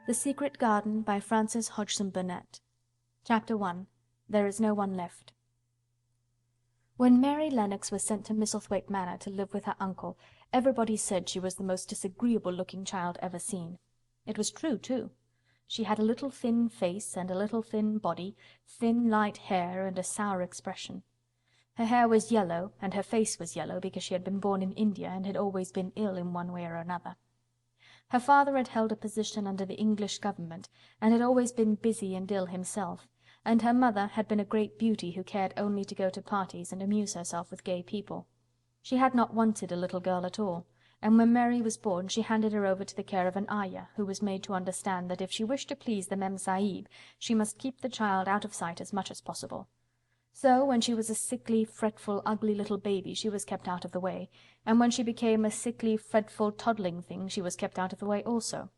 The Secret Garden by Frances Hodgson Burnett. Chapter 1. There is no one left. When Mary Lennox was sent to Misselthwaite Manor to live with her uncle, everybody said she was the most disagreeable-looking child ever seen. It was true, too. She had a little thin face and a little thin body, thin light hair and a sour expression. Her hair was yellow and her face was yellow because she had been born in India and had always been ill in one way or another. Her father had held a position under the English government and had always been busy and ill himself, and her mother had been a great beauty who cared only to go to parties and amuse herself with gay people. She had not wanted a little girl at all, and when Mary was born she handed her over to the care of an ayah, who was made to understand that if she wished to please the Mem Sahib, she must keep the child out of sight as much as possible. So when she was a sickly, fretful, ugly little baby she was kept out of the way, and when she became a sickly, fretful, toddling thing she was kept out of the way also.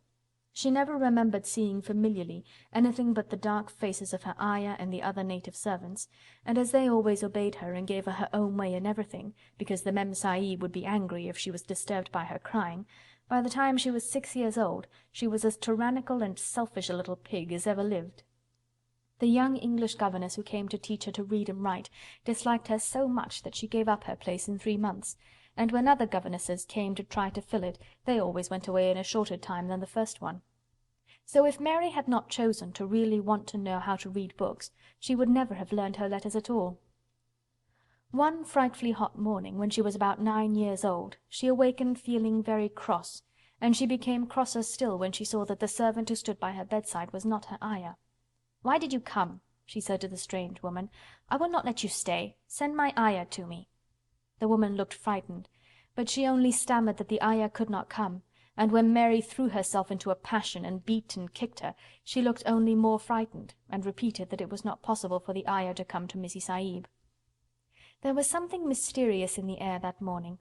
She never remembered seeing familiarly anything but the dark faces of her ayah and the other native servants, and as they always obeyed her and gave her her own way in everything, because the Mem Sahib would be angry if she was disturbed by her crying, by the time she was 6 years old she was as tyrannical and selfish a little pig as ever lived. The young English governess who came to teach her to read and write disliked her so much that she gave up her place in 3 months, and when other governesses came to try to fill it, they always went away in a shorter time than the first one. So if Mary had not chosen to really want to know how to read books, she would never have learned her letters at all. One frightfully hot morning, when she was about 9 years old, she awakened feeling very cross, and she became crosser still when she saw that the servant who stood by her bedside was not her ayah. "Why did you come?" she said to the strange woman. "I will not let you stay. Send my ayah to me." The woman looked frightened, but she only stammered that the ayah could not come, and when Mary threw herself into a passion and beat and kicked her, she looked only more frightened, and repeated that it was not possible for the ayah to come to Missy Sahib. There was something mysterious in the air that morning.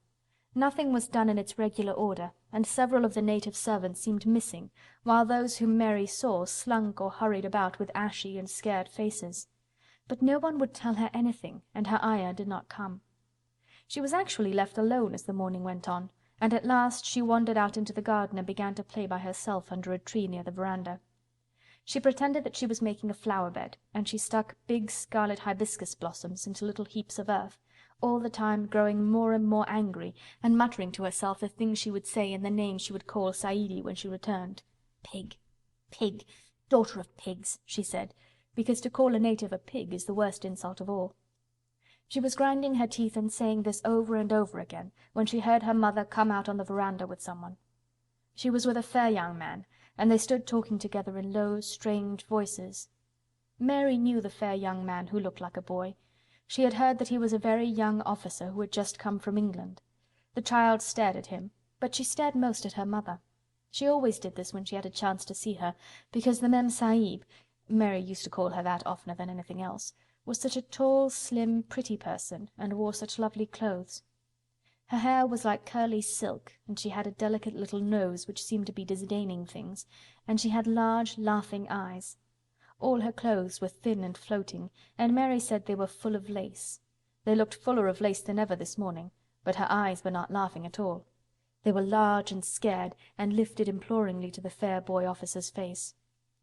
Nothing was done in its regular order, and several of the native servants seemed missing, while those whom Mary saw slunk or hurried about with ashy and scared faces. But no one would tell her anything, and her ayah did not come. She was actually left alone as the morning went on, and at last she wandered out into the garden and began to play by herself under a tree near the veranda. She pretended that she was making a flower bed, and she stuck big scarlet hibiscus blossoms into little heaps of earth, all the time growing more and more angry and muttering to herself the things she would say and the names she would call Saidi when she returned. "Pig! Pig! Daughter of pigs!" she said, because to call a native a pig is the worst insult of all. She was grinding her teeth and saying this over and over again when she heard her mother come out on the veranda with someone. She was with a fair young man, and they stood talking together in low, strange voices. Mary knew the fair young man who looked like a boy. She had heard that he was a very young officer who had just come from England. The child stared at him, but she stared most at her mother. She always did this when she had a chance to see her, because the Mem Sahib, Mary used to call her that oftener than anything else, was such a tall, slim, pretty person, and wore such lovely clothes. Her hair was like curly silk, and she had a delicate little nose which seemed to be disdaining things, and she had large, laughing eyes. All her clothes were thin and floating, and Mary said they were full of lace. They looked fuller of lace than ever this morning, but her eyes were not laughing at all. They were large and scared, and lifted imploringly to the fair boy officer's face.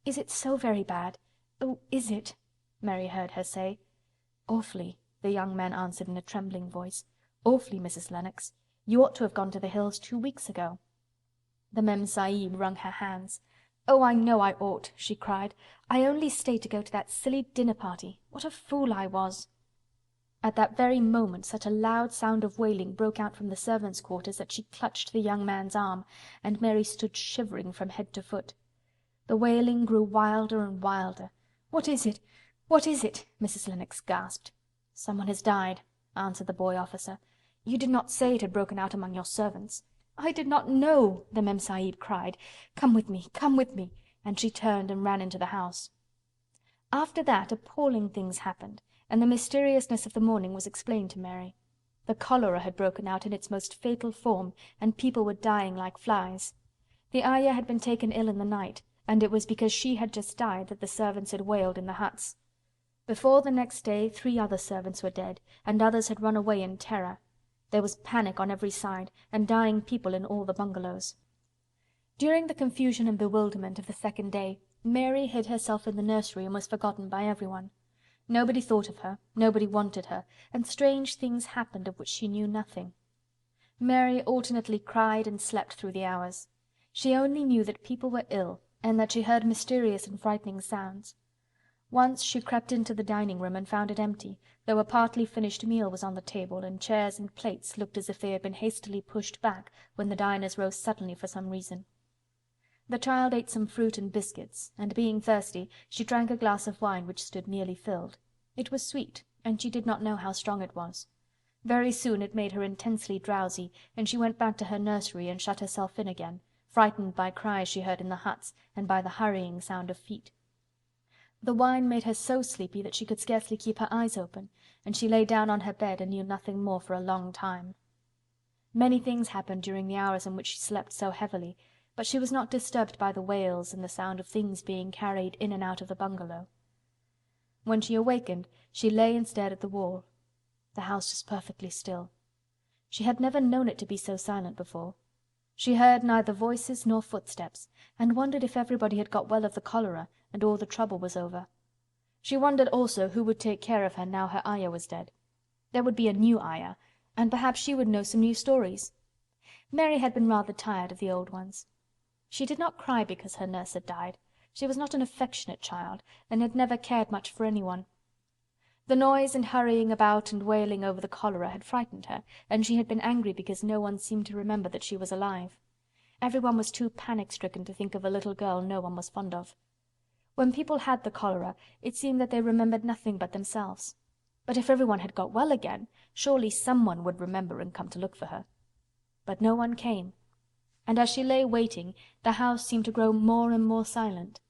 "Is it so very bad? Oh, is it?" Mary heard her say. "Awfully," the young man answered in a trembling voice. "Awfully, Mrs. Lennox. You ought to have gone to the hills 2 weeks ago." The Mem Sahib wrung her hands. "Oh, I know I ought," she cried. "I only stayed to go to that silly dinner party. What a fool I was!" At that very moment such a loud sound of wailing broke out from the servants' quarters that she clutched the young man's arm, and Mary stood shivering from head to foot. The wailing grew wilder and wilder. "What is it? What is it?" Mrs. Lennox gasped. "Someone has died," answered the boy officer. "You did not say it had broken out among your servants." "I did not know," the Mem Sahib cried. "Come with me, come with me," and she turned and ran into the house. After that appalling things happened, and the mysteriousness of the morning was explained to Mary. The cholera had broken out in its most fatal form, and people were dying like flies. The ayah had been taken ill in the night, and it was because she had just died that the servants had wailed in the huts. Before the next day 3 other servants were dead, and others had run away in terror. There was panic on every side, and dying people in all the bungalows. During the confusion and bewilderment of the second day, Mary hid herself in the nursery and was forgotten by everyone. Nobody thought of her, nobody wanted her, and strange things happened of which she knew nothing. Mary alternately cried and slept through the hours. She only knew that people were ill, and that she heard mysterious and frightening sounds. Once she crept into the dining-room and found it empty, though a partly finished meal was on the table, and chairs and plates looked as if they had been hastily pushed back when the diners rose suddenly for some reason. The child ate some fruit and biscuits, and being thirsty, she drank a glass of wine which stood nearly filled. It was sweet, and she did not know how strong it was. Very soon it made her intensely drowsy, and she went back to her nursery and shut herself in again, frightened by cries she heard in the huts, and by the hurrying sound of feet. The wine made her so sleepy that she could scarcely keep her eyes open, and she lay down on her bed and knew nothing more for a long time. Many things happened during the hours in which she slept so heavily, but she was not disturbed by the wails and the sound of things being carried in and out of the bungalow. When she awakened, she lay and stared at the wall. The house was perfectly still. She had never known it to be so silent before. She heard neither voices nor footsteps, and wondered if everybody had got well of the cholera, and all the trouble was over. She wondered also who would take care of her now her Ayah was dead. There would be a new Ayah, and perhaps she would know some new stories. Mary had been rather tired of the old ones. She did not cry because her nurse had died. She was not an affectionate child, and had never cared much for anyone. The noise and hurrying about and wailing over the cholera had frightened her, and she had been angry because no one seemed to remember that she was alive. Everyone was too panic-stricken to think of a little girl no one was fond of. When people had the cholera, it seemed that they remembered nothing but themselves. But if everyone had got well again, surely someone would remember and come to look for her. But no one came, and as she lay waiting, the house seemed to grow more and more silent.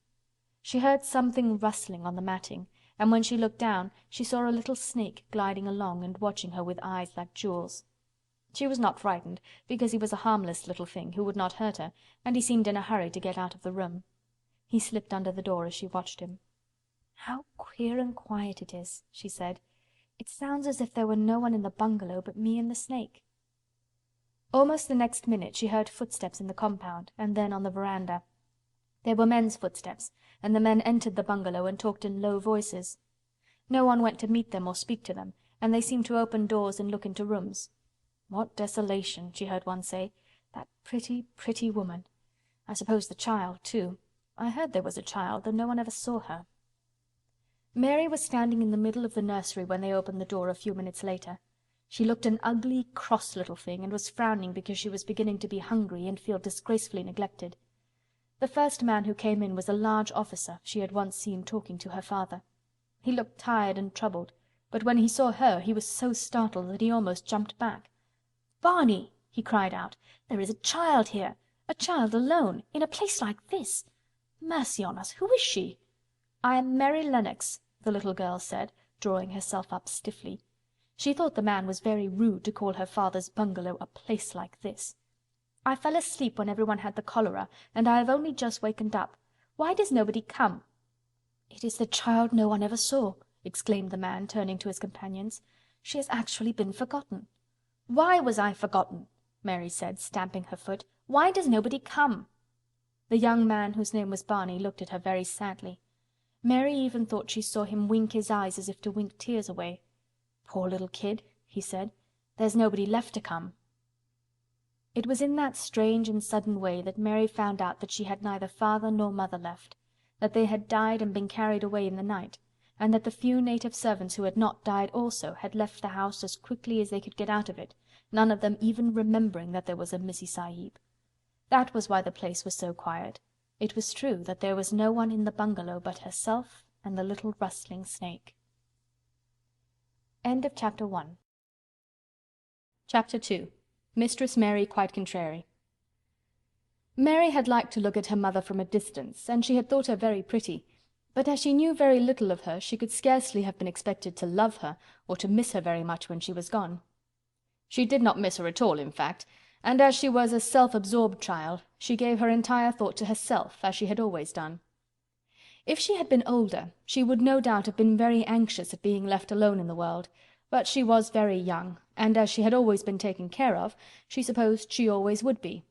She heard something rustling on the matting, and when she looked down, she saw a little snake gliding along and watching her with eyes like jewels. She was not frightened, because he was a harmless little thing who would not hurt her, and he seemed in a hurry to get out of the room. He slipped under the door as she watched him. "How queer and quiet it is," she said. "It sounds as if there were no one in the bungalow but me and the snake." Almost the next minute she heard footsteps in the compound, and then on the veranda. They were men's footsteps, and the men entered the bungalow and talked in low voices. No one went to meet them or speak to them, and they seemed to open doors and look into rooms. "What desolation," she heard one say. "That pretty, pretty woman. I suppose the child, too. I heard there was a child, though no one ever saw her." Mary was standing in the middle of the nursery when they opened the door a few minutes later. She looked an ugly, cross little thing, and was frowning because she was beginning to be hungry and feel disgracefully neglected. The first man who came in was a large officer she had once seen talking to her father. He looked tired and troubled, but when he saw her he was so startled that he almost jumped back. "Barney!" he cried out. "There is a child here! A child alone! In a place like this! Mercy on us, who is she?" "I am Mary Lennox," the little girl said, drawing herself up stiffly. She thought the man was very rude to call her father's bungalow a place like this. "I fell asleep when everyone had the cholera, and I have only just wakened up. Why does nobody come?" "It is the child no one ever saw," exclaimed the man, turning to his companions. "She has actually been forgotten." "Why was I forgotten?" Mary said, stamping her foot. "Why does nobody come?" The young man, whose name was Barney, looked at her very sadly. Mary even thought she saw him wink his eyes as if to wink tears away. "Poor little kid," he said. "There's nobody left to come." It was in that strange and sudden way that Mary found out that she had neither father nor mother left, that they had died and been carried away in the night, and that the few native servants who had not died also had left the house as quickly as they could get out of it, none of them even remembering that there was a Missie Sahib. That was why the place was so quiet. It was true that there was no one in the bungalow but herself and the little rustling snake. End of Chapter 1. Chapter 2. Mistress Mary Quite Contrary. Mary had liked to look at her mother from a distance, and she had thought her very pretty, but as she knew very little of her, she could scarcely have been expected to love her, or to miss her very much when she was gone. She did not miss her at all, in fact, and as she was a self-absorbed child, she gave her entire thought to herself, as she had always done. If she had been older, she would no doubt have been very anxious at being left alone in the world, but she was very young, and as she had always been taken care of, she supposed she always would be.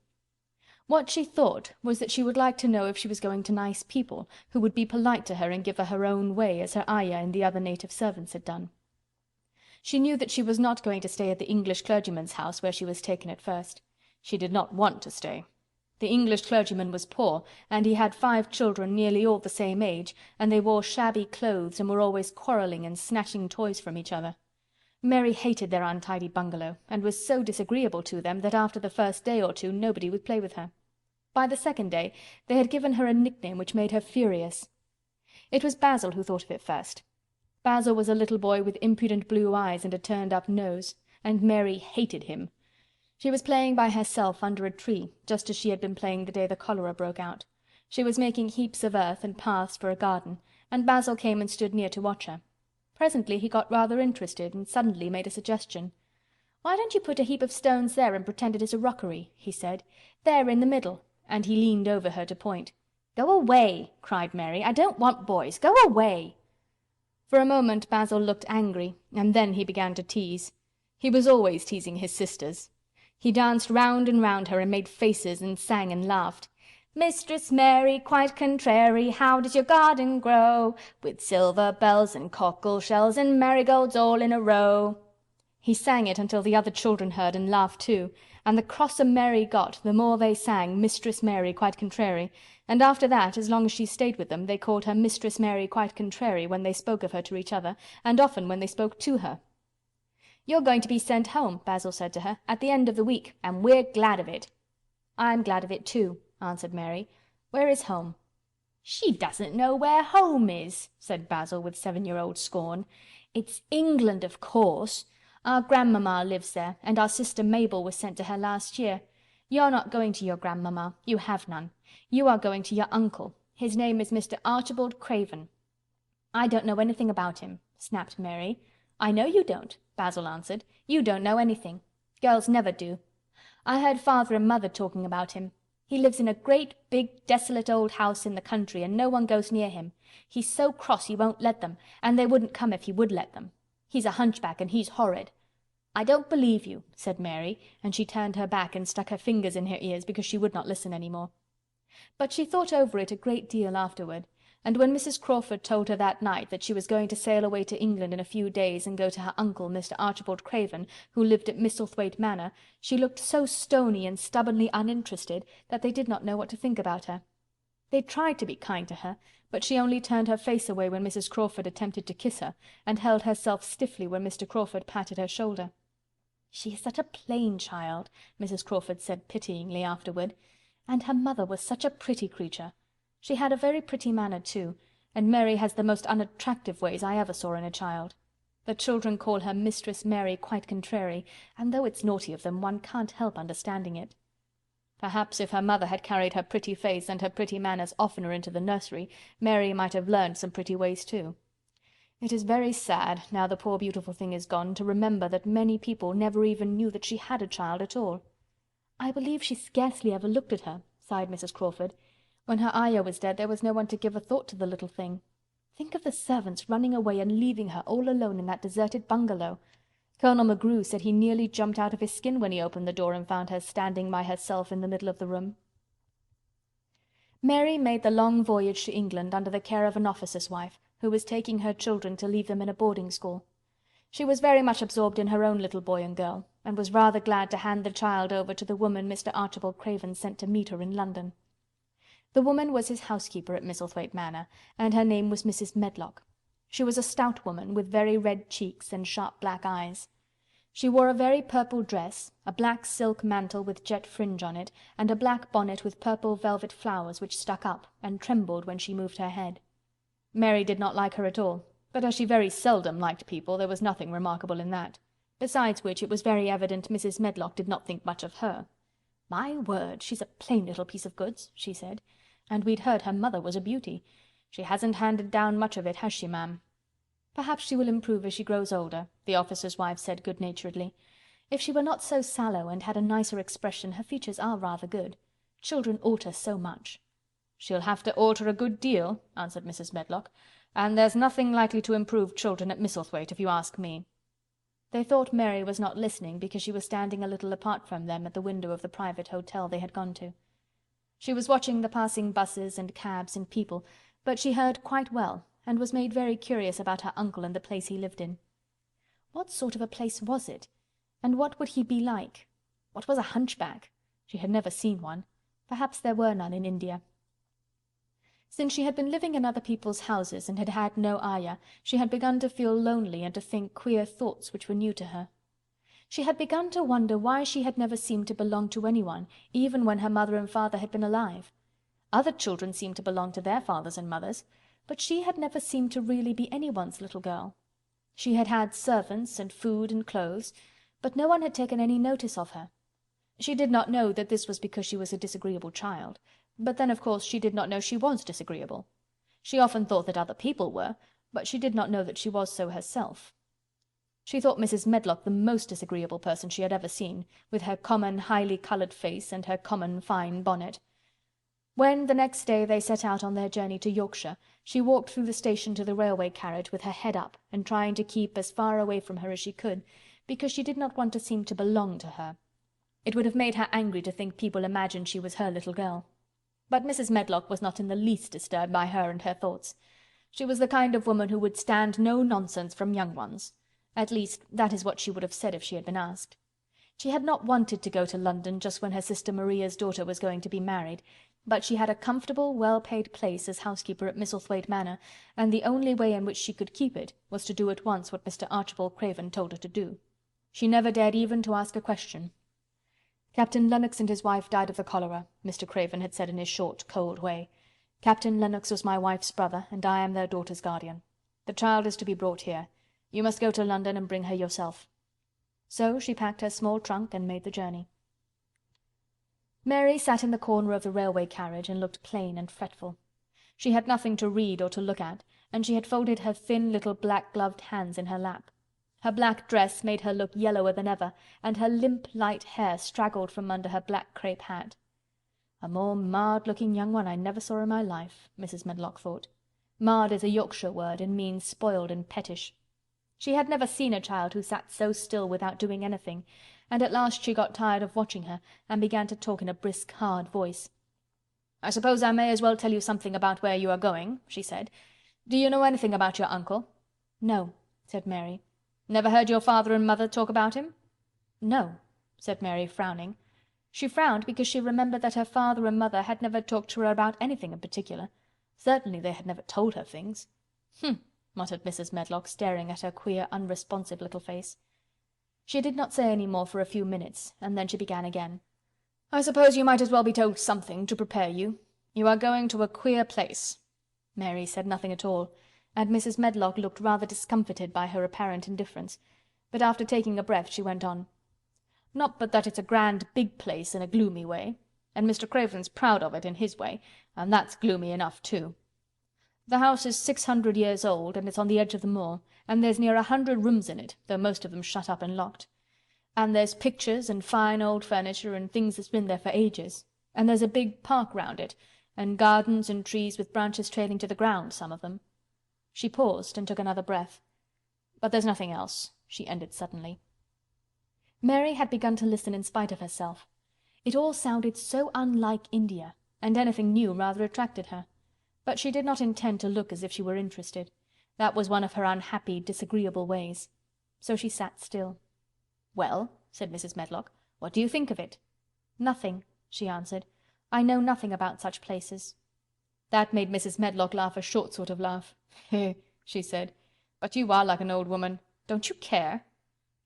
What she thought was that she would like to know if she was going to nice people, who would be polite to her and give her her own way, as her ayah and the other native servants had done. She knew that she was not going to stay at the English clergyman's house where she was taken at first. She did not want to stay. The English clergyman was poor, and he had 5 children nearly all the same age, and they wore shabby clothes and were always quarrelling and snatching toys from each other. Mary hated their untidy bungalow, and was so disagreeable to them that after the first day or two nobody would play with her. By the second day they had given her a nickname which made her furious. It was Basil who thought of it first. Basil was a little boy with impudent blue eyes and a turned-up nose, and Mary hated him. She was playing by herself under a tree, just as she had been playing the day the cholera broke out. She was making heaps of earth and paths for a garden, and Basil came and stood near to watch her. Presently he got rather interested, and suddenly made a suggestion. "Why don't you put a heap of stones there and pretend it is a rockery?" he said. "There in the middle," and he leaned over her to point. "Go away!" cried Mary. "I don't want boys. Go away!" For a moment Basil looked angry, and then he began to tease. He was always teasing his sisters. He danced round and round her and made faces and sang and laughed. "Mistress Mary, quite contrary, how does your garden grow? With silver bells and cockle shells and marigolds all in a row." He sang it until the other children heard and laughed too, and the crosser Mary got, the more they sang Mistress Mary quite contrary, and after that, as long as she stayed with them, they called her Mistress Mary quite contrary when they spoke of her to each other, and often when they spoke to her. "You're going to be sent home," Basil said to her, "at the end of the week, and we're glad of it." "I'm glad of it too," answered Mary. "Where is home?" "She doesn't know where home is," said Basil with 7-year-old scorn. "It's England, of course. Our grandmamma lives there, and our sister Mabel was sent to her last year. You're not going to your grandmamma. You have none. You are going to your uncle. His name is Mr. Archibald Craven." "I don't know anything about him," snapped Mary. "I know you don't," Basil answered. "You don't know anything. Girls never do. I heard father and mother talking about him. He lives in a great, big, desolate old house in the country, and no one goes near him. He's so cross he won't let them, and they wouldn't come if he would let them. He's a hunchback, and he's horrid." "I don't believe you," said Mary, and she turned her back and stuck her fingers in her ears because she would not listen any more. But she thought over it a great deal afterward, and when Mrs. Crawford told her that night that she was going to sail away to England in a few days and go to her uncle, Mr. Archibald Craven, who lived at Misselthwaite Manor, she looked so stony and stubbornly uninterested that they did not know what to think about her. They tried to be kind to her, but she only turned her face away when Mrs. Crawford attempted to kiss her, and held herself stiffly when Mr. Crawford patted her shoulder. "She is such a plain child," Mrs. Crawford said pityingly afterward. "And her mother was such a pretty creature. She had a very pretty manner too, and Mary has the most unattractive ways I ever saw in a child. The children call her Mistress Mary quite contrary, and though it's naughty of them, one can't help understanding it." Perhaps if her mother had carried her pretty face and her pretty manners oftener into the nursery, Mary might have learned some pretty ways too. It is very sad, now the poor beautiful thing is gone, to remember that many people never even knew that she had a child at all. "I believe she scarcely ever looked at her," sighed Mrs. Crawford. "When her ayah was dead there was no one to give a thought to the little thing. Think of the servants running away and leaving her all alone in that deserted bungalow. Colonel McGrew said he nearly jumped out of his skin when he opened the door and found her standing by herself in the middle of the room." Mary made the long voyage to England under the care of an officer's wife, who was taking her children to leave them in a boarding school. She was very much absorbed in her own little boy and girl, and was rather glad to hand the child over to the woman Mr. Archibald Craven sent to meet her in London. The woman was his housekeeper at Misselthwaite Manor, and her name was Mrs. Medlock. She was a stout woman, with very red cheeks and sharp black eyes. She wore a very purple dress, a black silk mantle with jet fringe on it, and a black bonnet with purple velvet flowers which stuck up and trembled when she moved her head. Mary did not like her at all, but as she very seldom liked people, there was nothing remarkable in that. Besides which, it was very evident Mrs. Medlock did not think much of her. "My word, she's a plain little piece of goods," she said, "and we'd heard her mother was a beauty. She hasn't handed down much of it, has she, ma'am?" "Perhaps she will improve as she grows older," the officer's wife said good-naturedly. "If she were not so sallow and had a nicer expression, her features are rather good. Children alter so much." "She'll have to alter a good deal," answered Mrs. Medlock, "and there's nothing likely to improve children at Misselthwaite, if you ask me." They thought Mary was not listening because she was standing a little apart from them at the window of the private hotel they had gone to. She was watching the passing buses and cabs and people, but she heard quite well, and was made very curious about her uncle and the place he lived in. What sort of a place was it? And what would he be like? What was a hunchback? She had never seen one. Perhaps there were none in India. Since she had been living in other people's houses and had had no ayah, she had begun to feel lonely and to think queer thoughts which were new to her. She had begun to wonder why she had never seemed to belong to anyone, even when her mother and father had been alive. Other children seemed to belong to their fathers and mothers, but she had never seemed to really be anyone's little girl. She had had servants and food and clothes, but no one had taken any notice of her. She did not know that this was because she was a disagreeable child, but then of course she did not know she was disagreeable. She often thought that other people were, but she did not know that she was so herself. She thought Mrs. Medlock the most disagreeable person she had ever seen, with her common highly coloured face and her common fine bonnet. When the next day they set out on their journey to Yorkshire, she walked through the station to the railway carriage with her head up and trying to keep as far away from her as she could, because she did not want to seem to belong to her. It would have made her angry to think people imagined she was her little girl. But Mrs. Medlock was not in the least disturbed by her and her thoughts. She was the kind of woman who would stand no nonsense from young ones. At least, that is what she would have said if she had been asked. She had not wanted to go to London just when her sister Maria's daughter was going to be married, but she had a comfortable, well-paid place as housekeeper at Misselthwaite Manor, and the only way in which she could keep it was to do at once what Mr. Archibald Craven told her to do. She never dared even to ask a question. "Captain Lennox and his wife died of the cholera," Mr. Craven had said in his short, cold way. "Captain Lennox was my wife's brother, and I am their daughter's guardian. The child is to be brought here. You must go to London and bring her yourself." So she packed her small trunk and made the journey. Mary sat in the corner of the railway carriage and looked plain and fretful. She had nothing to read or to look at, and she had folded her thin little black-gloved hands in her lap. Her black dress made her look yellower than ever, and her limp, light hair straggled from under her black crape hat. "A more marred-looking young one I never saw in my life," Mrs. Medlock thought. Marred is a Yorkshire word, and means spoiled and pettish. She had never seen a child who sat so still without doing anything, and at last she got tired of watching her, and began to talk in a brisk, hard voice. "I suppose I may as well tell you something about where you are going," she said. "Do you know anything about your uncle?" "No," said Mary. "Never heard your father and mother talk about him?" "No," said Mary, frowning. She frowned because she remembered that her father and mother had never talked to her about anything in particular. Certainly they had never told her things. "Hm," muttered Mrs. Medlock, staring at her queer, unresponsive little face. She did not say any more for a few minutes, and then she began again. "I suppose you might as well be told something to prepare you. You are going to a queer place." Mary said nothing at all, and Mrs. Medlock looked rather discomfited by her apparent indifference, but after taking a breath she went on. "Not but that it's a grand big place in a gloomy way, and Mr. Craven's proud of it in his way, and that's gloomy enough too. The house is 600 years old, and it's on the edge of the moor, and there's near 100 rooms in it, though most of them shut up and locked. And there's pictures and fine old furniture and things that's been there for ages, and there's a big park round it, and gardens and trees with branches trailing to the ground, some of them." She paused and took another breath. "But there's nothing else," she ended suddenly. Mary had begun to listen in spite of herself. It all sounded so unlike India, and anything new rather attracted her. But she did not intend to look as if she were interested. That was one of her unhappy, disagreeable ways. So she sat still. "Well," said Mrs. Medlock, "what do you think of it?" "Nothing," she answered. "I know nothing about such places." That made Mrs. Medlock laugh a short sort of laugh. "Heh," she said. "But you are like an old woman. Don't you care?"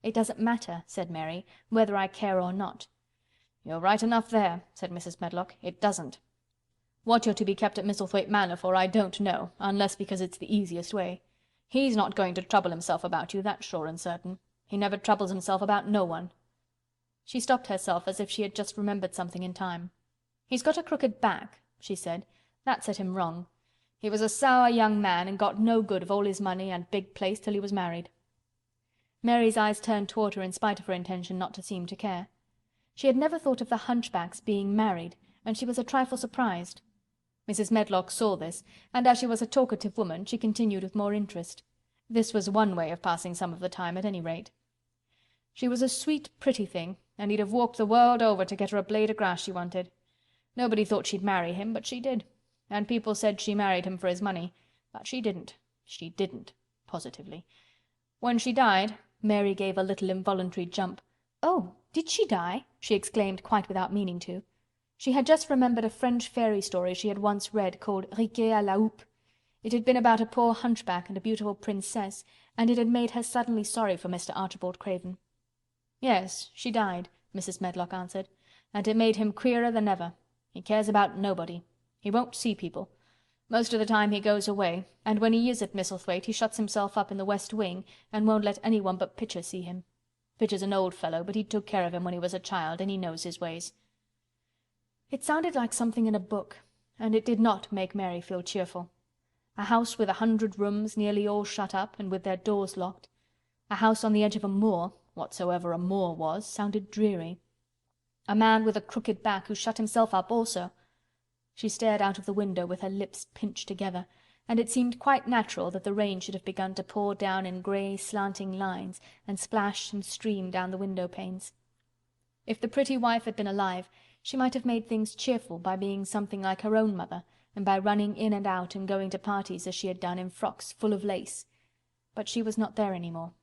"It doesn't matter," said Mary, "whether I care or not." "You're right enough there," said Mrs. Medlock. "It doesn't. What you're to be kept at Misselthwaite Manor for I don't know, unless because it's the easiest way. He's not going to trouble himself about you, that's sure and certain. He never troubles himself about no one." She stopped herself as if she had just remembered something in time. "He's got a crooked back," she said. "That set him wrong. He was a sour young man and got no good of all his money and big place till he was married." Mary's eyes turned toward her in spite of her intention not to seem to care. She had never thought of the hunchbacks being married, and she was a trifle surprised. Mrs. Medlock saw this, and as she was a talkative woman, she continued with more interest. This was one way of passing some of the time, at any rate. "She was a sweet, pretty thing, and he'd have walked the world over to get her a blade o' grass she wanted. Nobody thought she'd marry him, but she did. And people said she married him for his money. But she didn't. She didn't. Positively. When she died—" Mary gave a little involuntary jump. "Oh, did she die?" she exclaimed quite without meaning to. She had just remembered a French fairy story she had once read called Riquet à la houppe. It had been about a poor hunchback and a beautiful princess, and it had made her suddenly sorry for Mr. Archibald Craven. "Yes, she died," Mrs. Medlock answered, "and it made him queerer than ever. He cares about nobody. He won't see people. Most of the time he goes away, and when he is at Misselthwaite he shuts himself up in the west wing and won't let anyone but Pitcher see him. Pitcher's an old fellow, but he took care of him when he was a child, and he knows his ways." It sounded like something in a book, and it did not make Mary feel cheerful. A house with 100 rooms, nearly all shut up, and with their doors locked. A house on the edge of a moor, whatsoever a moor was, sounded dreary. A man with a crooked back who shut himself up also. She stared out of the window with her lips pinched together, and it seemed quite natural that the rain should have begun to pour down in grey, slanting lines and splash and stream down the window panes. If the pretty wife had been alive, she might have made things cheerful by being something like her own mother, and by running in and out and going to parties as she had done in frocks full of lace. But she was not there any more.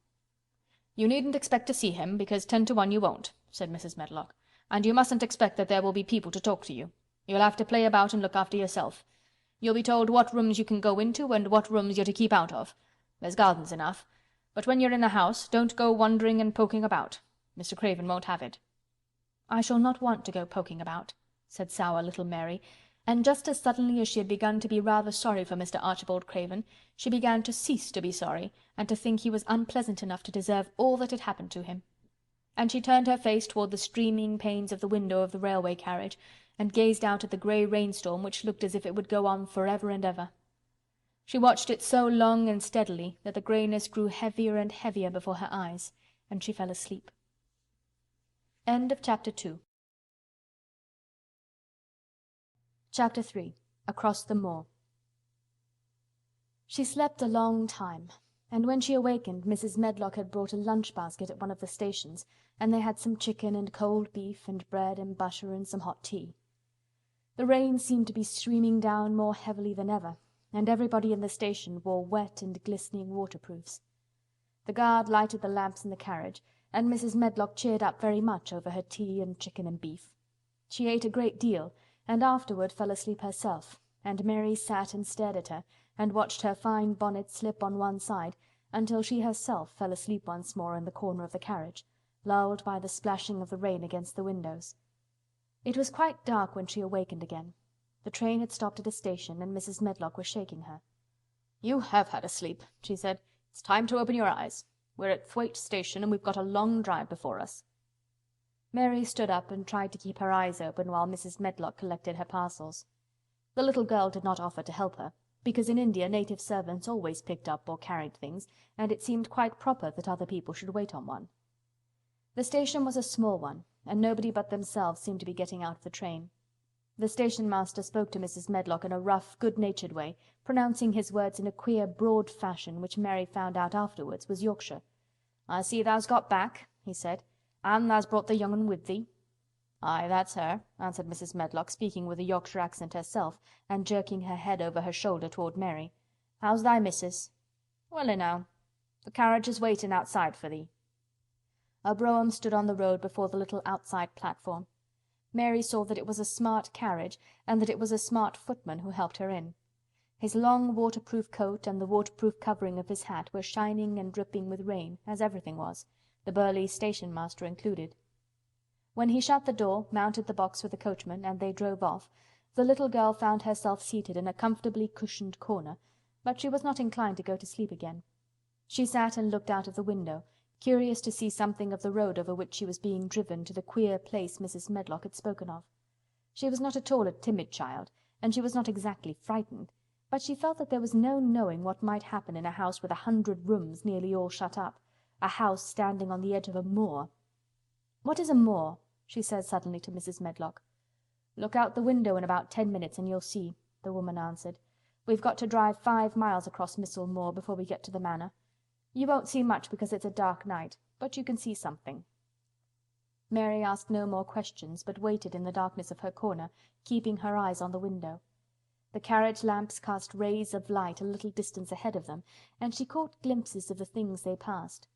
"You needn't expect to see him, because 10 to 1 you won't," said Mrs. Medlock. "And you mustn't expect that there will be people to talk to you. You'll have to play about and look after yourself. You'll be told what rooms you can go into and what rooms you're to keep out of. There's gardens enough. But when you're in the house, don't go wandering and poking about. Mr. Craven won't have it." "I shall not want to go poking about," said sour little Mary, and just as suddenly as she had begun to be rather sorry for Mr. Archibald Craven, she began to cease to be sorry, and to think he was unpleasant enough to deserve all that had happened to him. And she turned her face toward the streaming panes of the window of the railway carriage, and gazed out at the grey rainstorm which looked as if it would go on forever and ever. She watched it so long and steadily that the greyness grew heavier and heavier before her eyes, and she fell asleep. End of Chapter 2. Chapter 3. Across the Moor. She slept a long time, and when she awakened Mrs. Medlock had brought a lunch basket at one of the stations, and they had some chicken and cold beef and bread and butter and some hot tea. The rain seemed to be streaming down more heavily than ever, and everybody in the station wore wet and glistening waterproofs. The guard lighted the lamps in the carriage, and Mrs. Medlock cheered up very much over her tea and chicken and beef. She ate a great deal, and afterward fell asleep herself, and Mary sat and stared at her, and watched her fine bonnet slip on one side, until she herself fell asleep once more in the corner of the carriage, lulled by the splashing of the rain against the windows. It was quite dark when she awakened again. The train had stopped at a station, and Mrs. Medlock was shaking her. "You have had a sleep," she said. "It's time to open your eyes. We're at Thwaite Station, and we've got a long drive before us." Mary stood up and tried to keep her eyes open while Mrs. Medlock collected her parcels. The little girl did not offer to help her, because in India native servants always picked up or carried things, and it seemed quite proper that other people should wait on one. The station was a small one, and nobody but themselves seemed to be getting out of the train. The station-master spoke to Mrs. Medlock in a rough, good-natured way, pronouncing his words in a queer, broad fashion which Mary found out afterwards was Yorkshire. "I see thou's got back," he said, "and thou's brought the young un with thee." "Aye, that's her," answered Mrs. Medlock, speaking with a Yorkshire accent herself, and jerking her head over her shoulder toward Mary. "How's thy missus?" "Well enow. The carriage is waiting outside for thee." A brougham stood on the road before the little outside platform. Mary saw that it was a smart carriage, and that it was a smart footman who helped her in. His long waterproof coat and the waterproof covering of his hat were shining and dripping with rain, as everything was, the burly station-master included. When he shut the door, mounted the box with the coachman, and they drove off, the little girl found herself seated in a comfortably cushioned corner, but she was not inclined to go to sleep again. She sat and looked out of the window, curious to see something of the road over which she was being driven to the queer place Mrs. Medlock had spoken of. She was not at all a timid child, and she was not exactly frightened, but she felt that there was no knowing what might happen in a house with 100 rooms nearly all shut up, a house standing on the edge of a moor. "What is a moor?" she said suddenly to Mrs. Medlock. "Look out the window in about 10 minutes and you'll see," the woman answered. "We've got to drive 5 miles across Missel Moor before we get to the manor. You won't see much because it's a dark night, but you can see something." Mary asked no more questions, but waited in the darkness of her corner, keeping her eyes on the window. The carriage lamps cast rays of light a little distance ahead of them, and she caught glimpses of the things they passed.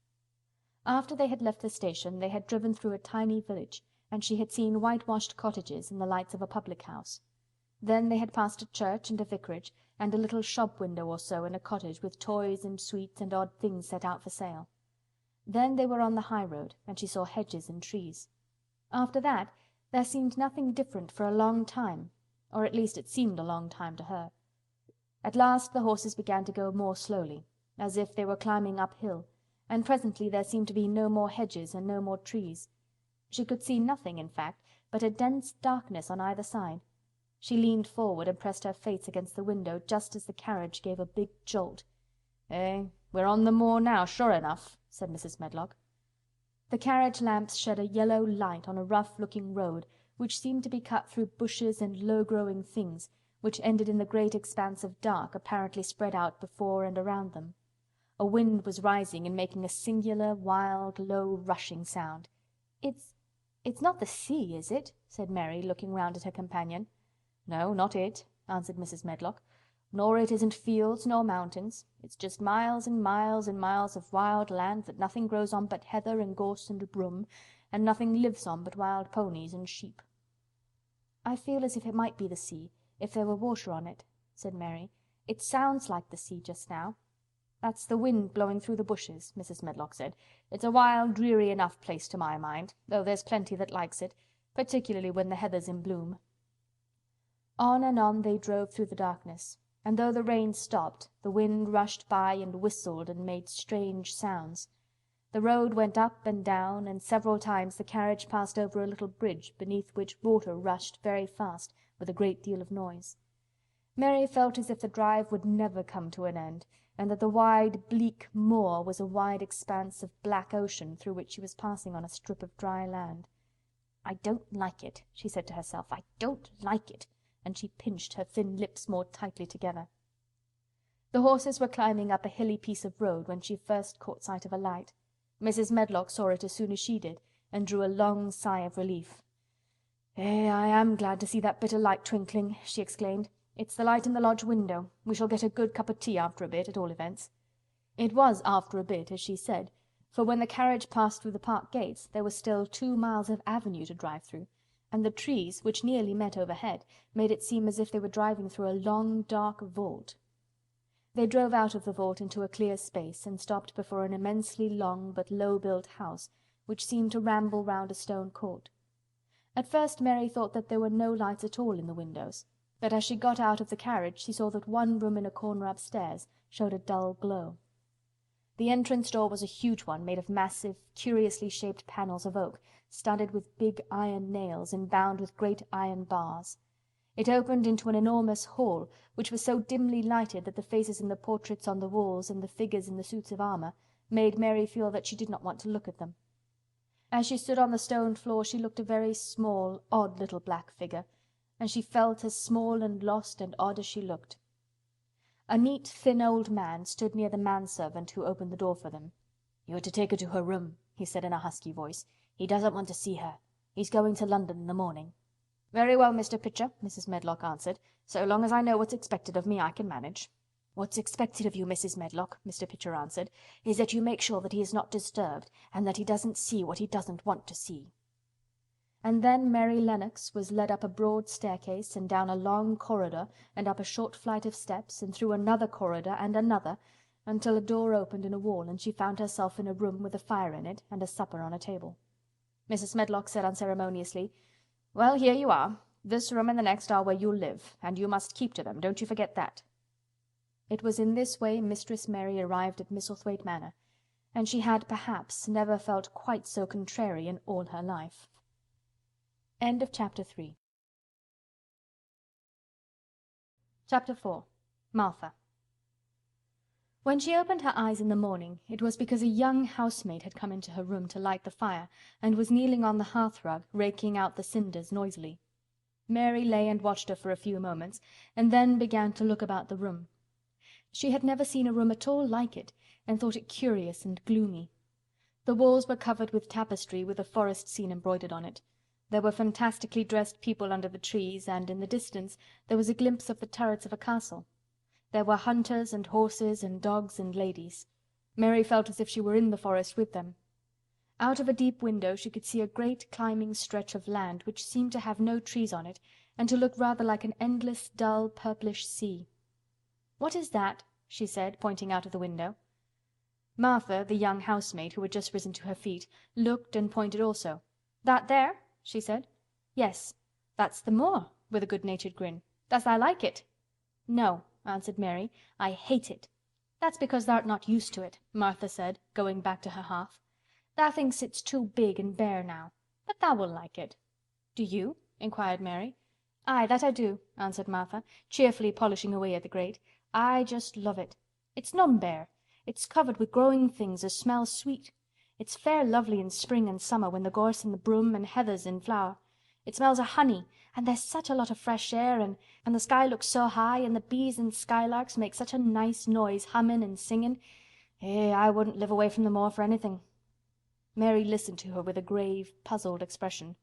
After they had left the station they had driven through a tiny village, and she had seen whitewashed cottages and the lights of a public house. Then they had passed a church and a vicarage, and a little shop window or so in a cottage with toys and sweets and odd things set out for sale. Then they were on the high road, and she saw hedges and trees. After that there seemed nothing different for a long time, or at least it seemed a long time to her. At last the horses began to go more slowly, as if they were climbing uphill, and presently there seemed to be no more hedges and no more trees. She could see nothing, in fact, but a dense darkness on either side. She leaned forward and pressed her face against the window just as the carriage gave a big jolt. We're on the moor now, sure enough," said Mrs. Medlock. The carriage lamps shed a yellow light on a rough-looking road which seemed to be cut through bushes and low-growing things, which ended in the great expanse of dark apparently spread out before and around them. A wind was rising and making a singular, wild, low, rushing sound. "It's not the sea, is it?" said Mary, looking round at her companion. "No, not it," answered Mrs. Medlock. "Nor it isn't fields nor mountains. It's just miles and miles and miles of wild land that nothing grows on but heather and gorse and broom, and nothing lives on but wild ponies and sheep." "I feel as if it might be the sea, if there were water on it," said Mary. "It sounds like the sea just now." "That's the wind blowing through the bushes," Mrs. Medlock said. "It's a wild, dreary enough place to my mind, though there's plenty that likes it, particularly when the heather's in bloom." On and on they drove through the darkness, and though the rain stopped, the wind rushed by and whistled and made strange sounds. The road went up and down, and several times the carriage passed over a little bridge beneath which water rushed very fast, with a great deal of noise. Mary felt as if the drive would never come to an end, and that the wide, bleak moor was a wide expanse of black ocean through which she was passing on a strip of dry land. "I don't like it," she said to herself. "I don't like it," and she pinched her thin lips more tightly together. The horses were climbing up a hilly piece of road when she first caught sight of a light. Mrs. Medlock saw it as soon as she did, and drew a long sigh of relief. I am glad to see that bit of light twinkling," she exclaimed. "It's the light in the lodge window. We shall get a good cup of tea after a bit, at all events." It was after a bit, as she said, for when the carriage passed through the park gates there was still 2 miles of avenue to drive through, and the trees, which nearly met overhead, made it seem as if they were driving through a long, dark vault. They drove out of the vault into a clear space, and stopped before an immensely long but low-built house, which seemed to ramble round a stone court. At first Mary thought that there were no lights at all in the windows, but as she got out of the carriage she saw that one room in a corner upstairs showed a dull glow. The entrance door was a huge one, made of massive, curiously shaped panels of oak, studded with big iron nails and bound with great iron bars. It opened into an enormous hall, which was so dimly lighted that the faces in the portraits on the walls and the figures in the suits of armor made Mary feel that she did not want to look at them. As she stood on the stone floor she looked a very small, odd little black figure, and she felt as small and lost and odd as she looked. A neat, thin old man stood near the manservant who opened the door for them. "You're to take her to her room," he said in a husky voice. "He doesn't want to see her. He's going to London in the morning." "Very well, Mr. Pitcher," Mrs. Medlock answered. "So long as I know what's expected of me, I can manage." "What's expected of you, Mrs. Medlock," Mr. Pitcher answered, "is that you make sure that he is not disturbed, and that he doesn't see what he doesn't want to see." And then Mary Lennox was led up a broad staircase and down a long corridor and up a short flight of steps and through another corridor and another, until a door opened in a wall and she found herself in a room with a fire in it and a supper on a table. Mrs. Medlock said unceremoniously, "Well, here you are. This room and the next are where you'll live, and you must keep to them, don't you forget that." It was in this way Mistress Mary arrived at Misselthwaite Manor, and she had perhaps never felt quite so contrary in all her life. End of Chapter 3. Chapter 4. Martha. When she opened her eyes in the morning, it was because a young housemaid had come into her room to light the fire, and was kneeling on the hearthrug, raking out the cinders noisily. Mary lay and watched her for a few moments, and then began to look about the room. She had never seen a room at all like it, and thought it curious and gloomy. The walls were covered with tapestry with a forest scene embroidered on it. There were fantastically dressed people under the trees, and in the distance there was a glimpse of the turrets of a castle. There were hunters and horses and dogs and ladies. Mary felt as if she were in the forest with them. Out of a deep window she could see a great climbing stretch of land which seemed to have no trees on it, and to look rather like an endless, dull, purplish sea. "What is that?" she said, pointing out of the window. Martha, the young housemaid, who had just risen to her feet, looked and pointed also. "That there?" she said. "Yes, that's the moor," with a good-natured grin. "Does tha like it?" "No," answered Mary, "I hate it." "That's because tha'rt not used to it," Martha said, going back to her hearth. "Tha thinks it's too big and bare now. But tha will like it." "Do you?" inquired Mary. "Aye, that I do," answered Martha, cheerfully polishing away at the grate. "I just love it. It's none bare. It's covered with growing things as smells sweet. It's fair lovely in spring and summer when the gorse and the broom and heather's in flower. It smells of honey, and there's such a lot of fresh air, and the sky looks so high, and the bees and skylarks make such a nice noise hummin' and singin'. I wouldn't live away from the moor for anything." Mary listened to her with a grave, puzzled expression.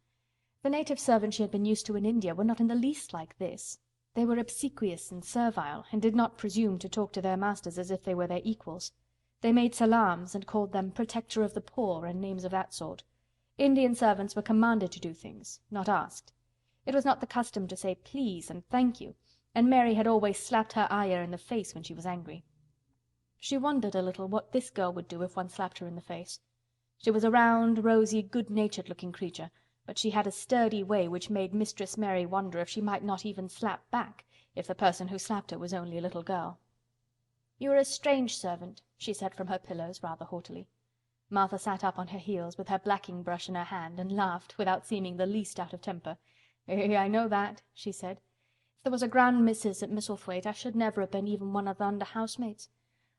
The native servants she had been used to in India were not in the least like this. They were obsequious and servile, and did not presume to talk to their masters as if they were their equals. They made salams and called them "protector of the poor" and names of that sort. Indian servants were commanded to do things, not asked. It was not the custom to say "please" and "thank you," and Mary had always slapped her Ayah in the face when she was angry. She wondered a little what this girl would do if one slapped her in the face. She was a round, rosy, good-natured looking creature, but she had a sturdy way which made Mistress Mary wonder if she might not even slap back, if the person who slapped her was only a little girl. "You are a strange servant," she said from her pillows, rather haughtily. Martha sat up on her heels, with her blacking brush in her hand, and laughed, without seeming the least out of temper. I know that," she said. "If there was a grand missus at Misselthwaite, I should never have been even one of the under housemaids.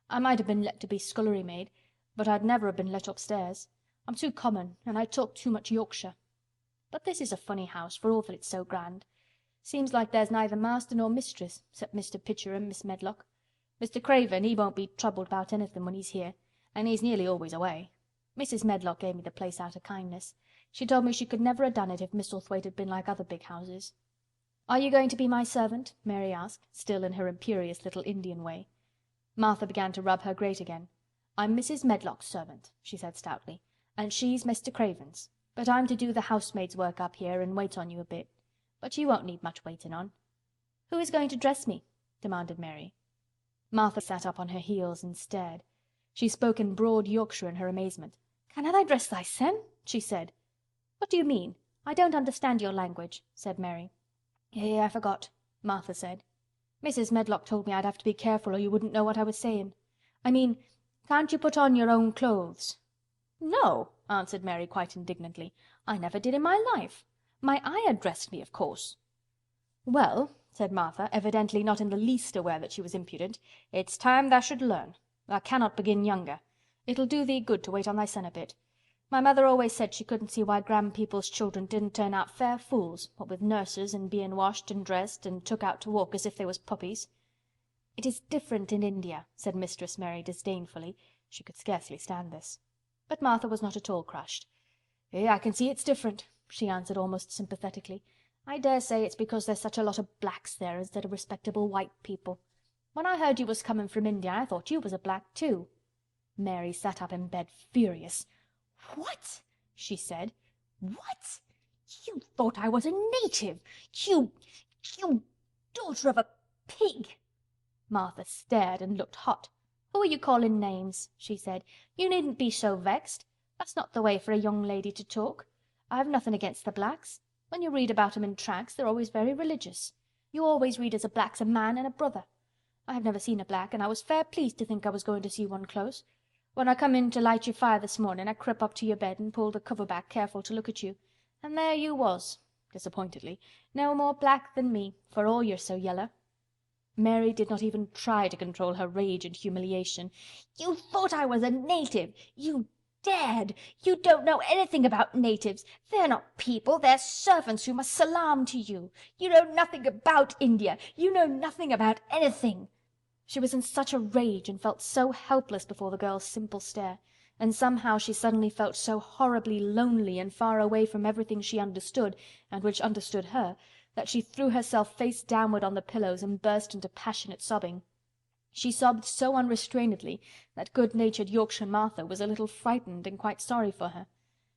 I might have been let to be scullery maid, but I'd never have been let upstairs. I'm too common, and I talk too much Yorkshire. But this is a funny house, for all that it's so grand. Seems like there's neither master nor mistress, 'cept Mr. Pitcher and Miss Medlock. Mr. Craven, he won't be troubled about anything when he's here, and he's nearly always away. Mrs. Medlock gave me the place out of kindness. She told me she could never have done it if Misselthwaite had been like other big houses." "Are you going to be my servant?" Mary asked, still in her imperious little Indian way. Martha began to rub her grate again. "I'm Mrs. Medlock's servant," she said stoutly, "and she's Mr. Craven's. But I'm to do the housemaid's work up here and wait on you a bit. But you won't need much waiting on." "Who is going to dress me?" demanded Mary. Martha sat up on her heels and stared. She spoke in broad Yorkshire in her amazement. "Canna thy dress thysen?" she said. "What do you mean? I don't understand your language," said Mary. I forgot," Martha said. "Mrs. Medlock told me I'd have to be careful or you wouldn't know what I was saying. I mean, can't you put on your own clothes?" "No," answered Mary quite indignantly. "I never did in my life. My Ayah dressed me, of course." "Well," said Martha, evidently not in the least aware that she was impudent, "it's time tha should learn. Tha cannot begin younger. It'll do thee good to wait on thysen a bit. My mother always said she couldn't see why grand people's children didn't turn out fair fools, what with nurses and being washed and dressed and took out to walk as if they was puppies." "It is different in India," said Mistress Mary disdainfully. She could scarcely stand this. But Martha was not at all crushed. "I can see it's different," she answered almost sympathetically. "I dare say it's because there's such a lot of blacks there instead of respectable white people. When I heard you was coming from India I thought you was a black too." Mary sat up in bed furious. "What?" she said. "What? You thought I was a native! You daughter of a pig!" Martha stared and looked hot. "Who are you calling names?" she said. "You needn't be so vexed. That's not the way for a young lady to talk. I've nothing against the blacks. When you read about 'em in tracts they're always very religious. You always read as a black's a man and a brother. I have never seen a black and I was fair pleased to think I was going to see one close. When I come in to light your fire this morning I crept up to your bed and pulled the cover back careful to look at you. And there you was," disappointedly, "no more black than me, for all you're so yeller." Mary did not even try to control her rage and humiliation. "You thought I was a native! You dared! You don't know anything about natives. They're not people, they're servants who must salaam to you. You know nothing about India. You know nothing about anything." She was in such a rage and felt so helpless before the girl's simple stare, and somehow she suddenly felt so horribly lonely and far away from everything she understood and which understood her, that she threw herself face downward on the pillows and burst into passionate sobbing. She sobbed so unrestrainedly that good-natured Yorkshire Martha was a little frightened and quite sorry for her.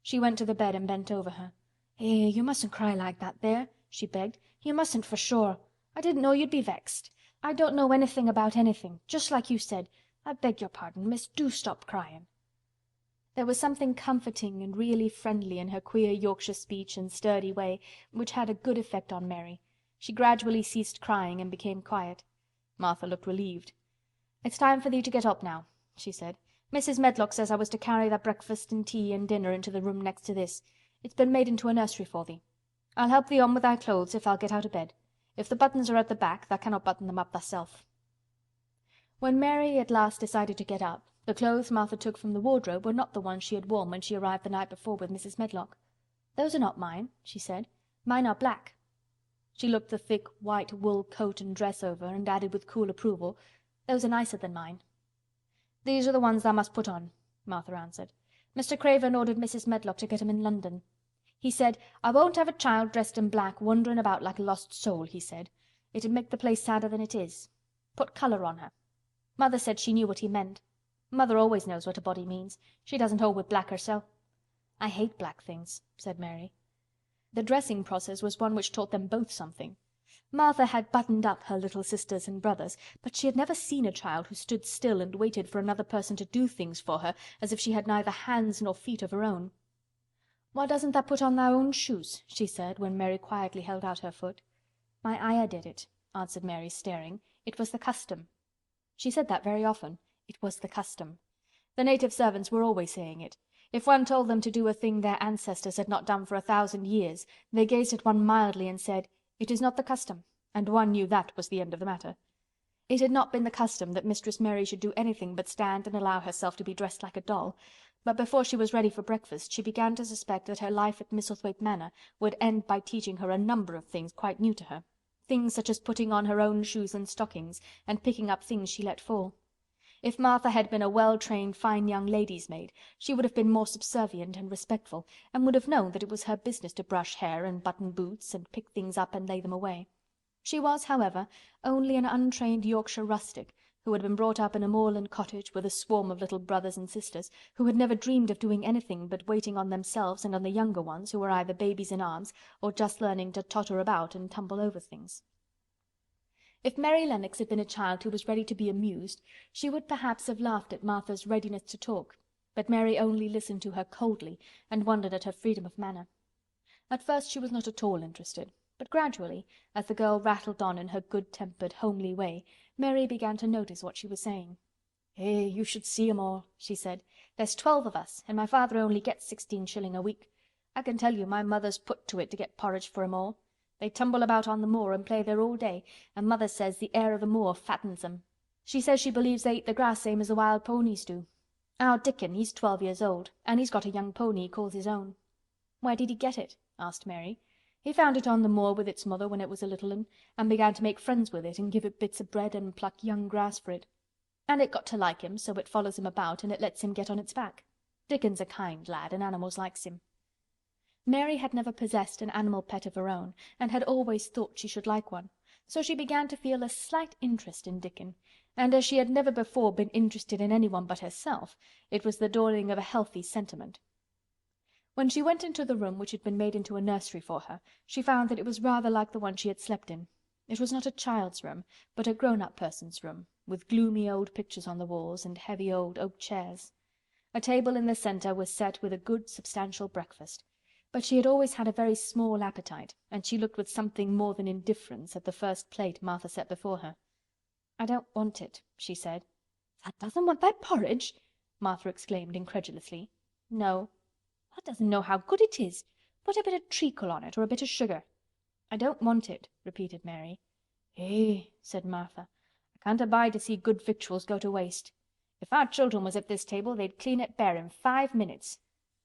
She went to the bed and bent over her. You mustn't cry like that there," she begged. "You mustn't for sure. I didn't know you'd be vexed. I don't know anything about anything, just like you said. I beg your pardon, miss, do stop crying." There was something comforting and really friendly in her queer Yorkshire speech and sturdy way, which had a good effect on Mary. She gradually ceased crying and became quiet. Martha looked relieved. "It's time for thee to get up now," she said. "Mrs. Medlock says I was to carry thy breakfast and tea and dinner into the room next to this. It's been made into a nursery for thee. I'll help thee on with thy clothes if thou'll get out of bed. If the buttons are at the back, thou cannot button them up thyself." When Mary at last decided to get up, the clothes Martha took from the wardrobe were not the ones she had worn when she arrived the night before with Mrs. Medlock. "Those are not mine," she said. "Mine are black." She looked the thick white wool coat and dress over, and added with cool approval, "Those are nicer than mine." "These are the ones thou must put on," Martha answered. "Mr. Craven ordered Mrs. Medlock to get 'em in London. He said, 'I won't have a child dressed in black wandering about like a lost soul,' he said. 'It'd make the place sadder than it is. Put colour on her.' Mother said she knew what he meant. Mother always knows what a body means. She doesn't hold with black herself." "I hate black things," said Mary. The dressing process was one which taught them both something. Martha had buttoned up her little sisters and brothers, but she had never seen a child who stood still and waited for another person to do things for her as if she had neither hands nor feet of her own. "Why doesn't tha put on thy own shoes?" she said, when Mary quietly held out her foot. "My ayah did it," answered Mary, staring. "It was the custom." She said that very often. It was the custom. The native servants were always saying it. If one told them to do a thing their ancestors had not done for 1,000 years, they gazed at one mildly and said, "It is not the custom," and one knew that was the end of the matter. It had not been the custom that Mistress Mary should do anything but stand and allow herself to be dressed like a doll, but before she was ready for breakfast she began to suspect that her life at Misselthwaite Manor would end by teaching her a number of things quite new to her. Things such as putting on her own shoes and stockings, and picking up things she let fall. If Martha had been a well-trained, fine young lady's maid, she would have been more subservient and respectful, and would have known that it was her business to brush hair and button boots and pick things up and lay them away. She was, however, only an untrained Yorkshire rustic, who had been brought up in a moorland cottage with a swarm of little brothers and sisters, who had never dreamed of doing anything but waiting on themselves and on the younger ones, who were either babies in arms or just learning to totter about and tumble over things. If Mary Lennox had been a child who was ready to be amused, she would perhaps have laughed at Martha's readiness to talk, but Mary only listened to her coldly and wondered at her freedom of manner. At first she was not at all interested, but gradually, as the girl rattled on in her good-tempered, homely way, Mary began to notice what she was saying. You should see 'em all," she said. "There's 12 of us, and my father only gets 16 shilling a week. I can tell you my mother's put to it to get porridge for 'em all. They tumble about on the moor and play there all day, and mother says the air of the moor fattens 'em. She says she believes they eat the grass same as the wild ponies do. Our Dickon, he's 12 years old, and he's got a young pony he calls his own." "Where did he get it?" asked Mary. "He found it on the moor with its mother when it was a little un, and began to make friends with it and give it bits of bread and pluck young grass for it. And it got to like him, so it follows him about and it lets him get on its back. Dickon's a kind lad and animals likes him." Mary had never possessed an animal pet of her own, and had always thought she should like one, so she began to feel a slight interest in Dickon, and as she had never before been interested in anyone but herself, it was the dawning of a healthy sentiment. When she went into the room which had been made into a nursery for her, she found that it was rather like the one she had slept in. It was not a child's room, but a grown-up person's room, with gloomy old pictures on the walls and heavy old oak chairs. A table in the centre was set with a good substantial breakfast, but she had always had a very small appetite, and she looked with something more than indifference at the first plate Martha set before her. "I don't want it," she said. "Tha doesn't want thy porridge?" Martha exclaimed incredulously. "No." "Tha doesn't know how good it is. Put a bit of treacle on it, or a bit of sugar." "I don't want it," repeated Mary. "Eh!" said Martha. "I can't abide to see good victuals go to waste. If our children was at this table they'd clean it bare in 5 minutes."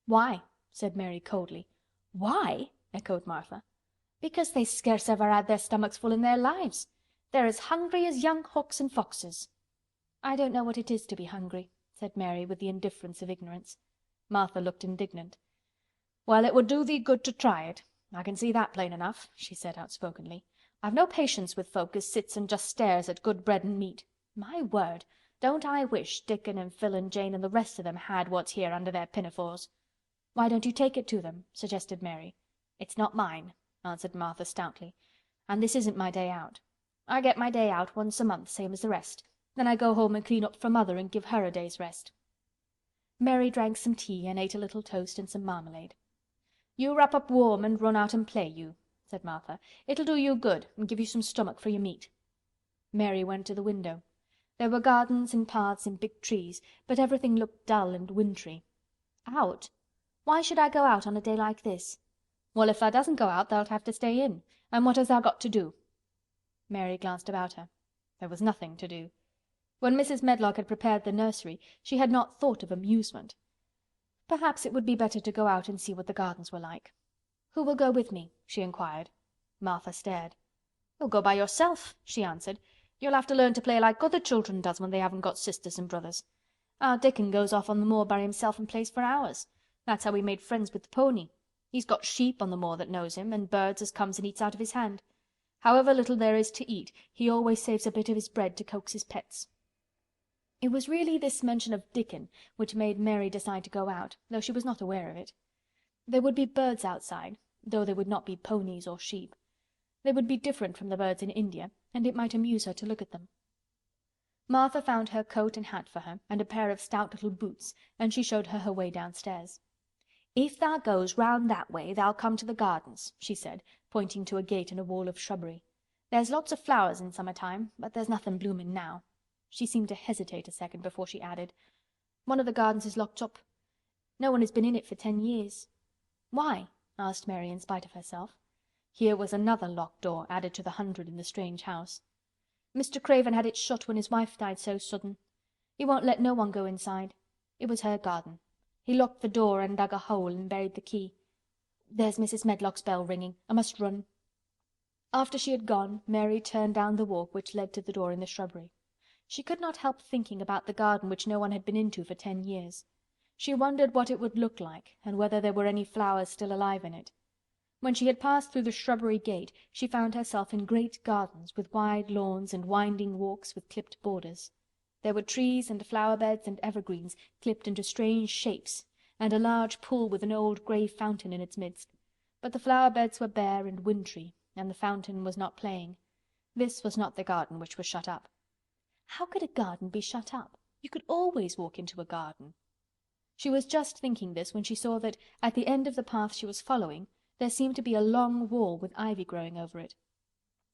"Why?" said Mary coldly. "Why?" echoed Martha. "Because they scarce ever had their stomachs full in their lives. They're as hungry as young hawks and foxes." "I don't know what it is to be hungry," said Mary, with the indifference of ignorance. Martha looked indignant. "Well, it would do thee good to try it. I can see that plain enough," she said outspokenly. "I've no patience with folk as sits and just stares at good bread and meat. My word! Don't I wish Dickon and Phil and Jane and the rest of them had what's here under their pinafores." "Why don't you take it to them?" suggested Mary. "It's not mine," answered Martha stoutly. "And this isn't my day out. I get my day out once a month, same as the rest. Then I go home and clean up for Mother and give her a day's rest." Mary drank some tea and ate a little toast and some marmalade. "You wrap up warm and run out and play, you," said Martha. "It'll do you good and give you some stomach for your meat." Mary went to the window. There were gardens and paths and big trees, but everything looked dull and wintry. "Out? Why should I go out on a day like this?" "Well, if tha doesn't go out tha'lt have to stay in. And what has tha got to do?" Mary glanced about her. There was nothing to do. When Mrs. Medlock had prepared the nursery, she had not thought of amusement. Perhaps it would be better to go out and see what the gardens were like. "Who will go with me?" she inquired. Martha stared. "You'll go by yourself," she answered. "You'll have to learn to play like other children does when they haven't got sisters and brothers. Our Dickon goes off on the moor by himself and plays for hours. That's how he made friends with the pony. He's got sheep on the moor that knows him, and birds as comes and eats out of his hand. However little there is to eat, he always saves a bit of his bread to coax his pets." It was really this mention of Dickon which made Mary decide to go out, though she was not aware of it. There would be birds outside, though they would not be ponies or sheep. They would be different from the birds in India, and it might amuse her to look at them. Martha found her coat and hat for her, and a pair of stout little boots, and she showed her way downstairs. "If thou goes round that way thou'll come to the gardens," she said, pointing to a gate in a wall of shrubbery. "There's lots of flowers in summer time, but there's nothing bloomin' now." She seemed to hesitate a second before she added, "One of the gardens is locked up. No one has been in it for 10 years." "Why?" asked Mary in spite of herself. Here was another locked door added to the 100 in the strange house. "Mr. Craven had it shut when his wife died so sudden. He won't let no one go inside. It was her garden. He locked the door and dug a hole and buried the key. There's Mrs. Medlock's bell ringing. I must run." After she had gone, Mary turned down the walk which led to the door in the shrubbery. She could not help thinking about the garden which no one had been into for 10 years. She wondered what it would look like, and whether there were any flowers still alive in it. When she had passed through the shrubbery gate, she found herself in great gardens with wide lawns and winding walks with clipped borders. There were trees and flower beds and evergreens clipped into strange shapes, and a large pool with an old grey fountain in its midst. But the flower beds were bare and wintry, and the fountain was not playing. This was not the garden which was shut up. How could a garden be shut up? You could always walk into a garden. She was just thinking this when she saw that, at the end of the path she was following, there seemed to be a long wall with ivy growing over it.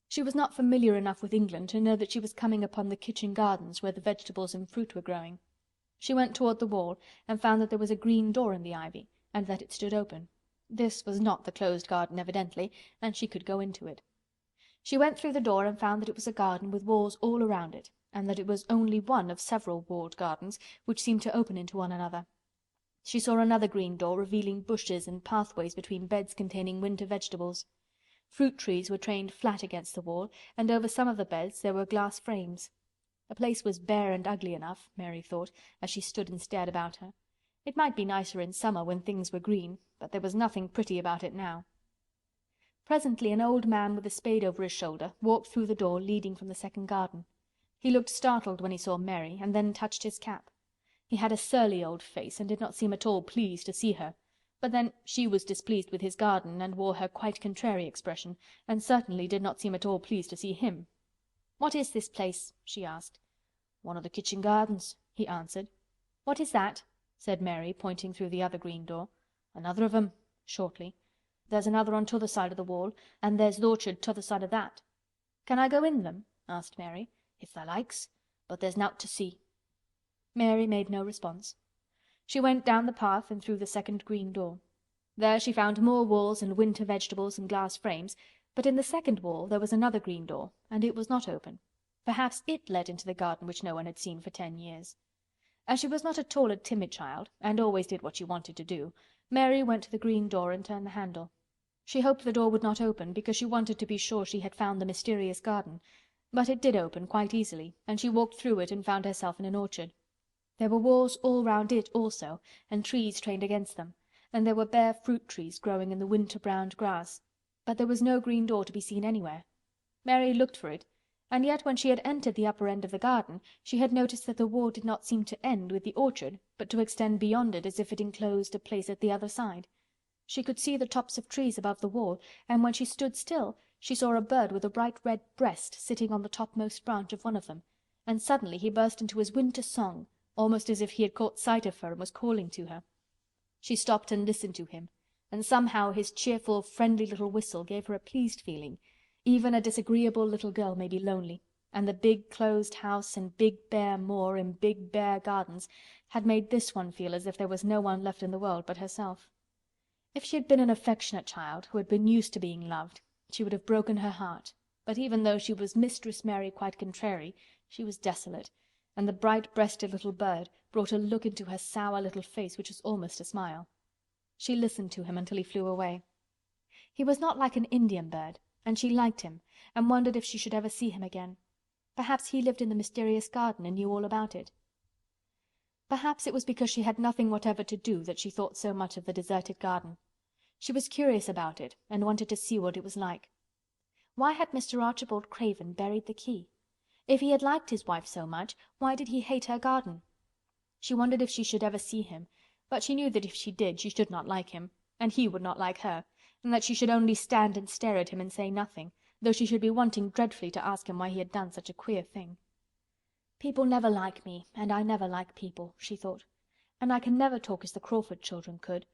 She was not familiar enough with England to know that she was coming upon the kitchen gardens where the vegetables and fruit were growing. She went toward the wall and found that there was a green door in the ivy, and that it stood open. This was not the closed garden evidently, and she could go into it. She went through the door and found that it was a garden with walls all around it, and that it was only one of several walled gardens which seemed to open into one another. She saw another green door revealing bushes and pathways between beds containing winter vegetables. Fruit trees were trained flat against the wall, and over some of the beds there were glass frames. The place was bare and ugly enough, Mary thought, as she stood and stared about her. It might be nicer in summer when things were green, but there was nothing pretty about it now. Presently an old man with a spade over his shoulder walked through the door leading from the second garden. He looked startled when he saw Mary, and then touched his cap. He had a surly old face and did not seem at all pleased to see her, but then she was displeased with his garden and wore her quite contrary expression, and certainly did not seem at all pleased to see him. "What is this place?" she asked. "One of the kitchen gardens," he answered. "What is that?" said Mary, pointing through the other green door. "Another of 'em," shortly. "There's another on t'other side of the wall, and there's the orchard t'other side of that." "Can I go in them?" asked Mary. "If tha likes, but there's nowt to see." Mary made no response. She went down the path and through the second green door. There she found more walls and winter vegetables and glass frames, but in the second wall there was another green door, and it was not open. Perhaps it led into the garden which no one had seen for 10 years. As she was not at all a timid child, and always did what she wanted to do, Mary went to the green door and turned the handle. She hoped the door would not open, because she wanted to be sure she had found the mysterious garden, but it did open quite easily, and she walked through it and found herself in an orchard. There were walls all round it also, and trees trained against them, and there were bare fruit trees growing in the winter-browned grass, but there was no green door to be seen anywhere. Mary looked for it, and yet when she had entered the upper end of the garden she had noticed that the wall did not seem to end with the orchard, but to extend beyond it as if it enclosed a place at the other side. She could see the tops of trees above the wall, and when she stood still she saw a bird with a bright red breast sitting on the topmost branch of one of them, and suddenly he burst into his winter song, almost as if he had caught sight of her and was calling to her. She stopped and listened to him, and somehow his cheerful, friendly little whistle gave her a pleased feeling. Even a disagreeable little girl may be lonely, and the big closed house and big bare moor and big bare gardens had made this one feel as if there was no one left in the world but herself. If she had been an affectionate child who had been used to being loved, she would have broken her heart, but even though she was Mistress Mary quite contrary, she was desolate, and the bright-breasted little bird brought a look into her sour little face which was almost a smile. She listened to him until he flew away. He was not like an Indian bird, and she liked him, and wondered if she should ever see him again. Perhaps he lived in the mysterious garden and knew all about it. Perhaps it was because she had nothing whatever to do that she thought so much of the deserted garden. She was curious about it and wanted to see what it was like. Why had Mr. Archibald Craven buried the key? If he had liked his wife so much, why did he hate her garden? She wondered if she should ever see him, but she knew that if she did she should not like him, and he would not like her, and that she should only stand and stare at him and say nothing, though she should be wanting dreadfully to ask him why he had done such a queer thing. "People never like me, and I never like people," she thought. "And I can never talk as the Crawford children could.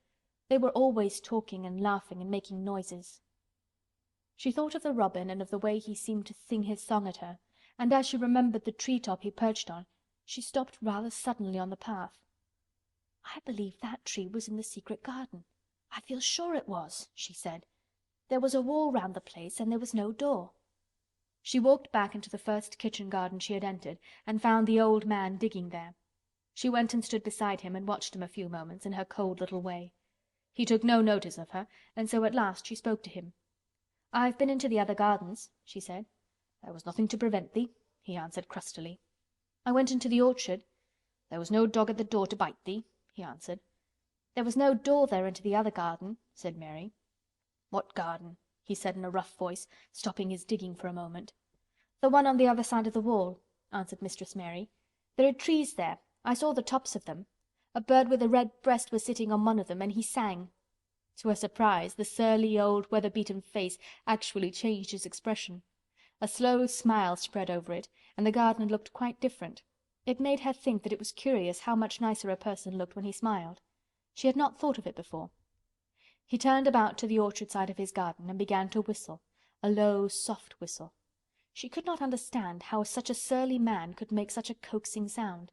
They were always talking and laughing and making noises." She thought of the robin and of the way he seemed to sing his song at her, and as she remembered the tree-top he perched on, she stopped rather suddenly on the path. "I believe that tree was in the secret garden. I feel sure it was," she said. "There was a wall round the place and there was no door." She walked back into the first kitchen garden she had entered and found the old man digging there. She went and stood beside him and watched him a few moments in her cold little way. He took no notice of her, and so at last she spoke to him. "I've been into the other gardens," she said. "There was nothing to prevent thee," he answered crustily. "I went into the orchard." "There was no dog at the door to bite thee," he answered. "There was no door there into the other garden," said Mary. "What garden?" he said in a rough voice, stopping his digging for a moment. "The one on the other side of the wall," answered Mistress Mary. "There are trees there. I saw the tops of them. A bird with a red breast was sitting on one of them, and he sang." To her surprise, the surly old weather-beaten face actually changed its expression. A slow smile spread over it, and the garden looked quite different. It made her think that it was curious how much nicer a person looked when he smiled. She had not thought of it before. He turned about to the orchard side of his garden and began to whistle, a low, soft whistle. She could not understand how such a surly man could make such a coaxing sound.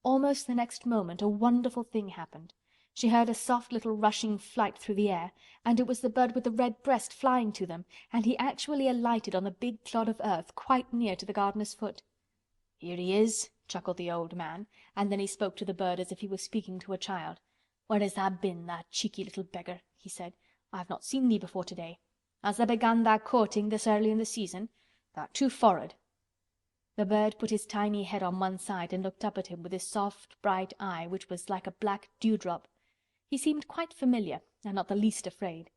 Almost the next moment a wonderful thing happened. She heard a soft little rushing flight through the air, and it was the bird with the red breast flying to them, and he actually alighted on the big clod of earth quite near to the gardener's foot. "Here he is," chuckled the old man, and then he spoke to the bird as if he was speaking to a child. "Where has tha been, tha cheeky little beggar?" he said. "I've not seen thee before today. Has tha begun tha courting this early in the season? Tha'rt too forrard." The bird put his tiny head on one side and looked up at him with his soft, bright eye, which was like a black dewdrop. He seemed quite familiar and not the least afraid.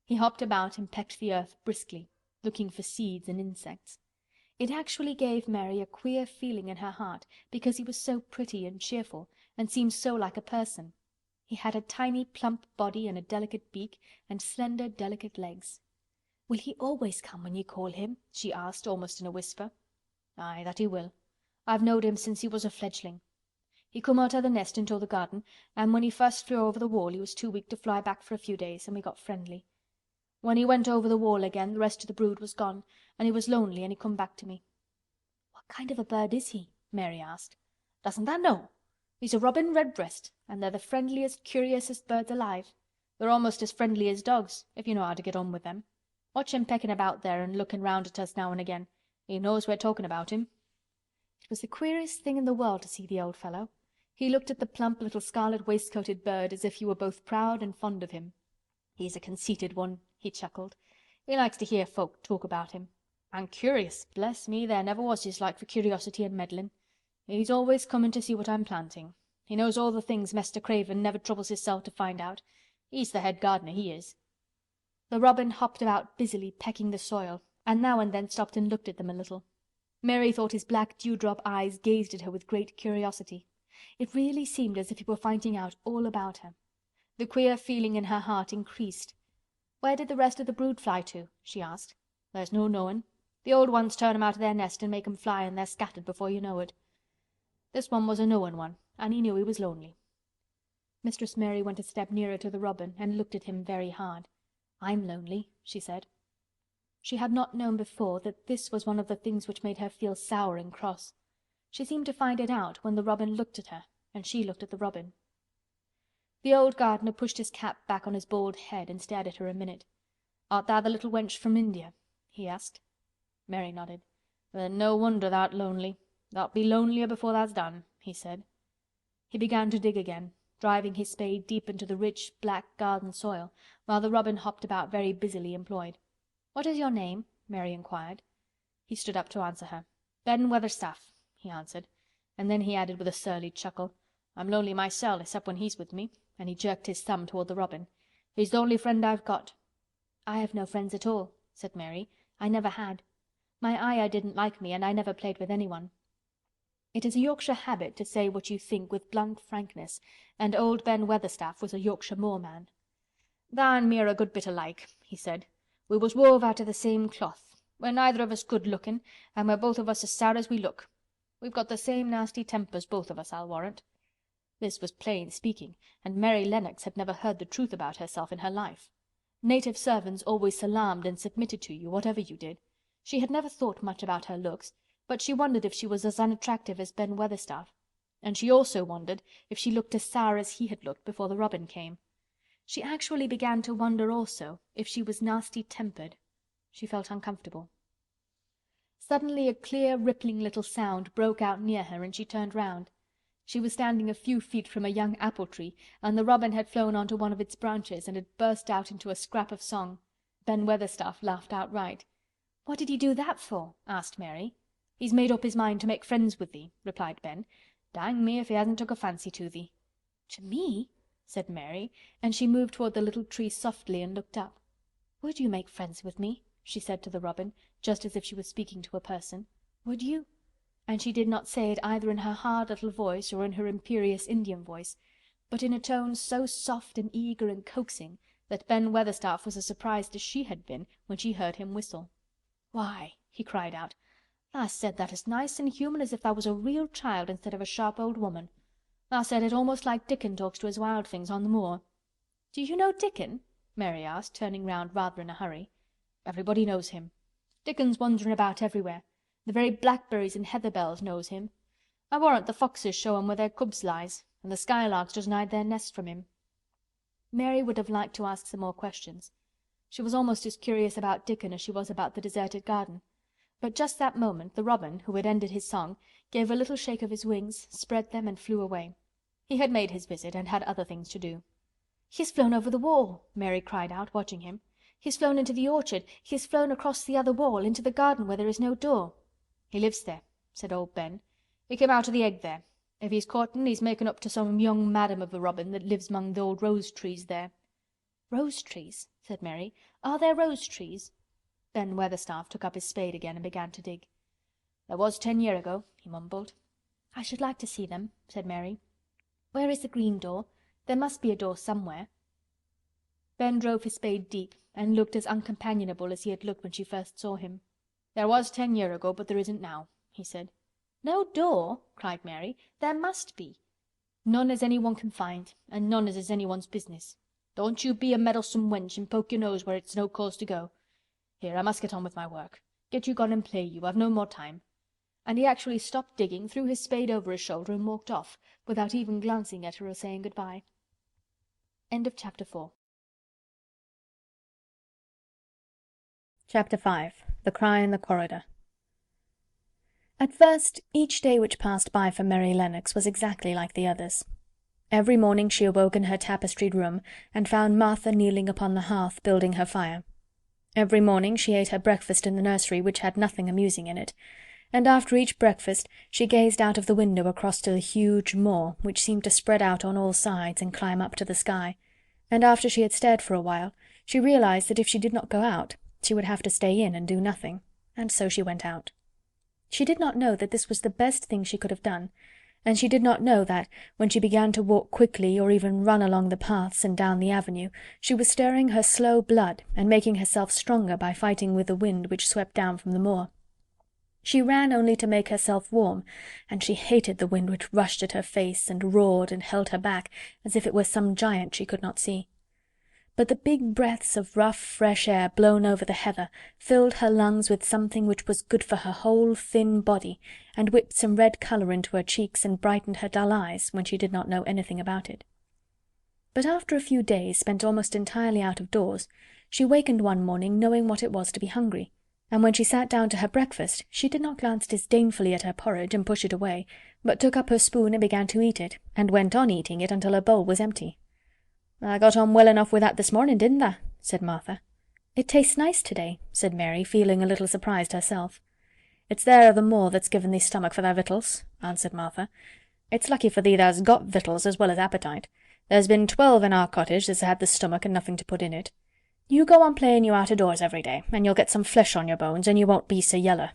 He hopped about and pecked the earth briskly, looking for seeds and insects. It actually gave Mary a queer feeling in her heart because he was so pretty and cheerful and seemed so like a person. He had a tiny plump body and a delicate beak and slender delicate legs. "Will he always come when you call him?" she asked almost in a whisper. "Aye, that he will. I've knowed him since he was a fledgling. He come out o' the nest into the garden, and when he first flew over the wall he was too weak to fly back for a few days, and we got friendly. When he went over the wall again the rest of the brood was gone, and he was lonely and he come back to me." "What kind of a bird is he?" Mary asked. "Doesn't tha know? He's a robin redbreast, and they're the friendliest, curiousest birds alive. They're almost as friendly as dogs, if you know how to get on with them. Watch him pecking about there and looking round at us now and again. He knows we're talking about him." It was the queerest thing in the world to see the old fellow. He looked at the plump little scarlet waistcoated bird as if he were both proud and fond of him. "He's a conceited one," he chuckled. "He likes to hear folk talk about him. And curious, bless me, there never was his like for curiosity and meddlin'. He's always comin' to see what I'm planting. He knows all the things Mester Craven never troubles hisself to find out. He's the head gardener, he is." The robin hopped about busily pecking the soil, and now and then stopped and looked at them a little. Mary thought his black dewdrop eyes gazed at her with great curiosity. It really seemed as if he were finding out all about her. The queer feeling in her heart increased. "Where did the rest of the brood fly to?" she asked. "There's no knowin'. The old ones turn 'em out of their nest and make 'em fly and they're scattered before you know it. This one was a knowin' one, and he knew he was lonely." Mistress Mary went a step nearer to the robin and looked at him very hard. "I'm lonely," she said. She had not known before that this was one of the things which made her feel sour and cross. She seemed to find it out when the robin looked at her and she looked at the robin. The old gardener pushed his cap back on his bald head and stared at her a minute. "Art thou the little wench from India?" he asked. Mary nodded. "Then no wonder thou'rt lonely. Thou'lt be lonelier before thou's done," he said. He began to dig again, driving his spade deep into the rich, black garden soil, while the robin hopped about very busily employed. "What is your name?" Mary inquired. He stood up to answer her. "Ben Weatherstaff," he answered, and then he added with a surly chuckle, "I'm lonely mysel', except when he's with me," and he jerked his thumb toward the robin. "He's the only friend I've got." "I have no friends at all," said Mary. "I never had. My Ayah didn't like me, and I never played with anyone." It is a Yorkshire habit to say what you think with blunt frankness, and old Ben Weatherstaff was a Yorkshire moorman. "Tha an' me are a good bit alike," he said. "We was wove out o' the same cloth. We're neither of us good lookin', and we're both of us as sour as we look. We've got the same nasty tempers, both of us, I'll warrant." This was plain speaking, and Mary Lennox had never heard the truth about herself in her life. Native servants always salaamed and submitted to you, whatever you did. She had never thought much about her looks, but she wondered if she was as unattractive as Ben Weatherstaff, and she also wondered if she looked as sour as he had looked before the robin came. She actually began to wonder also if she was nasty-tempered. She felt uncomfortable. Suddenly a clear, rippling little sound broke out near her and she turned round. She was standing a few feet from a young apple tree, and the robin had flown onto one of its branches and had burst out into a scrap of song. Ben Weatherstaff laughed outright. "What did he do that for?" asked Mary. "He's made up his mind to make friends with thee," replied Ben. "Dang me if he hasn't took a fancy to thee." "To me?" said Mary, and she moved toward the little tree softly and looked up. "Would you make friends with me?" she said to the robin, just as if she was speaking to a person. "Would you?" And she did not say it either in her hard little voice or in her imperious Indian voice, but in a tone so soft and eager and coaxing that Ben Weatherstaff was as surprised as she had been when she heard him whistle. "Why," he cried out, "tha said that as nice and human as if tha was a real child instead of a sharp old woman. Tha said it almost like Dickon talks to his wild things on the moor." "Do you know Dickon?" Mary asked, turning round rather in a hurry. "Everybody knows him. Dickon's wanderin' about everywhere. The very blackberries and heather bells knows him. I warrant the foxes show him where their cubs lies, and the skylarks doesn't hide their nests from him." Mary would have liked to ask some more questions. She was almost as curious about Dickon as she was about the deserted garden. But just that moment the robin, who had ended his song, gave a little shake of his wings, spread them and flew away. He had made his visit and had other things to do. "He has flown over the wall!" Mary cried out, watching him. "He has flown into the orchard! He has flown across the other wall, into the garden where there is no door." "He lives there," said old Ben. "He came out of the egg there. If he's courtin', he's making up to some young madam of a robin that lives 'mong the old rose trees there." "Rose trees?" said Mary. "Are there rose trees?" Ben Weatherstaff took up his spade again and began to dig. "There was 10 year ago," he mumbled. "I should like to see them," said Mary. "Where is the green door? There must be a door somewhere." Ben drove his spade deep and looked as uncompanionable as he had looked when she first saw him. "There was 10 year ago, but there isn't now," he said. "No door?" cried Mary. "There must be." "None as anyone can find, and none as is anyone's business. Don't you be a meddlesome wench and poke your nose where it's no cause to go. Here, I must get on with my work. Get you gone and play you. I've no more time." And he actually stopped digging, threw his spade over his shoulder and walked off, without even glancing at her or saying good-bye. End of Chapter 4. Chapter 5. The Cry in the Corridor. At first, each day which passed by for Mary Lennox was exactly like the others. Every morning she awoke in her tapestried room, and found Martha kneeling upon the hearth building her fire. Every morning she ate her breakfast in the nursery, which had nothing amusing in it, and after each breakfast she gazed out of the window across to the huge moor, which seemed to spread out on all sides and climb up to the sky, and after she had stared for a while, she realized that if she did not go out, she would have to stay in and do nothing, and so she went out. She did not know that this was the best thing she could have done, and she did not know that, when she began to walk quickly or even run along the paths and down the avenue, she was stirring her slow blood and making herself stronger by fighting with the wind which swept down from the moor. She ran only to make herself warm, and she hated the wind which rushed at her face and roared and held her back as if it were some giant she could not see. But the big breaths of rough fresh air blown over the heather filled her lungs with something which was good for her whole thin body, and whipped some red colour into her cheeks and brightened her dull eyes when she did not know anything about it. But after a few days spent almost entirely out of doors, she wakened one morning knowing what it was to be hungry, and when she sat down to her breakfast she did not glance disdainfully at her porridge and push it away, but took up her spoon and began to eat it, and went on eating it until her bowl was empty. "I got on well enough with that this morning, didn't I?" said Martha. "It tastes nice today," said Mary, feeling a little surprised herself. "It's there o' the moor that's given thee stomach for thy victuals," answered Martha. "It's lucky for thee thou's got victuals as well as appetite. There's been 12 in our cottage that's had the stomach and nothing to put in it. You go on playing you out o' doors every day, and you'll get some flesh on your bones, and you won't be so yeller."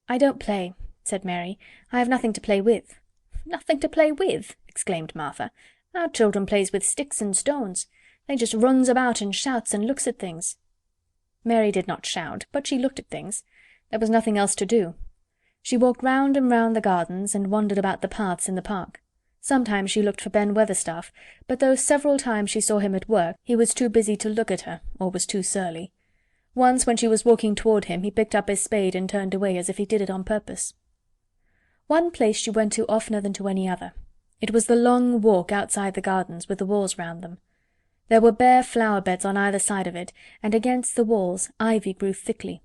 "I don't play," said Mary. "I have nothing to play with." "Nothing to play with!" exclaimed Martha. "Our children plays with sticks and stones. They just runs about and shouts and looks at things." Mary did not shout, but she looked at things. There was nothing else to do. She walked round and round the gardens and wandered about the paths in the park. Sometimes she looked for Ben Weatherstaff, but though several times she saw him at work, he was too busy to look at her, or was too surly. Once when she was walking toward him, he picked up his spade and turned away as if he did it on purpose. One place she went to oftener than to any other. It was the long walk outside the gardens with the walls round them. There were bare flower beds on either side of it, and against the walls ivy grew thickly.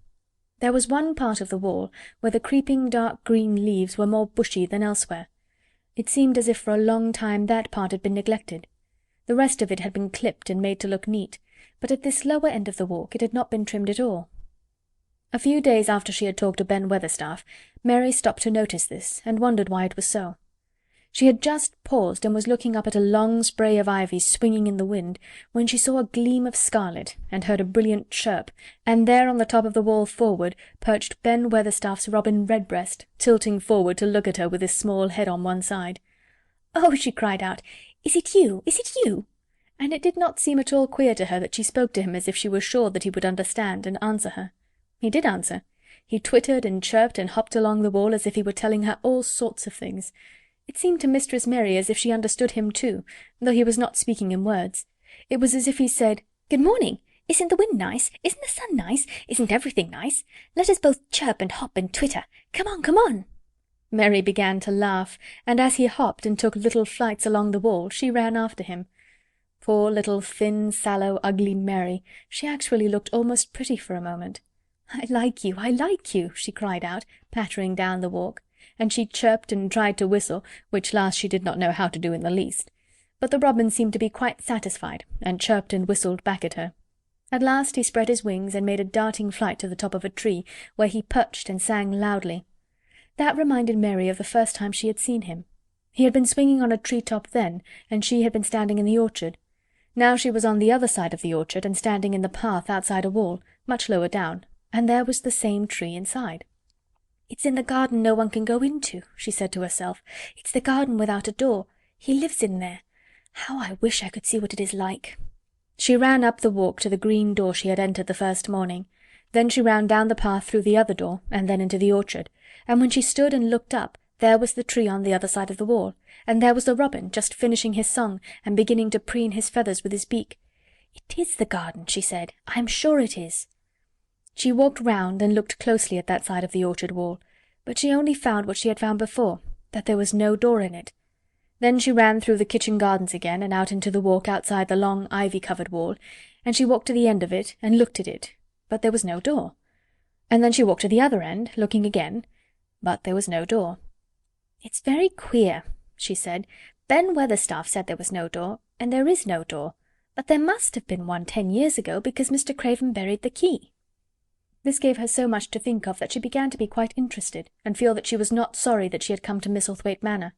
There was one part of the wall where the creeping dark green leaves were more bushy than elsewhere. It seemed as if for a long time that part had been neglected. The rest of it had been clipped and made to look neat, but at this lower end of the walk it had not been trimmed at all. A few days after she had talked to Ben Weatherstaff, Mary stopped to notice this, and wondered why it was so. She had just paused and was looking up at a long spray of ivy swinging in the wind, when she saw a gleam of scarlet and heard a brilliant chirp, and there on the top of the wall forward perched Ben Weatherstaff's robin redbreast, tilting forward to look at her with his small head on one side. "Oh!" she cried out, "is it you? Is it you?" And it did not seem at all queer to her that she spoke to him as if she were sure that he would understand and answer her. He did answer. He twittered and chirped and hopped along the wall as if he were telling her all sorts of things. It seemed to Mistress Mary as if she understood him too, though he was not speaking in words. It was as if he said, "Good morning! Isn't the wind nice? Isn't the sun nice? Isn't everything nice? Let us both chirp and hop and twitter. Come on, come on!" Mary began to laugh, and as he hopped and took little flights along the wall, she ran after him. Poor little thin, sallow, ugly Mary! She actually looked almost pretty for a moment. "I like you, I like you!" she cried out, pattering down the walk. And she chirped and tried to whistle, which last she did not know how to do in the least. But the robin seemed to be quite satisfied, and chirped and whistled back at her. At last he spread his wings and made a darting flight to the top of a tree, where he perched and sang loudly. That reminded Mary of the first time she had seen him. He had been swinging on a tree-top then, and she had been standing in the orchard. Now she was on the other side of the orchard and standing in the path outside a wall, much lower down, and there was the same tree inside. "It's in the garden no one can go into," she said to herself. "It's the garden without a door. He lives in there. How I wish I could see what it is like." She ran up the walk to the green door she had entered the first morning. Then she ran down the path through the other door, and then into the orchard, and when she stood and looked up, there was the tree on the other side of the wall, and there was the robin just finishing his song and beginning to preen his feathers with his beak. "It is the garden," she said. "I am sure it is." She walked round and looked closely at that side of the orchard wall, but she only found what she had found before, that there was no door in it. Then she ran through the kitchen gardens again and out into the walk outside the long ivy-covered wall, and she walked to the end of it and looked at it, but there was no door. And then she walked to the other end, looking again, but there was no door. "It's very queer," she said. "Ben Weatherstaff said there was no door, and there is no door, but there must have been one 10 years ago, because Mr. Craven buried the key." This gave her so much to think of that she began to be quite interested, and feel that she was not sorry that she had come to Misselthwaite Manor.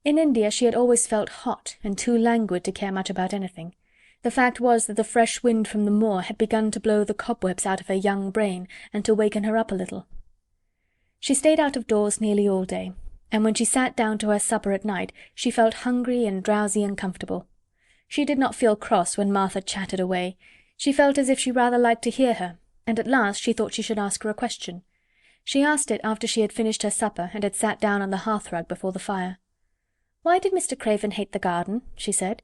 In India she had always felt hot and too languid to care much about anything. The fact was that the fresh wind from the moor had begun to blow the cobwebs out of her young brain and to waken her up a little. She stayed out of doors nearly all day, and when she sat down to her supper at night she felt hungry and drowsy and comfortable. She did not feel cross when Martha chatted away. She felt as if she rather liked to hear her, and at last she thought she should ask her a question. She asked it after she had finished her supper and had sat down on the hearthrug before the fire. "Why did Mr. Craven hate the garden?" she said.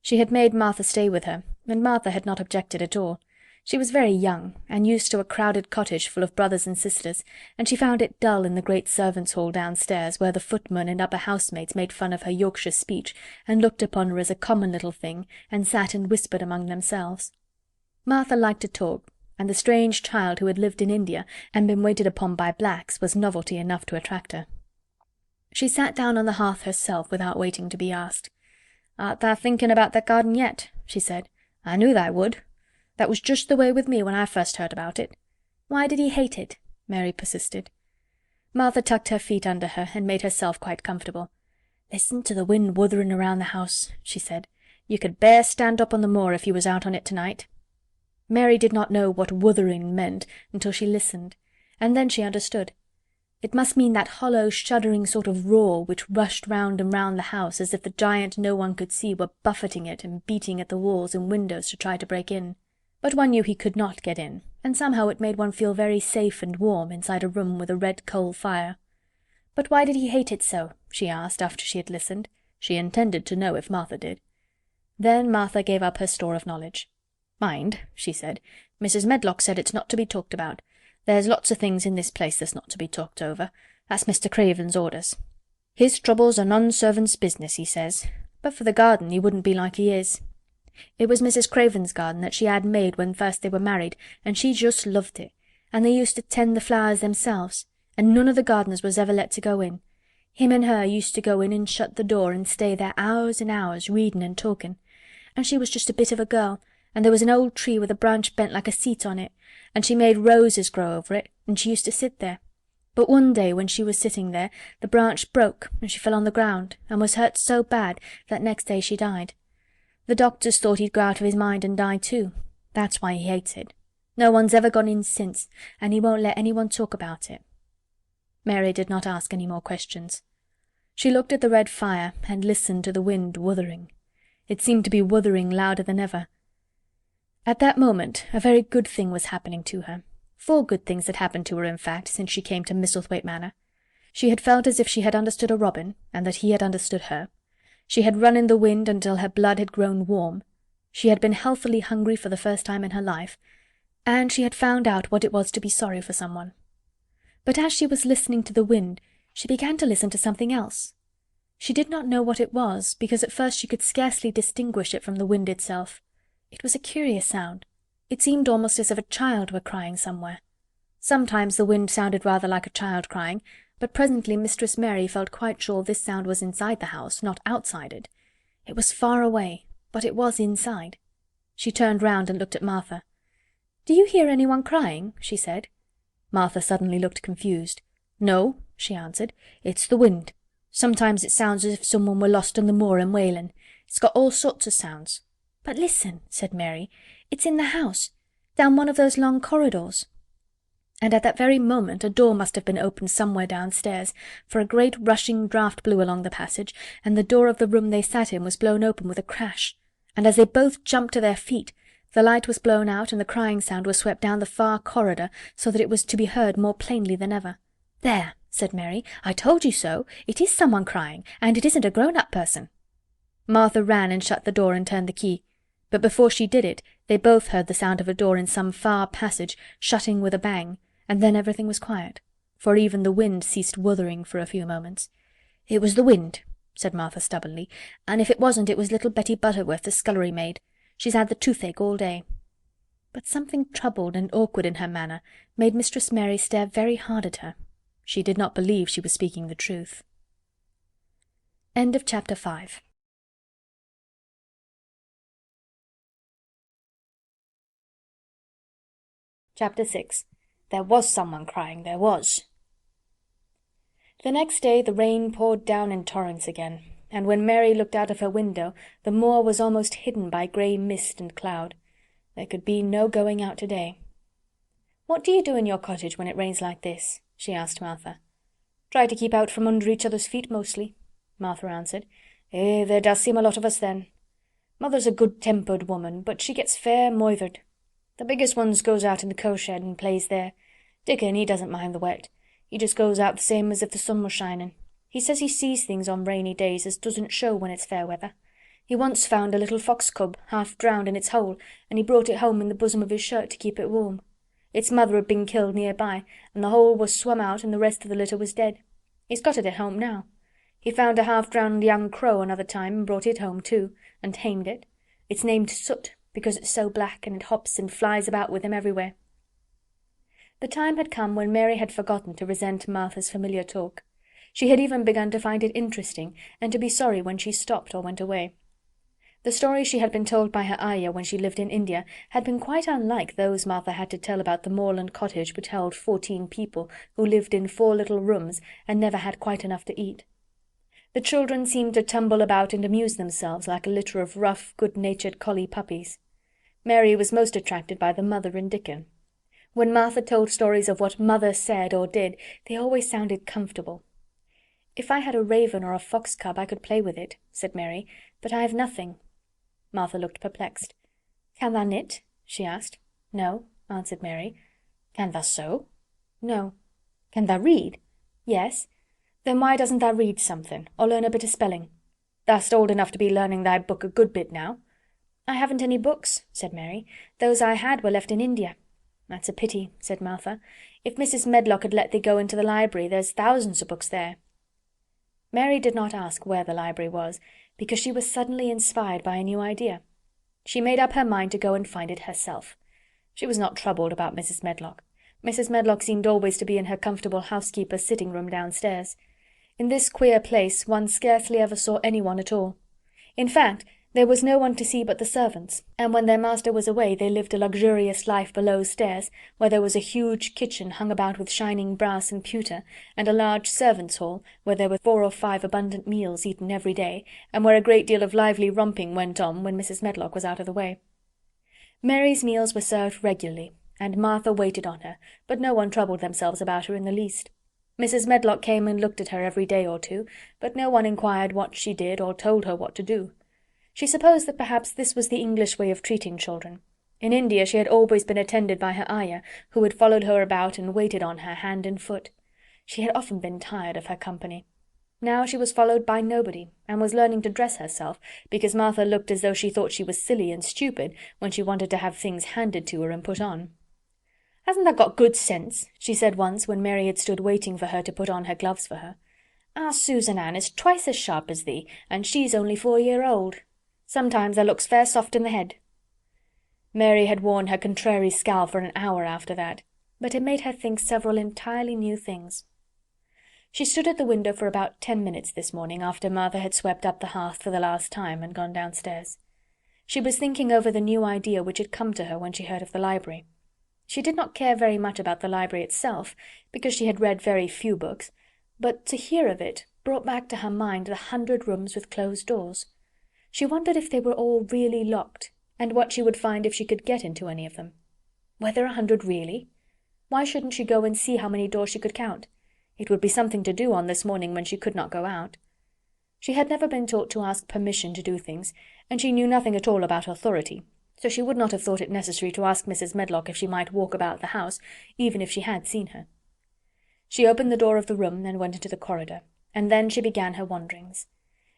She had made Martha stay with her, and Martha had not objected at all. She was very young, and used to a crowded cottage full of brothers and sisters, and she found it dull in the great servants' hall downstairs, where the footmen and upper housemaids made fun of her Yorkshire speech, and looked upon her as a common little thing, and sat and whispered among themselves. Martha liked to talk, and the strange child who had lived in India and been waited upon by blacks was novelty enough to attract her. She sat down on the hearth herself without waiting to be asked. "Art thou thinking about that garden yet?" she said. "I knew thou would. That was just the way with me when I first heard about it." "Why did he hate it?" Mary persisted. Martha tucked her feet under her and made herself quite comfortable. "Listen to the wind wuthering around the house," she said. "You could bear stand up on the moor if you was out on it tonight." Mary did not know what wuthering meant until she listened, and then she understood. It must mean that hollow, shuddering sort of roar which rushed round and round the house as if the giant no one could see were buffeting it and beating at the walls and windows to try to break in. But one knew he could not get in, and somehow it made one feel very safe and warm inside a room with a red coal fire. "But why did he hate it so?" she asked after she had listened. She intended to know if Martha did. Then Martha gave up her store of knowledge. "Mind," she said, "Mrs. Medlock said it's not to be talked about. There's lots of things in this place that's not to be talked over. That's Mr. Craven's orders. His troubles are none servant's business, he says. But for the garden he wouldn't be like he is. It was Mrs. Craven's garden that she had made when first they were married, and she just loved it, and they used to tend the flowers themselves, and none of the gardeners was ever let to go in. Him and her used to go in and shut the door and stay there hours and hours, reading and talking. And she was just a bit of a girl, and there was an old tree with a branch bent like a seat on it, and she made roses grow over it, and she used to sit there. But one day when she was sitting there, the branch broke, and she fell on the ground, and was hurt so bad that next day she died. The doctors thought he'd go out of his mind and die too. That's why he hates it. No one's ever gone in since, and he won't let anyone talk about it." Mary did not ask any more questions. She looked at the red fire and listened to the wind wuthering. It seemed to be wuthering louder than ever. At that moment a very good thing was happening to her. 4 good things had happened to her, in fact, since she came to Misselthwaite Manor. She had felt as if she had understood a robin, and that he had understood her. She had run in the wind until her blood had grown warm. She had been healthily hungry for the first time in her life, and she had found out what it was to be sorry for someone. But as she was listening to the wind, she began to listen to something else. She did not know what it was, because at first she could scarcely distinguish it from the wind itself. It was a curious sound. It seemed almost as if a child were crying somewhere. Sometimes the wind sounded rather like a child crying, but presently Mistress Mary felt quite sure this sound was inside the house, not outside it. It was far away, but it was inside. She turned round and looked at Martha. "Do you hear anyone crying?" she said. Martha suddenly looked confused. "No," she answered. "It's the wind. Sometimes it sounds as if someone were lost on the moor and wailing. It's got all sorts of sounds." "But listen," said Mary. "It's in the house, down one of those long corridors." And at that very moment a door must have been opened somewhere downstairs, for a great rushing draught blew along the passage, and the door of the room they sat in was blown open with a crash, and as they both jumped to their feet, the light was blown out and the crying sound was swept down the far corridor so that it was to be heard more plainly than ever. "There," said Mary, "I told you so. It is someone crying, and it isn't a grown-up person." Martha ran and shut the door and turned the key. But before she did it, they both heard the sound of a door in some far passage shutting with a bang, and then everything was quiet, for even the wind ceased wuthering for a few moments. "It was the wind," said Martha stubbornly, "and if it wasn't it was little Betty Butterworth, the scullery maid. She's had the toothache all day." But something troubled and awkward in her manner made Mistress Mary stare very hard at her. She did not believe she was speaking the truth. End of Chapter 5. Chapter 6. There was someone crying, there was." The next day the rain poured down in torrents again, and when Mary looked out of her window the moor was almost hidden by grey mist and cloud. There could be no going out today. "What do you do in your cottage when it rains like this?" she asked Martha. "Try to keep out from under each other's feet mostly," Martha answered. There does seem a lot of us then. Mother's a good-tempered woman, but she gets fair moithered. The biggest ones goes out in the cow-shed and plays there. Dickon, he doesn't mind the wet. He just goes out the same as if the sun was shining. He says he sees things on rainy days as doesn't show when it's fair weather. He once found a little fox cub half drowned in its hole, and he brought it home in the bosom of his shirt to keep it warm. Its mother had been killed near by, and the hole was swum out and the rest of the litter was dead. He's got it at home now. He found a half-drowned young crow another time and brought it home too, and tamed it. It's named Soot, because it's so black, and it hops and flies about with him everywhere." The time had come when Mary had forgotten to resent Martha's familiar talk. She had even begun to find it interesting, and to be sorry when she stopped or went away. The stories she had been told by her ayah when she lived in India had been quite unlike those Martha had to tell about the moorland cottage which held 14 people who lived in 4 little rooms and never had quite enough to eat. The children seemed to tumble about and amuse themselves like a litter of rough, good-natured collie puppies. Mary was most attracted by the mother and Dickon. When Martha told stories of what mother said or did, they always sounded comfortable. "If I had a raven or a fox cub I could play with it," said Mary, "but I have nothing." Martha looked perplexed. "Can thou knit?" she asked. "No," answered Mary. "Can thou sew?" "No." "Can thou read?" "Yes." "Then why doesn't thou read something, or learn a bit of spelling? Thou'st old enough to be learning thy book a good bit now." "I haven't any books," said Mary. "Those I had were left in India." "That's a pity," said Martha. "If Mrs. Medlock had let thee go into the library, there's thousands of books there." Mary did not ask where the library was, because she was suddenly inspired by a new idea. She made up her mind to go and find it herself. She was not troubled about Mrs. Medlock. Mrs. Medlock seemed always to be in her comfortable housekeeper's sitting-room downstairs. In this queer place one scarcely ever saw anyone at all. In fact, there was no one to see but the servants, and when their master was away they lived a luxurious life below stairs, where there was a huge kitchen hung about with shining brass and pewter, and a large servants' hall, where there were 4 or 5 abundant meals eaten every day, and where a great deal of lively romping went on when Mrs. Medlock was out of the way. Mary's meals were served regularly, and Martha waited on her, but no one troubled themselves about her in the least. Mrs. Medlock came and looked at her every day or two, but no one inquired what she did or told her what to do. She supposed that perhaps this was the English way of treating children. In India she had always been attended by her ayah, who had followed her about and waited on her hand and foot. She had often been tired of her company. Now she was followed by nobody, and was learning to dress herself, because Martha looked as though she thought she was silly and stupid when she wanted to have things handed to her and put on. "Hasn't thou got good sense?" she said once when Mary had stood waiting for her to put on her gloves for her. "Our Susan Ann is twice as sharp as thee, and she's only 4 year old. Sometimes thou looks fair soft in the head." Mary had worn her contrary scowl for an hour after that, but it made her think several entirely new things. She stood at the window for about 10 minutes this morning after Martha had swept up the hearth for the last time and gone downstairs. She was thinking over the new idea which had come to her when she heard of the library. She did not care very much about the library itself, because she had read very few books, but to hear of it brought back to her mind the 100 rooms with closed doors. She wondered if they were all really locked, and what she would find if she could get into any of them. Were there 100 really? Why shouldn't she go and see how many doors she could count? It would be something to do on this morning when she could not go out. She had never been taught to ask permission to do things, and she knew nothing at all about authority, so she would not have thought it necessary to ask Mrs. Medlock if she might walk about the house, even if she had seen her. She opened the door of the room and went into the corridor, and then she began her wanderings.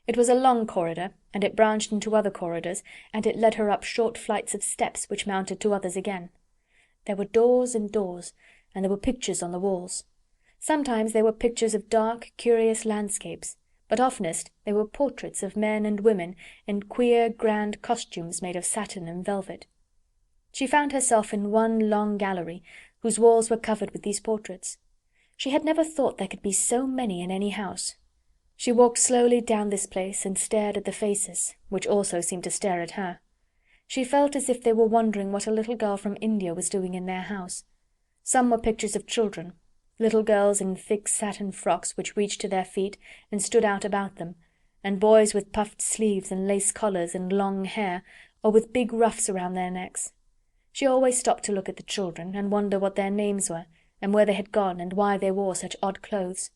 It was a long corridor, and it branched into other corridors, and it led her up short flights of steps which mounted to others again. There were doors and doors, and there were pictures on the walls. Sometimes they were pictures of dark, curious landscapes, but oftenest they were portraits of men and women in queer, grand costumes made of satin and velvet. She found herself in one long gallery, whose walls were covered with these portraits. She had never thought there could be so many in any house. She walked slowly down this place and stared at the faces, which also seemed to stare at her. She felt as if they were wondering what a little girl from India was doing in their house. Some were pictures of children, little girls in thick satin frocks which reached to their feet and stood out about them, and boys with puffed sleeves and lace collars and long hair, or with big ruffs around their necks. She always stopped to look at the children, and wonder what their names were, and where they had gone, and why they wore such odd clothes.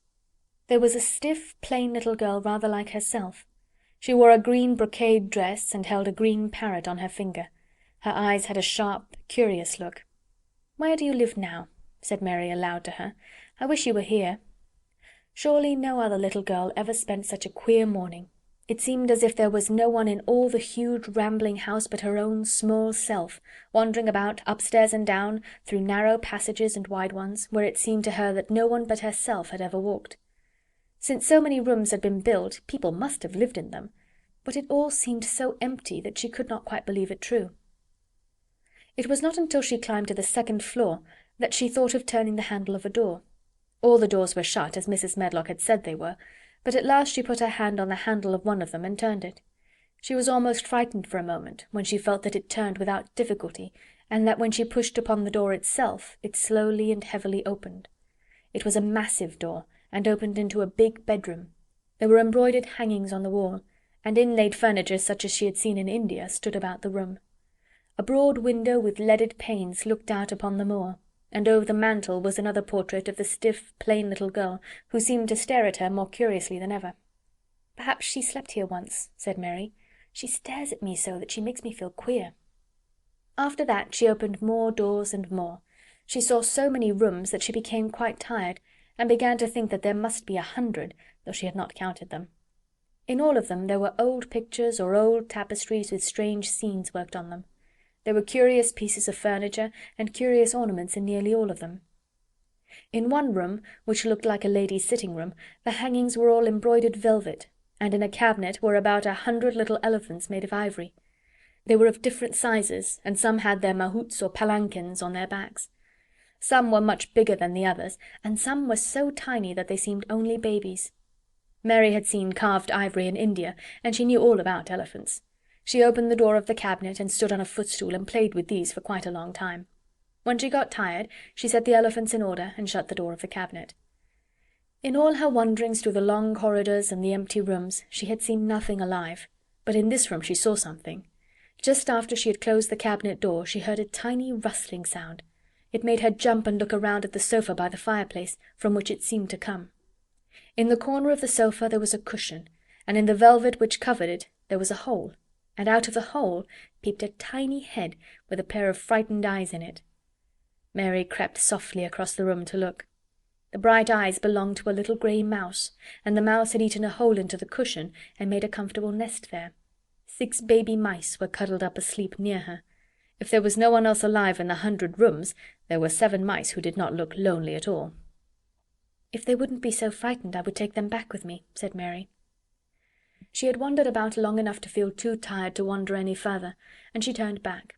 There was a stiff, plain little girl rather like herself. She wore a green brocade dress and held a green parrot on her finger. Her eyes had a sharp, curious look. "Where do you live now?" said Mary aloud to her. "I wish you were here." Surely no other little girl ever spent such a queer morning. It seemed as if there was no one in all the huge rambling house but her own small self, wandering about upstairs and down, through narrow passages and wide ones, where it seemed to her that no one but herself had ever walked. Since so many rooms had been built, people must have lived in them, but it all seemed so empty that she could not quite believe it true. It was not until she climbed to the second floor that she thought of turning the handle of a door. All the doors were shut, as Mrs. Medlock had said they were, but at last she put her hand on the handle of one of them and turned it. She was almost frightened for a moment, when she felt that it turned without difficulty, and that when she pushed upon the door itself, it slowly and heavily opened. It was a massive door, and opened into a big bedroom. There were embroidered hangings on the wall, and inlaid furniture such as she had seen in India stood about the room. A broad window with leaded panes looked out upon the moor, and over the mantel was another portrait of the stiff, plain little girl, who seemed to stare at her more curiously than ever. "Perhaps she slept here once," said Mary. "She stares at me so that she makes me feel queer." After that she opened more doors and more. She saw so many rooms that she became quite tired, and began to think that there must be 100, though she had not counted them. In all of them there were old pictures or old tapestries with strange scenes worked on them. There were curious pieces of furniture and curious ornaments in nearly all of them. In one room, which looked like a lady's sitting-room, the hangings were all embroidered velvet, and in a cabinet were about 100 little elephants made of ivory. They were of different sizes, and some had their mahouts or palanquins on their backs. Some were much bigger than the others, and some were so tiny that they seemed only babies. Mary had seen carved ivory in India, and she knew all about elephants. She opened the door of the cabinet and stood on a footstool and played with these for quite a long time. When she got tired, she set the elephants in order and shut the door of the cabinet. In all her wanderings through the long corridors and the empty rooms, she had seen nothing alive, but in this room she saw something. Just after she had closed the cabinet door, she heard a tiny rustling sound. It made her jump and look around at the sofa by the fireplace, from which it seemed to come. In the corner of the sofa there was a cushion, and in the velvet which covered it there was a hole, and out of the hole peeped a tiny head with a pair of frightened eyes in it. Mary crept softly across the room to look. The bright eyes belonged to a little grey mouse, and the mouse had eaten a hole into the cushion and made a comfortable nest there. 6 baby mice were cuddled up asleep near her. If there was no one else alive in the 100 rooms, there were 7 mice who did not look lonely at all. "If they wouldn't be so frightened, I would take them back with me," said Mary. She had wandered about long enough to feel too tired to wander any further, and she turned back.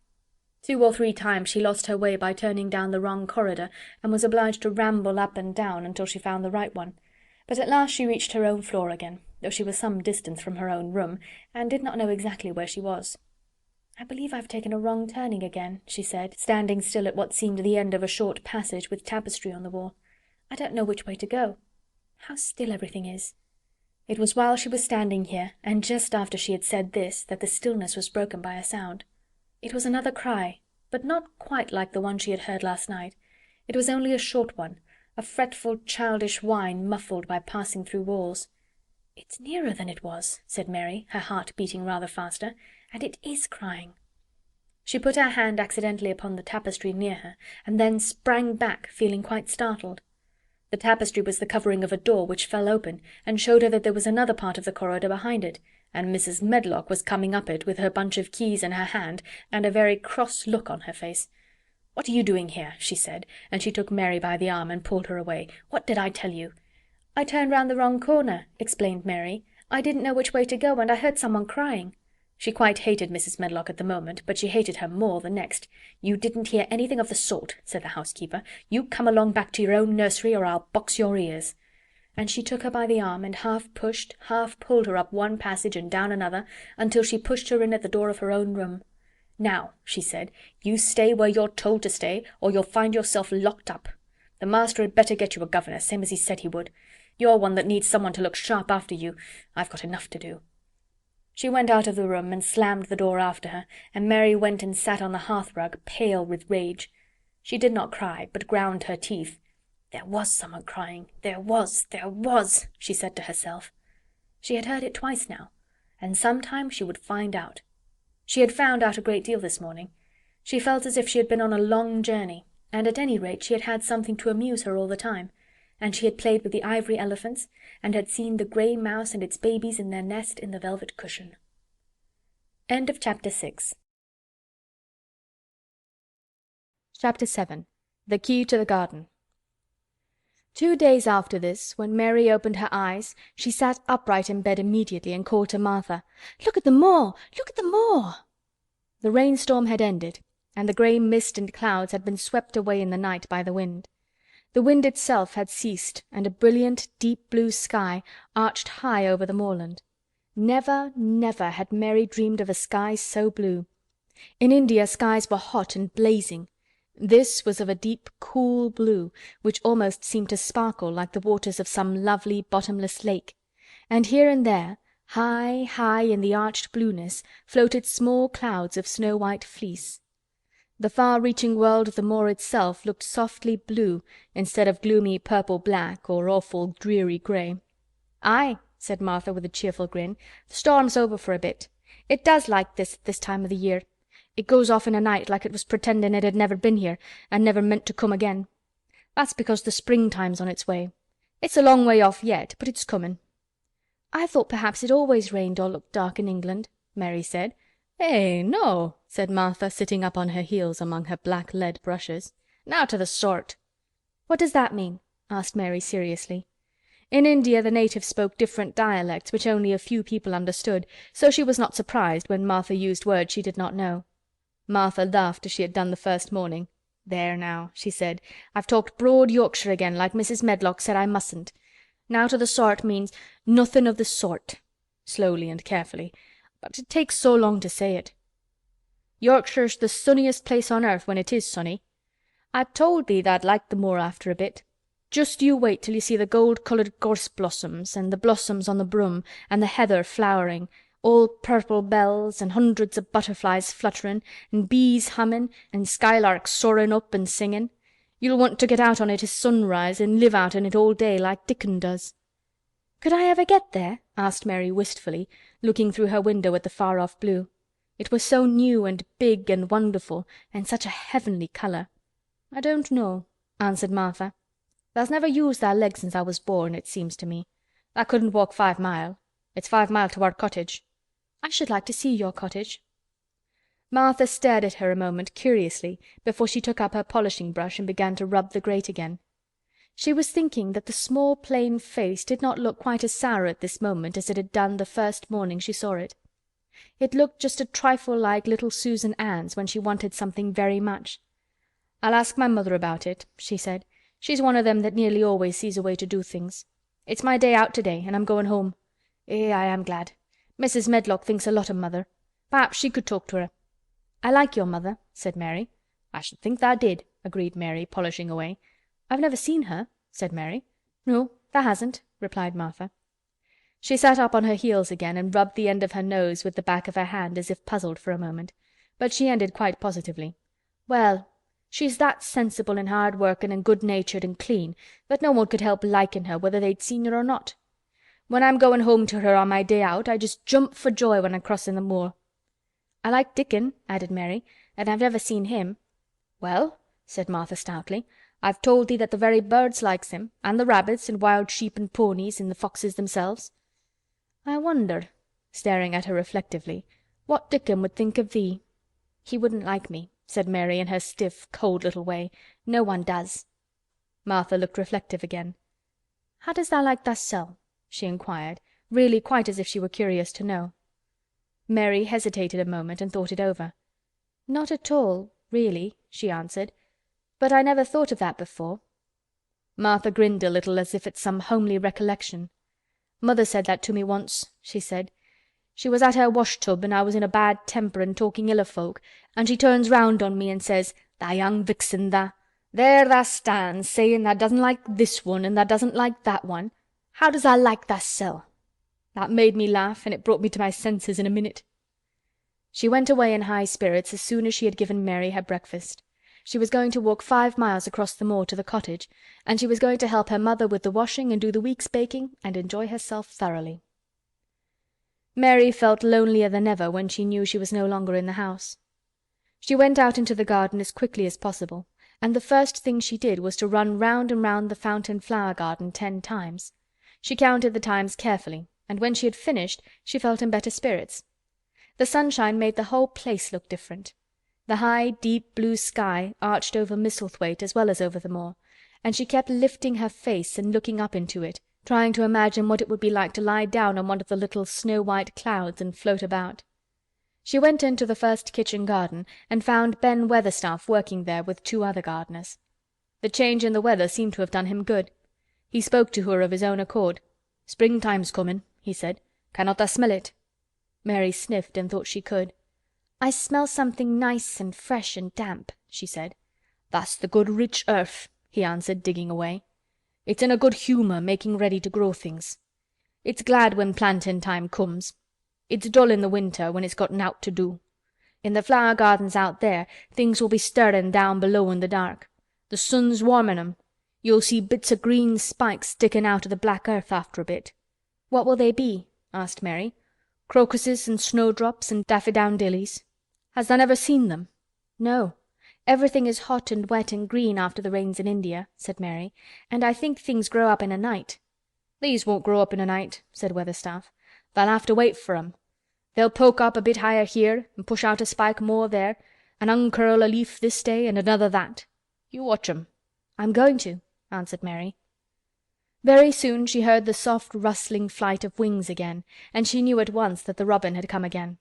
2 or 3 times she lost her way by turning down the wrong corridor, and was obliged to ramble up and down until she found the right one, but at last she reached her own floor again, though she was some distance from her own room, and did not know exactly where she was. "I believe I've taken a wrong turning again," she said, standing still at what seemed the end of a short passage with tapestry on the wall. "I don't know which way to go. How still everything is." It was while she was standing here, and just after she had said this, that the stillness was broken by a sound. It was another cry, but not quite like the one she had heard last night. It was only a short one, a fretful, childish whine muffled by passing through walls. "It's nearer than it was," said Mary, her heart beating rather faster, "and it is crying." She put her hand accidentally upon the tapestry near her, and then sprang back, feeling quite startled. The tapestry was the covering of a door which fell open, and showed her that there was another part of the corridor behind it, and Mrs. Medlock was coming up it with her bunch of keys in her hand, and a very cross look on her face. "What are you doing here?" she said, and she took Mary by the arm and pulled her away. "What did I tell you?" "I turned round the wrong corner," explained Mary. "I didn't know which way to go, and I heard someone crying." She quite hated Mrs. Medlock at the moment, but she hated her more the next. "You didn't hear anything of the sort," said the housekeeper. "You come along back to your own nursery, or I'll box your ears." And she took her by the arm, and half pushed, half pulled her up one passage and down another, until she pushed her in at the door of her own room. "Now," she said, "you stay where you're told to stay, or you'll find yourself locked up. The master had better get you a governess, same as he said he would. You're one that needs someone to look sharp after you. I've got enough to do." She went out of the room and slammed the door after her, and Mary went and sat on the hearthrug, pale with rage. She did not cry, but ground her teeth. There was someone crying. There was, she said to herself. She had heard it twice now, and sometime she would find out. She had found out a great deal this morning. She felt as if she had been on a long journey, and at any rate she had had something to amuse her all the time, and she had played with the ivory elephants, and had seen the grey mouse and its babies in their nest in the velvet cushion. End of Chapter 6. Chapter 7. The Key to the Garden. 2 days after this, when Mary opened her eyes, she sat upright in bed immediately and called to Martha, "Look at the moor! Look at the moor!" The rainstorm had ended, and the grey mist and clouds had been swept away in the night by the wind. The wind itself had ceased, and a brilliant, deep blue sky arched high over the moorland. Never, never had Mary dreamed of a sky so blue. In India skies were hot and blazing. This was of a deep, cool blue, which almost seemed to sparkle like the waters of some lovely bottomless lake, and here and there, high, high in the arched blueness, floated small clouds of snow-white fleece. The far-reaching world of the moor itself looked softly blue instead of gloomy purple-black or awful dreary grey. "Aye," said Martha with a cheerful grin, "the storm's over for a bit. It does like this at this time of the year. It goes off in a night like it was pretendin' it had never been here and never meant to come again. That's because the springtime's on its way. It's a long way off yet, but it's comin'." "I thought perhaps it always rained or looked dark in England," Mary said. "Eh, no," said Martha, sitting up on her heels among her black lead brushes. "Nowt o' the sort." "What does that mean?" asked Mary seriously. In India the natives spoke different dialects which only a few people understood, so she was not surprised when Martha used words she did not know. Martha laughed as she had done the first morning. "There now," she said, "I've talked broad Yorkshire again, like Mrs. Medlock said I mustn't. Nowt o' the sort means nothin' of the sort," slowly and carefully, "but it takes so long to say it. Yorkshire's the sunniest place on earth when it is sunny. I told thee tha'd like the moor after a bit. Just you wait till you see the gold-coloured gorse blossoms, and the blossoms on the broom, and the heather flowering, all purple bells, and hundreds of butterflies flutterin', and bees hummin', and skylarks soarin' up and singin'. You'll want to get out on it at sunrise and live out in it all day like Dickon does." "Could I ever get there?" asked Mary wistfully, looking through her window at the far-off blue. It was so new and big and wonderful, and such a heavenly colour. "I don't know," answered Martha. "Tha's never used thy legs since I was born, it seems to me. Tha couldn't walk 5 mile. It's 5 mile to our cottage." "I should like to see your cottage." Martha stared at her a moment curiously before she took up her polishing brush and began to rub the grate again. She was thinking that the small plain face did not look quite as sour at this moment as it had done the first morning she saw it. It looked just a trifle like little Susan Ann's when she wanted something very much. "I'll ask my mother about it," she said. "She's one of them that nearly always sees a way to do things. It's my day out today and I'm going home. I am glad. Mrs. Medlock thinks a lot of mother. Perhaps she could talk to her." "I like your mother," said Mary. "I should think tha did," agreed Mary, polishing away. "I've never seen her," said Mary. "No, tha hasn't," replied Martha. She sat up on her heels again and rubbed the end of her nose with the back of her hand as if puzzled for a moment, but she ended quite positively. "Well, she's that sensible and hard-workin' and good-natured and clean that no one could help likin' her whether they'd seen her or not. When I'm goin' home to her on my day out I just jump for joy when I'm crossin' the moor." "I like Dickon," added Mary, "and I've never seen him." "Well," said Martha stoutly, "I've told thee that the very birds likes him, and the rabbits and wild sheep and ponies and the foxes themselves. I wonder," staring at her reflectively, "what Dickon would think of thee." "He wouldn't like me," said Mary in her stiff, cold little way. "No one does." Martha looked reflective again. "How does tha like thysel'?" she inquired, really quite as if she were curious to know. Mary hesitated a moment and thought it over. "Not at all, really," she answered. "But I never thought of that before." Martha grinned a little as if at some homely recollection. "Mother said that to me once," she said. She was at her wash-tub and I was in a bad temper and talking ill of folk, and she turns round on me and says, 'Tha young vixen, tha. There tha stands sayin' tha doesn't like this one and tha doesn't like that one. How does tha like thasel?' That made me laugh and it brought me to my senses in a minute." She went away in high spirits as soon as she had given Mary her breakfast. She was going to walk 5 miles across the moor to the cottage, and she was going to help her mother with the washing and do the week's baking and enjoy herself thoroughly. Mary felt lonelier than ever when she knew she was no longer in the house. She went out into the garden as quickly as possible, and the first thing she did was to run round and round the fountain flower garden 10 times. She counted the times carefully, and when she had finished she felt in better spirits. The sunshine made the whole place look different. The high, deep blue sky arched over Misselthwaite as well as over the moor, and she kept lifting her face and looking up into it, trying to imagine what it would be like to lie down on one of the little snow-white clouds and float about. She went into the first kitchen garden and found Ben Weatherstaff working there with 2 other gardeners. The change in the weather seemed to have done him good. He spoke to her of his own accord. "Springtime's comin'," he said. "Cannot tha smell it?" Mary sniffed and thought she could. "I smell something nice and fresh and damp," she said. "That's the good rich earth," he answered, digging away. "It's in a good humor making ready to grow things. It's glad when plantin' time comes. It's dull in the winter when it's got nowt to do. In the flower gardens out there things will be stirrin' down below in the dark. The sun's warmin' 'em. You'll see bits o' green spikes stickin' out o' the black earth after a bit." "What will they be?" asked Mary. "Crocuses and snowdrops and daffydowndillys. Has tha never seen them?" "No. Everything is hot and wet and green after the rains in India," said Mary, "and I think things grow up in a night." "These won't grow up in a night," said Weatherstaff. "Tha'll have to wait for 'em. They'll poke up a bit higher here and push out a spike more there and uncurl a leaf this day and another that. You watch 'em." "I'm going to," answered Mary. Very soon she heard the soft rustling flight of wings again, and she knew at once that the robin had come again.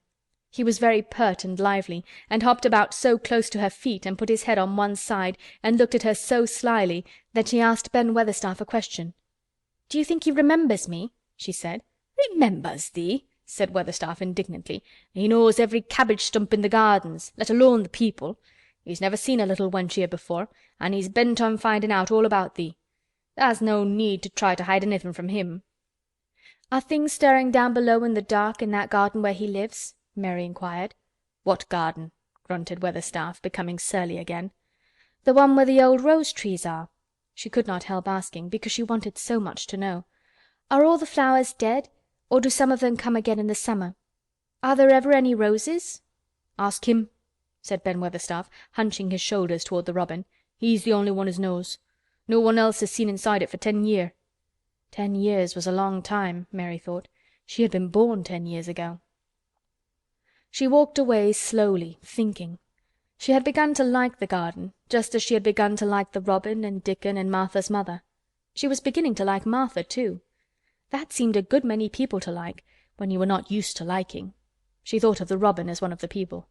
He was very pert and lively, and hopped about so close to her feet and put his head on one side and looked at her so slyly that she asked Ben Weatherstaff a question. "Do you think he remembers me?" she said. "Remembers thee?" said Weatherstaff indignantly. "He knows every cabbage stump in the gardens, let alone the people. He's never seen a little wench here before, and he's bent on finding out all about thee. Tha's no need to try to hide anything from him." "Are things stirring down below in the dark in that garden where he lives?" Mary inquired. "What garden?" grunted Weatherstaff, becoming surly again. "The one where the old rose trees are." She could not help asking, because she wanted so much to know. "Are all the flowers dead, or do some of them come again in the summer? Are there ever any roses?" "Ask him," said Ben Weatherstaff, hunching his shoulders toward the robin. "He's the only one as knows. No one else has seen inside it for 10 year." 10 years was a long time, Mary thought. She had been born 10 years ago. She walked away slowly, thinking. She had begun to like the garden, just as she had begun to like the robin and Dickon and Martha's mother. She was beginning to like Martha too. That seemed a good many people to like, when you were not used to liking. She thought of the robin as one of the people.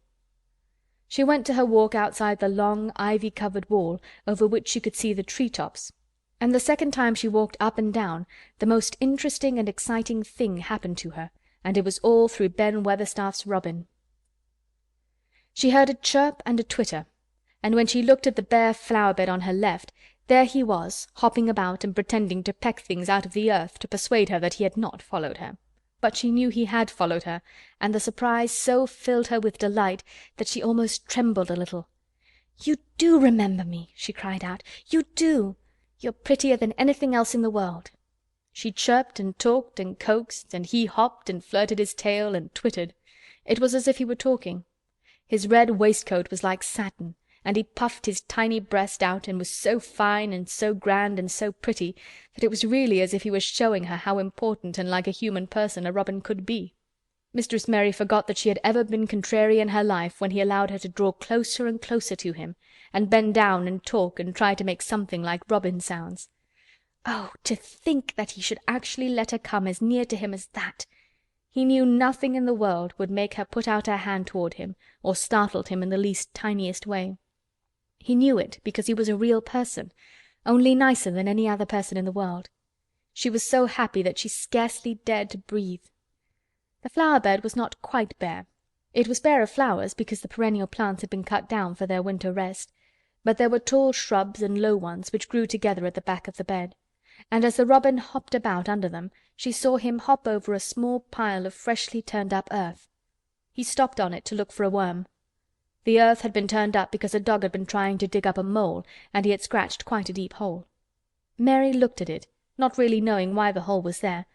She went to her walk outside the long, ivy-covered wall over which she could see the tree-tops, and the second time she walked up and down the most interesting and exciting thing happened to her, and it was all through Ben Weatherstaff's robin. She heard a chirp and a twitter, and when she looked at the bare flower bed on her left, there he was, hopping about and pretending to peck things out of the earth to persuade her that he had not followed her. But she knew he had followed her, and the surprise so filled her with delight that she almost trembled a little. "You do remember me!" she cried out. "You do! You're prettier than anything else in the world." She chirped and talked and coaxed, and he hopped and flirted his tail and twittered. It was as if he were talking. His red waistcoat was like satin, and he puffed his tiny breast out and was so fine and so grand and so pretty that it was really as if he was showing her how important and like a human person a robin could be. Mistress Mary forgot that she had ever been contrary in her life when he allowed her to draw closer and closer to him, and bend down and talk and try to make something like robin sounds. Oh, to think that he should actually let her come as near to him as that! He knew nothing in the world would make her put out her hand toward him or startled him in the least tiniest way. He knew it because he was a real person, only nicer than any other person in the world. She was so happy that she scarcely dared to breathe. The flower bed was not quite bare. It was bare of flowers because the perennial plants had been cut down for their winter rest, but there were tall shrubs and low ones which grew together at the back of the bed, and as the robin hopped about under them she saw him hop over a small pile of freshly turned up earth. He stopped on it to look for a worm. The earth had been turned up because a dog had been trying to dig up a mole, and he had scratched quite a deep hole. Mary looked at it, not really knowing why the hole was there,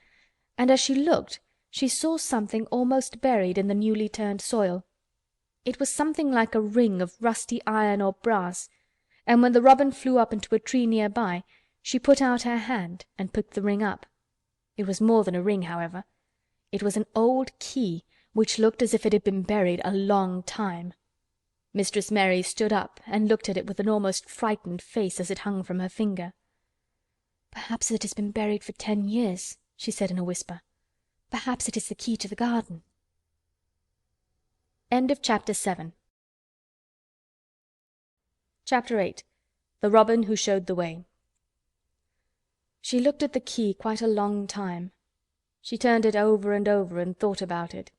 and as she looked she saw something almost buried in the newly turned soil. It was something like a ring of rusty iron or brass, and when the robin flew up into a tree near by, she put out her hand and picked the ring up. It was more than a ring, however. It was an old key which looked as if it had been buried a long time. Mistress Mary stood up and looked at it with an almost frightened face as it hung from her finger. "Perhaps it has been buried for 10 years," she said in a whisper. "Perhaps it is the key to the garden." Chapter 8. The Robin Who Showed the Way. She looked at the key quite a long time. She turned it over and over and thought about it.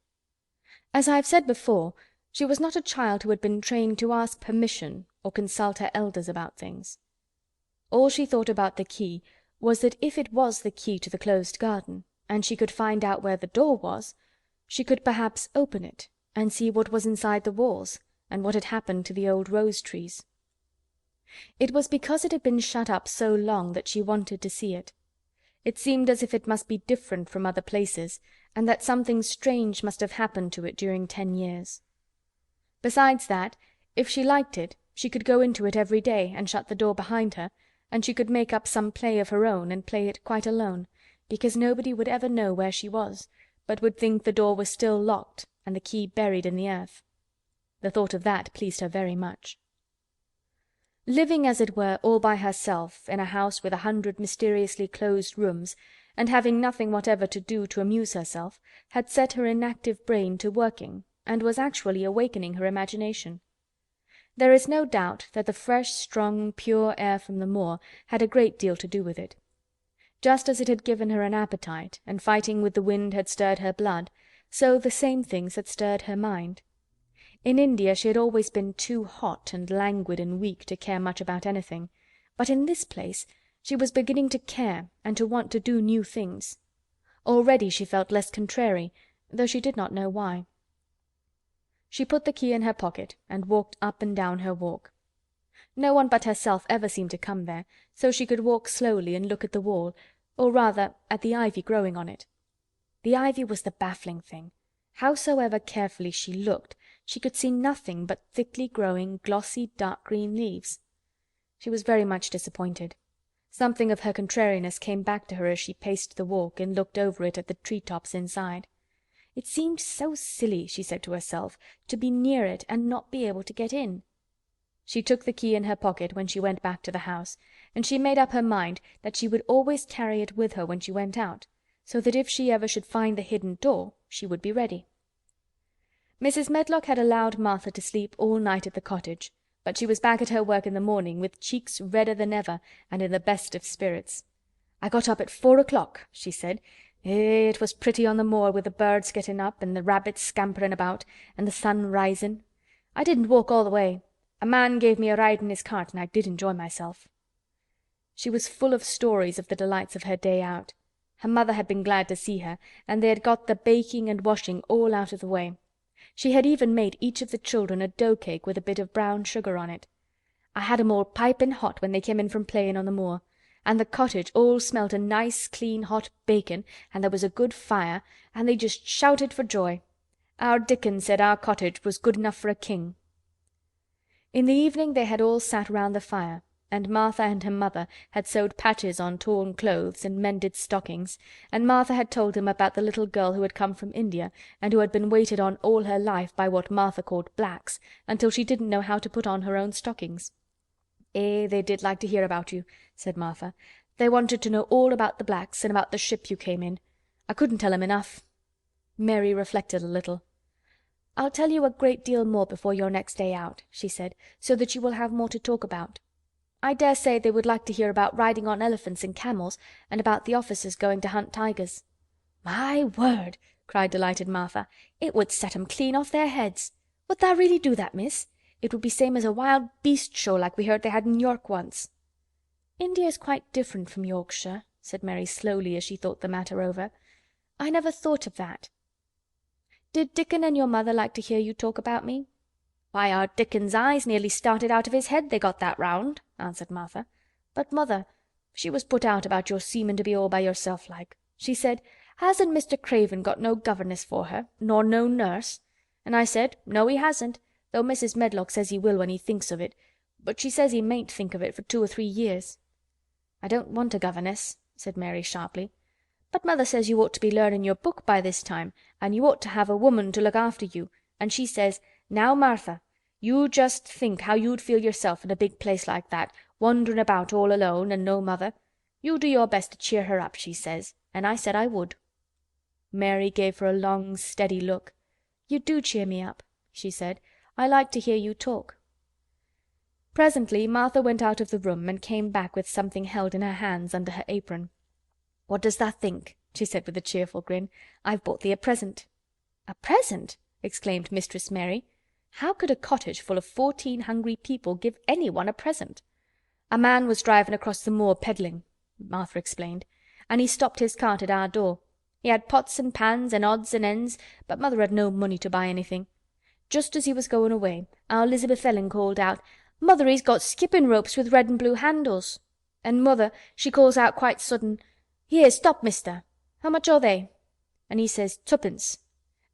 As I have said before, she was not a child who had been trained to ask permission or consult her elders about things. All she thought about the key was that if it was the key to the closed garden, and she could find out where the door was, she could perhaps open it and see what was inside the walls and what had happened to the old rose trees. It was because it had been shut up so long that she wanted to see it. It seemed as if it must be different from other places, and that something strange must have happened to it during 10 years. Besides that, if she liked it, she could go into it every day and shut the door behind her, and she could make up some play of her own and play it quite alone, because nobody would ever know where she was, but would think the door was still locked and the key buried in the earth. The thought of that pleased her very much. Living, as it were, all by herself in a house with 100 mysteriously closed rooms, and having nothing whatever to do to amuse herself, had set her inactive brain to working, and was actually awakening her imagination. There is no doubt that the fresh, strong, pure air from the moor had a great deal to do with it. Just as it had given her an appetite, and fighting with the wind had stirred her blood, so the same things had stirred her mind. In India she had always been too hot and languid and weak to care much about anything, but in this place she was beginning to care and to want to do new things. Already she felt less contrary, though she did not know why. She put the key in her pocket and walked up and down her walk. No one but herself ever seemed to come there, so she could walk slowly and look at the wall, or rather at the ivy growing on it. The ivy was the baffling thing. Howsoever carefully she looked, she could see nothing but thickly growing, glossy, dark green leaves. She was very much disappointed. Something of her contrariness came back to her as she paced the walk and looked over it at the tree-tops inside. It seemed so silly, she said to herself, to be near it and not be able to get in. She took the key in her pocket when she went back to the house, and she made up her mind that she would always carry it with her when she went out, so that if she ever should find the hidden door, she would be ready. Mrs. Medlock had allowed Martha to sleep all night at the cottage, but she was back at her work in the morning with cheeks redder than ever and in the best of spirits. "I got up at 4 o'clock," she said. "It was pretty on the moor with the birds getting up and the rabbits scampering about and the sun rising. I didn't walk all the way. A man gave me a ride in his cart and I did enjoy myself." She was full of stories of the delights of her day out. Her mother had been glad to see her, and they had got the baking and washing all out of the way. She had even made each of the children a dough cake with a bit of brown sugar on it. "I had 'em all piping hot when they came in from playing on the moor. And the cottage all smelt of nice clean hot bacon, and there was a good fire, and they just shouted for joy. Our Dickon said our cottage was good enough for a king." In the evening they had all sat round the fire, and Martha and her mother had sewed patches on torn clothes and mended stockings, and Martha had told them about the little girl who had come from India and who had been waited on all her life by what Martha called blacks, until she didn't know how to put on her own stockings. "Eh, they did like to hear about you," said Martha. "They wanted to know all about the blacks and about the ship you came in. I couldn't tell 'em enough." Mary reflected a little. "I'll tell you a great deal more before your next day out," she said, "so that you will have more to talk about. I dare say they would like to hear about riding on elephants and camels, and about the officers going to hunt tigers." "My word! cried delighted Martha. "It would set 'em clean off their heads. Would tha really do that, miss? It would be same as a wild beast show like we heard they had in York once." "India's quite different from Yorkshire," said Mary slowly as she thought the matter over. "I never thought of that. Did Dickon and your mother like to hear you talk about me?" "Why, our Dickon's eyes nearly started out of his head, they got that round," answered Martha. "But mother, she was put out about your seemin' to be all by yourself like. She said, 'Hasn't Mr. Craven got no governess for her, nor no nurse?' And I said, 'No, he hasn't, though Mrs. Medlock says he will when he thinks of it, but she says he mayn't think of it for 2 or 3 years.'" "I don't want a governess," said Mary sharply. "But mother says you ought to be learnin' your book by this time, and you ought to have a woman to look after you, and she says, 'Now, Martha, you just think how you'd feel yourself in a big place like that, wanderin' about all alone and no mother. You do your best to cheer her up,' she says, and I said I would." Mary gave her a long, steady look. "You do cheer me up," she said. "I like to hear you talk." Presently Martha went out of the room and came back with something held in her hands under her apron. "What does tha think?" she said with a cheerful grin. "I've bought thee a present." "A present!" exclaimed Mistress Mary. How could a cottage full of 14 hungry people give anyone a present? "A man was driving across the moor peddling," Martha explained, "and he stopped his cart at our door. He had pots and pans and odds and ends, but mother had no money to buy anything. Just as he was going away, our Elizabeth Ellen called out, 'Mother, he's got skipping ropes with red and blue handles.' And mother, she calls out quite sudden, 'Here, stop, mister. How much are they?' And he says, 'Tuppence.'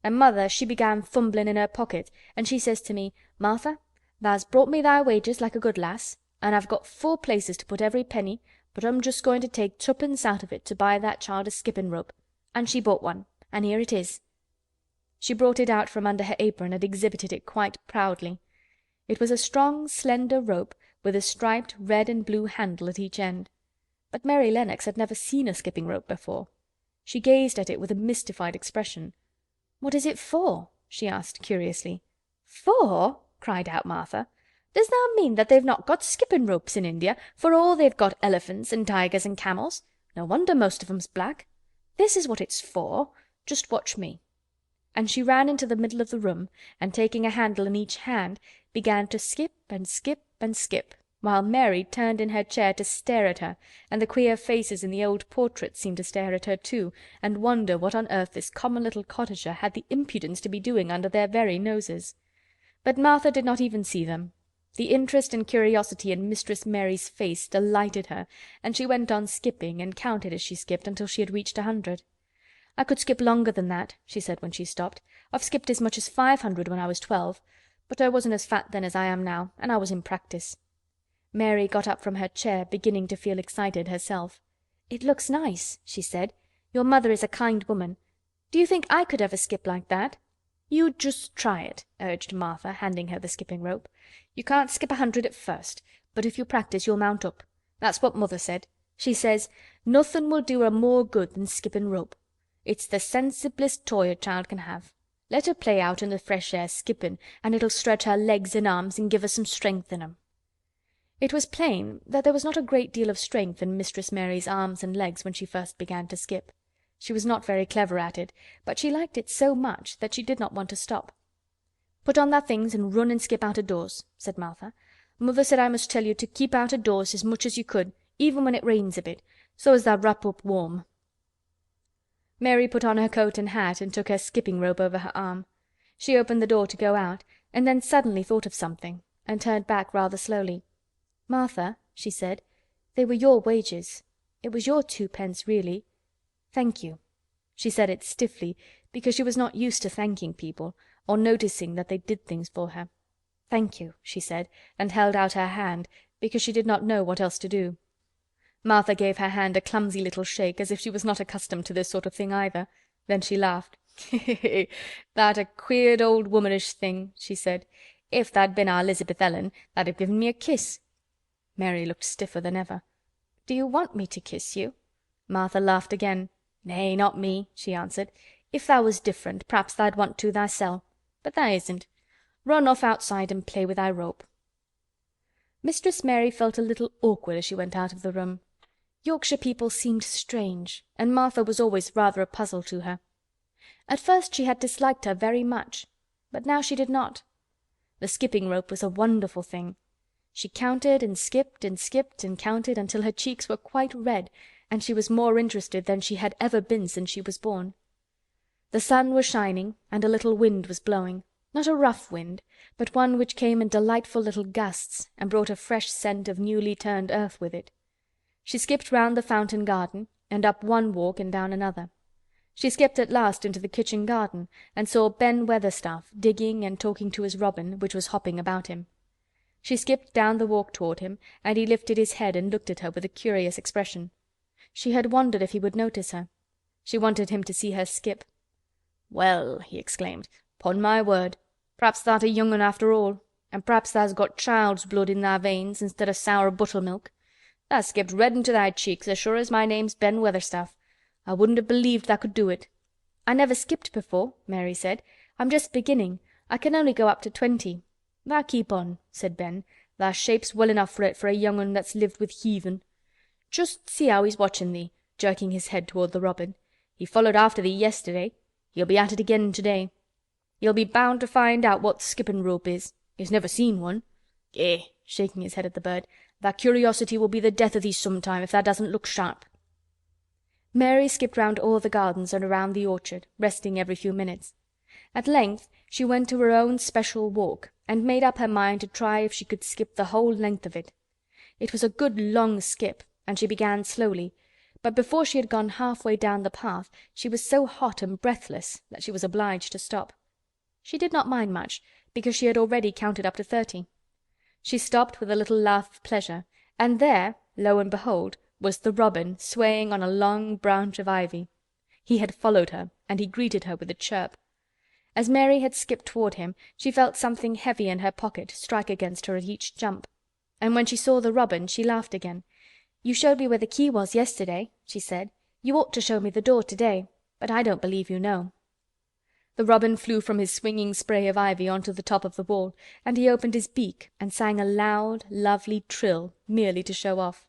And mother, she began fumbling in her pocket, and she says to me, 'Martha, tha's brought me thy wages like a good lass, and I've got 4 places to put every penny, but I'm just going to take 2pence out of it to buy that child a skipping rope.' And she bought one, and here it is." She brought it out from under her apron and exhibited it quite proudly. It was a strong, slender rope with a striped red and blue handle at each end. But Mary Lennox had never seen a skipping rope before. She gazed at it with a mystified expression. "What is it for?" she asked curiously. "For?" cried out Martha. "Does thou mean that they've not got skipping ropes in India, for all they've got elephants and tigers and camels? No wonder most of 'em's black. This is what it's for. Just watch me." And she ran into the middle of the room, and taking a handle in each hand, began to skip and skip and skip, while Mary turned in her chair to stare at her, and the queer faces in the old portraits seemed to stare at her too, and wonder what on earth this common little cottager had the impudence to be doing under their very noses. But Martha did not even see them. The interest and curiosity in Mistress Mary's face delighted her, and she went on skipping and counted as she skipped until she had reached 100. "I could skip longer than that," she said when she stopped. "I've skipped as much as 500 when I was 12, but I wasn't as fat then as I am now, and I was in practice." Mary got up from her chair, beginning to feel excited herself. "It looks nice," she said. "Your mother is a kind woman. Do you think I could ever skip like that?" "You just try it," urged Martha, handing her the skipping rope. "You can't skip 100 at first, but if you practice you'll mount up. That's what mother said. She says, 'Nothin' will do her more good than skipping rope. It's the sensiblest toy a child can have. Let her play out in the fresh air skippin', and it'll stretch her legs and arms and give her some strength in 'em." It was plain that there was not a great deal of strength in Mistress Mary's arms and legs when she first began to skip. She was not very clever at it, but she liked it so much that she did not want to stop. "Put on tha things and run and skip out of doors," said Martha. "Mother said I must tell you to keep out of doors as much as you could, even when it rains a bit, so as tha'll wrap up warm." Mary put on her coat and hat and took her skipping rope over her arm. She opened the door to go out, and then suddenly thought of something, and turned back rather slowly. "Martha," she said, "they were your wages. It was your 2 pence, really. Thank you." She said it stiffly, because she was not used to thanking people, or noticing that they did things for her. "Thank you," she said, and held out her hand, because she did not know what else to do. Martha gave her hand a clumsy little shake, as if she was not accustomed to this sort of thing either. Then she laughed. "That a queered old womanish thing," she said. "If tha'd been our Elizabeth Ellen, tha'd have given me a kiss." Mary looked stiffer than ever. "Do you want me to kiss you?" Martha laughed again. "Nay, not me," she answered. "If tha was different, p'raps tha'd want to thysel'. But tha isn't. Run off outside and play with thy rope." Mistress Mary felt a little awkward as she went out of the room. Yorkshire people seemed strange, and Martha was always rather a puzzle to her. At first she had disliked her very much, but now she did not. The skipping rope was a wonderful thing. She counted and skipped and skipped and counted until her cheeks were quite red, and she was more interested than she had ever been since she was born. The sun was shining and a little wind was blowing, not a rough wind, but one which came in delightful little gusts and brought a fresh scent of newly turned earth with it. She skipped round the fountain garden and up one walk and down another. She skipped at last into the kitchen garden and saw Ben Weatherstaff digging and talking to his robin, which was hopping about him. She skipped down the walk toward him, and he lifted his head and looked at her with a curious expression. She had wondered if he would notice her. She wanted him to see her skip. "Well," he exclaimed, "'pon my word, p'raps tha'rt a young un after all, and p'raps tha's got child's blood in thy veins instead o' sour buttermilk. Tha skipped red into thy cheeks as sure as my name's Ben Weatherstaff. I wouldn't have believed tha could do it." "I never skipped before," Mary said. "I'm just beginning. I can only go up to 20. "Tha keep on," said Ben. "Tha shapes well enough for it for a young un that's lived with heathen. Just see how he's watchin' thee," jerking his head toward the robin. "He followed after thee yesterday. He'll be at it again to-day. He'll be bound to find out what skippin' rope is. He's never seen one. Eh," shaking his head at the bird, "tha curiosity will be the death o' thee sometime if tha doesn't look sharp." Mary skipped round all the gardens and around the orchard, resting every few minutes. At length she went to her own special walk and made up her mind to try if she could skip the whole length of it. It was a good long skip, and she began slowly, but before she had gone halfway down the path she was so hot and breathless that she was obliged to stop. She did not mind much, because she had already counted up to 30. She stopped with a little laugh of pleasure, and there, lo and behold, was the robin swaying on a long branch of ivy. He had followed her, and he greeted her with a chirp. As Mary had skipped toward him, she felt something heavy in her pocket strike against her at each jump, and when she saw the robin she laughed again. "You showed me where the key was yesterday," she said. "You ought to show me the door today, but I don't believe you know." The robin flew from his swinging spray of ivy onto the top of the wall, and he opened his beak and sang a loud, lovely trill merely to show off.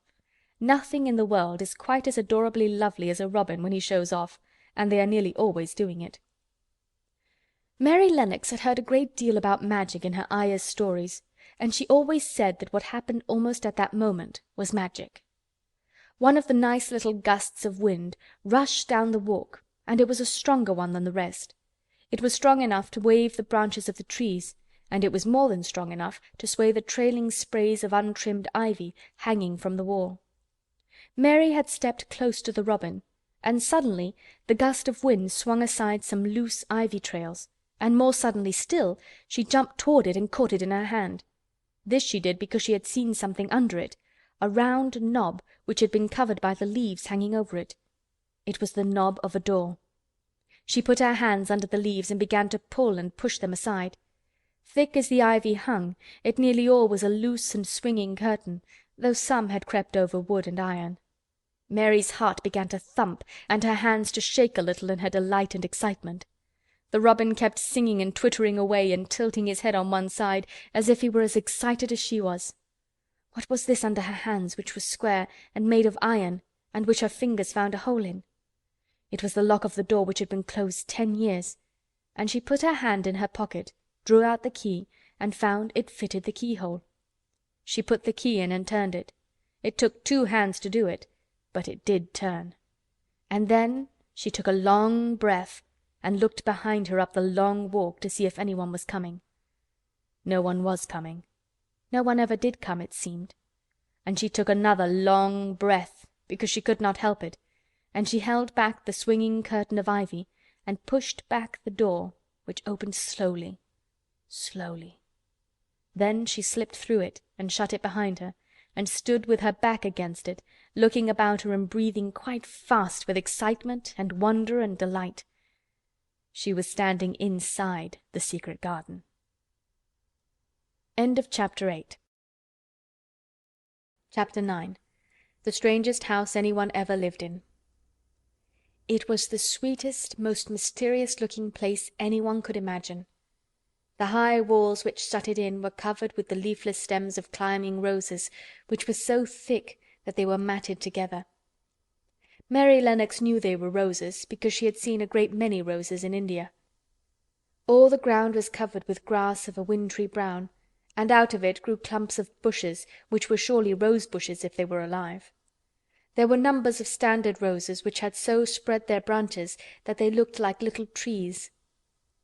Nothing in the world is quite as adorably lovely as a robin when he shows off, and they are nearly always doing it. Mary Lennox had heard a great deal about magic in her Ayah's stories, and she always said that what happened almost at that moment was magic. One of the nice little gusts of wind rushed down the walk, and it was a stronger one than the rest. It was strong enough to wave the branches of the trees, and it was more than strong enough to sway the trailing sprays of untrimmed ivy hanging from the wall. Mary had stepped close to the robin, and suddenly the gust of wind swung aside some loose ivy trails, and more suddenly still she jumped toward it and caught it in her hand. This she did because she had seen something under it, a round knob which had been covered by the leaves hanging over it. It was the knob of a door. She put her hands under the leaves and began to pull and push them aside. Thick as the ivy hung, it nearly all was a loose and swinging curtain, though some had crept over wood and iron. Mary's heart began to thump and her hands to shake a little in her delight and excitement. The robin kept singing and twittering away and tilting his head on one side as if he were as excited as she was. What was this under her hands which was square and made of iron and which her fingers found a hole in? It was the lock of the door which had been closed 10 years, and she put her hand in her pocket, drew out the key, and found it fitted the keyhole. She put the key in and turned it. It took 2 hands to do it, but it did turn. And then she took a long breath and looked behind her up the long walk to see if anyone was coming. No one was coming. No one ever did come, it seemed. And she took another long breath because she could not help it, and she held back the swinging curtain of ivy and pushed back the door, which opened slowly, slowly. Then she slipped through it and shut it behind her, and stood with her back against it, looking about her and breathing quite fast with excitement and wonder and delight. She was standing inside the secret garden. End of Chapter 8. Chapter 9. The Strangest House Anyone Ever Lived In. It was the sweetest, most mysterious-looking place anyone could imagine. The high walls which shut it in were covered with the leafless stems of climbing roses, which were so thick that they were matted together. Mary Lennox knew they were roses because she had seen a great many roses in India. All the ground was covered with grass of a wintry brown, and out of it grew clumps of bushes which were surely rose bushes if they were alive. There were numbers of standard roses which had so spread their branches that they looked like little trees.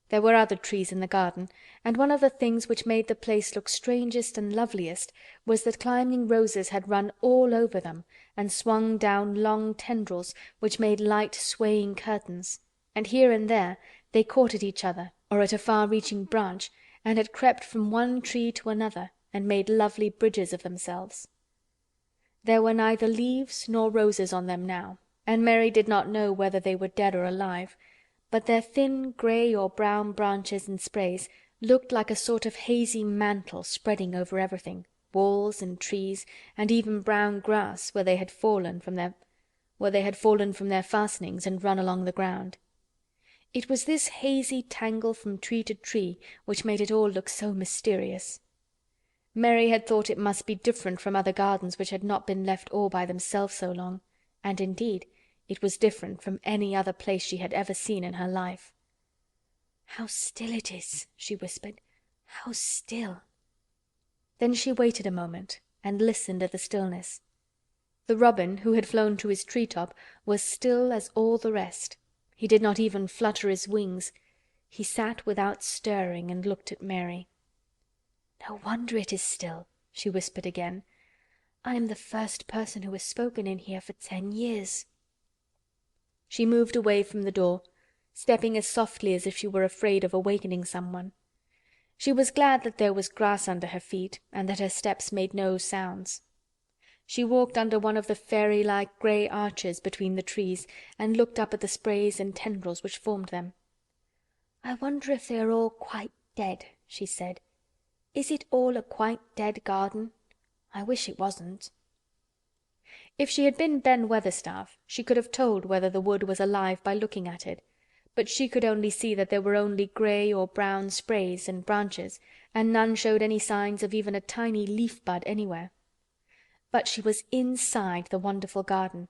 There were other trees in the garden, and one of the things which made the place look strangest and loveliest was that climbing roses had run all over them and swung down long tendrils which made light swaying curtains, and here and there they caught at each other or at a far-reaching branch and had crept from one tree to another and made lovely bridges of themselves. There were neither leaves nor roses on them now, and Mary did not know whether they were dead or alive, but their thin grey or brown branches and sprays looked like a sort of hazy mantle spreading over everything, walls and trees and even brown grass where they had fallen from their fastenings and run along the ground. It was this hazy tangle from tree to tree which made it all look so mysterious. Mary had thought it must be different from other gardens which had not been left all by themselves so long, and indeed it was different from any other place she had ever seen in her life. "How still it is," she whispered. "How still." Then she waited a moment and listened at the stillness. The robin, who had flown to his tree-top, was still as all the rest. He did not even flutter his wings. He sat without stirring and looked at Mary. "No wonder it is still," she whispered again. "I am the first person who has spoken in here for 10 years." She moved away from the door, stepping as softly as if she were afraid of awakening someone. She was glad that there was grass under her feet and that her steps made no sounds. She walked under one of the fairy-like grey arches between the trees and looked up at the sprays and tendrils which formed them. "I wonder if they are all quite dead," she said. "Is it all a quite dead garden? I wish it wasn't." If she had been Ben Weatherstaff, she could have told whether the wood was alive by looking at it, but she could only see that there were only grey or brown sprays and branches, and none showed any signs of even a tiny leaf bud anywhere. But she was inside the wonderful garden,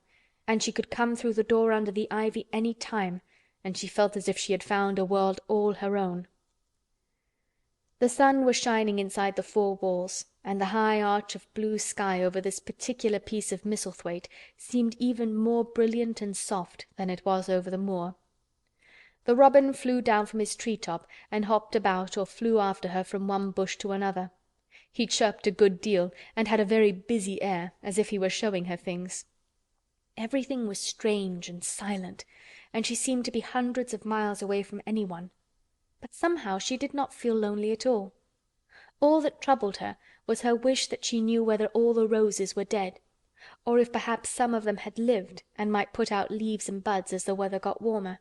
and she could come through the door under the ivy any time, and she felt as if she had found a world all her own. The sun was shining inside the 4 walls, and the high arch of blue sky over this particular piece of Misselthwaite seemed even more brilliant and soft than it was over the moor. The robin flew down from his tree-top and hopped about or flew after her from one bush to another. He chirped a good deal and had a very busy air, as if he were showing her things. Everything was strange and silent, and she seemed to be hundreds of miles away from anyone. But somehow she did not feel lonely at all. All that troubled her was her wish that she knew whether all the roses were dead, or if perhaps some of them had lived and might put out leaves and buds as the weather got warmer.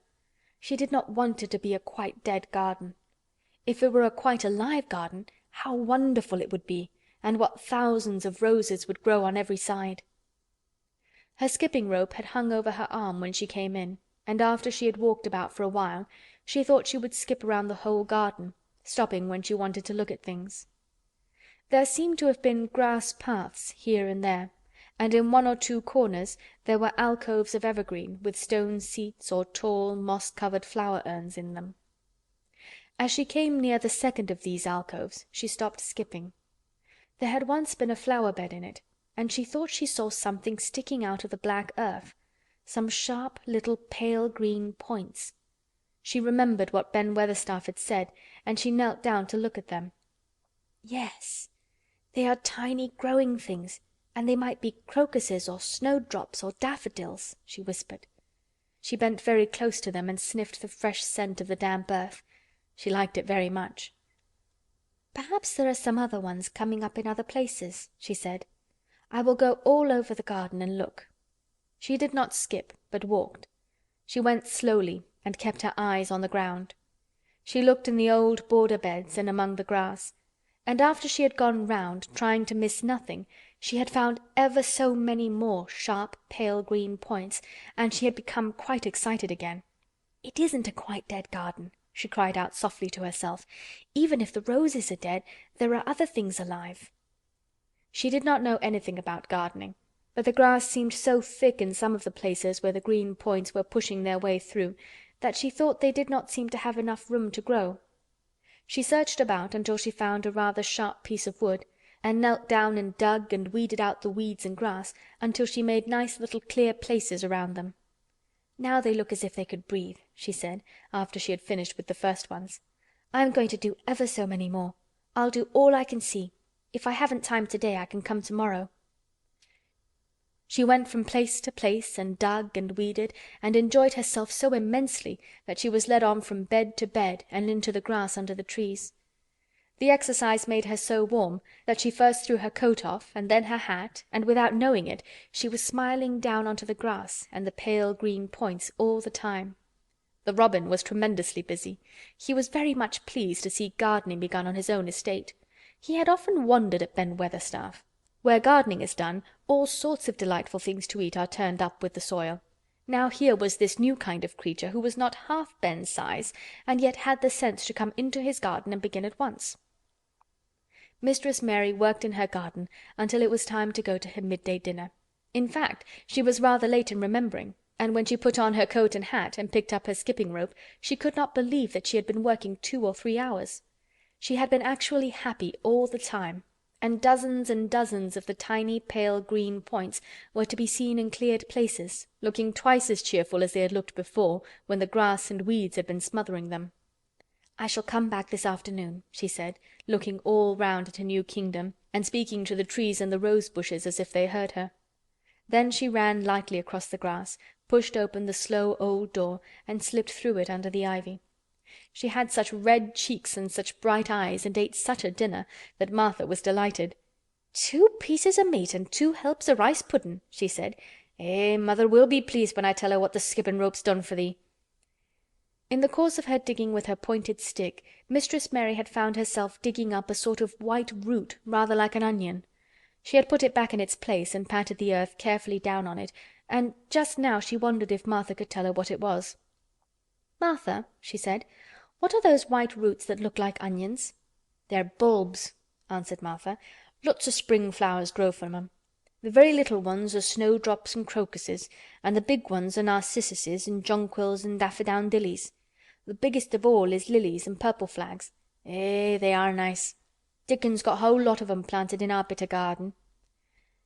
She did not want it to be a quite dead garden. If it were a quite alive garden, how wonderful it would be, and what thousands of roses would grow on every side. Her skipping rope had hung over her arm when she came in, and after she had walked about for a while, she thought she would skip around the whole garden, stopping when she wanted to look at things. There seemed to have been grass paths here and there, and in 1 or 2 corners there were alcoves of evergreen with stone seats or tall moss-covered flower urns in them. As she came near the second of these alcoves, she stopped skipping. There had once been a flower bed in it, and she thought she saw something sticking out of the black earth, some sharp little pale green points. She remembered what Ben Weatherstaff had said, and she knelt down to look at them. "Yes, they are tiny growing things, and they might be crocuses or snowdrops or daffodils," she whispered. She bent very close to them and sniffed the fresh scent of the damp earth. She liked it very much. "Perhaps there are some other ones coming up in other places," she said. "I will go all over the garden and look." She did not skip, but walked. She went slowly and kept her eyes on the ground. She looked in the old border beds and among the grass, and after she had gone round, trying to miss nothing, she had found ever so many more sharp pale green points, and she had become quite excited again. "It isn't a quite dead garden," she cried out softly to herself. "Even if the roses are dead, there are other things alive." She did not know anything about gardening, but the grass seemed so thick in some of the places where the green points were pushing their way through that she thought they did not seem to have enough room to grow. She searched about until she found a rather sharp piece of wood, and knelt down and dug and weeded out the weeds and grass until she made nice little clear places around them. "Now they look as if they could breathe," she said, after she had finished with the first ones. "I'm going to do ever so many more. I'll do all I can see. If I haven't time today, I can come tomorrow." She went from place to place and dug and weeded and enjoyed herself so immensely that she was led on from bed to bed and into the grass under the trees. The exercise made her so warm that she first threw her coat off and then her hat, and without knowing it she was smiling down onto the grass and the pale green points all the time. The robin was tremendously busy. He was very much pleased to see gardening begun on his own estate. He had often wondered at Ben Weatherstaff. Where gardening is done, all sorts of delightful things to eat are turned up with the soil. Now here was this new kind of creature who was not half Ben's size and yet had the sense to come into his garden and begin at once. Mistress Mary worked in her garden until it was time to go to her midday dinner. In fact, she was rather late in remembering, and when she put on her coat and hat and picked up her skipping rope, she could not believe that she had been working 2 or 3 hours. She had been actually happy all the time, and dozens of the tiny pale green points were to be seen in cleared places, looking twice as cheerful as they had looked before, when the grass and weeds had been smothering them. "I shall come back this afternoon," she said, looking all round at her new kingdom, and speaking to the trees and the rose bushes as if they heard her. Then she ran lightly across the grass, pushed open the slow old door, and slipped through it under the ivy. She had such red cheeks and such bright eyes, and ate such a dinner, that Martha was delighted. "2 pieces o' meat and 2 helps o' rice puddin'," she said. "Eh, mother will be pleased when I tell her what the skippin' rope's done for thee." In the course of her digging with her pointed stick, Mistress Mary had found herself digging up a sort of white root rather like an onion. She had put it back in its place and patted the earth carefully down on it, and just now she wondered if Martha could tell her what it was. "Martha," she said, "what are those white roots that look like onions?" "They're bulbs," answered Martha. "Lots o' spring flowers grow from 'em. The very little ones are snowdrops and crocuses, and the big ones are narcissuses and jonquils and daffodowndillies. The biggest of all is lilies and purple flags. Eh, they are nice. Dickon's got a whole lot of 'em planted in our bit o' garden."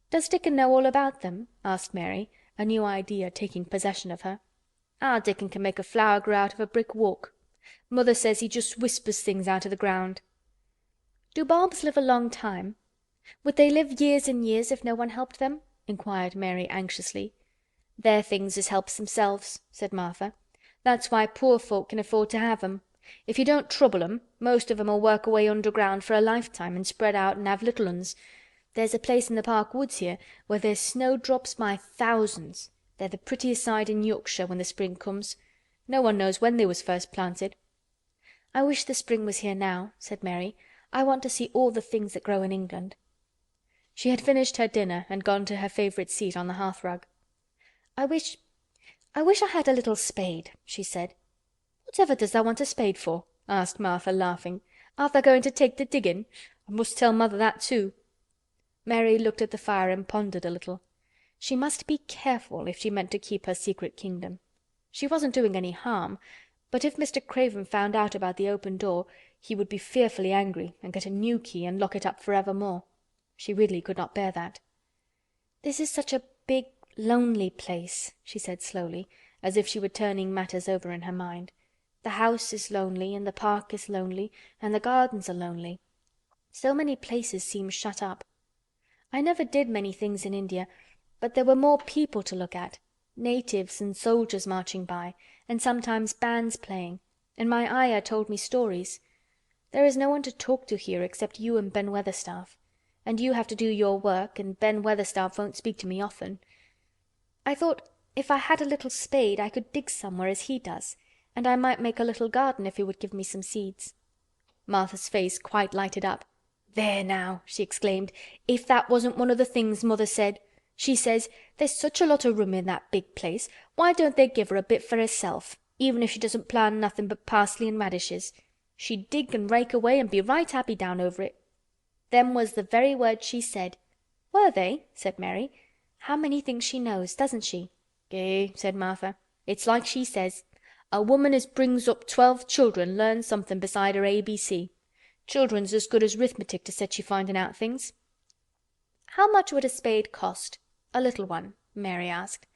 "Does Dickon know all about them?" asked Mary, a new idea taking possession of her. "Our Dickon can make a flower grow out of a brick walk. Mother says he just whispers things out of the ground." "Do bulbs live a long time? Would they live years and years if no one helped them?" inquired Mary anxiously. "They're things as helps themselves," said Martha. "That's why poor folk can afford to have 'em. If you don't trouble 'em, most of 'em'll work away underground for a lifetime and spread out and have little uns. There's a place in the park woods here where there's snowdrops by thousands. They're the prettiest sight in Yorkshire when the spring comes. No one knows when they was first planted." "I wish the spring was here now," said Mary. "I want to see all the things that grow in England." She had finished her dinner and gone to her favorite seat on the hearthrug. I wish I had a little spade," she said. "Whatever does tha want a spade for?" asked Martha, laughing. "Art tha going to take to diggin'? I must tell mother that too." Mary looked at the fire and pondered a little. She must be careful if she meant to keep her secret kingdom. She wasn't doing any harm, but if Mr. Craven found out about the open door he would be fearfully angry and get a new key and lock it up forevermore. She really could not bear that. "This is such a big, lonely place," she said slowly, as if she were turning matters over in her mind. "The house is lonely, and the park is lonely, and the gardens are lonely. So many places seem shut up. I never did many things in India, but there were more people to look at, natives and soldiers marching by, and sometimes bands playing, and my ayah told me stories. There is no one to talk to here except you and Ben Weatherstaff, and you have to do your work, and Ben Weatherstaff won't speak to me often. I thought if I had a little spade I could dig somewhere as he does, and I might make a little garden if he would give me some seeds." Martha's face quite lighted up. "There now!" she exclaimed. "If that wasn't one of the things Mother said! She says, 'There's such a lot of room in that big place, why don't they give her a bit for herself, even if she doesn't plant nothing but parsley and radishes? She'd dig and rake away and be right happy down over it.' Them was the very words she said." "Were they?" said Mary. How many things she knows, doesn't she?" "Eh," said Martha. "It's like she says. A woman as brings up 12 children learns something beside her ABC. Children's as good as 'rithmetic to set you finding out things." "How much would a spade cost? A little one?" Mary asked.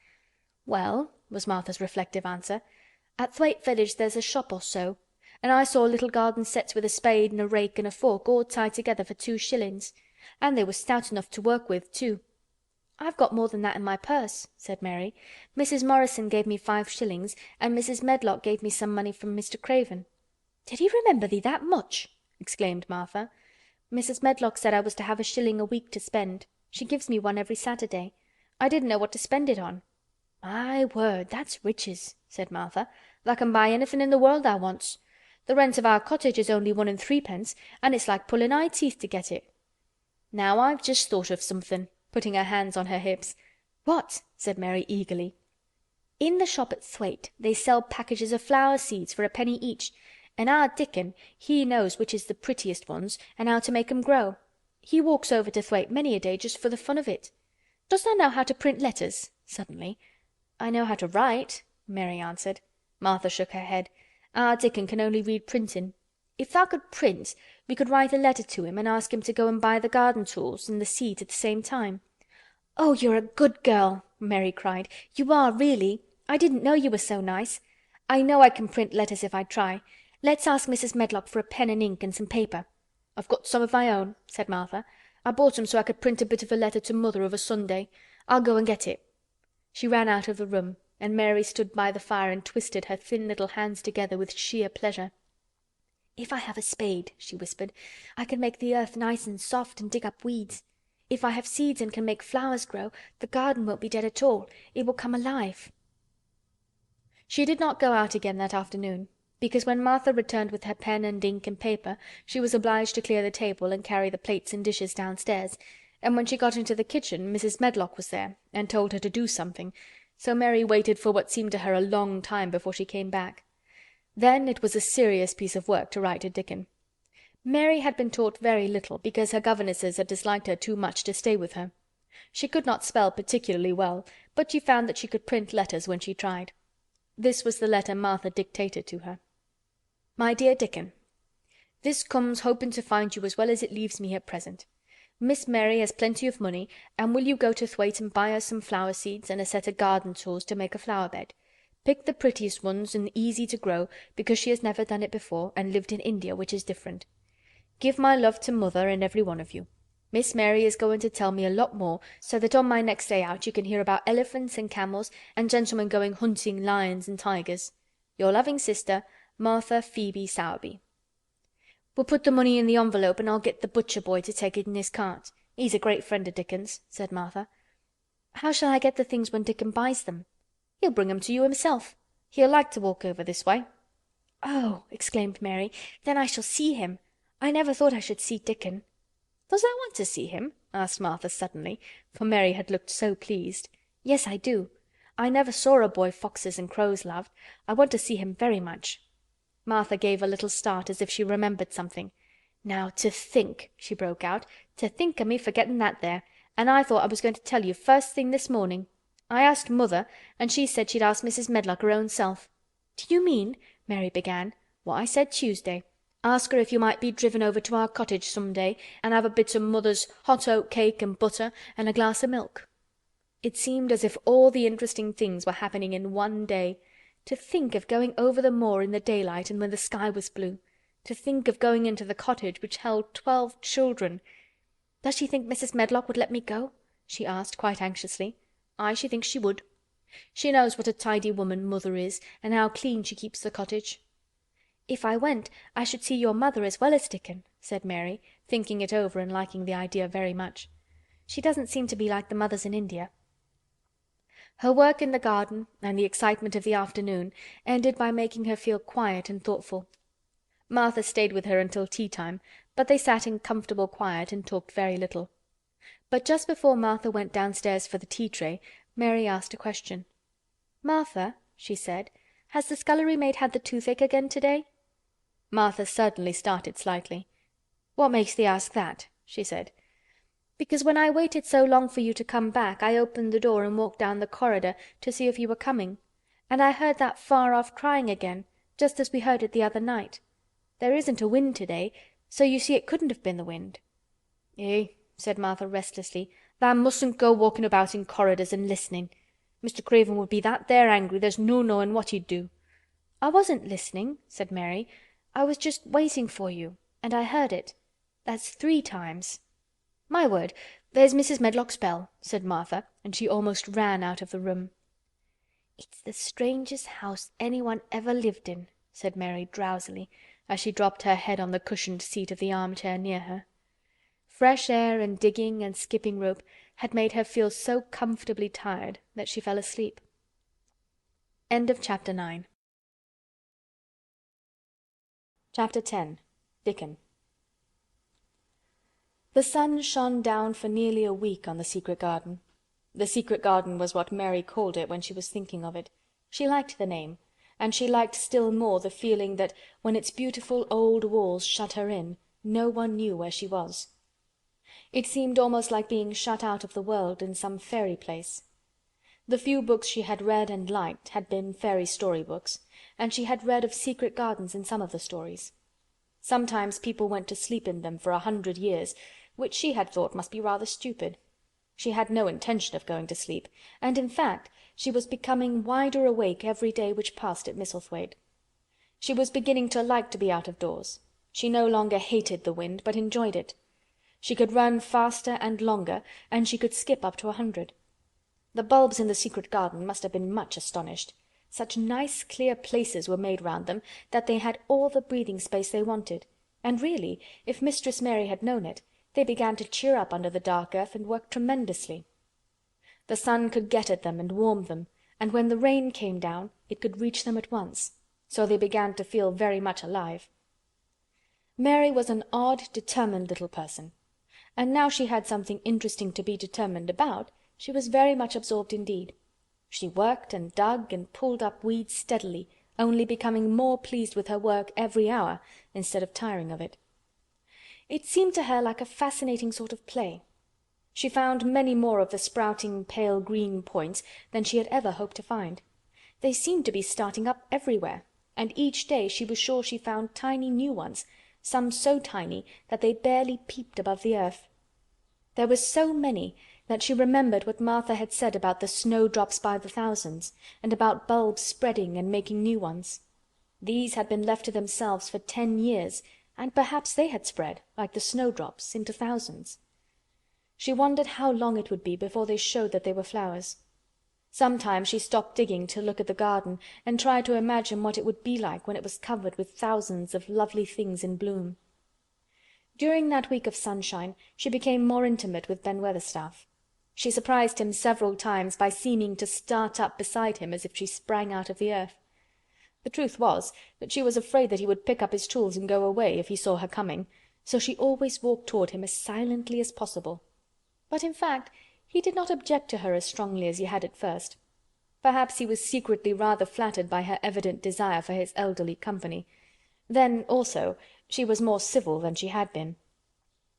"Well," was Martha's reflective answer, "at Thwaite Village there's a shop or so, and I saw little garden sets with a spade and a rake and a fork all tied together for 2 shillings. And they were stout enough to work with too." "I've got more than that in my purse," said Mary. "Mrs. Morrison gave me 5 shillings and Mrs. Medlock gave me some money from Mr. Craven." "Did he remember thee that much?" exclaimed Martha. "Mrs. Medlock said I was to have a shilling a week to spend. She gives me one every Saturday. I didn't know what to spend it on." "My word, that's riches," said Martha. "Tha' can buy anything in the world tha' wants. The rent of our cottage is only 1 and 3pence and it's like pulling eye teeth to get it. Now I've just thought of something," putting her hands on her hips. "What?" said Mary eagerly. "In the shop at Thwaite they sell packages of flower seeds for a penny each, and our Dickon he knows which is the prettiest ones and how to make 'em grow. He walks over to Thwaite many a day just for the fun of it. Does tha know how to print letters?" suddenly. "I know how to write," Mary answered. Martha shook her head. "Our Dickon can only read printin'. If tha could print we could write a letter to him and ask him to go and buy the garden tools and the seeds at the same time." "Oh, you're a good girl!" Mary cried. "You are really. I didn't know you were so nice. I know I can print letters if I try. Let's ask Mrs. Medlock for a pen and ink and some paper." "I've got some of my own," said Martha. "I bought 'em so I could print a bit of a letter to Mother of a Sunday. I'll go and get it." She ran out of the room and Mary stood by the fire and twisted her thin little hands together with sheer pleasure. "If I have a spade," she whispered, "I can make the earth nice and soft and dig up weeds. If I have seeds and can make flowers grow, the garden won't be dead at all. It will come alive." She did not go out again that afternoon, because when Martha returned with her pen and ink and paper she was obliged to clear the table and carry the plates and dishes downstairs, and when she got into the kitchen Mrs. Medlock was there and told her to do something, so Mary waited for what seemed to her a long time before she came back. Then it was a serious piece of work to write to Dickon. Mary had been taught very little because her governesses had disliked her too much to stay with her. She could not spell particularly well, but she found that she could print letters when she tried. This was the letter Martha dictated to her. "My dear Dickon, this comes hoping to find you as well as it leaves me at present. Miss Mary has plenty of money, and will you go to Thwaite and buy her some flower seeds and a set of garden tools to make a flower bed. Pick the prettiest ones and easy to grow, because she has never done it before and lived in India, which is different. Give my love to Mother and every one of you. Miss Mary is going to tell me a lot more, so that on my next day out you can hear about elephants and camels and gentlemen going hunting lions and tigers. Your loving sister, Martha Phoebe Sowerby." "We'll put the money in the envelope and I'll get the butcher boy to take it in his cart. He's a great friend of Dickon's," said Martha. "How shall I get the things when Dickon buys them?" "He'll bring 'em to you himself. He'll like to walk over this way." "Oh!" exclaimed Mary. "Then I shall see him. I never thought I should see Dickon." "Does thou want to see him?" asked Martha suddenly, for Mary had looked so pleased. "Yes, I do. I never saw a boy foxes and crows loved. I want to see him very much." Martha gave a little start as if she remembered something. "Now to think," she broke out, "to think o' me forgetting that there, and I thought I was going to tell you first thing this morning. I asked Mother and she said she'd ask Mrs. Medlock her own self." "Do you mean—" Mary began. "What I said Tuesday. Ask her if you might be driven over to our cottage some day and have a bit o' Mother's hot oat cake and butter and a glass o' milk." It seemed as if all the interesting things were happening in one day. To think of going over the moor in the daylight and when the sky was blue. To think of going into the cottage which held 12 children. "Does she think Mrs. Medlock would let me go?" she asked quite anxiously. "Aye, she thinks she would. She knows what a tidy woman Mother is and how clean she keeps the cottage." "If I went I should see your mother as well as Dickon," said Mary, thinking it over and liking the idea very much. "She doesn't seem to be like the mothers in India." Her work in the garden and the excitement of the afternoon ended by making her feel quiet and thoughtful. Martha stayed with her until tea time, but they sat in comfortable quiet and talked very little. But just before Martha went downstairs for the tea tray, Mary asked a question. "Martha," she said, "has the scullery maid had the toothache again today?" Martha certainly started slightly. "What makes thee ask that?" she said. "Because when I waited so long for you to come back I opened the door and walked down the corridor to see if you were coming, and I heard that far-off crying again, just as we heard it the other night. There isn't a wind to-day, so you see it couldn't have been the wind." "Eh," said Martha restlessly, "tha' mustn't go walking about in corridors and listening. Mr. Craven would be that there angry there's no knowing what he'd do." "I wasn't listening," said Mary. "I was just waiting for you, and I heard it. That's 3 times." "My word, there's Mrs. Medlock's bell," said Martha, and she almost ran out of the room. "It's the strangest house anyone ever lived in," said Mary drowsily, as she dropped her head on the cushioned seat of the armchair near her. Fresh air and digging and skipping rope had made her feel so comfortably tired that she fell asleep. Chapter 9. Chapter 10. Dickon. The sun shone down for nearly a week on the secret garden. The secret garden was what Mary called it when she was thinking of it. She liked the name, and she liked still more the feeling that when its beautiful old walls shut her in, no one knew where she was. It seemed almost like being shut out of the world in some fairy place. The few books she had read and liked had been fairy story books, and she had read of secret gardens in some of the stories. Sometimes people went to sleep in them for 100 years, which she had thought must be rather stupid. She had no intention of going to sleep, and in fact she was becoming wider awake every day which passed at Misselthwaite. She was beginning to like to be out of doors. She no longer hated the wind, but enjoyed it. She could run faster and longer, and she could skip up to 100. The bulbs in the secret garden must have been much astonished. Such nice clear places were made round them that they had all the breathing space they wanted, and really, if Mistress Mary had known it, they began to cheer up under the dark earth and work tremendously. The sun could get at them and warm them, and when the rain came down it could reach them at once, so they began to feel very much alive. Mary was an odd, determined little person, and now she had something interesting to be determined about, she was very much absorbed indeed. She worked and dug and pulled up weeds steadily, only becoming more pleased with her work every hour instead of tiring of it. It seemed to her like a fascinating sort of play. She found many more of the sprouting pale green points than she had ever hoped to find. They seemed to be starting up everywhere, and each day she was sure she found tiny new ones, some so tiny that they barely peeped above the earth. There were so many that she remembered what Martha had said about the snowdrops by the thousands, and about bulbs spreading and making new ones. These had been left to themselves for 10 years, and perhaps they had spread, like the snowdrops, into thousands. She wondered how long it would be before they showed that they were flowers. Sometimes she stopped digging to look at the garden and tried to imagine what it would be like when it was covered with thousands of lovely things in bloom. During that week of sunshine she became more intimate with Ben Weatherstaff. She surprised him several times by seeming to start up beside him as if she sprang out of the earth. The truth was that she was afraid that he would pick up his tools and go away if he saw her coming, so she always walked toward him as silently as possible. But in fact he did not object to her as strongly as he had at first. Perhaps he was secretly rather flattered by her evident desire for his elderly company. Then, also, she was more civil than she had been.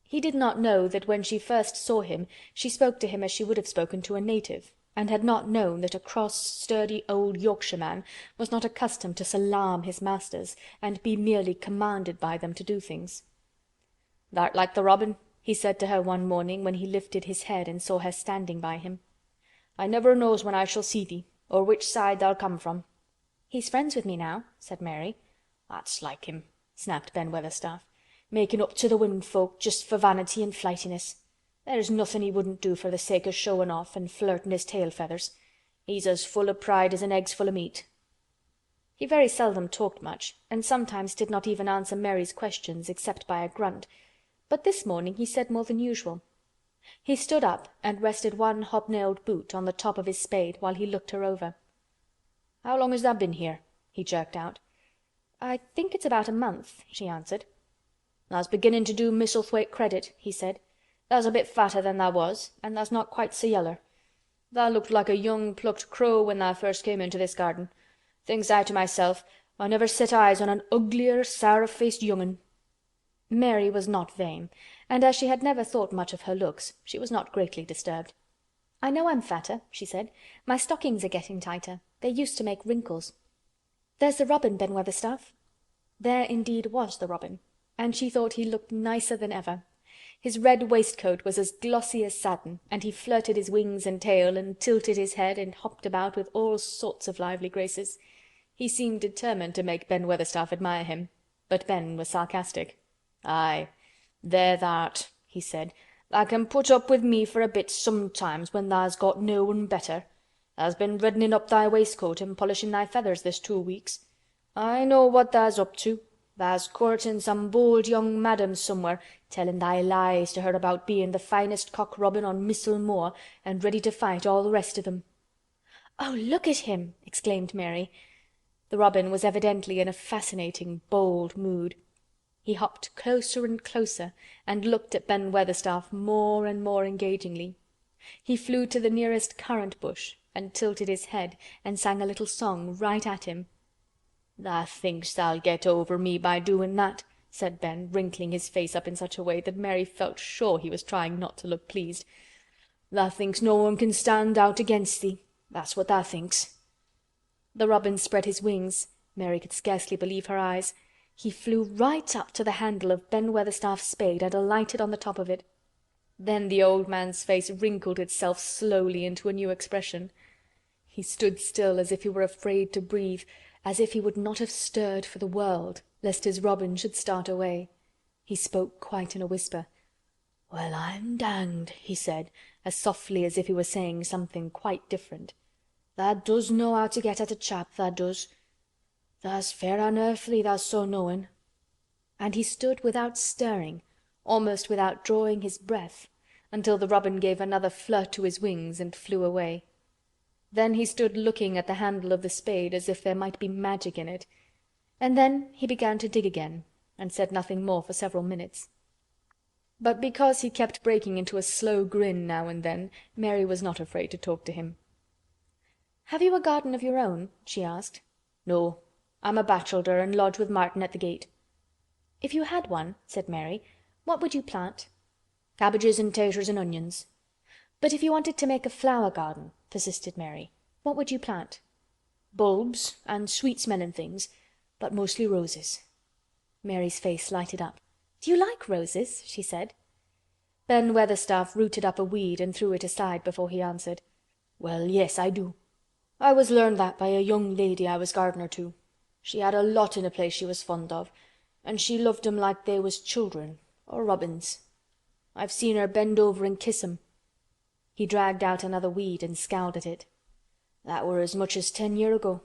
He did not know that when she first saw him she spoke to him as she would have spoken to a native, and had not known that a cross, sturdy old Yorkshireman was not accustomed to salaam his masters and be merely commanded by them to do things. "Thou'rt like the robin," he said to her one morning when he lifted his head and saw her standing by him. "I never knows when I shall see thee, or which side thou'll come from." "He's friends with me now," said Mary. "That's like him," snapped Ben Weatherstaff. "Making up to the women folk just for vanity and flightiness. There's nothing he wouldn't do for the sake of showing off and flirting his tail feathers. He's as full of pride as an egg's full of meat." He very seldom talked much, and sometimes did not even answer Mary's questions except by a grunt, but this morning he said more than usual. He stood up and rested one hobnailed boot on the top of his spade while he looked her over. "How long has tha been here?" he jerked out. "I think it's about a month," she answered. "Tha's beginning to do Misselthwaite credit," he said. "Tha's a bit fatter than tha was, and tha's not quite so yeller. Tha looked like a young plucked crow when tha first came into this garden. Thinks I to myself, I never set eyes on an uglier, sour-faced young un." Mary was not vain, and as she had never thought much of her looks, she was not greatly disturbed. "I know I'm fatter," she said. "My stockings are getting tighter. They used to make wrinkles. There's the robin, Ben Weatherstaff." There indeed was the robin, and she thought he looked nicer than ever. His red waistcoat was as glossy as satin, and he flirted his wings and tail, and tilted his head, and hopped about with all sorts of lively graces. He seemed determined to make Ben Weatherstaff admire him, but Ben was sarcastic. "Aye, there tha'rt," he said. "Tha can put up with me for a bit sometimes when tha's got no one better. Tha's been reddening up thy waistcoat and polishing thy feathers this 2 weeks. I know what tha's up to. Tha's courting some bold young madam somewhere, telling thy lies to her about being the finest cock robin on MISSEL Moor and ready to fight all the rest of them." "Oh, look at him!" exclaimed Mary. The robin was evidently in a fascinating, bold mood. He hopped closer and closer and looked at Ben Weatherstaff more and more engagingly. He flew to the nearest currant bush and tilted his head and sang a little song right at him. "Tha thinks tha'll get over me by doing that," said Ben, wrinkling his face up in such a way that Mary felt sure he was trying not to look pleased. "Tha thinks no one can stand out against thee. That's what tha thinks." The robin spread his wings. Mary could scarcely believe her eyes. He flew right up to the handle of Ben Weatherstaff's spade and alighted on the top of it. Then the old man's face wrinkled itself slowly into a new expression. He stood still as if he were afraid to breathe, as if he would not have stirred for the world, lest his robin should start away. He spoke quite in a whisper. "Well, I'm danged," he said, as softly as if he were saying something quite different. "Tha does know how to get at a chap, tha does. Tha's fair unearthly, tha's so knowin'." And he stood without stirring, almost without drawing his breath, until the robin gave another flirt to his wings and flew away. Then he stood looking at the handle of the spade as if there might be magic in it, and then he began to dig again, and said nothing more for several minutes. But because he kept breaking into a slow grin now and then, Mary was not afraid to talk to him. "Have you a garden of your own?" she asked. "No, I'm a bachelder and lodge with Martin at the gate." "If you had one," said Mary, "what would you plant?" "Cabbages and taters and onions." "But if you wanted to make a flower garden," persisted Mary, "what would you plant?" "Bulbs and sweet-smelling things, but mostly roses." Mary's face lighted up. "Do you like roses?" she said. Ben Weatherstaff rooted up a weed and threw it aside before he answered. "Well, yes, I do. I was learned that by a young lady I was gardener to. She had a lot in a place she was fond of, and she loved 'em like they was children, or robins. I've seen her bend over and kiss 'em." He dragged out another weed and scowled at it. "That were as much as 10 year ago."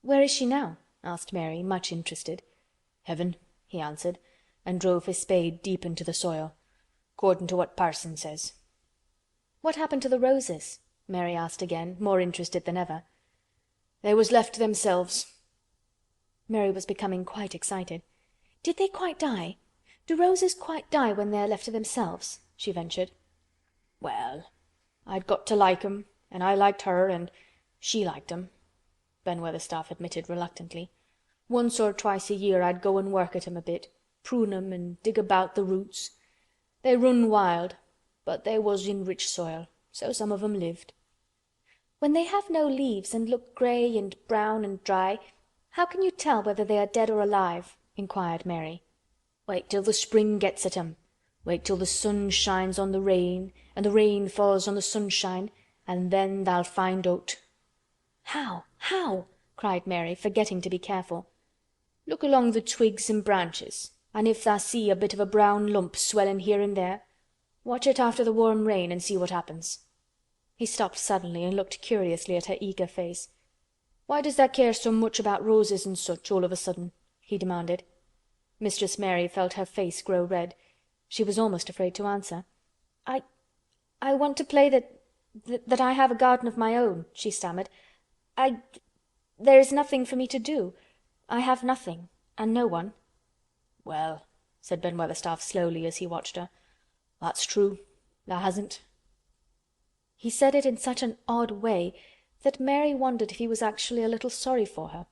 "Where is she now?" asked Mary, much interested. "Heaven," he answered, and drove his spade deep into the soil, "'cordin' to what parson says." "What happened to the roses?" Mary asked again, more interested than ever. "They was left to themselves." Mary was becoming quite excited. "Did they quite die? Do roses quite die when they are left to themselves?" she ventured. "Well, I'd got to like 'em, and I liked her, and she liked 'em," Ben Weatherstaff admitted reluctantly. "Once or twice a year I'd go and work at 'em a bit, prune 'em and dig about the roots. They run wild, but they was in rich soil, so some of 'em lived." "When they have no leaves and look grey and brown and dry, how can you tell whether they are dead or alive?" inquired Mary. "Wait till the spring gets at 'em. Wait till the sun shines on the rain and the rain falls on the sunshine, and then tha'll find out." "How? How?" cried Mary, forgetting to be careful. "Look along the twigs and branches, and if tha see a bit of a brown lump swellin' here and there, watch it after the warm rain and see what happens." He stopped suddenly and looked curiously at her eager face. "Why does tha care so much about roses and such all of a sudden?" he demanded. Mistress Mary felt her face grow red. She was almost afraid to answer. I want to play that I have a garden of my own," she stammered. There is nothing for me to do. I have nothing, and no one." "Well," said Ben Weatherstaff slowly as he watched her, "that's true. Tha hasn't." He said it in such an odd way that Mary wondered if he was actually a little sorry for her.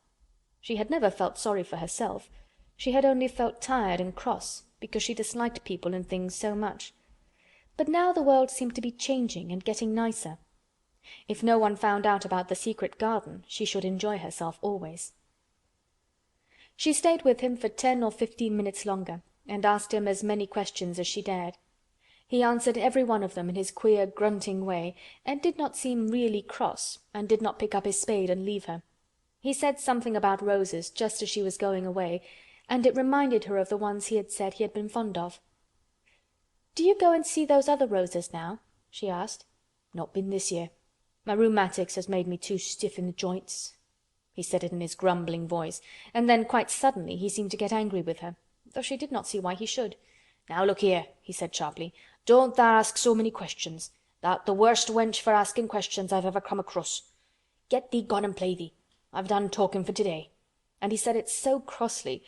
She had never felt sorry for herself. She had only felt tired and cross, because she disliked people and things so much. But now the world seemed to be changing and getting nicer. If no one found out about the secret garden, she should enjoy herself always. She stayed with him for 10 or 15 minutes longer, and asked him as many questions as she dared. He answered every one of them in his queer grunting way, and did not seem really cross, and did not pick up his spade and leave her. He said something about roses just as she was going away, and it reminded her of the ones he had said he had been fond of. "Do you go and see those other roses now?" she asked. "Not been this year. My rheumatics has made me too stiff in the joints." He said it in his grumbling voice, and then quite suddenly he seemed to get angry with her, though she did not see why he should. "Now look here," he said sharply, "don't tha' ask so many questions. Tha'rt the worst wench for asking questions I've ever come across. Get thee gone and play thee. I've done talking for today." And he said it so crossly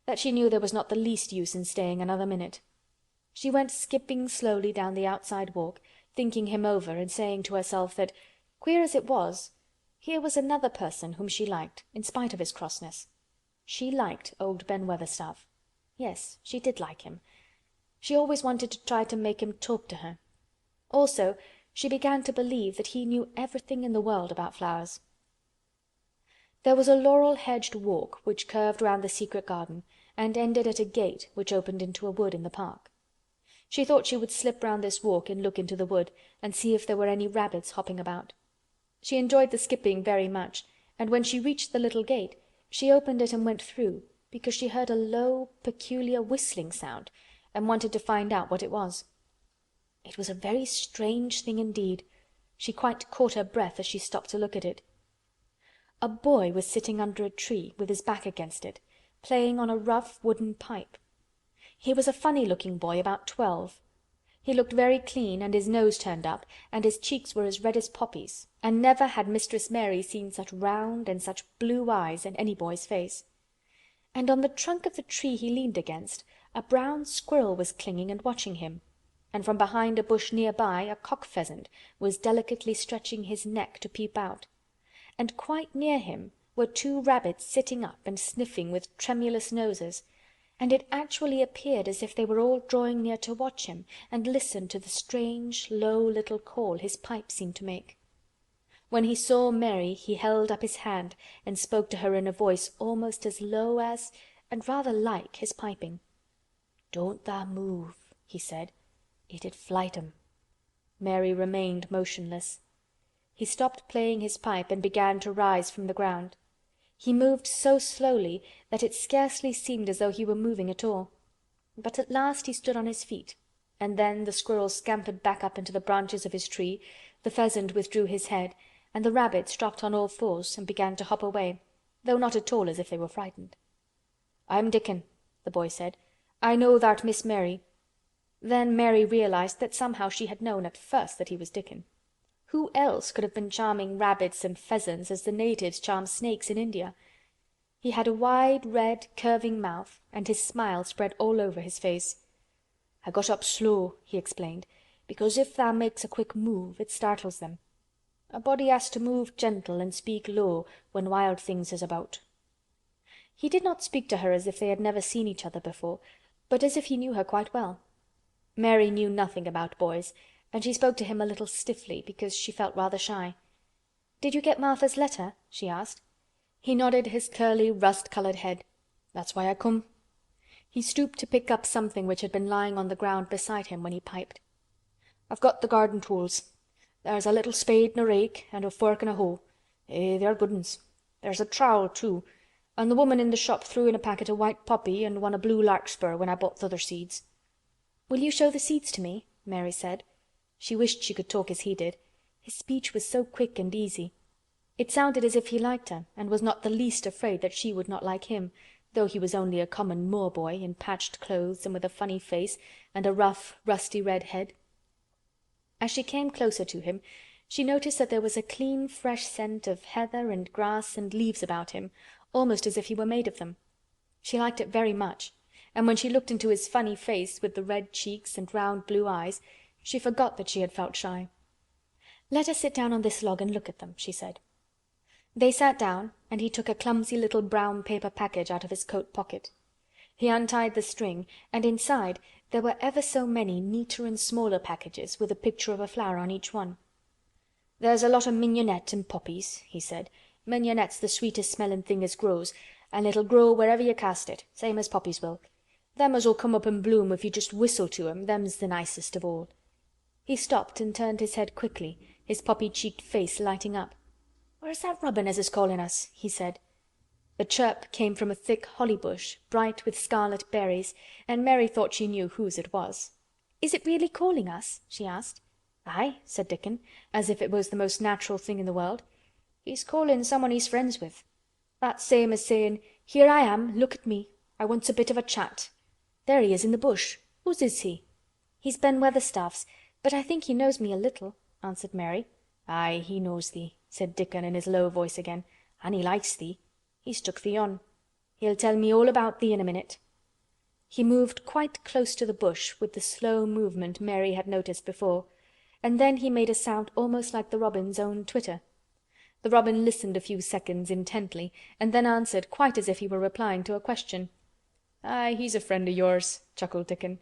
that she knew there was not the least use in staying another minute. She went skipping slowly down the outside walk, thinking him over and saying to herself that, queer as it was, here was another person whom she liked, in spite of his crossness. She liked old Ben Weatherstaff. Yes, she did like him. She always wanted to try to make him talk to her. Also, she began to believe that he knew everything in the world about flowers. There was a laurel-hedged walk which curved round the secret garden and ended at a gate which opened into a wood in the park. She thought she would slip round this walk and look into the wood and see if there were any rabbits hopping about. She enjoyed the skipping very much, and when she reached the little gate, she opened it and went through, because she heard a low, peculiar whistling sound and wanted to find out what it was. It was a very strange thing indeed. She quite caught her breath as she stopped to look at it. A boy was sitting under a tree with his back against it, playing on a rough wooden pipe. He was a funny-looking boy about 12. He looked very clean, and his nose turned up, and his cheeks were as red as poppies, and never had Mistress Mary seen such round and such blue eyes in any boy's face. And on the trunk of the tree he leaned against, a brown squirrel was clinging and watching him, and from behind a bush near by a cock-pheasant was delicately stretching his neck to peep out, and quite near him were 2 rabbits sitting up and sniffing with tremulous noses, and it actually appeared as if they were all drawing near to watch him and listen to the strange, low little call his pipe seemed to make. When he saw Mary he held up his hand and spoke to her in a voice almost as low as, and rather like, his piping. "Don't tha' move," he said. "It'd flight 'em." Mary remained motionless. He stopped playing his pipe and began to rise from the ground. He moved so slowly that it scarcely seemed as though he were moving at all. But at last he stood on his feet, and then the squirrel scampered back up into the branches of his tree, the pheasant withdrew his head, and the rabbits dropped on all fours and began to hop away, though not at all as if they were frightened. "I'm Dickon," the boy said. "I know thou'rt Miss Mary." Then Mary realized that somehow she had known at first that he was Dickon. Who else could have been charming rabbits and pheasants as the natives charm snakes in India? He had a wide, red, curving mouth, and his smile spread all over his face. "I got up slow," he explained, "because if tha makes a quick move, it startles them. A body has to move gentle and speak low when wild things is about." He did not speak to her as if they had never seen each other before, but as if he knew her quite well. Mary knew nothing about boys, and she spoke to him a little stiffly because she felt rather shy. "Did you get Martha's letter?" she asked. He nodded his curly, rust-colored head. "That's why I come." He stooped to pick up something which had been lying on the ground beside him when he piped. "I've got the garden tools. There's a little spade and a rake and a fork and a hoe. They're good uns. There's a trowel too, and the woman in the shop threw in a packet of white poppy and one of blue larkspur when I bought th' other seeds." "Will you show the seeds to me?" Mary said. She wished she could talk as he did. His speech was so quick and easy. It sounded as if he liked her and was not the least afraid that she would not like him, though he was only a common Moor boy in patched clothes and with a funny face and a rough, rusty red head. As she came closer to him, she noticed that there was a clean, fresh scent of heather and grass and leaves about him, almost as if he were made of them. She liked it very much, and when she looked into his funny face with the red cheeks and round blue eyes, she forgot that she had felt shy. "Let us sit down on this log and look at them," she said. They sat down, and he took a clumsy little brown paper package out of his coat pocket. He untied the string, and inside there were ever so many neater and smaller packages with a picture of a flower on each one. "There's a lot o' mignonette and poppies," he said. "Mignonette's the sweetest smellin' thing as grows, and it'll grow wherever you cast it, same as poppies will. Them as'll come up and bloom if you just whistle to 'em, them's the nicest of all." He stopped and turned his head quickly, his poppy-cheeked face lighting up. "Where's that robin as is callin' us?" he said. The chirp came from a thick holly bush, bright with scarlet berries, and Mary thought she knew whose it was. "Is it really calling us?" she asked. "Aye," said Dickon, as if it was the most natural thing in the world. "He's callin' someone he's friends with. That's same as sayin', 'Here I am, look at me. I wants a bit of a chat.' There he is in the bush. Whose is he?" "He's Ben Weatherstaff's, but I think he knows me a little," answered Mary. "Aye, he knows thee," said Dickon in his low voice again. "An' he likes thee. He's took thee on. He'll tell me all about thee in a minute." He moved quite close to the bush with the slow movement Mary had noticed before, and then he made a sound almost like the robin's own twitter. The robin listened a few seconds intently and then answered quite as if he were replying to a question. "Aye, he's a friend o' yours," chuckled Dickon.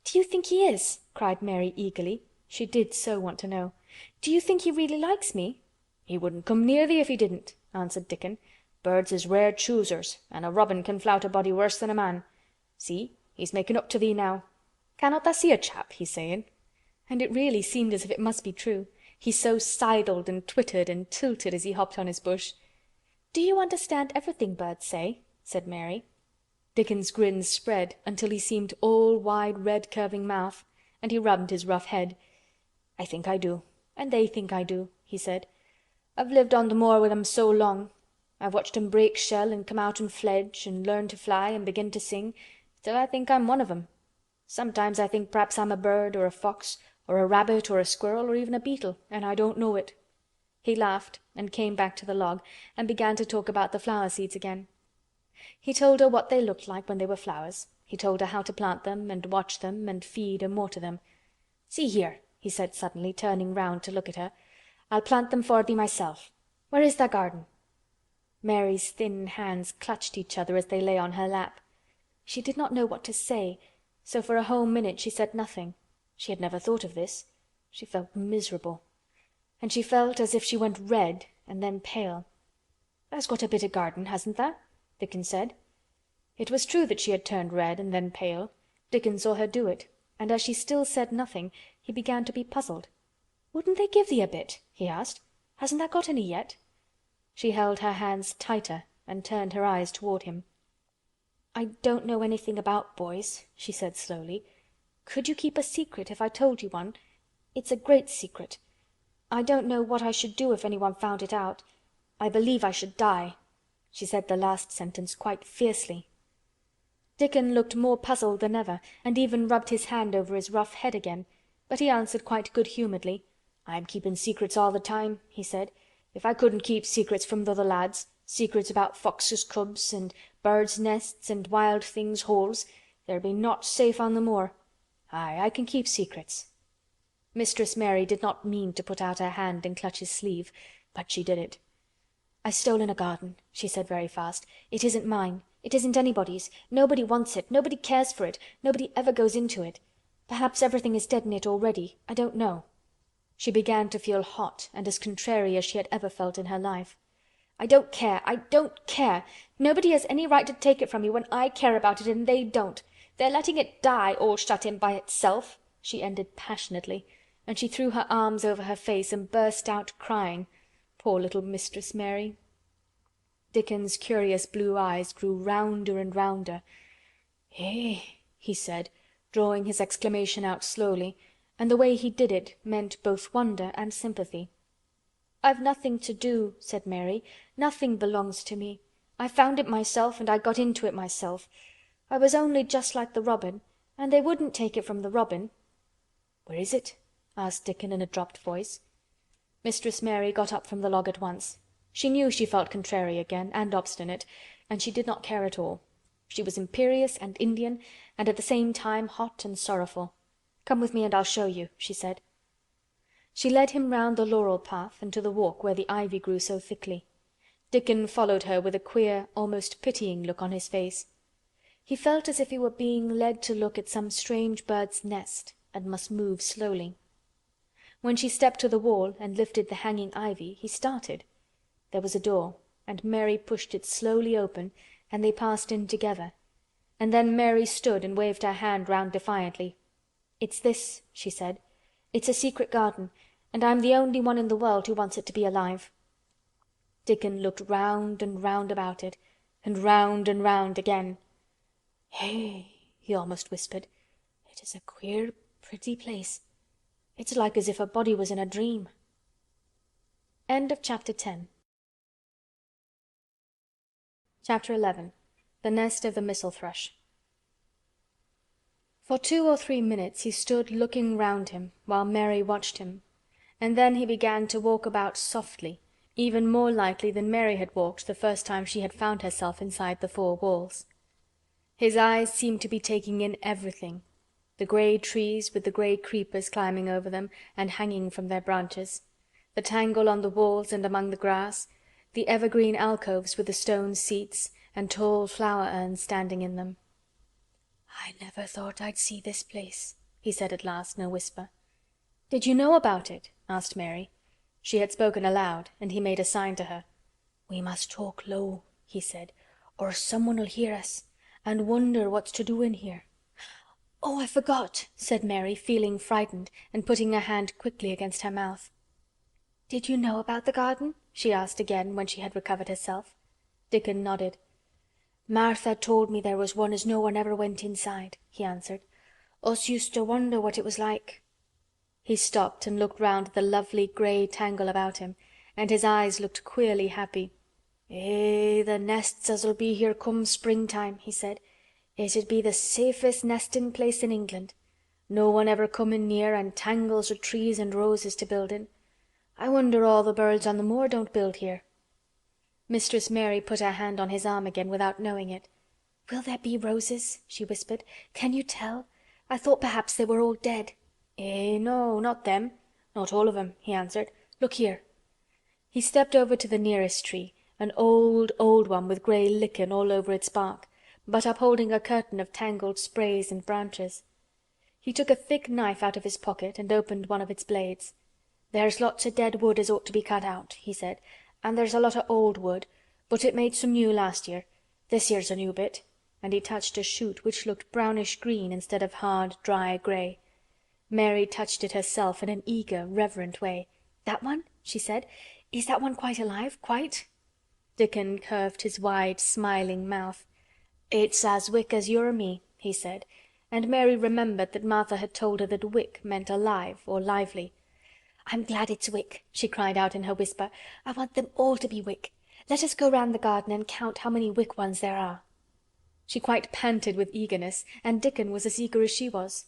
"Do you think he is?" cried Mary eagerly. She did so want to know. "Do you think he really likes me?" "He wouldn't come near thee if he didn't," answered Dickon. "Birds is rare choosers, and a robin can flout a body worse than a man. See, he's making up to thee now. Cannot tha see a chap, he's sayin'?" And it really seemed as if it must be true. He so sidled and twittered and tilted as he hopped on his bush. "Do you understand everything birds say?" said Mary. Dickon's grin spread until he seemed all wide red curving mouth, and he rubbed his rough head. "I think I do, and they think I do," he said. "I've lived on the moor with 'em so long. I've watched 'em break shell and come out and fledge and learn to fly and begin to sing, till I think I'm one of 'em. Sometimes I think p'raps I'm a bird or a fox or a rabbit or a squirrel or even a beetle, and I don't know it." He laughed and came back to the log and began to talk about the flower seeds again. He told her what they looked like when they were flowers. He told her how to plant them and watch them and feed and water them. "See here," he said suddenly, turning round to look at her. "I'll plant them for thee myself. Where is thy garden?" Mary's thin hands clutched each other as they lay on her lap. She did not know what to say, so for a whole minute she said nothing. She had never thought of this. She felt miserable. And she felt as if she went red and then pale. "Tha's got a bit o' garden, hasn't tha?" Dickon said. It was true that she had turned red and then pale. Dickon saw her do it, and as she still said nothing, he began to be puzzled. "Wouldn't they give thee a bit?" he asked. "Hasn't tha got any yet?" She held her hands tighter and turned her eyes toward him. "I don't know anything about boys," she said slowly. "Could you keep a secret if I told you one? It's a great secret. I don't know what I should do if anyone found it out. I believe I should die." She said the last sentence quite fiercely. Dickon looked more puzzled than ever and even rubbed his hand over his rough head again, but he answered quite good-humoredly. "I'm keeping secrets all the time," he said. "If I couldn't keep secrets from th' other lads, secrets about foxes' cubs and birds' nests and wild things' holes, there'd be naught safe on the moor. Aye, I can keep secrets." Mistress Mary did not mean to put out her hand and clutch his sleeve, but she did it. "I've stolen a garden," she said very fast. "It isn't mine. It isn't anybody's. Nobody wants it. Nobody cares for it. Nobody ever goes into it. Perhaps everything is dead in it already. I don't know." She began to feel hot and as contrary as she had ever felt in her life. "I don't care. I don't care. Nobody has any right to take it from me when I care about it and they don't. They're letting it die all shut in by itself," she ended passionately, and she threw her arms over her face and burst out crying. Poor little Mistress Mary. Dickon's curious blue eyes grew rounder and rounder. "Eh!" he said, drawing his exclamation out slowly, and the way he did it meant both wonder and sympathy. "I've nothing to do," said Mary. "Nothing belongs to me. I found it myself and I got into it myself. I was only just like the robin, and they wouldn't take it from the robin." "Where is it?" asked Dickon in a dropped voice. Mistress Mary got up from the log at once. She knew she felt contrary again, and obstinate, and she did not care at all. She was imperious and Indian, and at the same time hot and sorrowful. "Come with me and I'll show you," she said. She led him round the laurel path and to the walk where the ivy grew so thickly. Dickon followed her with a queer, almost pitying look on his face. He felt as if he were being led to look at some strange bird's nest, and must move slowly. When she stepped to the wall and lifted the hanging ivy, he started. There was a door, and Mary pushed it slowly open, and they passed in together. And then Mary stood and waved her hand round defiantly. "It's this," she said. "It's a secret garden, and I'm the only one in the world who wants it to be alive." Dickon looked round and round about it, and round again. "Hey," he almost whispered. "It is a queer, pretty place. It's like as if a body was in a dream." End of Chapter 10. Chapter 11. The Nest of the Missel Thrush. For 2 or 3 minutes he stood looking round him, while Mary watched him, and then he began to walk about softly, even more lightly than Mary had walked the first time she had found herself inside the 4 walls. His eyes seemed to be taking in everything: the grey trees with the grey creepers climbing over them and hanging from their branches, the tangle on the walls and among the grass, the evergreen alcoves with the stone seats and tall flower urns standing in them. "I never thought I'd see this place," he said at last in a whisper. "Did you know about it?" asked Mary. She had spoken aloud, and he made a sign to her. "We must talk low," he said, "or someone'll hear us, and wonder what's to do in here." "Oh, I forgot," said Mary, feeling frightened, and putting her hand quickly against her mouth. "Did you know about the garden?" she asked again, when she had recovered herself. Dickon nodded. "Martha told me there was one as no one ever went inside," he answered. "Us used to wonder what it was like." He stopped and looked round at the lovely grey tangle about him, and his eyes looked queerly happy. The nests as'll be here come springtime," he said. "It'd be the safest nestin' place in England. No one ever comin' near, and tangles o' trees and roses to build in. I wonder all the birds on the moor don't build here." Mistress Mary put her hand on his arm again without knowing it. "Will there be roses?" she whispered. "Can you tell? I thought perhaps they were all dead." No, not them. Not all of 'em," he answered. "Look here." He stepped over to the nearest tree, an old, old one with grey lichen all over its bark, but upholding a curtain of tangled sprays and branches. He took a thick knife out of his pocket and opened one of its blades. "There's lots o' dead wood as ought to be cut out," he said, "and there's a lot o' old wood, but it made some new last year. This here's a new bit," and he touched a shoot which looked brownish green instead of hard, dry grey. Mary touched it herself in an eager, reverent way. "That one?" she said. "Is that one quite alive? Quite?" Dickon curved his wide, smiling mouth. "It's as wick as you or me," he said, and Mary remembered that Martha had told her that wick meant alive or lively. "I'm glad it's wick," she cried out in her whisper. "I want them all to be wick. Let us go round the garden and count how many wick ones there are." She quite panted with eagerness, and Dickon was as eager as she was.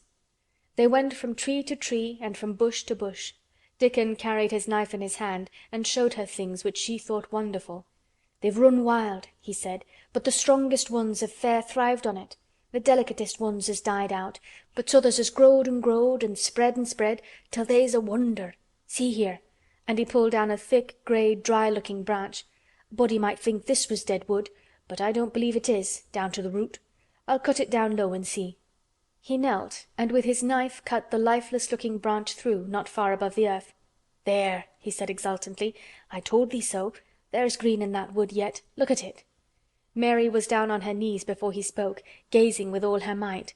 They went from tree to tree and from bush to bush. Dickon carried his knife in his hand and showed her things which she thought wonderful. "They've run wild," he said, "but the strongest ones have fair thrived on it. The delicatest ones has died out, but t'others has growed and spread till they's a wonder. See here," and he pulled down a thick, grey, dry-looking branch. "A body might think this was dead wood, but I don't believe it is, down to the root. I'll cut it down low and see." He knelt and with his knife cut the lifeless-looking branch through, not far above the earth. "There," he said exultantly. "I told thee so. There's green in that wood yet. Look at it." Mary was down on her knees before he spoke, gazing with all her might.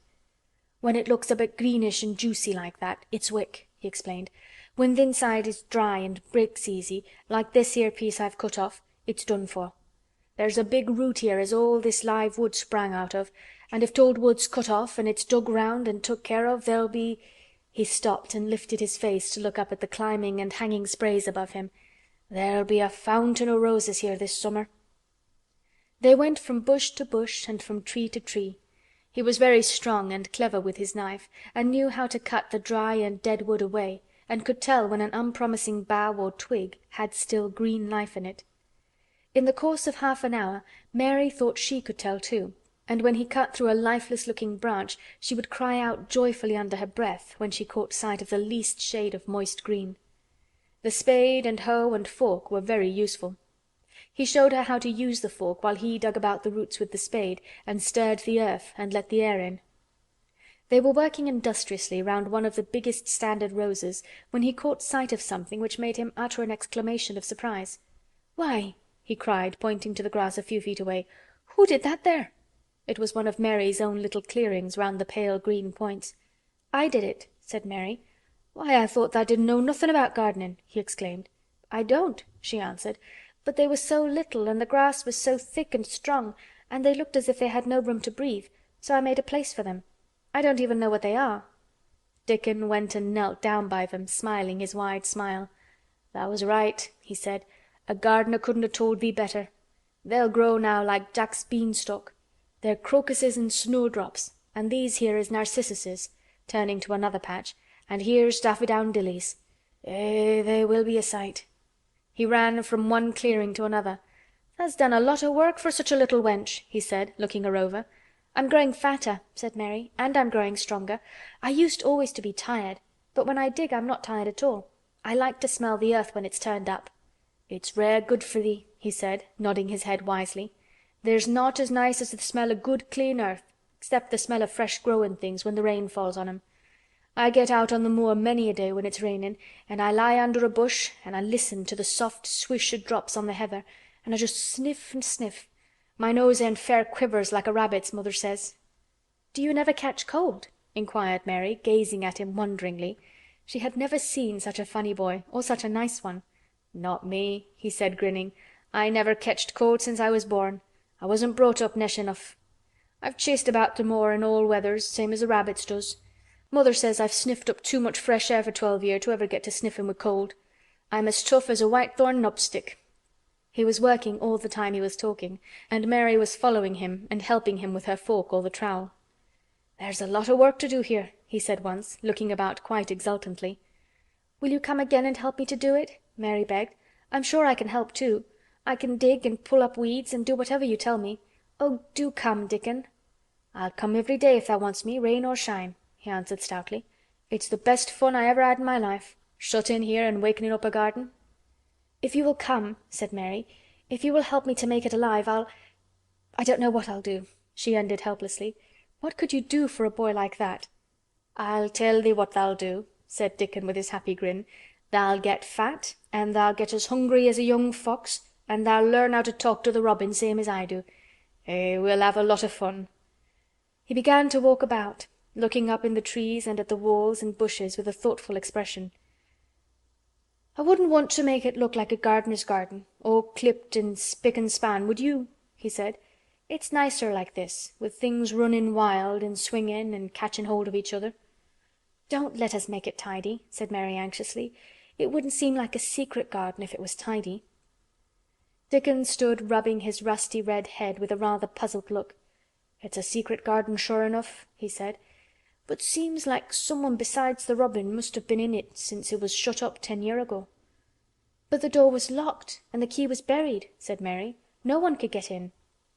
"When it looks a bit greenish and juicy like that, it's wick," he explained. "When th' inside is dry and breaks easy, like this here piece I've cut off, it's done for. There's a big root here as all this live wood sprang out of, and if t'old wood's cut off and it's dug round and took care of, there'll be—" He stopped and lifted his face to look up at the climbing and hanging sprays above him. "There'll be a fountain o' roses here this summer." They went from bush to bush and from tree to tree. He was very strong and clever with his knife, and knew how to cut the dry and dead wood away, and could tell when an unpromising bough or twig had still green life in it. In the course of half an hour Mary thought she could tell too, and when he cut through a lifeless-looking branch she would cry out joyfully under her breath when she caught sight of the least shade of moist green. The spade and hoe and fork were very useful. He showed her how to use the fork while he dug about the roots with the spade and stirred the earth and let the air in. They were working industriously round one of the biggest standard roses when he caught sight of something which made him utter an exclamation of surprise. "Why!" he cried, pointing to the grass a few feet away. "Who did that there?" It was one of Mary's own little clearings round the pale green points. "I did it," said Mary. "Why, I thought tha' didn't know nothin' about gardenin'," he exclaimed. "I don't," she answered, "but they were so little and the grass was so thick and strong and they looked as if they had no room to breathe, so I made a place for them. I don't even know what they are." Dickon went and knelt down by them, smiling his wide smile. "Tha' was right," he said. "A gardener couldn't have told thee better. They'll grow now like Jack's beanstalk. They're crocuses and snowdrops, and these here is narcissuses," turning to another patch, "and here's daffydowndillys. Eh, they will be a sight." He ran from one clearing to another. "Tha's done a lot o' work for such a little wench," he said, looking her over. "I'm growing fatter," said Mary, "and I'm growing stronger. I used always to be tired, but when I dig I'm not tired at all. I like to smell the earth when it's turned up." "It's rare good for thee," he said, nodding his head wisely. "There's naught as nice as the smell o' good clean earth, except the smell of fresh growin' things when the rain falls on 'em. I get out on the moor many a day when it's rainin' and I lie under a bush and I listen to the soft swish o' drops on the heather and I just sniff and sniff. My nose end fair quivers like a rabbit's, mother says." "Do you never catch cold?" inquired Mary, gazing at him wonderingly. She had never seen such a funny boy, or such a nice one. "Not me," he said, grinning. "I never ketched cold since I was born. I wasn't brought up nesh enough. I've chased about the moor in all weathers, same as the rabbits does. Mother says I've sniffed up too much fresh air for 12 year to ever get to sniffin' with cold. I'm as tough as a whitethorn knobstick." He was working all the time he was talking, and Mary was following him and helping him with her fork or the trowel. "There's a lot of work to do here," he said once, looking about quite exultantly. "Will you come again and help me to do it?" Mary begged. "I'm sure I can help too. I can dig and pull up weeds and do whatever you tell me. Oh, do come, Dickon." "I'll come every day if tha' wants me, rain or shine," he answered stoutly. "It's the best fun I ever had in my life, shut in here and wakening up a garden." "If you will come," said Mary, "if you will help me to make it alive, I don't know what I'll do," she ended helplessly. "What could you do for a boy like that?" "I'll tell thee what tha'll do," said Dickon with his happy grin. "Tha'll get fat and tha'll get as hungry as a young fox and tha'll learn how to talk to the robin same as I do. Eh, we'll have a lot of fun." He began to walk about, looking up in the trees and at the walls and bushes with a thoughtful expression. "I wouldn't want to make it look like a gardener's garden, all clipped and spick and span, would you?" he said. "It's nicer like this, with things running wild and swinging and catching hold of each other." "Don't let us make it tidy," said Mary anxiously. "It wouldn't seem like a secret garden if it was tidy." Dickon stood rubbing his rusty red head with a rather puzzled look. "It's a secret garden sure enough," he said. "But seems like someone besides the robin must have been in it since it was shut up 10 year ago." "But the door was locked and the key was buried," said Mary. "No one could get in."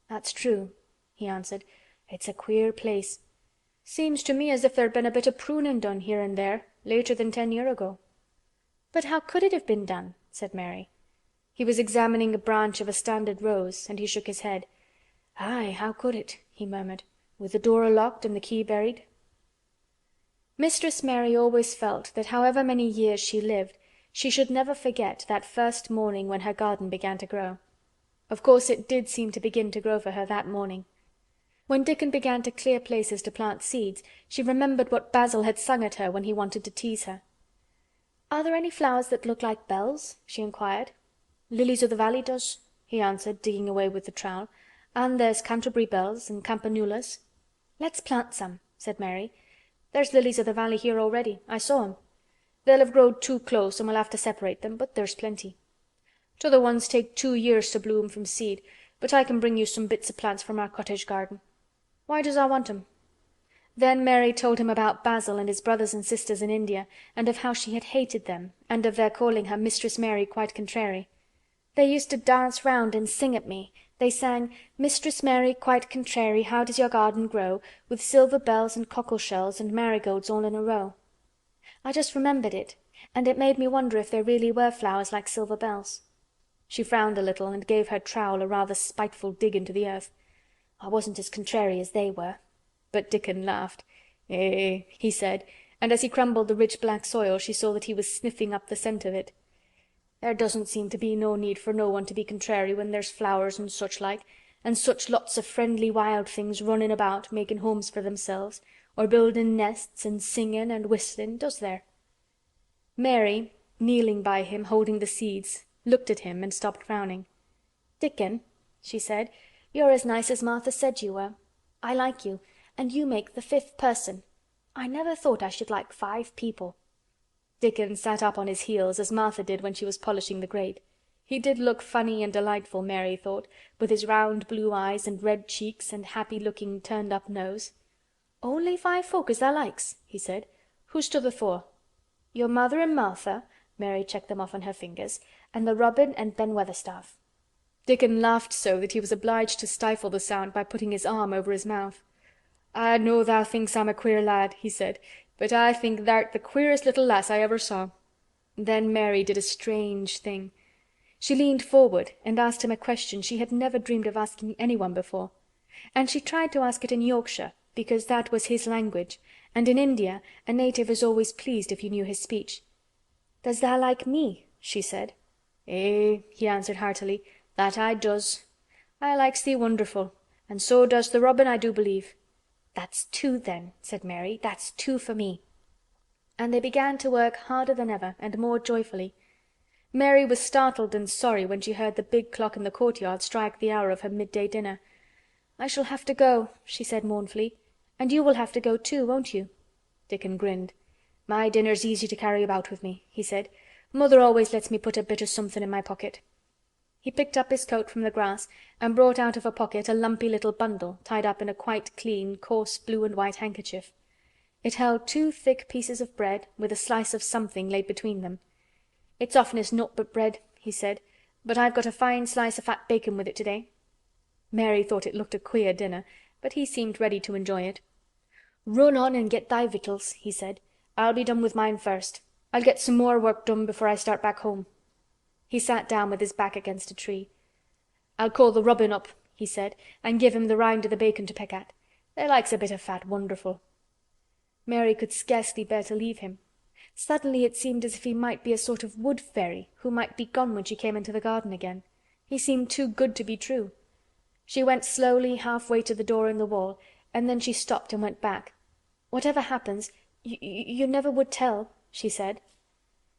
"That's true," he answered. "It's a queer place. Seems to me as if there'd been a bit of pruning done here and there later than 10 year ago." "But how could it have been done?" said Mary. He was examining a branch of a standard rose and he shook his head. "Aye, how could it?" he murmured. "With the door locked and the key buried." Mistress Mary always felt that however many years she lived, she should never forget that first morning when her garden began to grow. Of course it did seem to begin to grow for her that morning. When Dickon began to clear places to plant seeds, she remembered what Basil had sung at her when he wanted to tease her. "Are there any flowers that look like bells?" she inquired. "Lilies of the valley does," he answered, digging away with the trowel. "And there's Canterbury bells and campanulas." "Let's plant some," said Mary. "There's lilies of the valley here already. I saw 'em. They'll have growed too close and we'll have to separate them, but there's plenty. T'other ones take 2 years to bloom from seed, but I can bring you some bits of plants from our cottage garden. Why does I want 'em?" Then Mary told him about Basil and his brothers and sisters in India, and of how she had hated them, and of their calling her Mistress Mary Quite Contrary. "They used to dance round and sing at me. They sang, 'Mistress Mary Quite Contrary, how does your garden grow, with silver bells and cockle shells and marigolds all in a row.' I just remembered it, and it made me wonder if there really were flowers like silver bells." She frowned a little and gave her trowel a rather spiteful dig into the earth. "I wasn't as contrary as they were." But Dickon laughed. "Eh," he said, and as he crumbled the rich black soil she saw that he was sniffing up the scent of it. "There doesn't seem to be no need for no one to be contrary when there's flowers and such like, and such lots of friendly wild things running about making homes for themselves, or building nests and singing and whistling, does there?" Mary, kneeling by him holding the seeds, looked at him and stopped frowning. "Dickon," she said, "you're as nice as Martha said you were. I like you, and you make the 5th person. I never thought I should like 5 people." Dickon sat up on his heels as Martha did when she was polishing the grate. He did look funny and delightful, Mary thought, with his round blue eyes and red cheeks and happy-looking turned-up nose. "Only 5 folk as tha likes," he said. "Who's t'other 4?" "Your mother and Martha," Mary checked them off on her fingers, "and the Robin and Ben Weatherstaff." Dickon laughed so that he was obliged to stifle the sound by putting his arm over his mouth. "I know thou thinks I'm a queer lad," he said, "but I think thou'rt the queerest little lass I ever saw." Then Mary did a strange thing. She leaned forward and asked him a question she had never dreamed of asking anyone before. And she tried to ask it in Yorkshire, because that was his language, and in India a native is always pleased if you knew his speech. "Does tha like me?" she said. "Eh," he answered heartily, "that I does. I likes thee wonderful, and so does the robin, I do believe." "That's 2 then," said Mary. "That's 2 for me." And they began to work harder than ever and more joyfully. Mary was startled and sorry when she heard the big clock in the courtyard strike the hour of her midday dinner. "I shall have to go," she said mournfully. "And you will have to go too, won't you?" Dickon grinned. "My dinner's easy to carry about with me," he said. "Mother always lets me put a bit o' something in my pocket." He picked up his coat from the grass and brought out of a pocket a lumpy little bundle tied up in a quite clean, coarse blue and white handkerchief. It held 2 thick pieces of bread with a slice of something laid between them. "It's oftenest naught but bread," he said, "but I've got a fine slice of fat bacon with it today." Mary thought it looked a queer dinner, but he seemed ready to enjoy it. "Run on and get thy victuals," he said. "I'll be done with mine first. I'll get some more work done before I start back home." He sat down with his back against a tree. "I'll call the robin up," he said, "and give him the rind o' the bacon to peck at. They likes a bit of fat wonderful." Mary could scarcely bear to leave him. Suddenly it seemed as if he might be a sort of wood fairy who might be gone when she came into the garden again. He seemed too good to be true. She went slowly halfway to the door in the wall, and then she stopped and went back. "Whatever happens, you never would tell," she said.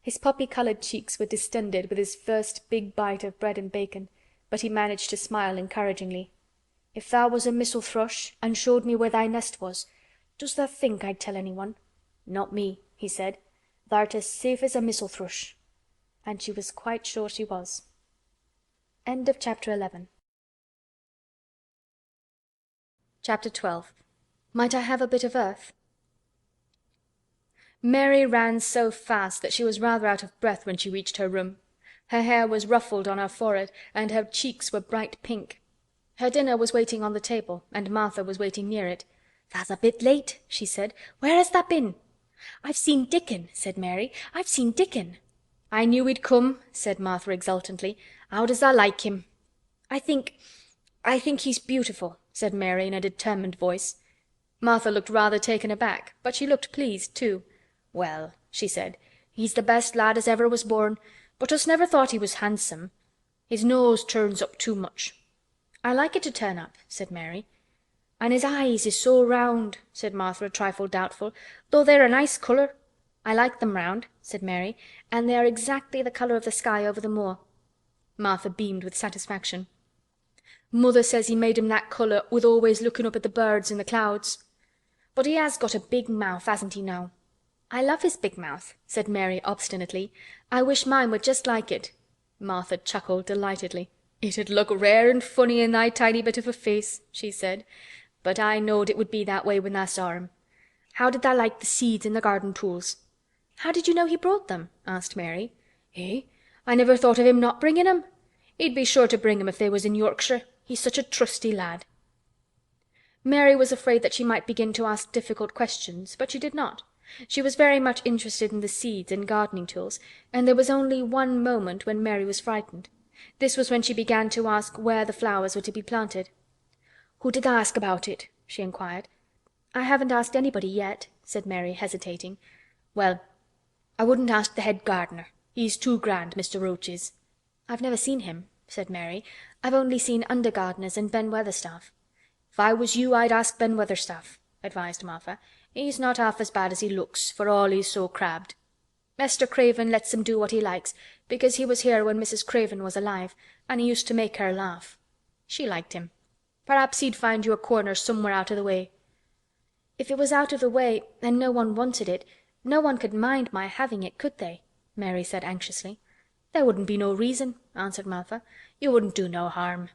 His poppy-colored cheeks were distended with his first big bite of bread and bacon, but he managed to smile encouragingly. "If thou was a missel thrush and showed me where thy nest was, does tha think I'd tell anyone?" "Not me," he said. "Thou'rt as safe as a missel thrush." And she was quite sure she was. End of Chapter 11. Chapter 12. Might I have a bit of earth? Mary ran so fast that she was rather out of breath when she reached her room. Her hair was ruffled on her forehead, and her cheeks were bright pink. Her dinner was waiting on the table, and Martha was waiting near it. "Tha's a bit late," she said. "Where has tha been?" "I've seen Dickon," said Mary. "I've seen Dickon." "I knew he'd come," said Martha exultantly. "How does tha like him?" I think he's beautiful," said Mary in a determined voice. Martha looked rather taken aback, but she looked pleased too. "Well," she said, "he's the best lad as ever was born, but us never thought he was handsome. His nose turns up too much." "I like it to turn up," said Mary. "An' his eyes is so round," said Martha a trifle doubtful, "though they're a nice colour." "I like them round," said Mary, "and they are exactly the colour of the sky over the moor." Martha beamed with satisfaction. "Mother says he made 'em that colour with always looking up at the birds in the clouds. But he has got a big mouth, hasn't he now?" "I love his big mouth," said Mary obstinately. "I wish mine were just like it." Martha chuckled delightedly. "It'd look rare and funny in thy tiny bit of a face," she said. "But I knowed it would be that way when tha saw him. How did tha like the seeds and the garden tools?" "How did you know he brought them?" asked Mary. "Eh? I never thought of him not bringing 'em. He'd be sure to bring 'em if they was in Yorkshire. He's such a trusty lad." Mary was afraid that she might begin to ask difficult questions, but she did not. She was very much interested in the seeds and gardening tools, and there was only one moment when Mary was frightened. This was when she began to ask where the flowers were to be planted. "Who did tha' ask about it?" she inquired. "I haven't asked anybody yet," said Mary, hesitating. "Well, I wouldn't ask the head gardener. He's too grand, Mr. Roach is." "I've never seen him," said Mary. "I've only seen under gardeners and Ben Weatherstaff." "If I was you I'd ask Ben Weatherstaff," advised Martha. "He's not half as bad as he looks, for all he's so crabbed. Mr. Craven lets him do what he likes, because he was here when Mrs. Craven was alive, and he used to make her laugh. She liked him. Perhaps he'd find you a corner somewhere out of the way." "If it was out of the way and no one wanted it, no one could mind my having it, could they?" Mary said anxiously. "There wouldn't be no reason," answered Martha. "You wouldn't do no harm."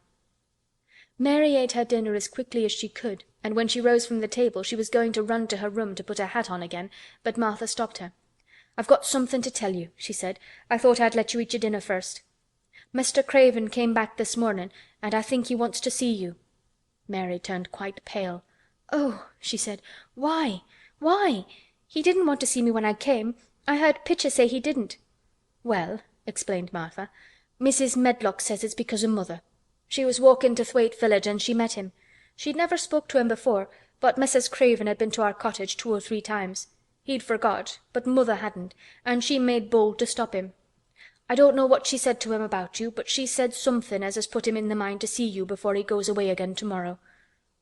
Mary ate her dinner as quickly as she could, and when she rose from the table she was going to run to her room to put her hat on again, but Martha stopped her. "I've got something to tell you," she said. "I thought I'd let you eat your dinner first. Mr. Craven came back this morning, and I think he wants to see you." Mary turned quite pale. "Oh!" she said. "Why? Why? He didn't want to see me when I came. I heard Pitcher say he didn't." "Well," explained Martha, "Mrs. Medlock says it's because o' mother. She was walking to Thwaite village and she met him. She'd never spoke to him before, but Mrs. Craven had been to our cottage 2 or 3 times. He'd forgot, but mother hadn't, and she made bold to stop him. I don't know what she said to him about you, but she said something as has put him in the mind to see you before he goes away again tomorrow."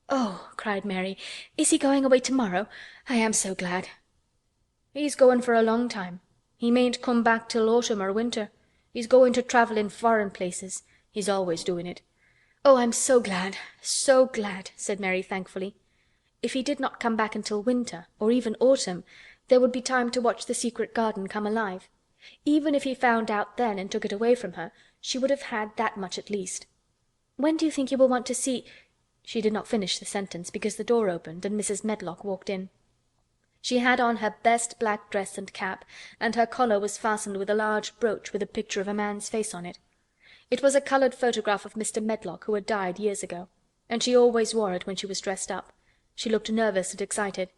"Oh!" cried Mary. "Is he going away tomorrow? I am so glad." "He's going for a long time. He mayn't come back till autumn or winter. He's going to travel in foreign places. He's always doing it." "Oh, I'm so glad, so glad," said Mary thankfully. If he did not come back until winter, or even autumn, there would be time to watch the secret garden come alive. Even if he found out then and took it away from her, she would have had that much at least. "When do you think you will want to see—" She did not finish the sentence because the door opened and Mrs. Medlock walked in. She had on her best black dress and cap, and her collar was fastened with a large brooch with a picture of a man's face on it. It was a colored photograph of Mr. Medlock, who had died years ago, and she always wore it when she was dressed up. She looked nervous and excited.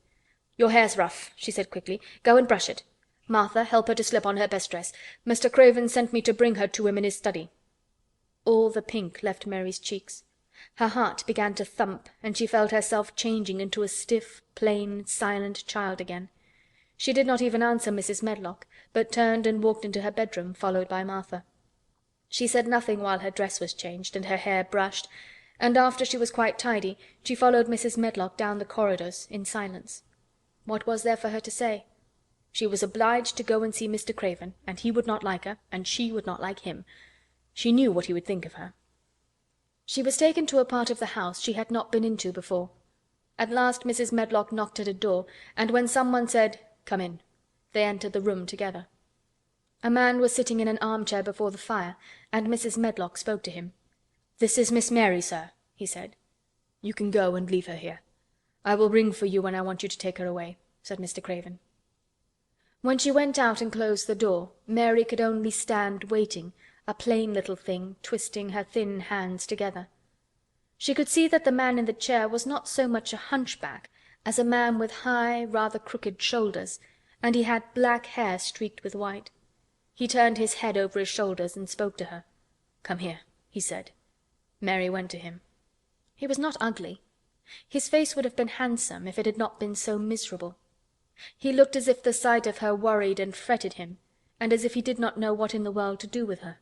"Your hair's rough," she said quickly. "Go and brush it. Martha, help her to slip on her best dress. Mr. Craven sent me to bring her to him in his study." All the pink left Mary's cheeks. Her heart began to thump, and she felt herself changing into a stiff, plain, silent child again. She did not even answer Mrs. Medlock, but turned and walked into her bedroom, followed by Martha. She said nothing while her dress was changed and her hair brushed, and after she was quite tidy she followed Mrs. Medlock down the corridors in silence. What was there for her to say? She was obliged to go and see Mr. Craven, and he would not like her, and she would not like him. She knew what he would think of her. She was taken to a part of the house she had not been into before. At last Mrs. Medlock knocked at a door, and when someone said, "Come in," they entered the room together. A man was sitting in an armchair before the fire, and Mrs. Medlock spoke to him. "This is Miss Mary, sir," he said. "You can go and leave her here. I will ring for you when I want you to take her away," said Mr. Craven. When she went out and closed the door, Mary could only stand waiting, a plain little thing, twisting her thin hands together. She could see that the man in the chair was not so much a hunchback as a man with high, rather crooked shoulders, and he had black hair streaked with white. He turned his head over his shoulders and spoke to her. "Come here," he said. Mary went to him. He was not ugly. His face would have been handsome if it had not been so miserable. He looked as if the sight of her worried and fretted him, and as if he did not know what in the world to do with her.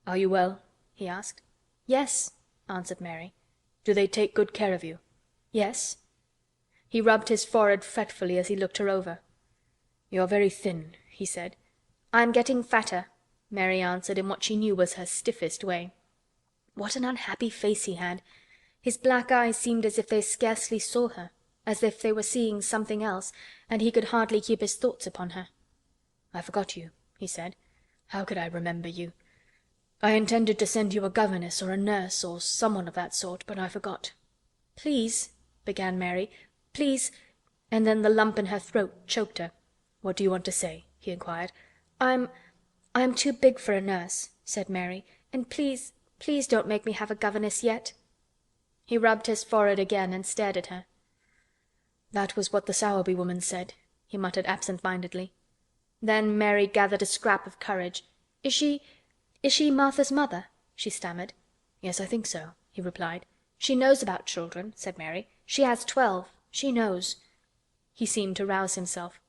"Are you well?" he asked. "Yes," answered Mary. "Do they take good care of you?" "Yes." He rubbed his forehead fretfully as he looked her over. "You're very thin," he said. "I'm getting fatter," Mary answered in what she knew was her stiffest way. What an unhappy face he had! His black eyes seemed as if they scarcely saw her, as if they were seeing something else, and he could hardly keep his thoughts upon her. "I forgot you," he said. "How could I remember you? I intended to send you a governess or a nurse or someone of that sort, but I forgot." "Please," began Mary. "Please—" and then the lump in her throat choked her. "What do you want to say?" he inquired. I'm too big for a nurse," said Mary. "And please, please don't make me have a governess yet." He rubbed his forehead again and stared at her. "That was what the Sowerby woman said," he muttered absent-mindedly. Then Mary gathered a scrap of courage. "Is she "Is she Martha's mother?" she stammered. "Yes, I think so," he replied. "She knows about children," said Mary. "She has 12. She knows." He seemed to rouse himself.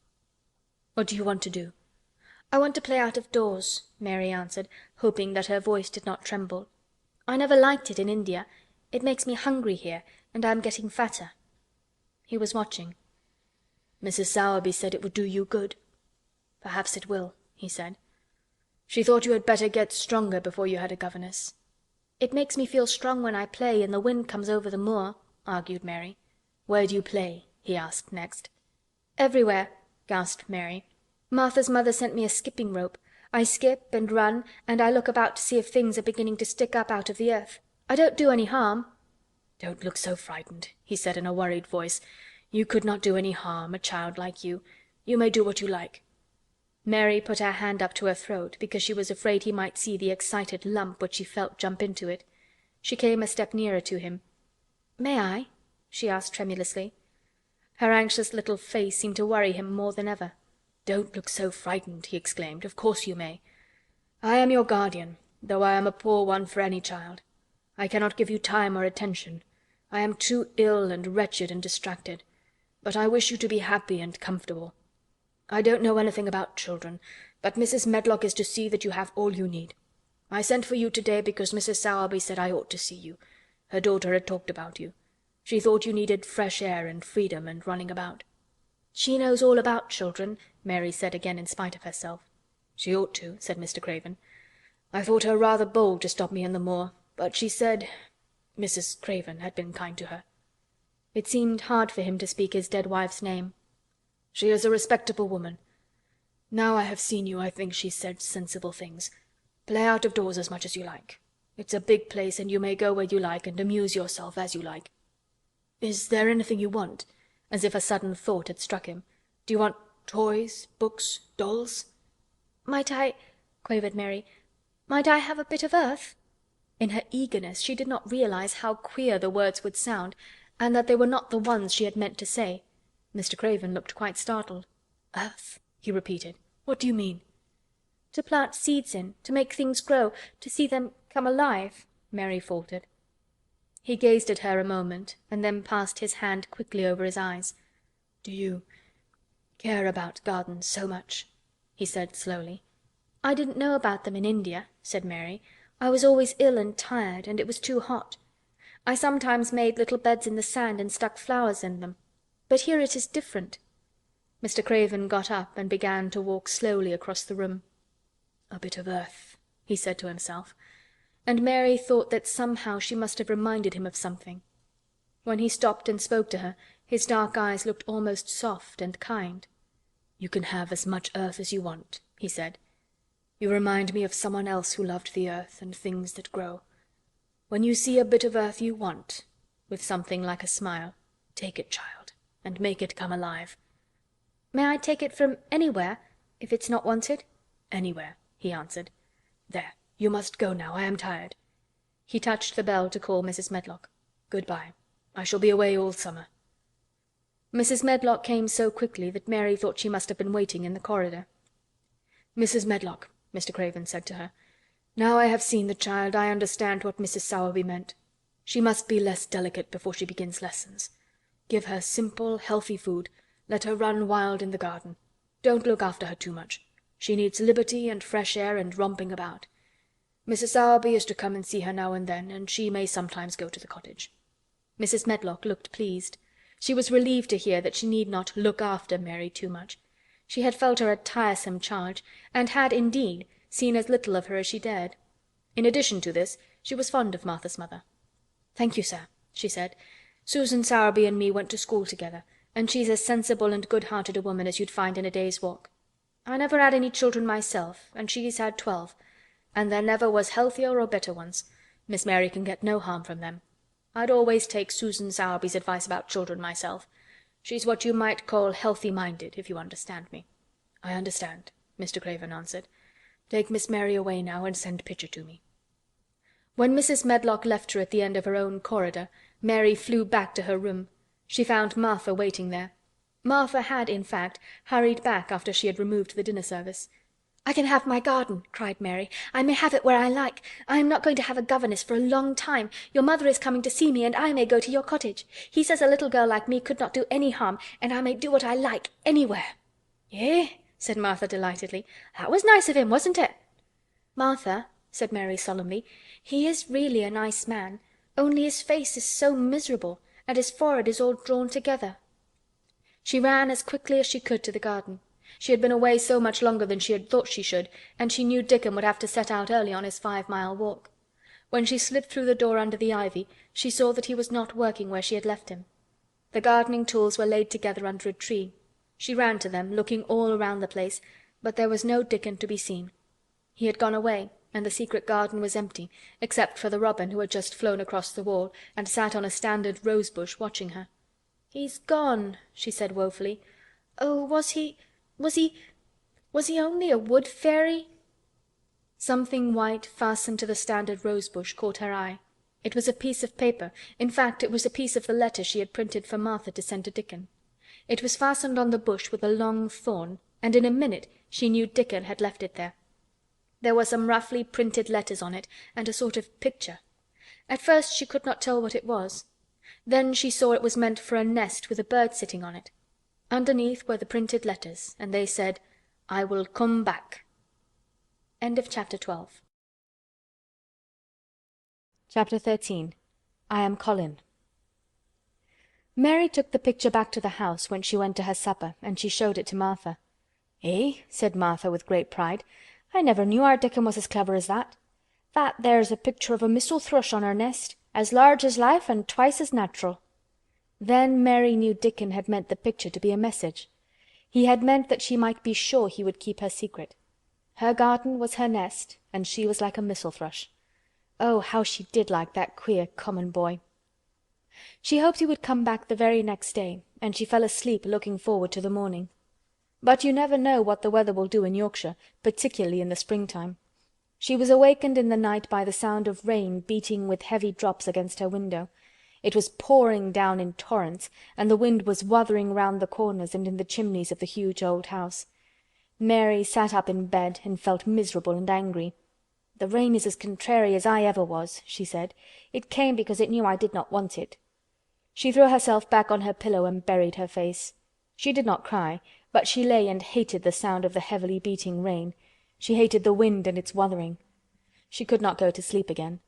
"What do you want to do?" "I want to play out of doors," Mary answered, hoping that her voice did not tremble. "I never liked it in India. It makes me hungry here, and I am getting fatter." He was watching. "Mrs. Sowerby said it would do you good." "Perhaps it will," he said. "She thought you had better get stronger before you had a governess." "It makes me feel strong when I play and the wind comes over the moor," argued Mary. "Where do you play?" he asked next. "Everywhere," gasped Mary. "Martha's mother sent me a skipping rope. I skip and run, and I look about to see if things are beginning to stick up out of the earth. I don't do any harm." "Don't look so frightened," he said in a worried voice. "You could not do any harm, a child like you. You may do what you like." Mary put her hand up to her throat because she was afraid he might see the excited lump which she felt jump into it. She came a step nearer to him. "May I?" she asked tremulously. Her anxious little face seemed to worry him more than ever. "Don't look so frightened," he exclaimed. "Of course you may. I am your guardian, though I am a poor one for any child. I cannot give you time or attention. I am too ill and wretched and distracted. But I wish you to be happy and comfortable. I don't know anything about children, but Mrs. Medlock is to see that you have all you need. I sent for you today because Mrs. Sowerby said I ought to see you. Her daughter had talked about you. She thought you needed fresh air and freedom and running about." "She knows all about children," Mary said again in spite of herself. "She ought to," said Mr. Craven. "I thought her rather bold to stop me in the moor, but she said Mrs. Craven had been kind to her." It seemed hard for him to speak his dead wife's name. "She is a respectable woman. Now I have seen you, I think she said sensible things. Play out of doors as much as you like. It's a big place and you may go where you like and amuse yourself as you like. Is there anything you want?" As if a sudden thought had struck him. "Do you want toys, books, dolls?" "Might I," quavered Mary, "might I have a bit of earth?" In her eagerness she did not realize how queer the words would sound, and that they were not the ones she had meant to say. Mr. Craven looked quite startled. "Earth?" he repeated. "What do you mean?" "To plant seeds in, to make things grow, to see them come alive," Mary faltered. He gazed at her a moment and then passed his hand quickly over his eyes. "Do you care about gardens so much?" he said slowly. "I didn't know about them in India," said Mary. "I was always ill and tired, and it was too hot. I sometimes made little beds in the sand and stuck flowers in them. But here it is different." Mr. Craven got up and began to walk slowly across the room. "A bit of earth," he said to himself, and Mary thought that somehow she must have reminded him of something. When he stopped and spoke to her, his dark eyes looked almost soft and kind. "You can have as much earth as you want," he said. "You remind me of someone else who loved the earth and things that grow. When you see a bit of earth you want," with something like a smile, "take it, child, and make it come alive." "May I take it from anywhere, if it's not wanted?" "Anywhere," he answered. "There, you must go now. I am tired." He touched the bell to call Mrs. Medlock. "Good-bye. I shall be away all summer." Mrs. Medlock came so quickly that Mary thought she must have been waiting in the corridor. "Mrs. Medlock," Mr. Craven said to her, "now I have seen the child, I understand what Mrs. Sowerby meant. She must be less delicate before she begins lessons. Give her simple, healthy food. Let her run wild in the garden. Don't look after her too much. She needs liberty and fresh air and romping about. Mrs. Sowerby is to come and see her now and then, and she may sometimes go to the cottage." Mrs. Medlock looked pleased. She was relieved to hear that she need not look after Mary too much. She had felt her a tiresome charge, and had, indeed, seen as little of her as she dared. In addition to this, she was fond of Martha's mother. "Thank you, sir," she said. "Susan Sowerby and me went to school together, and she's as sensible and good-hearted a woman as you'd find in a day's walk. I never had any children myself, and she's had 12, and there never was healthier or better ones. Miss Mary can get no harm from them. I'd always take Susan Sowerby's advice about children myself. She's what you might call healthy-minded, if you understand me." "I understand," Mr. Craven answered. "Take Miss Mary away now and send Pitcher to me." When Mrs. Medlock left her at the end of her own corridor, Mary flew back to her room. She found Martha waiting there. Martha had, in fact, hurried back after she had removed the dinner service. "I can have my garden," cried Mary. "I may have it where I like. I am not going to have a governess for a long time. Your mother is coming to see me, and I may go to your cottage. He says a little girl like me could not do any harm, and I may do what I like anywhere." "Eh?" said Martha delightedly. "That was nice of him, wasn't it?" "Martha," said Mary solemnly, "he is really a nice man, only his face is so miserable, and his forehead is all drawn together." She ran as quickly as she could to the garden. She had been away so much longer than she had thought she should, and she knew Dickon would have to set out early on his 5-mile walk. When she slipped through the door under the ivy, she saw that he was not working where she had left him. The gardening tools were laid together under a tree. She ran to them, looking all around the place, but there was no Dickon to be seen. He had gone away, and the secret garden was empty, except for the robin who had just flown across the wall and sat on a standard rose-bush watching her. "He's gone," she said woefully. "Oh, was he only a wood fairy?" Something white fastened to the standard rose-bush caught her eye. It was a piece of paper. In fact, it was a piece of the letter she had printed for Martha to send to Dickon. It was fastened on the bush with a long thorn, and in a minute she knew Dickon had left it there. There were some roughly printed letters on it, and a sort of picture. At first she could not tell what it was. Then she saw it was meant for a nest with a bird sitting on it. Underneath were the printed letters, and they said, "I will come back." End of chapter 12. Chapter 13. I am Colin. Mary took the picture back to the house when she went to her supper, and she showed it to Martha. "Eh?" said Martha with great pride. "I never knew our Dickon was as clever as that. That there's a picture of a missel thrush on her nest, as large as life and twice as natural." Then Mary knew Dickon had meant the picture to be a message. He had meant that she might be sure he would keep her secret. Her garden was her nest, and she was like a missel thrush. Oh, how she did like that queer common boy! She hoped he would come back the very next day, and she fell asleep looking forward to the morning. But you never know what the weather will do in Yorkshire, particularly in the springtime. She was awakened in the night by the sound of rain beating with heavy drops against her window. It was pouring down in torrents, and the wind was wuthering round the corners and in the chimneys of the huge old house. Mary sat up in bed and felt miserable and angry. "The rain is as contrary as I ever was," she said. "It came because it knew I did not want it." She threw herself back on her pillow and buried her face. She did not cry, but she lay and hated the sound of the heavily beating rain. She hated the wind and its wuthering. She could not go to sleep again.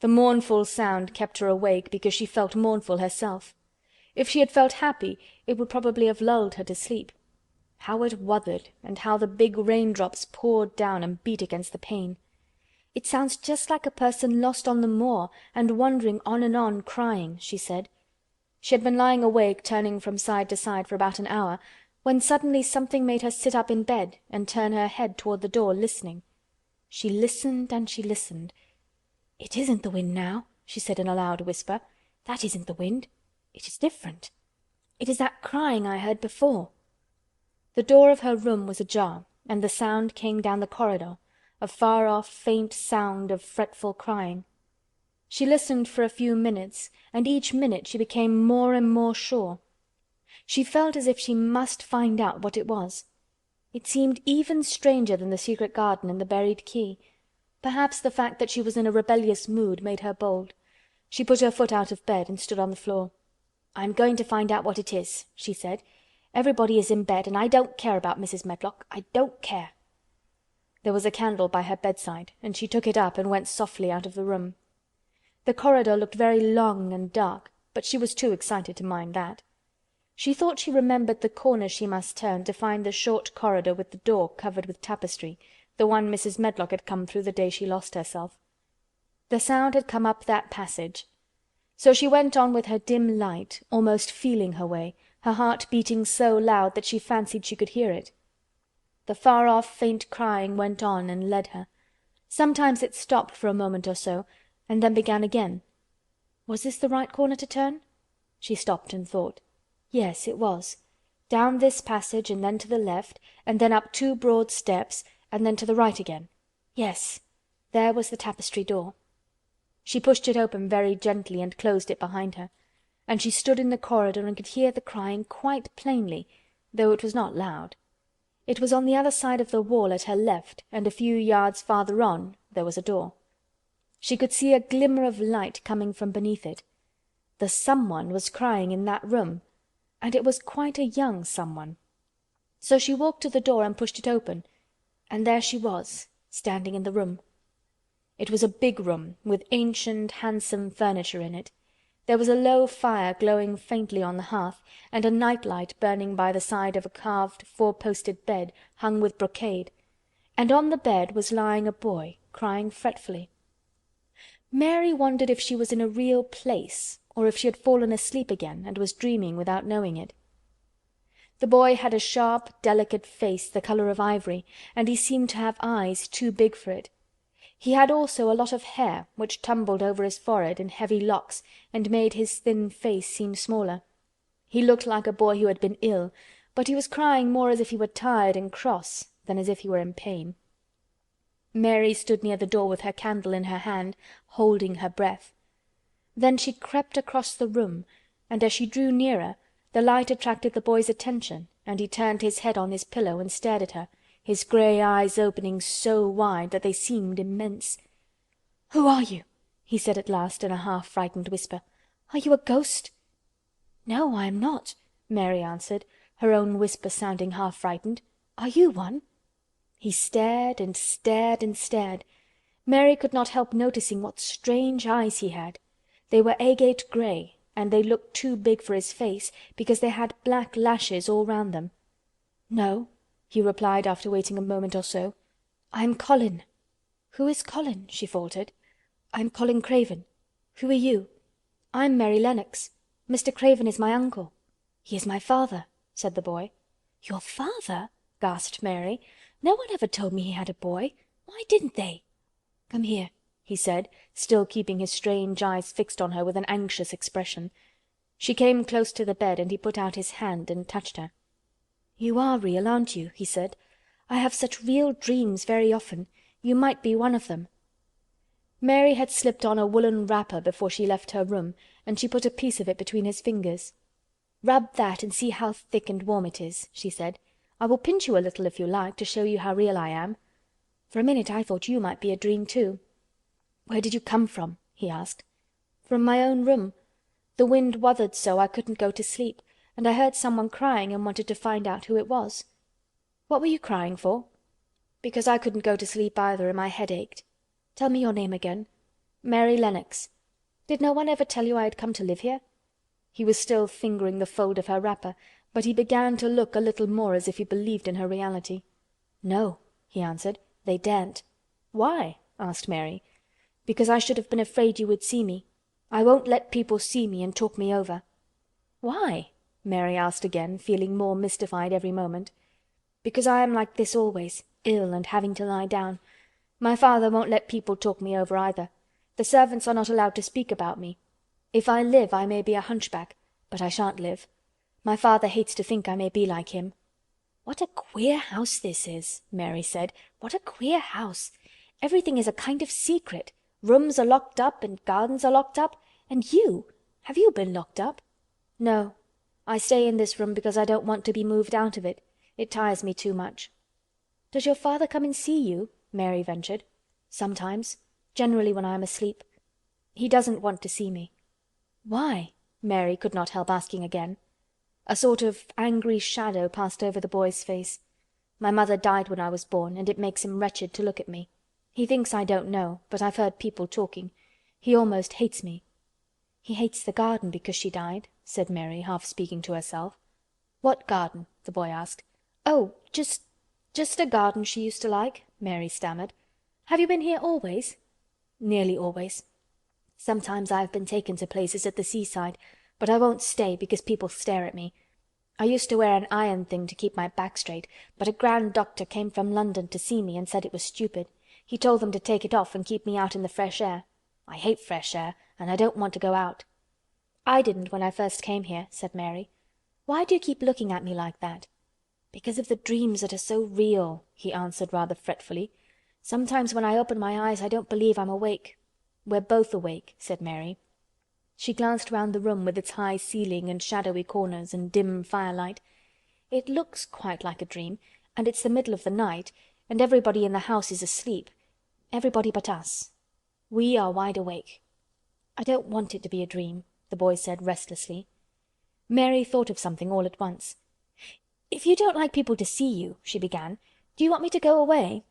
The mournful sound kept her awake because she felt mournful herself. If she had felt happy, it would probably have lulled her to sleep. How it wuthered, and how the big raindrops poured down and beat against the pane. "It sounds just like a person lost on the moor and wandering on and on crying," she said. She had been lying awake turning from side to side for about an hour when suddenly something made her sit up in bed and turn her head toward the door, listening. She listened and she listened. "It isn't the wind now," she said in a loud whisper. "That isn't the wind. It is different. It is that crying I heard before." The door of her room was ajar, and the sound came down the corridor, a far-off faint sound of fretful crying. She listened for a few minutes, and each minute she became more and more sure. She felt as if she must find out what it was. It seemed even stranger than the secret garden and the buried key. Perhaps the fact that she was in a rebellious mood made her bold. She put her foot out of bed and stood on the floor. "I'm going to find out what it is," she said. "Everybody is in bed, and I don't care about Mrs. Medlock. I don't care." There was a candle by her bedside, and she took it up and went softly out of the room. The corridor looked very long and dark, but she was too excited to mind that. She thought she remembered the corner she must turn to find the short corridor with the door covered with tapestry, the one Mrs. Medlock had come through the day she lost herself. The sound had come up that passage. So she went on with her dim light, almost feeling her way, her heart beating so loud that she fancied she could hear it. The far-off faint crying went on and led her. Sometimes it stopped for a moment or so, and then began again. Was this the right corner to turn? She stopped and thought. Yes, it was. Down this passage and then to the left, and then up 2 broad steps, and then to the right again. Yes, there was the tapestry door. She pushed it open very gently and closed it behind her, and she stood in the corridor and could hear the crying quite plainly, though it was not loud. It was on the other side of the wall at her left, and a few yards farther on there was a door. She could see a glimmer of light coming from beneath it. The someone was crying in that room, and it was quite a young someone. So she walked to the door and pushed it open, and there she was, standing in the room. It was a big room, with ancient, handsome furniture in it. There was a low fire glowing faintly on the hearth, and a night-light burning by the side of a carved, four-posted bed hung with brocade, and on the bed was lying a boy, crying fretfully. Mary wondered if she was in a real place, or if she had fallen asleep again and was dreaming without knowing it. The boy had a sharp, delicate face the color of ivory, and he seemed to have eyes too big for it. He had also a lot of hair, which tumbled over his forehead in heavy locks and made his thin face seem smaller. He looked like a boy who had been ill, but he was crying more as if he were tired and cross than as if he were in pain. Mary stood near the door with her candle in her hand, holding her breath. Then she crept across the room, and as she drew nearer, the light attracted the boy's attention, and he turned his head on his pillow and stared at her, his grey eyes opening so wide that they seemed immense. "Who are you?" he said at last in a half-frightened whisper. "Are you a ghost?" "No, I am not," Mary answered, her own whisper sounding half-frightened. "Are you one?" He stared and stared and stared. Mary could not help noticing what strange eyes he had. They were agate grey, and they looked too big for his face because they had black lashes all round them. "No," he replied after waiting a moment or so. "I am Colin." "Who is Colin?" she faltered. "I'm Colin Craven. Who are you?" "I'm Mary Lennox. Mr. Craven is my uncle." "He is my father," said the boy. "Your father?" gasped Mary. "No one ever told me he had a boy. Why didn't they?" "Come here," he said, still keeping his strange eyes fixed on her with an anxious expression. She came close to the bed, and he put out his hand and touched her. "You are real, aren't you?" he said. "I have such real dreams very often. You might be one of them." Mary had slipped on a woolen wrapper before she left her room, and she put a piece of it between his fingers. "Rub that and see how thick and warm it is," she said. "I will pinch you a little if you like, to show you how real I am. For a minute I thought you might be a dream too." "Where did you come from?" he asked. "From my own room. The wind wuthered so I couldn't go to sleep, and I heard someone crying and wanted to find out who it was." "What were you crying for?" "Because I couldn't go to sleep either, and my head ached." "Tell me your name again." "Mary Lennox. Did no one ever tell you I had come to live here?" He was still fingering the fold of her wrapper, but he began to look a little more as if he believed in her reality. "No," he answered. "They daren't." "Why?" asked Mary. "Because I should have been afraid you would see me. I won't let people see me and talk me over." "Why?" Mary asked again, feeling more mystified every moment. "Because I am like this always, ill and having to lie down. My father won't let people talk me over either. The servants are not allowed to speak about me. If I live I may be a hunchback, but I shan't live. My father hates to think I may be like him." "What a queer house this is," Mary said. "What a queer house. Everything is a kind of secret. Rooms are locked up and gardens are locked up. And have you been locked up?" "No. I stay in this room because I don't want to be moved out of it. It tires me too much." "Does your father come and see you?" Mary ventured. "Sometimes. Generally when I am asleep. He doesn't want to see me." "Why?" Mary could not help asking again. A sort of angry shadow passed over the boy's face. "My mother died when I was born, and it makes him wretched to look at me. He thinks I don't know, but I've heard people talking. He almost hates me." "He hates the garden because she died," said Mary, half speaking to herself. "What garden?" the boy asked. "Oh, just a garden she used to like," Mary stammered. "Have you been here always?" "Nearly always. Sometimes I have been taken to places at the seaside, but I won't stay because people stare at me. I used to wear an iron thing to keep my back straight, but a grand doctor came from London to see me and said it was stupid. He told them to take it off and keep me out in the fresh air. I hate fresh air, and I don't want to go out." "I didn't when I first came here," said Mary. "Why do you keep looking at me like that?" "Because of the dreams that are so real," he answered rather fretfully. "Sometimes when I open my eyes I don't believe I'm awake." "We're both awake," said Mary. She glanced round the room with its high ceiling and shadowy corners and dim firelight. "It looks quite like a dream, and it's the middle of the night, and everybody in the house is asleep. Everybody but us. We are wide awake. I don't want it to be a dream," the boy said restlessly. Mary thought of something all at once. "If you don't like people to see you," she began, "do you want me to go away?"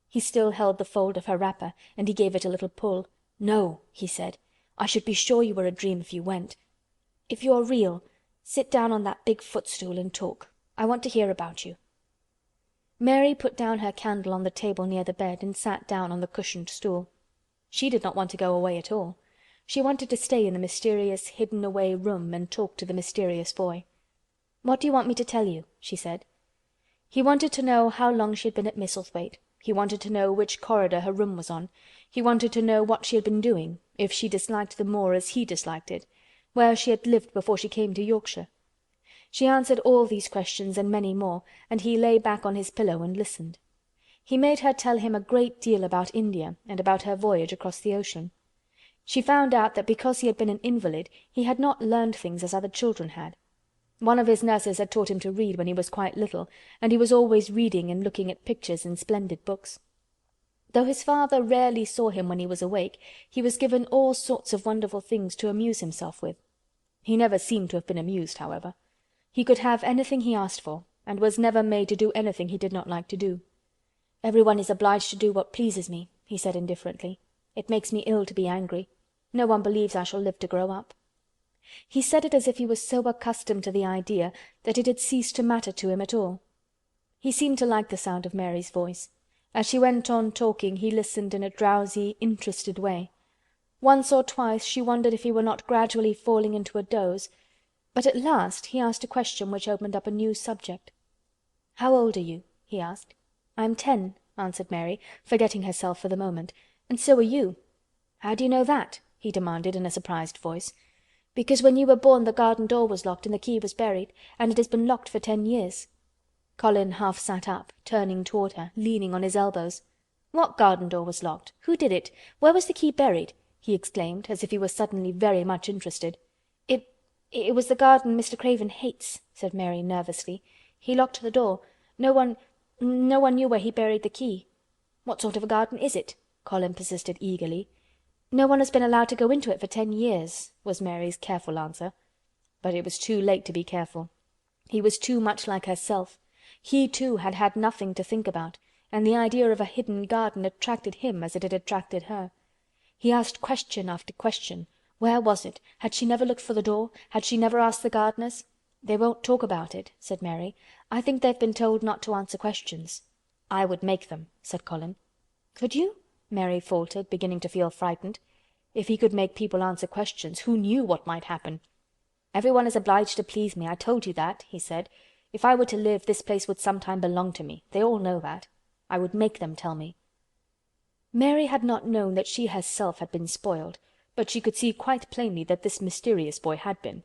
He still held the fold of her wrapper, and he gave it a little pull. "No," he said. "I should be sure you were a dream if you went. If you're real, sit down on that big footstool and talk. I want to hear about you." Mary put down her candle on the table near the bed and sat down on the cushioned stool. She did not want to go away at all. She wanted to stay in the mysterious, hidden-away room and talk to the mysterious boy. "What do you want me to tell you?" she said. He wanted to know how long she had been at Misselthwaite. He wanted to know which corridor her room was on. He wanted to know what she had been doing, if she disliked the moor as he disliked it, where she had lived before she came to Yorkshire. She answered all these questions and many more, and he lay back on his pillow and listened. He made her tell him a great deal about India and about her voyage across the ocean. She found out that because he had been an invalid he had not learned things as other children had. One of his nurses had taught him to read when he was quite little, and he was always reading and looking at pictures in splendid books. Though his father rarely saw him when he was awake, he was given all sorts of wonderful things to amuse himself with. He never seemed to have been amused, however. He could have anything he asked for, and was never made to do anything he did not like to do. "Everyone is obliged to do what pleases me," he said indifferently. "It makes me ill to be angry. No one believes I shall live to grow up." He said it as if he was so accustomed to the idea that it had ceased to matter to him at all. He seemed to like the sound of Mary's voice. As she went on talking he listened in a drowsy, interested way. Once or twice she wondered if he were not gradually falling into a doze, but at last he asked a question which opened up a new subject. "How old are you?" he asked. "I'm 10," answered Mary, forgetting herself for the moment. "And so are you." "How do you know that?" he demanded in a surprised voice. "Because when you were born the garden door was locked and the key was buried, and it has been locked for 10 years." Colin half sat up, turning toward her, leaning on his elbows. "What garden door was locked? Who did it? Where was the key buried?" he exclaimed, as if he were suddenly very much interested. It was the garden Mr. Craven hates," said Mary nervously. "He locked the door. No one knew where he buried the key." "What sort of a garden is it?" Colin persisted eagerly. "No one has been allowed to go into it for 10 years," was Mary's careful answer. But it was too late to be careful. He was too much like herself. He too had had nothing to think about, and the idea of a hidden garden attracted him as it had attracted her. He asked question after question. Where was it? Had she never looked for the door? Had she never asked the gardeners? "They won't talk about it," said Mary. "I think they've been told not to answer questions." "I would make them," said Colin. "Could you?" Mary faltered, beginning to feel frightened. If he could make people answer questions, who knew what might happen? "Everyone is obliged to please me, I told you that," he said. "If I were to live, this place would sometime belong to me. They all know that. I would make them tell me." Mary had not known that she herself had been spoiled, but she could see quite plainly that this mysterious boy had been.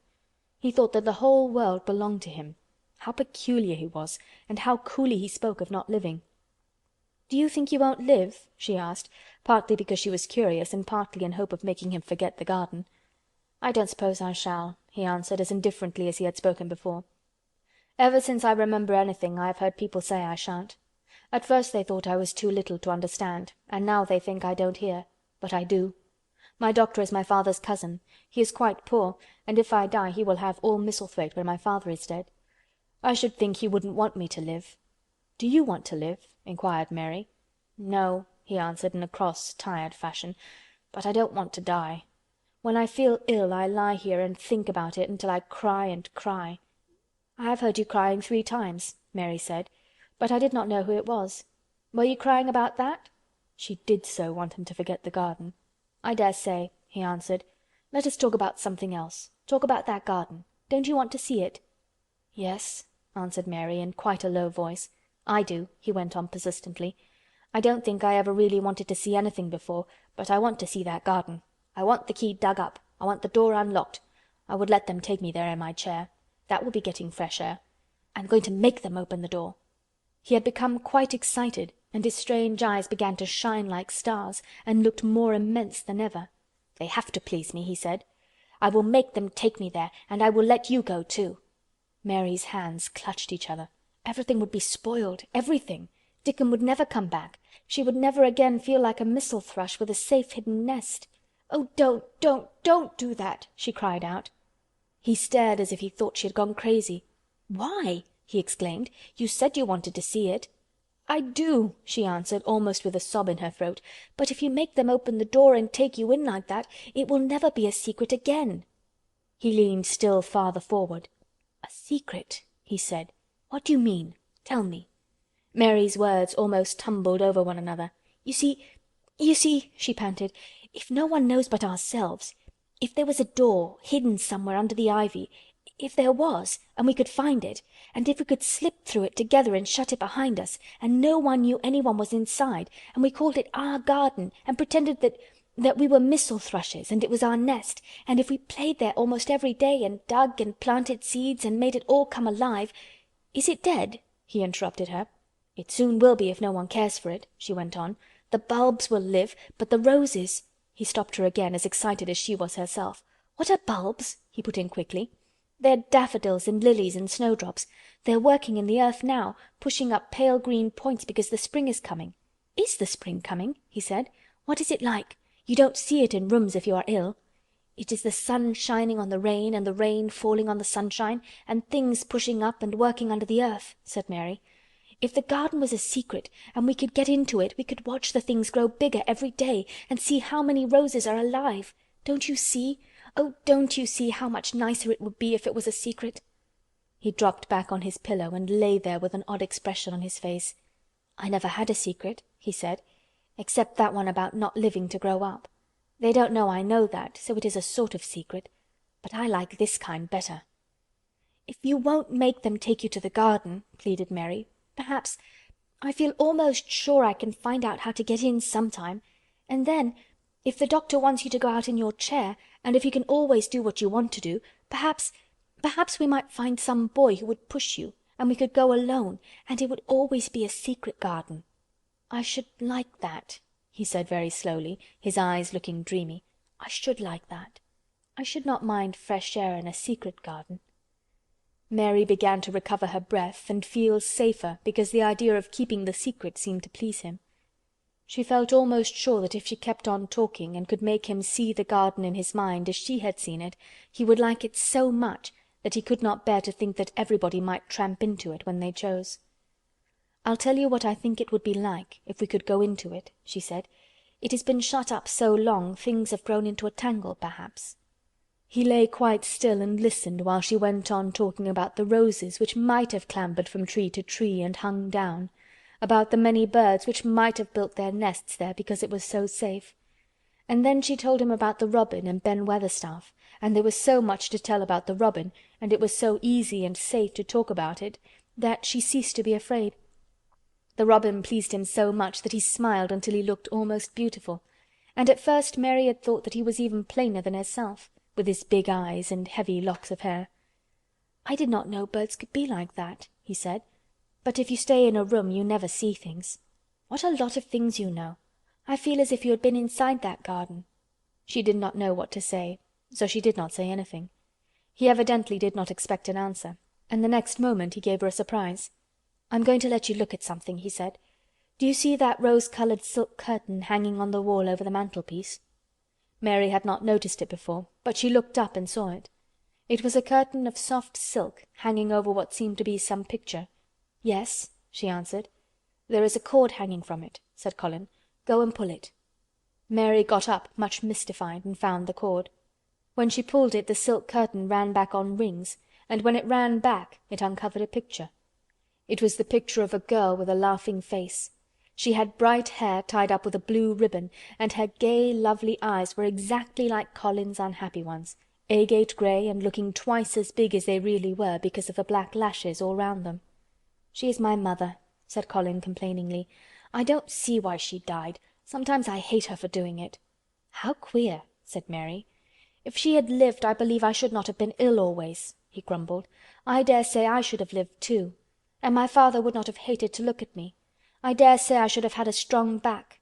He thought that the whole world belonged to him. How peculiar he was, and how coolly he spoke of not living. "Do you think you won't live?" she asked, partly because she was curious and partly in hope of making him forget the garden. "I don't suppose I shall," he answered as indifferently as he had spoken before. "Ever since I remember anything I have heard people say I shan't. At first they thought I was too little to understand, and now they think I don't hear. But I do. My doctor is my father's cousin. He is quite poor, and if I die he will have all Misselthwaite when my father is dead. I should think he wouldn't want me to live." "Do you want to live?" inquired Mary. "No," he answered in a cross, tired fashion. "But I don't want to die. When I feel ill I lie here and think about it until I cry and cry." "I have heard you crying 3 times," Mary said, "but I did not know who it was. Were you crying about that?" She did so want him to forget the garden. "I dare say," he answered. "Let us talk about something else. Talk about that garden. Don't you want to see it?" "Yes," answered Mary in quite a low voice. "I do," he went on persistently. "I don't think I ever really wanted to see anything before, but I want to see that garden. I want the key dug up. I want the door unlocked. I would let them take me there in my chair. That will be getting fresh air. I'm going to make them open the door." He had become quite excited, and his strange eyes began to shine like stars and looked more immense than ever. "They have to please me," he said. "I will make them take me there, and I will let you go too." Mary's hands clutched each other. Everything would be spoiled, everything. Dickon would never come back. She would never again feel like a missel thrush with a safe hidden nest. "Oh, don't do that!" she cried out. He stared as if he thought she had gone crazy. "Why?" he exclaimed. "You said you wanted to see it." "I do," she answered, almost with a sob in her throat. "But if you make them open the door and take you in like that, it will never be a secret again." He leaned still farther forward. "A secret," he said. "What do you mean? Tell me." Mary's words almost tumbled over one another. You see," she panted, "if no one knows but ourselves, if there was a door hidden somewhere under the ivy, if there was, and we could find it, and if we could slip through it together and shut it behind us, and no one knew anyone was inside, and we called it our garden, and pretended that we were missel thrushes and it was our nest, and if we played there almost every day and dug and planted seeds and made it all come alive—" "Is it dead?" he interrupted her. "It soon will be if no one cares for it," she went on. "The bulbs will live, but the roses—" He stopped her again, as excited as she was herself. "What are bulbs?" he put in quickly. "They're daffodils and lilies and snowdrops. They're working in the earth now, pushing up pale green points because the spring is coming." "Is the spring coming?" he said. "What is it like? You don't see it in rooms if you are ill." "It is the sun shining on the rain and the rain falling on the sunshine, and things pushing up and working under the earth," said Mary. "If the garden was a secret and we could get into it we could watch the things grow bigger every day and see how many roses are alive. Don't you see? Oh, don't you see how much nicer it would be if it was a secret?" He dropped back on his pillow and lay there with an odd expression on his face. "I never had a secret," he said, "except that one about not living to grow up. They don't know I know that, so it is a sort of secret. But I like this kind better." "If you won't make them take you to the garden," pleaded Mary, "perhaps—I feel almost sure I can find out how to get in sometime. And then, if the doctor wants you to go out in your chair, and if you can always do what you want to do, perhaps we might find some boy who would push you, and we could go alone, and it would always be a secret garden." "I should like that," he said very slowly, his eyes looking dreamy. "I should like that. I should not mind fresh air in a secret garden." Mary began to recover her breath and feel safer because the idea of keeping the secret seemed to please him. She felt almost sure that if she kept on talking and could make him see the garden in his mind as she had seen it, he would like it so much that he could not bear to think that everybody might tramp into it when they chose. "I'll tell you what I think it would be like if we could go into it," she said. "It has been shut up so long things have grown into a tangle, perhaps." He lay quite still and listened while she went on talking about the roses which might have clambered from tree to tree and hung down, about the many birds which might have built their nests there because it was so safe. And then she told him about the robin and Ben Weatherstaff, and there was so much to tell about the robin, and it was so easy and safe to talk about it, that she ceased to be afraid. The robin pleased him so much that he smiled until he looked almost beautiful, and at first Mary had thought that he was even plainer than herself, with his big eyes and heavy locks of hair. "I did not know birds could be like that," he said. "But if you stay in a room you never see things. What a lot of things you know! I feel as if you had been inside that garden." She did not know what to say, so she did not say anything. He evidently did not expect an answer, and the next moment he gave her a surprise. "I'm going to let you look at something," he said. "Do you see that rose-colored silk curtain hanging on the wall over the mantelpiece?" Mary had not noticed it before, but she looked up and saw it. It was a curtain of soft silk hanging over what seemed to be some picture. "Yes," she answered. "There is a cord hanging from it," said Colin. "Go and pull it." Mary got up, much mystified, and found the cord. When she pulled it the silk curtain ran back on rings, and when it ran back it uncovered a picture. It was the picture of a girl with a laughing face. She had bright hair tied up with a blue ribbon, and her gay, lovely eyes were exactly like Colin's unhappy ones, agate grey and looking twice as big as they really were because of the black lashes all round them. "She is my mother," said Colin complainingly. "I don't see why she died. Sometimes I hate her for doing it." "How queer," said Mary. "If she had lived I believe I should not have been ill always," he grumbled. "I dare say I should have lived too. And my father would not have hated to look at me. I dare say I should have had a strong back.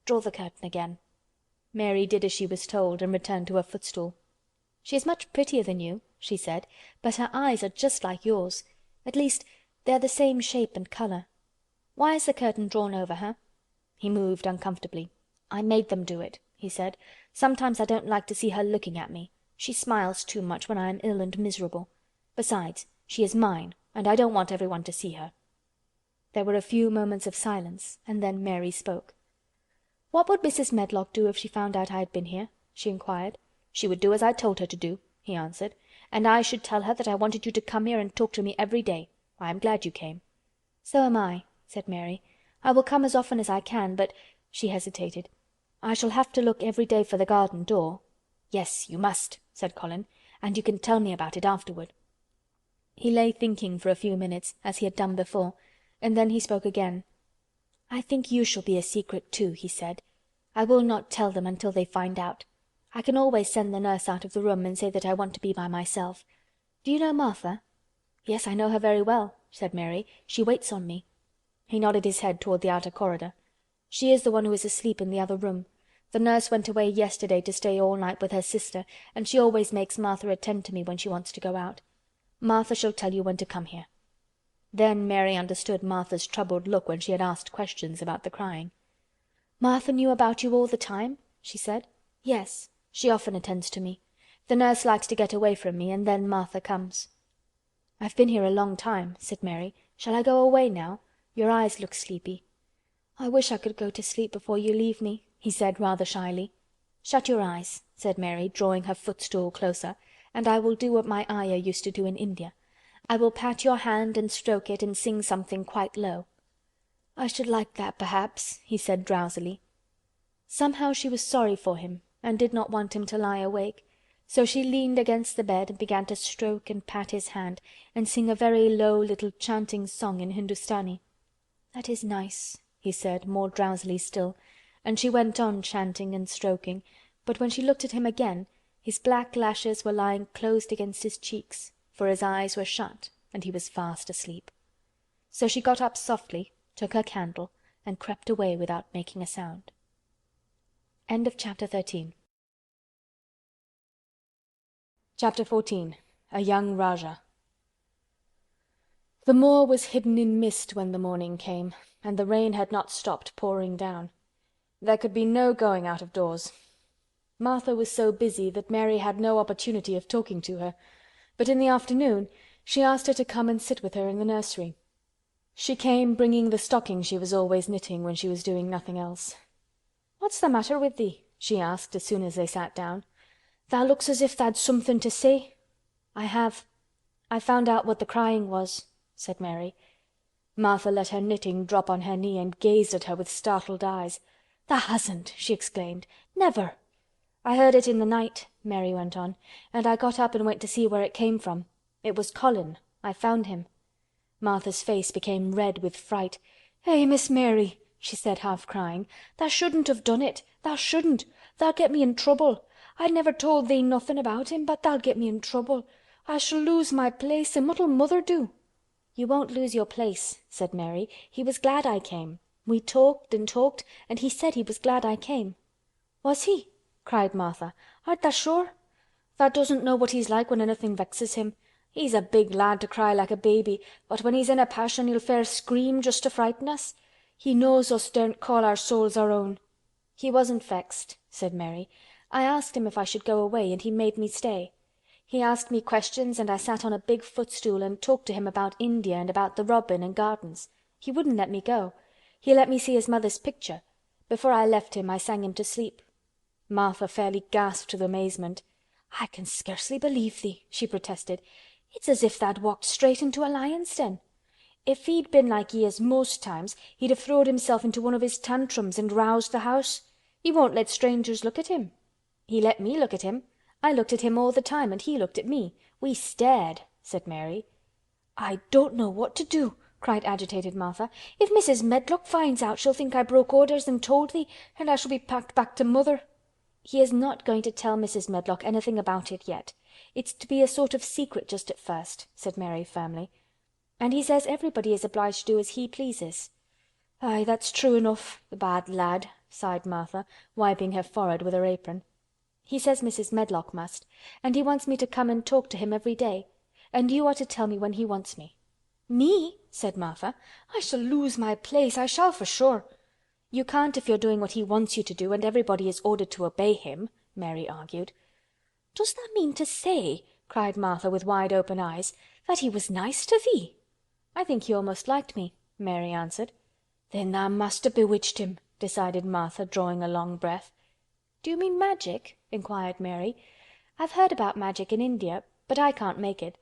Draw the curtain again." Mary did as she was told and returned to her footstool. "She is much prettier than you," she said, "but her eyes are just like yours. At least, They're the same shape and colour. Why is the curtain drawn over her?" He moved uncomfortably. "I made them do it," he said. "Sometimes I don't like to see her looking at me. She smiles too much when I am ill and miserable. Besides, she is mine, and I don't want everyone to see her." There were a few moments of silence, and then Mary spoke. "What would Mrs. Medlock do if she found out I had been here?" she inquired. "She would do as I told her to do," he answered. "And I should tell her that I wanted you to come here and talk to me every day. I am glad you came." "So am I," said Mary. "I will come as often as I can, but—" she hesitated. "I shall have to look every day for the garden door." "Yes, you must," said Colin. "And you can tell me about it afterward." He lay thinking for a few minutes, as he had done before, and then he spoke again. "I think you shall be a secret too," he said. "I will not tell them until they find out. I can always send the nurse out of the room and say that I want to be by myself. Do you know Martha?" "Yes, I know her very well," said Mary. "She waits on me." He nodded his head toward the outer corridor. "She is the one who is asleep in the other room. The nurse went away yesterday to stay all night with her sister, and she always makes Martha attend to me when she wants to go out. Martha shall tell you when to come here." Then Mary understood Martha's troubled look when she had asked questions about the crying. "Martha knew about you all the time?" she said. "Yes. She often attends to me. The nurse likes to get away from me, and then Martha comes." "I've been here a long time," said Mary. "Shall I go away now? Your eyes look sleepy." "I wish I could go to sleep before you leave me," he said rather shyly. "Shut your eyes," said Mary, drawing her footstool closer, "and I will do what my Ayah used to do in India. I will pat your hand and stroke it and sing something quite low." "I should like that, perhaps," he said drowsily. Somehow she was sorry for him and did not want him to lie awake, so she leaned against the bed and began to stroke and pat his hand and sing a very low little chanting song in Hindustani. "That is nice," he said, more drowsily still, and she went on chanting and stroking, but when she looked at him again, his black lashes were lying closed against his cheeks, for his eyes were shut and he was fast asleep. So she got up softly, took her candle, and crept away without making a sound. End of Chapter 13. Chapter 14. A Young Rajah. The moor was hidden in mist when the morning came, and the rain had not stopped pouring down. There could be no going out of doors. Martha was so busy that Mary had no opportunity of talking to her, but in the afternoon she asked her to come and sit with her in the nursery. She came bringing the stocking she was always knitting when she was doing nothing else. "What's the matter with thee?" she asked as soon as they sat down. "Thou looks as if tha'd something to say." "I have. I found out what the crying was," said Mary. Martha let her knitting drop on her knee and gazed at her with startled eyes. "Tha hasn't!" she exclaimed. "Never!" "I heard it in the night," Mary went on, "and I got up and went to see where it came from. It was Colin. I found him." Martha's face became red with fright. "Eh, Miss Mary," she said, half crying. "Tha shouldn't have done it. Tha shouldn't. Tha'll get me in trouble. I never told thee nothin' about him, but tha'll get me in trouble. I shall lose my place, and what'll mother do?" "You won't lose your place," said Mary. "He was glad I came. We talked and talked, and he said he was glad I came." "Was he?" cried Martha. "Art tha sure? Tha doesn't know what he's like when anything vexes him. He's a big lad to cry like a baby, but when he's in a passion he'll fair scream just to frighten us. He knows us daren't call our souls our own." "He wasn't vexed," said Mary. "I asked him if I should go away and he made me stay. He asked me questions and I sat on a big footstool and talked to him about India and about the robin and gardens. He wouldn't let me go. He let me see his mother's picture. Before I left him I sang him to sleep." Martha fairly gasped with amazement. "I can scarcely believe thee," she protested. "It's as if tha'd walked straight into a lion's den. If he'd been like he is most times he'd have throwed himself into one of his tantrums and roused the house. He won't let strangers look at him." "He let me look at him. I looked at him all the time and he looked at me. We stared," said Mary. "I don't know what to do," cried agitated Martha. "If Mrs. Medlock finds out she'll think I broke orders and told thee, and I shall be packed back to mother." "He is not going to tell Mrs. Medlock anything about it yet. It's to be a sort of secret just at first," said Mary firmly. "And he says everybody is obliged to do as he pleases." "Aye, that's true enough, the bad lad," sighed Martha, wiping her forehead with her apron. "He says Mrs. Medlock must, and he wants me to come and talk to him every day, and you are to tell me when he wants me." "Me?" said Martha. "I shall lose my place, I shall for sure." "You can't if you're doing what he wants you to do and everybody is ordered to obey him," Mary argued. "Does tha' mean to say," cried Martha with wide open eyes, "that he was nice to thee?" "I think he almost liked me," Mary answered. "Then tha' must have bewitched him," decided Martha, drawing a long breath. "Do you mean Magic?" inquired Mary. "I've heard about Magic in India, but I can't make it.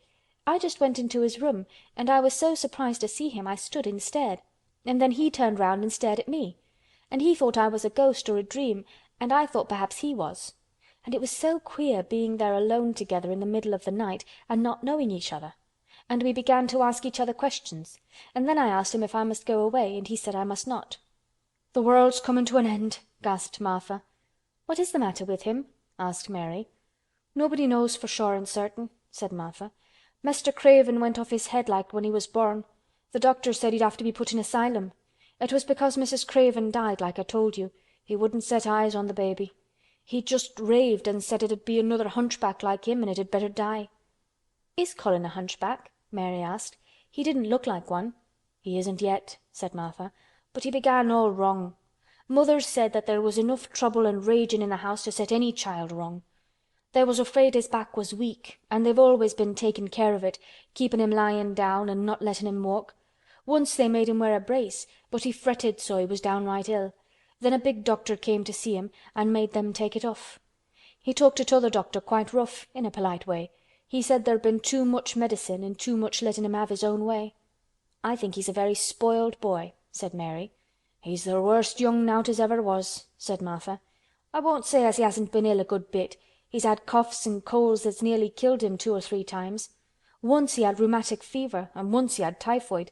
I just went into his room and I was so surprised to see him I stood and stared. And then he turned round and stared at me. And he thought I was a ghost or a dream and I thought perhaps he was. And it was so queer being there alone together in the middle of the night and not knowing each other. And we began to ask each other questions. And then I asked him if I must go away and he said I must not." "The world's coming to an end," gasped Martha. "What is the matter with him?" asked Mary. "Nobody knows for sure and certain," said Martha. "Mr. Craven went off his head like when he was born. The doctor said he'd have to be put in asylum. It was because Mrs. Craven died, like I told you. He wouldn't set eyes on the baby. He just raved and said it'd be another hunchback like him and it had better die." "Is Colin a hunchback?" Mary asked. "He didn't look like one." "He isn't yet," said Martha. "But he began all wrong. Mother said that there was enough trouble and raging in the house to set any child wrong. They was afraid his back was weak and they've always been taking care of it, keeping him lying down and not letting him walk. Once they made him wear a brace, but he fretted so he was downright ill. Then a big doctor came to see him and made them take it off. He talked to t'other doctor quite rough, in a polite way. He said there'd been too much medicine and too much letting him have his own way." "I think he's a very spoiled boy," said Mary. "He's the worst young nowt as ever was," said Martha. "I won't say as he hasn't been ill a good bit. He's had coughs and colds that's nearly killed him 2 or 3 times. Once he had rheumatic fever and once he had typhoid.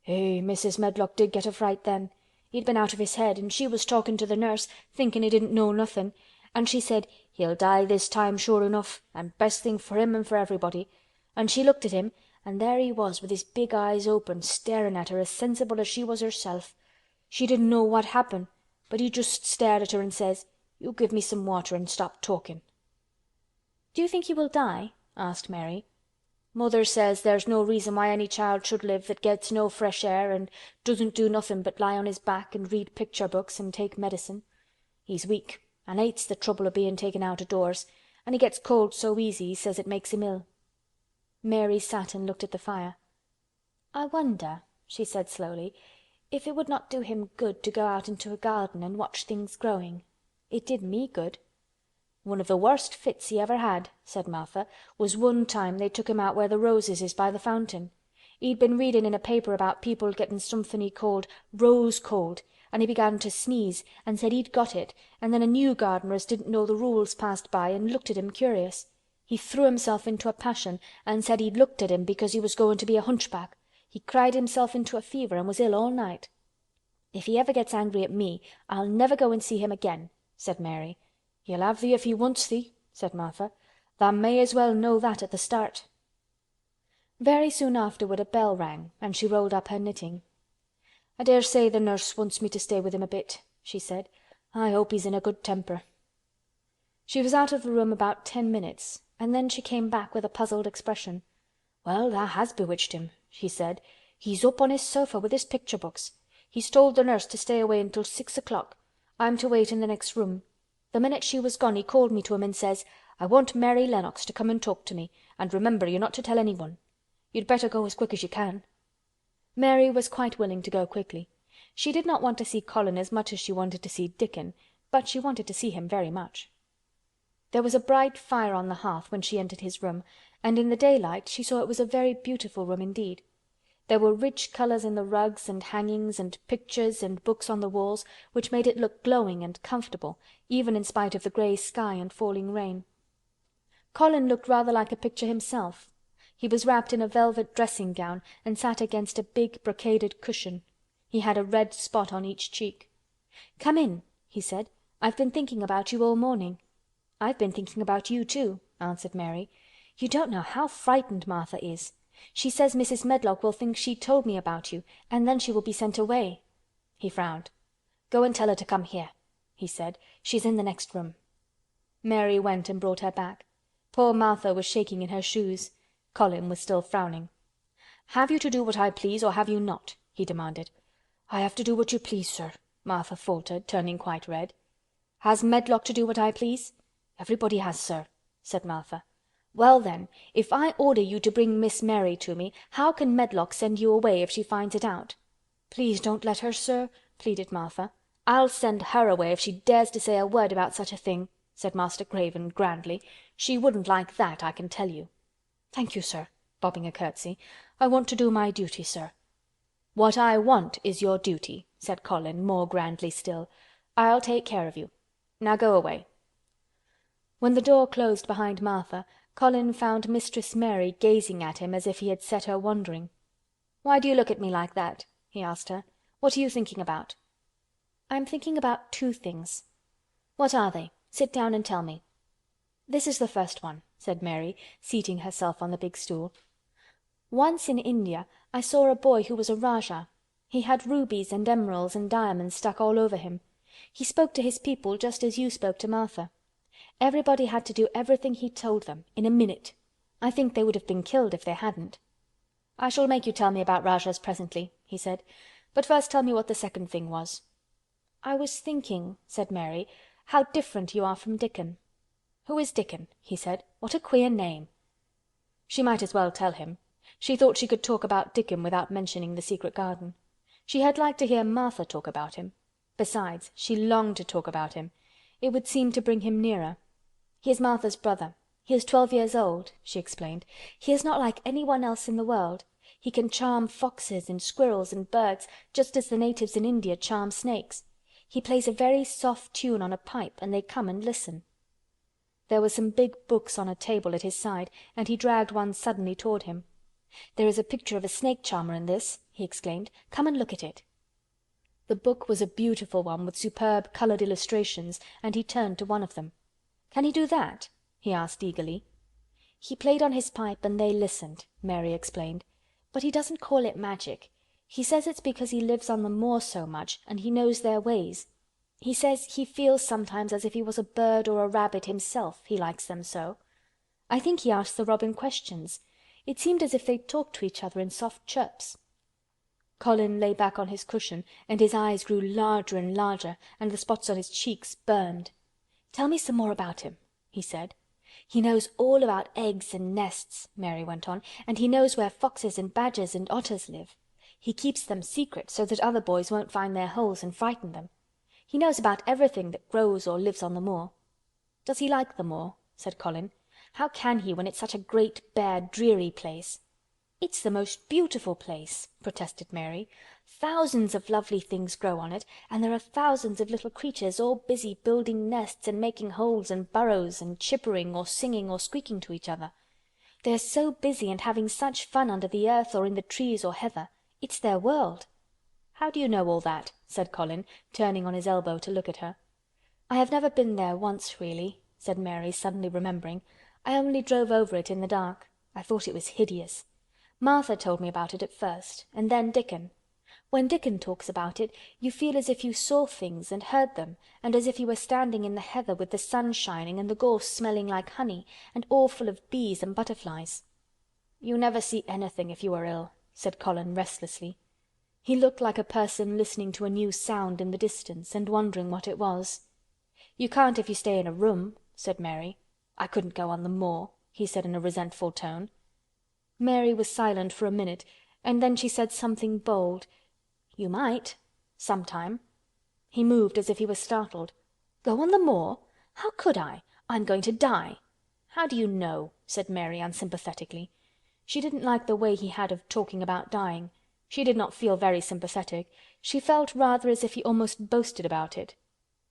Mrs. Medlock did get a fright then. He'd been out of his head and she was talking to the nurse, thinking he didn't know nothing, and she said, 'He'll die this time sure enough, and best thing for him and for everybody.' And she looked at him and there he was with his big eyes open staring at her as sensible as she was herself. She didn't know what happened, but he just stared at her and says, 'You give me some water and stop talking.'" "Do you think he will die?" asked Mary. "Mother says there's no reason why any child should live that gets no fresh air and doesn't do nothing but lie on his back and read picture books and take medicine. He's weak and hates the trouble of being taken out of doors, and he gets cold so easy he says it makes him ill." Mary sat and looked at the fire. "I wonder," she said slowly, "if it would not do him good to go out into a garden and watch things growing. It did me good." "One of the worst fits he ever had," said Martha, "was one time they took him out where the roses is by the fountain. He'd been reading in a paper about people getting something he called rose cold, and he began to sneeze and said he'd got it, and then a new gardener as didn't know the rules passed by and looked at him curious. He threw himself into a passion and said he'd looked at him because he was going to be a hunchback. He cried himself into a fever and was ill all night." "If he ever gets angry at me, I'll never go and see him again," said Mary. "He'll have thee if he wants thee," said Martha. "Tha' may as well know that at the start." Very soon afterward a bell rang and she rolled up her knitting. "I dare say the nurse wants me to stay with him a bit," she said. "I hope he's in a good temper." She was out of the room about 10 minutes and then she came back with a puzzled expression. "Well, tha' has bewitched him," she said. "He's up on his sofa with his picture books. He's told the nurse to stay away until 6 o'clock. I'm to wait in the next room. The minute she was gone he called me to him and says, 'I want Mary Lennox to come and talk to me, and remember you're not to tell anyone. You'd better go as quick as you can.'" Mary was quite willing to go quickly. She did not want to see Colin as much as she wanted to see Dickon, but she wanted to see him very much. There was a bright fire on the hearth when she entered his room, and in the daylight she saw it was a very beautiful room indeed. There were rich colors in the rugs and hangings and pictures and books on the walls which made it look glowing and comfortable, even in spite of the gray sky and falling rain. Colin looked rather like a picture himself. He was wrapped in a velvet dressing gown and sat against a big brocaded cushion. He had a red spot on each cheek. "Come in," he said. "I've been thinking about you all morning." "I've been thinking about you too," answered Mary. "You don't know how frightened Martha is. She says Mrs. Medlock will think she told me about you and then she will be sent away." He frowned. "Go and tell her to come here," he said. "She's in the next room." Mary went and brought her back. Poor Martha was shaking in her shoes. Colin was still frowning. "Have you to do what I please, or have you not?" he demanded. "I have to do what you please, sir," Martha faltered, turning quite red. "Has Medlock to do what I please?" "Everybody has, sir," said Martha. "Well then, if I order you to bring Miss Mary to me, how can Medlock send you away if she finds it out?" "Please don't let her, sir," pleaded Martha. "I'll send her away if she dares to say a word about such a thing," said Master Craven grandly. "She wouldn't like that, I can tell you." "Thank you, sir," bobbing a curtsy. "I want to do my duty, sir." "What I want is your duty," said Colin, more grandly still. "I'll take care of you. Now go away." When the door closed behind Martha, Colin found Mistress Mary gazing at him as if he had set her wondering. "Why do you look at me like that?" he asked her. "What are you thinking about?" "I'm thinking about two things." "What are they? Sit down and tell me." "This is the first one," said Mary, seating herself on the big stool. "Once in India I saw a boy who was a Rajah. He had rubies and emeralds and diamonds stuck all over him. He spoke to his people just as you spoke to Martha. Everybody had to do everything he told them, in a minute. I think they would have been killed if they hadn't." "I shall make you tell me about Rajahs presently," he said. "But first tell me what the second thing was." "I was thinking," said Mary, "how different you are from Dickon." "Who is Dickon?" he said. "What a queer name." She might as well tell him. She thought she could talk about Dickon without mentioning the secret garden. She had liked to hear Martha talk about him. Besides, she longed to talk about him. It would seem to bring him nearer. "He is Martha's brother. He is 12 years old," she explained. "He is not like anyone else in the world. He can charm foxes and squirrels and birds, just as the natives in India charm snakes. He plays a very soft tune on a pipe and they come and listen." There were some big books on a table at his side and he dragged one suddenly toward him. "There is a picture of a snake charmer in this," he exclaimed. "Come and look at it." The book was a beautiful one with superb colored illustrations and he turned to one of them. "Can he do that?" he asked eagerly. "He played on his pipe and they listened," Mary explained. "But he doesn't call it magic. He says it's because he lives on the moor so much and he knows their ways. He says he feels sometimes as if he was a bird or a rabbit himself, he likes them so. I think he asked the robin questions. It seemed as if they talked to each other in soft chirps." Colin lay back on his cushion and his eyes grew larger and larger and the spots on his cheeks burned. "Tell me some more about him," he said. "He knows all about eggs and nests," Mary went on, "and he knows where foxes and badgers and otters live. He keeps them secret so that other boys won't find their holes and frighten them. He knows about everything that grows or lives on the moor." "Does he like the moor?" said Colin. "How can he when it's such a great bare dreary place?" "It's the most beautiful place," protested Mary. "Thousands of lovely things grow on it and there are thousands of little creatures all busy building nests and making holes and burrows and chippering or singing or squeaking to each other. They are so busy and having such fun under the earth or in the trees or heather. It's their world." "How do you know all that?" said Colin, turning on his elbow to look at her. "I have never been there once really," said Mary, suddenly remembering. "I only drove over it in the dark. I thought it was hideous. Martha told me about it at first, and then Dickon. When Dickon talks about it, you feel as if you saw things and heard them and as if you were standing in the heather with the sun shining and the gorse smelling like honey and all full of bees and butterflies." "You never see anything if you are ill," said Colin restlessly. He looked like a person listening to a new sound in the distance and wondering what it was. "You can't if you stay in a room," said Mary. "I couldn't go on the moor," he said in a resentful tone. Mary was silent for a minute and then she said something bold. "You might. Sometime." He moved as if he was startled. "Go on the moor? How could I? I'm going to die." "How do you know?" said Mary unsympathetically. She didn't like the way he had of talking about dying. She did not feel very sympathetic. She felt rather as if he almost boasted about it.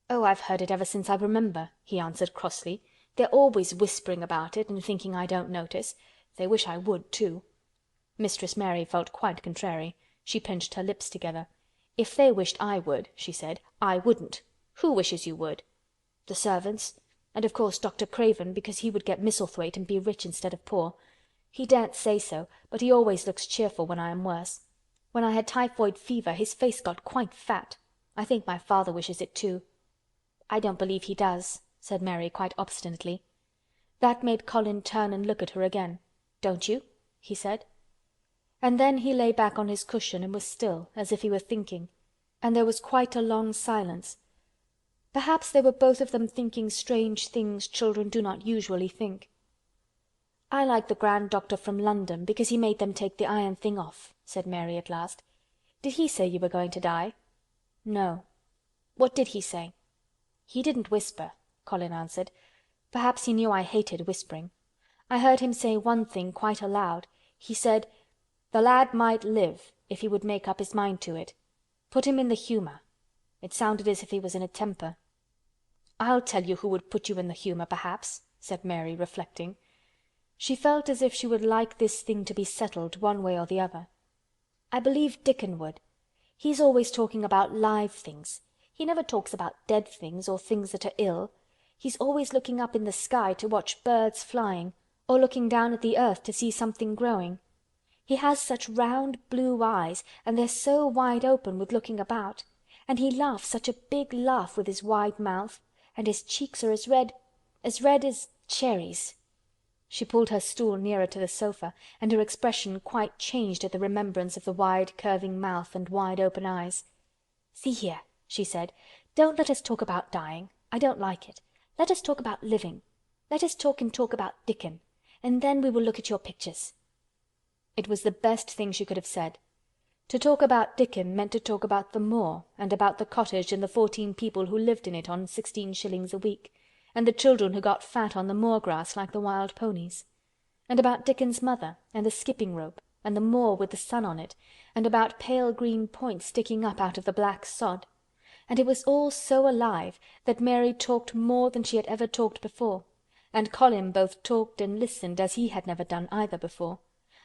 "Oh, I've heard it ever since I remember," he answered crossly. "They're always whispering about it and thinking I don't notice. They wish I would, too." Mistress Mary felt quite contrary. She pinched her lips together. "If they wished I would," she said, "I wouldn't. Who wishes you would?" "The servants. And of course Dr. Craven, because he would get Misselthwaite and be rich instead of poor. He daren't say so, but he always looks cheerful when I am worse. When I had typhoid fever his face got quite fat. I think my father wishes it too." "I don't believe he does," said Mary quite obstinately. That made Colin turn and look at her again. "Don't you?" he said. And then he lay back on his cushion and was still, as if he were thinking, and there was quite a long silence. Perhaps they were both of them thinking strange things children do not usually think. "I like the grand doctor from London because he made them take the iron thing off," said Mary at last. "Did he say you were going to die?" "No." "What did he say?" "He didn't whisper," Colin answered. "Perhaps he knew I hated whispering. I heard him say one thing quite aloud. He said, 'The lad might live if he would make up his mind to it. Put him in the humour.' It sounded as if he was in a temper." "I'll tell you who would put you in the humour, perhaps," said Mary, reflecting. She felt as if she would like this thing to be settled one way or the other. "I believe Dickon would. He's always talking about live things. He never talks about dead things or things that are ill. He's always looking up in the sky to watch birds flying, or looking down at the earth to see something growing. He has such round blue eyes, and they're so wide open with looking about, and he laughs such a big laugh with his wide mouth, and his cheeks are as red as cherries." She pulled her stool nearer to the sofa, and her expression quite changed at the remembrance of the wide curving mouth and wide open eyes. "See here," she said, "don't let us talk about dying. I don't like it. Let us talk about living. Let us talk about Dickon, and then we will look at your pictures." It was the best thing she could have said. To talk about Dickon meant to talk about the moor, and about the cottage and the 14 people who lived in it on 16 shillings a week, and the children who got fat on the moor grass like the wild ponies, and about Dickon's mother, and the skipping rope, and the moor with the sun on it, and about pale green points sticking up out of the black sod. And it was all so alive that Mary talked more than she had ever talked before, and Colin both talked and listened as he had never done either before,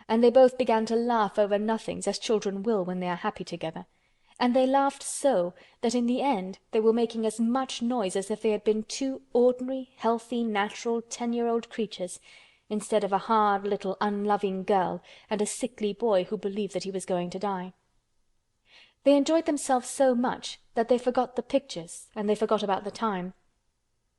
and they both began to laugh over nothings as children will when they are happy together, and they laughed so that in the end they were making as much noise as if they had been two ordinary, healthy, natural 10-year-old creatures, instead of a hard little unloving girl and a sickly boy who believed that he was going to die. They enjoyed themselves so much that they forgot the pictures and they forgot about the time.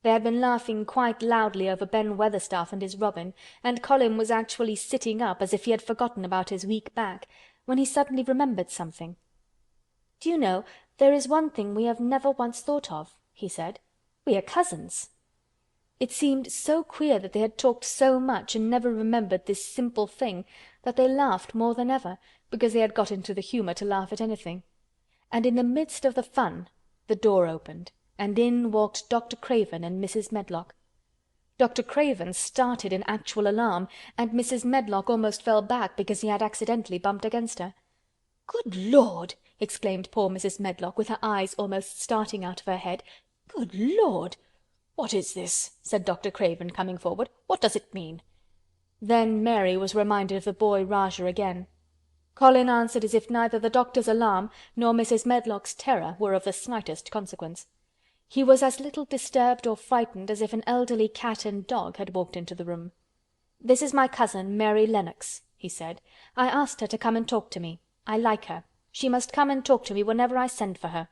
They had been laughing quite loudly over Ben Weatherstaff and his robin, and Colin was actually sitting up as if he had forgotten about his weak back, when he suddenly remembered something. "Do you know, there is one thing we have never once thought of," he said. "We are cousins." It seemed so queer that they had talked so much and never remembered this simple thing that they laughed more than ever, because they had got into the humour to laugh at anything. And in the midst of the fun the door opened, and in walked Dr. Craven and Mrs. Medlock. Dr. Craven started in actual alarm, and Mrs. Medlock almost fell back because he had accidentally bumped against her. "Good Lord!" exclaimed poor Mrs. Medlock, with her eyes almost starting out of her head. "Good Lord!" "What is this?" said Dr. Craven, coming forward. "What does it mean?" Then Mary was reminded of the boy Rajah again. Colin answered as if neither the doctor's alarm nor Mrs. Medlock's terror were of the slightest consequence. He was as little disturbed or frightened as if an elderly cat and dog had walked into the room. "This is my cousin, Mary Lennox," he said. "I asked her to come and talk to me. I like her. She must come and talk to me whenever I send for her."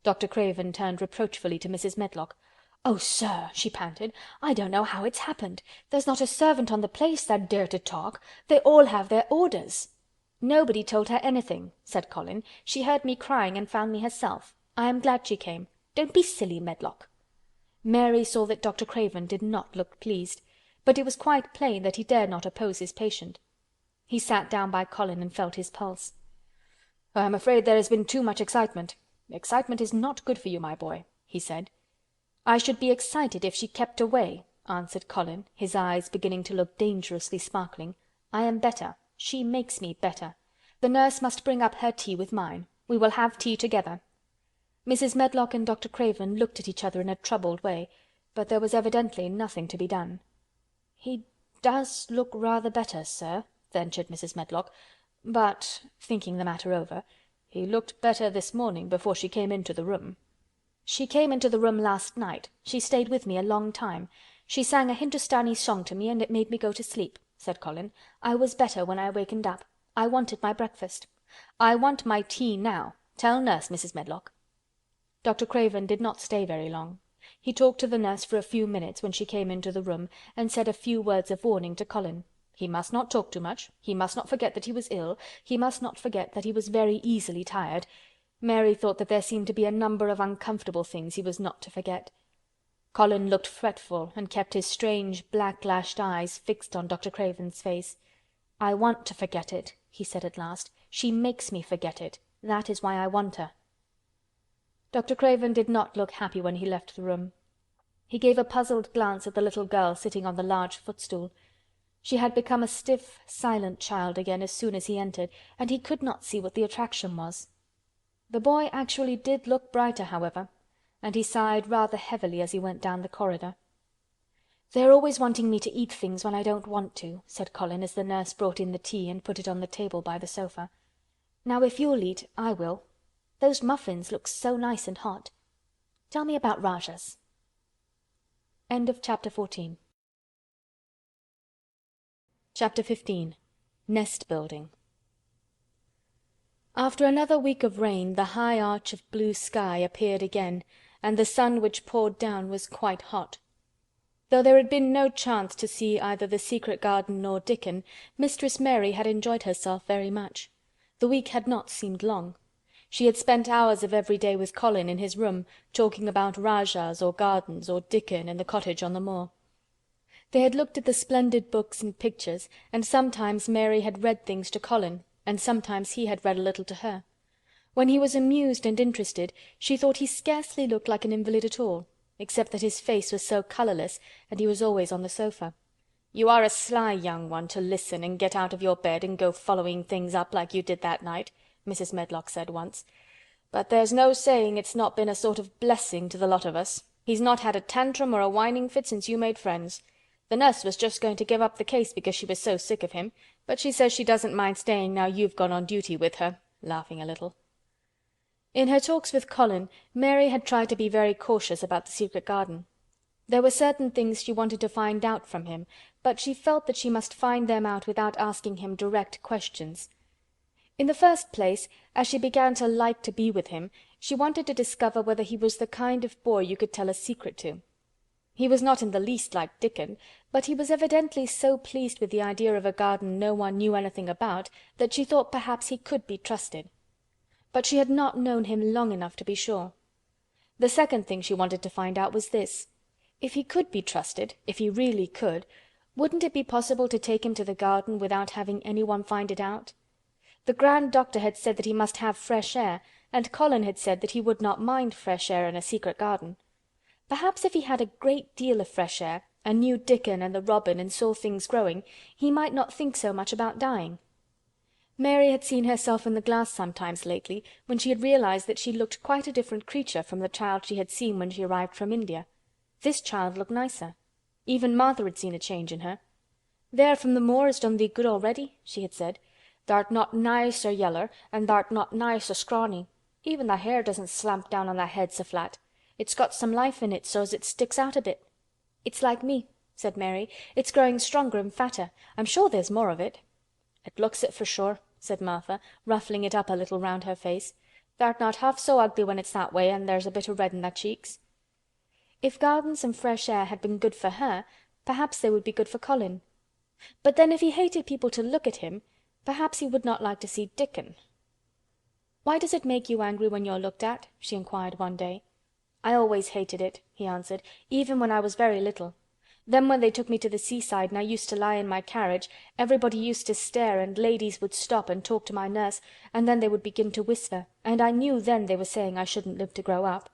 Dr. Craven turned reproachfully to Mrs. Medlock. "Oh, sir," she panted, "I don't know how it's happened. There's not a servant on the place that dare to talk. They all have their orders." "Nobody told her anything," said Colin. "She heard me crying and found me herself. I am glad she came. Don't be silly, Medlock." Mary saw that Dr. Craven did not look pleased, but it was quite plain that he dared not oppose his patient. He sat down by Colin and felt his pulse. "I am afraid there has been too much excitement. Excitement is not good for you, my boy," he said. "I should be excited if she kept away," answered Colin, his eyes beginning to look dangerously sparkling. "I am better. She makes me better. The nurse must bring up her tea with mine. We will have tea together." Mrs. Medlock and Dr. Craven looked at each other in a troubled way, but there was evidently nothing to be done. "He does look rather better, sir," ventured Mrs. Medlock, "but, thinking the matter over, he looked better this morning before she came into the room." "She came into the room last night. She stayed with me a long time. She sang a Hindustani song to me and it made me go to sleep," said Colin. "I was better when I wakened up. I wanted my breakfast. I want my tea now. Tell nurse, Mrs. Medlock." Dr. Craven did not stay very long. He talked to the nurse for a few minutes when she came into the room and said a few words of warning to Colin. He must not talk too much, he must not forget that he was ill, he must not forget that he was very easily tired. Mary thought that there seemed to be a number of uncomfortable things he was not to forget. Colin looked fretful and kept his strange black-lashed eyes fixed on Dr. Craven's face. "I want to forget it," he said at last. "She makes me forget it. That is why I want her." Dr. Craven did not look happy when he left the room. He gave a puzzled glance at the little girl sitting on the large footstool. She had become a stiff, silent child again as soon as he entered, and he could not see what the attraction was. The boy actually did look brighter, however, and he sighed rather heavily as he went down the corridor. "They're always wanting me to eat things when I don't want to," said Colin as the nurse brought in the tea and put it on the table by the sofa. "Now if you'll eat, I will. Those muffins look so nice and hot. Tell me about Rajahs." End of Chapter 14. Chapter 15. Nest Building. After another week of rain the high arch of blue sky appeared again, and the sun which poured down was quite hot. Though there had been no chance to see either the secret garden nor Dickon, Mistress Mary had enjoyed herself very much. The week had not seemed long. She had spent hours of every day with Colin in his room, talking about Rajahs or gardens or Dickon and the cottage on the moor. They had looked at the splendid books and pictures, and sometimes Mary had read things to Colin, and sometimes he had read a little to her. When he was amused and interested, she thought he scarcely looked like an invalid at all, except that his face was so colourless, and he was always on the sofa. "You are a sly young one to listen and get out of your bed and go following things up like you did that night," Mrs. Medlock said once. "But there's no saying it's not been a sort of blessing to the lot of us. He's not had a tantrum or a whining fit since you made friends. The nurse was just going to give up the case because she was so sick of him, but she says she doesn't mind staying now you've gone on duty with her," laughing a little. In her talks with Colin, Mary had tried to be very cautious about the secret garden. There were certain things she wanted to find out from him, but she felt that she must find them out without asking him direct questions. In the first place, as she began to like to be with him, she wanted to discover whether he was the kind of boy you could tell a secret to. He was not in the least like Dickon, but he was evidently so pleased with the idea of a garden no one knew anything about that she thought perhaps he could be trusted. But she had not known him long enough to be sure. The second thing she wanted to find out was this: if he could be trusted, if he really could, wouldn't it be possible to take him to the garden without having anyone find it out? The grand doctor had said that he must have fresh air, and Colin had said that he would not mind fresh air in a secret garden. Perhaps if he had a great deal of fresh air, and knew Dickon and the robin and saw things growing, he might not think so much about dying. Mary had seen herself in the glass sometimes lately, when she had realized that she looked quite a different creature from the child she had seen when she arrived from India. This child looked nicer. Even Martha had seen a change in her. "There from the moor has done thee good already," she had said. "Thou'rt not nigh so yeller, and thou'rt not nigh so scrawny. Even thy hair doesn't slamp down on thy head so flat. It's got some life in it so's it sticks out a bit." "It's like me," said Mary. "It's growing stronger and fatter. I'm sure there's more of it." "It looks it for sure," said Martha, ruffling it up a little round her face. "Thou'rt not half so ugly when it's that way and there's a bit o' red in thy cheeks." If gardens and fresh air had been good for her, perhaps they would be good for Colin. But then if he hated people to look at him, perhaps he would not like to see Dickon. "Why does it make you angry when you're looked at?" she inquired one day. "I always hated it," he answered, "even when I was very little. Then when they took me to the seaside and I used to lie in my carriage, everybody used to stare and ladies would stop and talk to my nurse, and then they would begin to whisper, and I knew then they were saying I shouldn't live to grow up.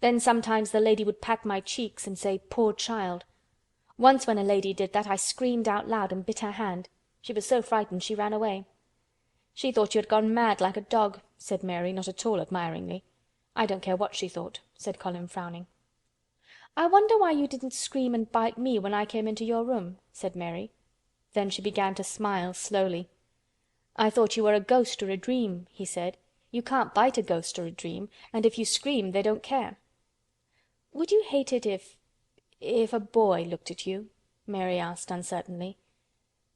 Then sometimes the lady would pat my cheeks and say 'Poor child.' Once when a lady did that I screamed out loud and bit her hand. She was so frightened she ran away." "She thought you had gone mad like a dog," said Mary, not at all admiringly. "I don't care what she thought," said Colin, frowning. "I wonder why you didn't scream and bite me when I came into your room," said Mary. Then she began to smile slowly. "I thought you were a ghost or a dream," he said. "You can't bite a ghost or a dream, and if you scream they don't care." "Would you hate it if a boy looked at you?" Mary asked uncertainly.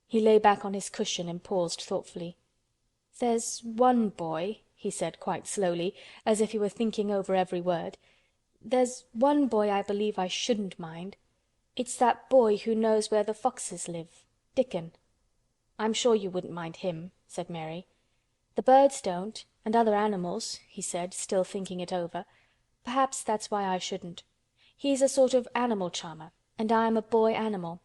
He lay back on his cushion and paused thoughtfully. "There's one boy," he said quite slowly, as if he were thinking over every word. "There's one boy I believe I shouldn't mind. It's that boy who knows where the foxes live, Dickon." I'm sure you wouldn't mind him," said Mary. "The birds don't, and other animals," he said, still thinking it over. "Perhaps that's why I shouldn't. He's a sort of animal charmer, and I'm a boy animal."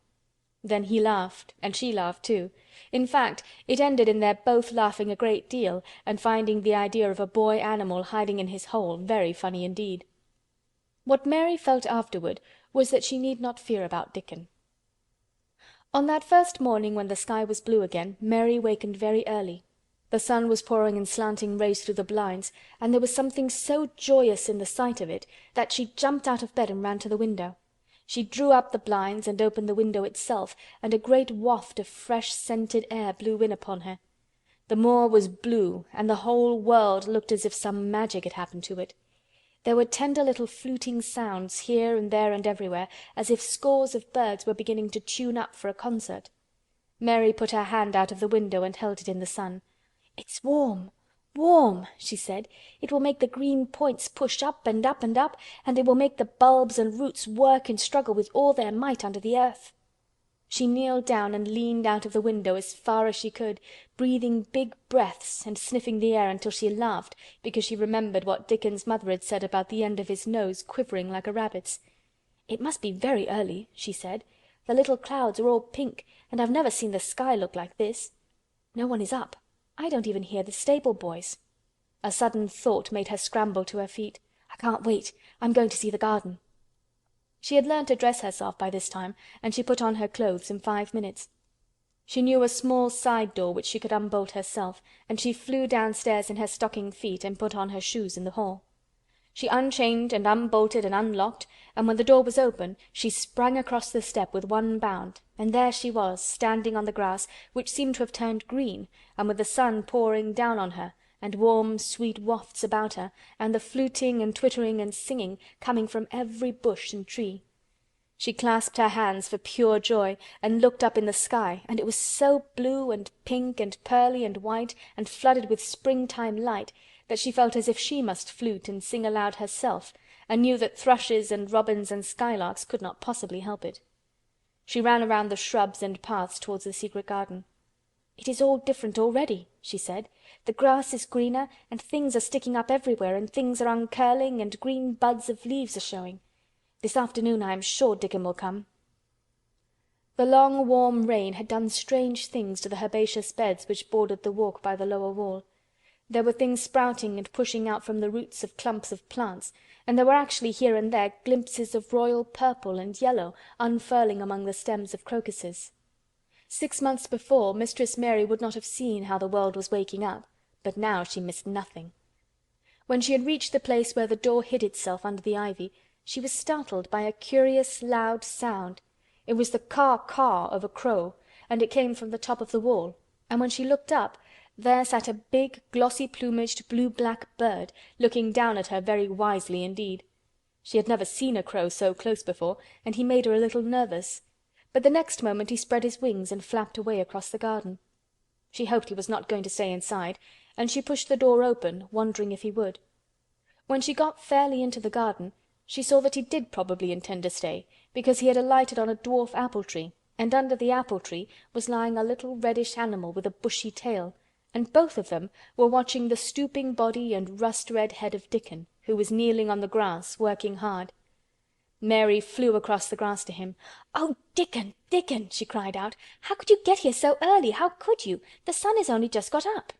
Then he laughed, and she laughed too. In fact, it ended in their both laughing a great deal and finding the idea of a boy animal hiding in his hole very funny indeed. What Mary felt afterward was that she need not fear about Dickon. On that first morning when the sky was blue again, Mary wakened very early. The sun was pouring in slanting rays through the blinds, and there was something so joyous in the sight of it that she jumped out of bed and ran to the window. She drew up the blinds and opened the window itself, and a great waft of fresh scented air blew in upon her. The moor was blue, and the whole world looked as if some magic had happened to it. There were tender little fluting sounds here and there and everywhere, as if scores of birds were beginning to tune up for a concert. Mary put her hand out of the window and held it in the sun. "It's warm, warm," she said. "It will make the green points push up and up and up, and it will make the bulbs and roots work and struggle with all their might under the earth." She kneeled down and leaned out of the window as far as she could, breathing big breaths and sniffing the air until she laughed because she remembered what Dickon's mother had said about the end of his nose quivering like a rabbit's. "It must be very early," she said. "The little clouds are all pink, and I've never seen the sky look like this. No one is up. I don't even hear the stable boys." A sudden thought made her scramble to her feet. "I can't wait. I'm going to see the garden." She had learned to dress herself by this time, and she put on her clothes in 5 minutes. She knew a small side door which she could unbolt herself, and she flew downstairs in her stocking feet and put on her shoes in the hall. She unchained and unbolted and unlocked, and when the door was open she sprang across the step with one bound, and there she was standing on the grass, which seemed to have turned green, and with the sun pouring down on her, and warm sweet wafts about her, and the fluting and twittering and singing coming from every bush and tree. She clasped her hands for pure joy and looked up in the sky, and it was so blue and pink and pearly and white and flooded with springtime light that she felt as if she must flute and sing aloud herself, and knew that thrushes and robins and skylarks could not possibly help it. She ran around the shrubs and paths towards the secret garden. "It is all different already," she said. "The grass is greener, and things are sticking up everywhere, and things are uncurling, and green buds of leaves are showing. This afternoon I am sure Dickon will come." The long warm rain had done strange things to the herbaceous beds which bordered the walk by the lower wall. There were things sprouting and pushing out from the roots of clumps of plants, and there were actually here and there glimpses of royal purple and yellow unfurling among the stems of crocuses. 6 months before, Mistress Mary would not have seen how the world was waking up, but now she missed nothing. When she had reached the place where the door hid itself under the ivy, she was startled by a curious loud sound. It was the caw-caw of a crow, and it came from the top of the wall, and when she looked up, there sat a big glossy-plumaged blue-black bird, looking down at her very wisely indeed. She had never seen a crow so close before, and he made her a little nervous. But the next moment he spread his wings and flapped away across the garden. She hoped he was not going to stay inside, and she pushed the door open, wondering if he would. When she got fairly into the garden, she saw that he did probably intend to stay, because he had alighted on a dwarf apple tree, and under the apple tree was lying a little reddish animal with a bushy tail, and both of them were watching the stooping body and rust-red head of Dickon, who was kneeling on the grass, working hard. Mary flew across the grass to him. "Oh, Dickon, Dickon!" she cried out. "How could you get here so early? How could you? The sun has only just got up."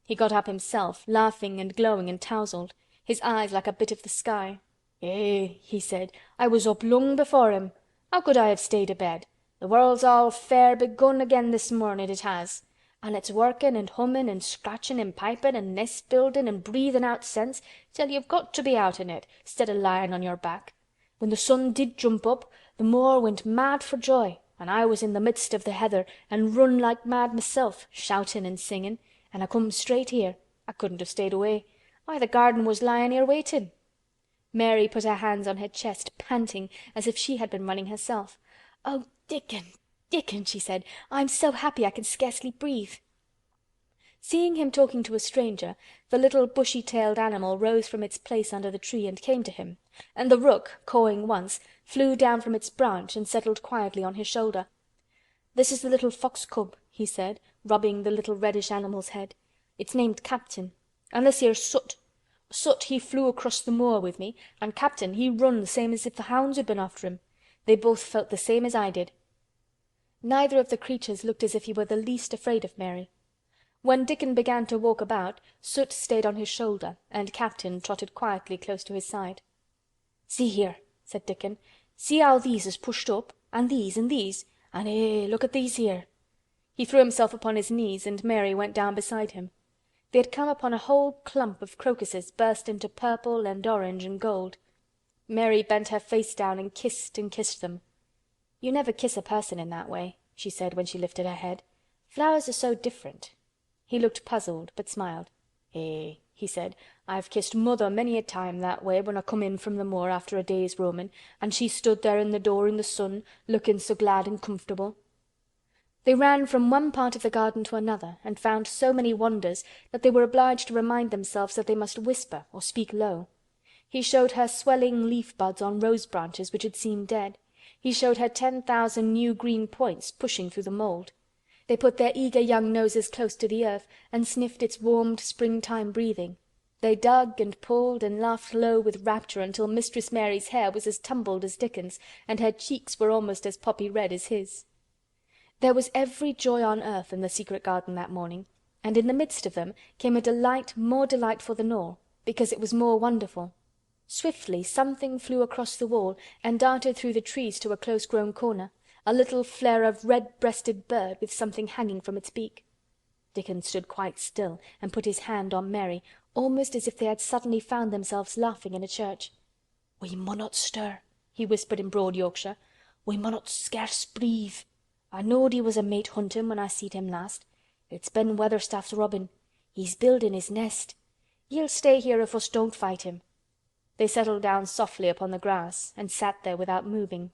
He got up himself, laughing and glowing and tousled, his eyes like a bit of the sky. "Eh," he said, "I was up long before him. How could I have stayed abed? The world's all fair begun again this mornin', it has. An' it's workin' and hummin' and scratchin' and pipin' and nest buildin' and breathin' out sense till you've got to be out in it, 'stead o' lyin' on your back. When the sun did jump up, the moor went mad for joy, and I was in the midst of the heather and run like mad myself, shoutin' and singin', and I come straight here. I couldn't have stayed away. Why, the garden was lyin' here waitin'." Mary put her hands on her chest, panting as if she had been running herself. "Oh, Dickon, Dickon," she said, "I'm so happy I can scarcely breathe." Seeing him talking to a stranger, the little bushy-tailed animal rose from its place under the tree and came to him, and the rook, cawing once, flew down from its branch and settled quietly on his shoulder. "This is the little fox cub," he said, rubbing the little reddish animal's head. "It's named Captain. And this here's Soot. Soot he flew across the moor with me, and Captain he run the same as if the hounds had been after him. They both felt the same as I did." Neither of the creatures looked as if he were the least afraid of Mary. When Dickon began to walk about, Soot stayed on his shoulder, and Captain trotted quietly close to his side. "See here," said Dickon. "See how these is pushed up, and these, and look at these here." He threw himself upon his knees, and Mary went down beside him. They had come upon a whole clump of crocuses burst into purple and orange and gold. Mary bent her face down and kissed them. "You never kiss a person in that way," she said when she lifted her head. "Flowers are so different." He looked puzzled, but smiled. "Eh," he said, "I've kissed mother many a time that way when I come in from the moor after a day's roamin', and she stood there in the door in the sun, looking so glad and comfortable." They ran from one part of the garden to another, and found so many wonders that they were obliged to remind themselves that they must whisper or speak low. He showed her swelling leaf buds on rose branches which had seemed dead. He showed her 10,000 new green points pushing through the mold. They put their eager young noses close to the earth and sniffed its warmed springtime breathing. They dug and pulled and laughed low with rapture until Mistress Mary's hair was as tumbled as Dickon's, and her cheeks were almost as poppy red as his. There was every joy on earth in the secret garden that morning, and in the midst of them came a delight more delightful than all, because it was more wonderful. Swiftly something flew across the wall and darted through the trees to a close-grown corner, a little flare of red-breasted bird with something hanging from its beak. Dickon stood quite still and put his hand on Mary, almost as if they had suddenly found themselves laughing in a church. "We munnot stir," he whispered in broad Yorkshire. "We munnot scarce breathe. I knowed he was a mate huntin' when I seed him last. It's Ben Weatherstaff's robin. He's building his nest. He'll stay here if us don't fight him." They settled down softly upon the grass and sat there without moving.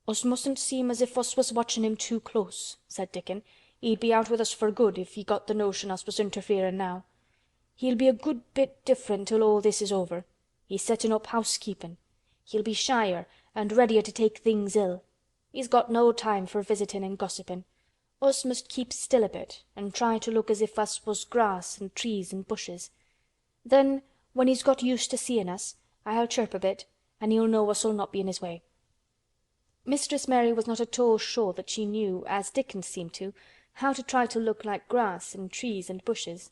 "Us mustn't seem as if us was watchin' him too close," said Dickon. "He'd be out with us for good if he got the notion us was interferin' now. He'll be a good bit different till all this is over. He's settin' up housekeepin'. He'll be shyer and readier to take things ill. He's got no time for visitin' and gossipin'. Us must keep still a bit and try to look as if us was grass and trees and bushes. Then, when he's got used to seein' us, I'll chirp a bit and he'll know us'll not be in his way." Mistress Mary was not at all sure that she knew, as Dickon seemed to, how to try to look like grass and trees and bushes.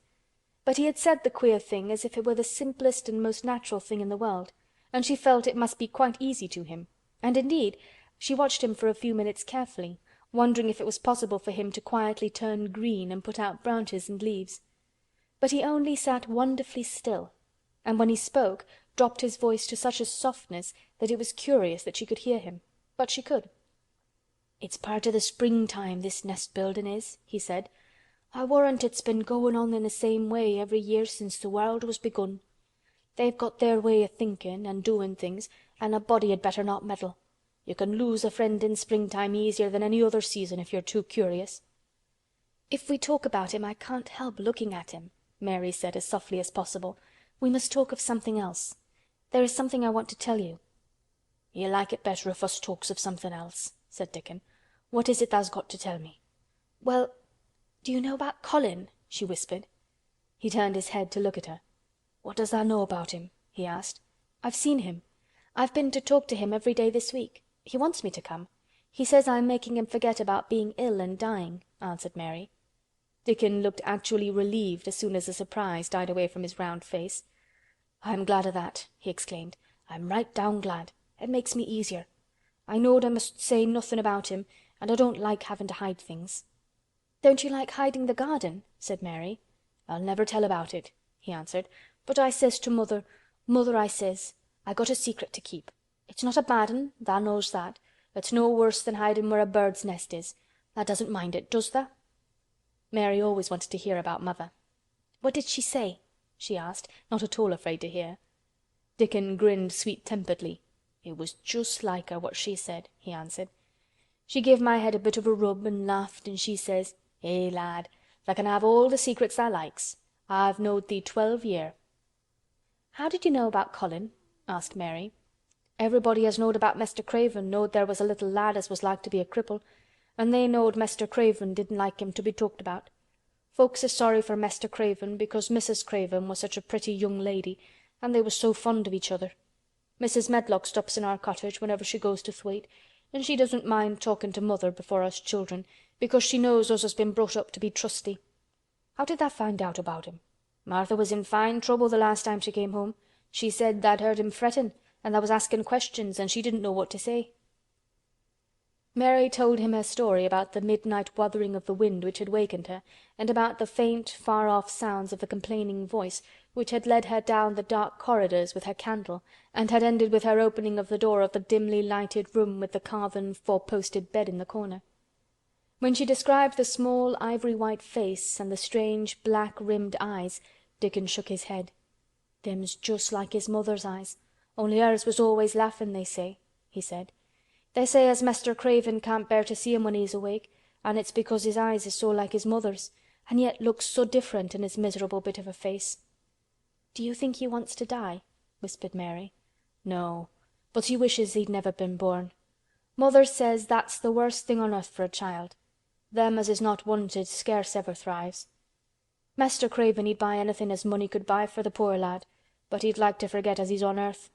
But he had said the queer thing as if it were the simplest and most natural thing in the world, and she felt it must be quite easy to him, and indeed she watched him for a few minutes carefully, wondering if it was possible for him to quietly turn green and put out branches and leaves. But he only sat wonderfully still, and when he spoke dropped his voice to such a softness that it was curious that she could hear him. But she could. "It's part o' the springtime, this nest-buildin' is," he said. "I warrant it's been goin' on in the same way every year since the world was begun. They've got their way o' thinkin' and doin' things, and a body had better not meddle. You can lose a friend in springtime easier than any other season if you're too curious." "If we talk about him I can't help looking at him," Mary said as softly as possible. "We must talk of something else. There is something I want to tell you." "You'll like it better if us talks of something else," said Dickon. "What is it tha's got to tell me?" "Well, do you know about Colin?" she whispered. He turned his head to look at her. "What does tha know about him?" he asked. "I've seen him. I've been to talk to him every day this week. He wants me to come. He says I'm making him forget about being ill and dying," answered Mary. Dickon looked actually relieved as soon as the surprise died away from his round face. "I'm glad o' that," he exclaimed. "I'm right down glad. It makes me easier. I knowed I must say nothin' about him, and I don't like having to hide things." "Don't you like hiding the garden?" said Mary. "I'll never tell about it," he answered. "But I says to mother, 'Mother,' I says, 'I got a secret to keep. It's not a bad un, tha knows that. It's no worse than hiding where a bird's nest is. Tha doesn't mind it, does tha?'" Mary always wanted to hear about mother. "What did she say?" she asked, not at all afraid to hear. Dickon grinned sweet-temperedly. "It was just like her what she said," he answered. "She give my head a bit of a rub and laughed and she says, 'Eh, lad, tha can have all the secrets tha likes. I've knowed thee 12 year.'" "How did you know about Colin?" asked Mary. "Everybody as knowed about Mester Craven knowed there was a little lad as was like to be a cripple. and they knowed Mester Craven didn't like him to be talked about. Folks is sorry for Mester Craven because Mrs. Craven was such a pretty young lady and they was so fond of each other. Mrs. Medlock stops in our cottage whenever she goes to Thwaite, and she doesn't mind talking to mother before us children because she knows us has been brought up to be trusty. How did tha find out about him? Martha was in fine trouble the last time she came home. She said tha'd heard him frettin' and tha was asking questions and she didn't know what to say." Mary told him her story about the midnight wuthering of the wind which had wakened her, and about the faint, far-off sounds of the complaining voice which had led her down the dark corridors with her candle, and had ended with her opening of the door of the dimly lighted room with the carven four-posted bed in the corner. When she described the small ivory-white face and the strange black-rimmed eyes, Dickon shook his head. "Them's just like his mother's eyes, only hers was always laughin', they say," he said. "They say as Mester Craven can't bear to see him when he's awake, and it's because his eyes is so like his mother's, and yet looks so different in his miserable bit of a face." "Do you think he wants to die?" whispered Mary. "No, but he wishes he'd never been born. Mother says that's the worst thing on earth for a child. Them as is not wanted scarce ever thrives. Mester Craven he'd buy anything as money could buy for the poor lad, but he'd like to forget as he's on earth.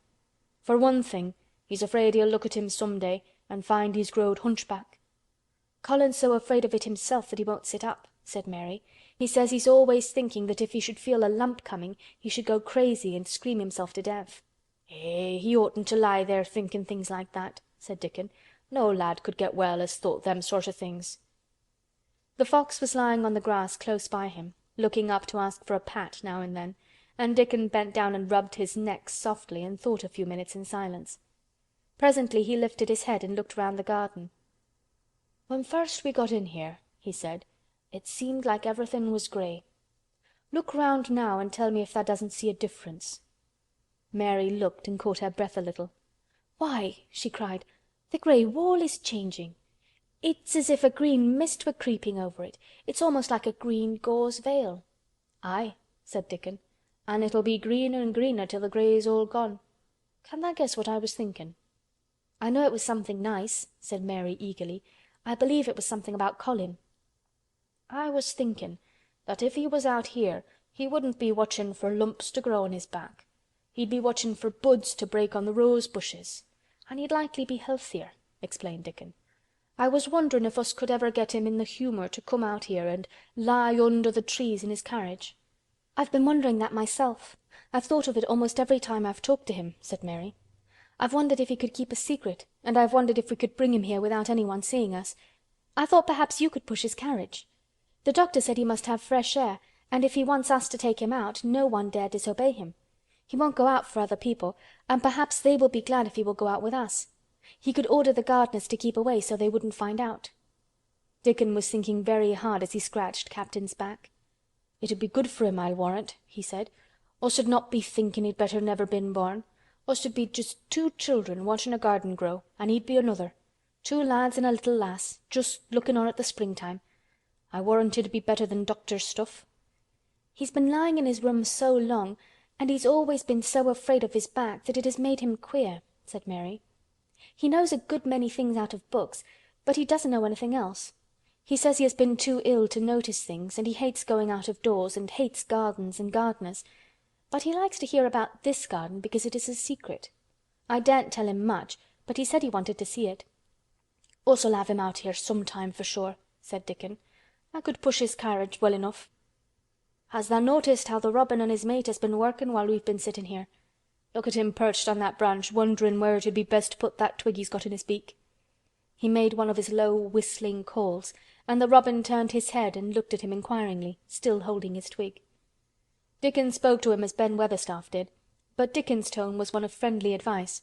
For one thing, he's afraid he'll look at him some day and find he's growed hunchback." "Colin's so afraid of it himself that he won't sit up," said Mary. "He says he's always thinking that if he should feel a lump coming he should go crazy and scream himself to death." He oughtn't to lie there thinking things like that," said Dickon. "No lad could get well as thought them sort of things." The fox was lying on the grass close by him, looking up to ask for a pat now and then, and Dickon bent down and rubbed his neck softly and thought a few minutes in silence. Presently he lifted his head and looked round the garden. "When first we got in here," he said, "it seemed like everything was grey. Look round now and tell me if thou doesn't see a difference." Mary looked and caught her breath a little. "Why," she cried, "the grey wall is changing. It's as if a green mist were creeping over it. It's almost like a green gauze veil." "Aye," said Dickon, "and it'll be greener and greener till the grey's all gone. Can tha guess what I was thinking?" "I know it was something nice," said Mary eagerly. "I believe it was something about Colin." "I was thinking that if he was out here he wouldn't be watchin' for lumps to grow on his back. He'd be watchin' for buds to break on the rose bushes, and he'd likely be healthier," explained Dickon. "I was wonderin' if us could ever get him in the humor to come out here and lie under the trees in his carriage." "I've been wondering that myself. I've thought of it almost every time I've talked to him," said Mary. "I've wondered if he could keep a secret, and I've wondered if we could bring him here without anyone seeing us. I thought perhaps you could push his carriage. The doctor said he must have fresh air, and if he wants us to take him out, no one dare disobey him. He won't go out for other people, and perhaps they will be glad if he will go out with us. He could order the gardeners to keep away so they wouldn't find out." Dickon was thinking very hard as he scratched Captain's back. "It'd be good for him, I'll warrant," he said. "Us'd not be thinking he'd better never been born. Us'd be just two children watchin' a garden grow, and he'd be another. Two lads and a little lass, just looking on at the springtime. I warrant it'd be better than doctor's stuff." "He's been lying in his room so long, and he's always been so afraid of his back that it has made him queer," said Mary. "He knows a good many things out of books, but he doesn't know anything else. He says he has been too ill to notice things, and he hates going out of doors and hates gardens and gardeners. But he likes to hear about this garden because it is a secret. I daren't tell him much, but he said he wanted to see it." "Us'll have him out here some time for sure," said Dickon. "I could push his carriage well enough. Has tha noticed how the robin and his mate has been workin' while we've been sittin' here? Look at him perched on that branch wonderin' where it'd be best to put that twig he's got in his beak." He made one of his low whistling calls, and the robin turned his head and looked at him inquiringly, still holding his twig. Dickon spoke to him as Ben Weatherstaff did, but Dickon's tone was one of friendly advice.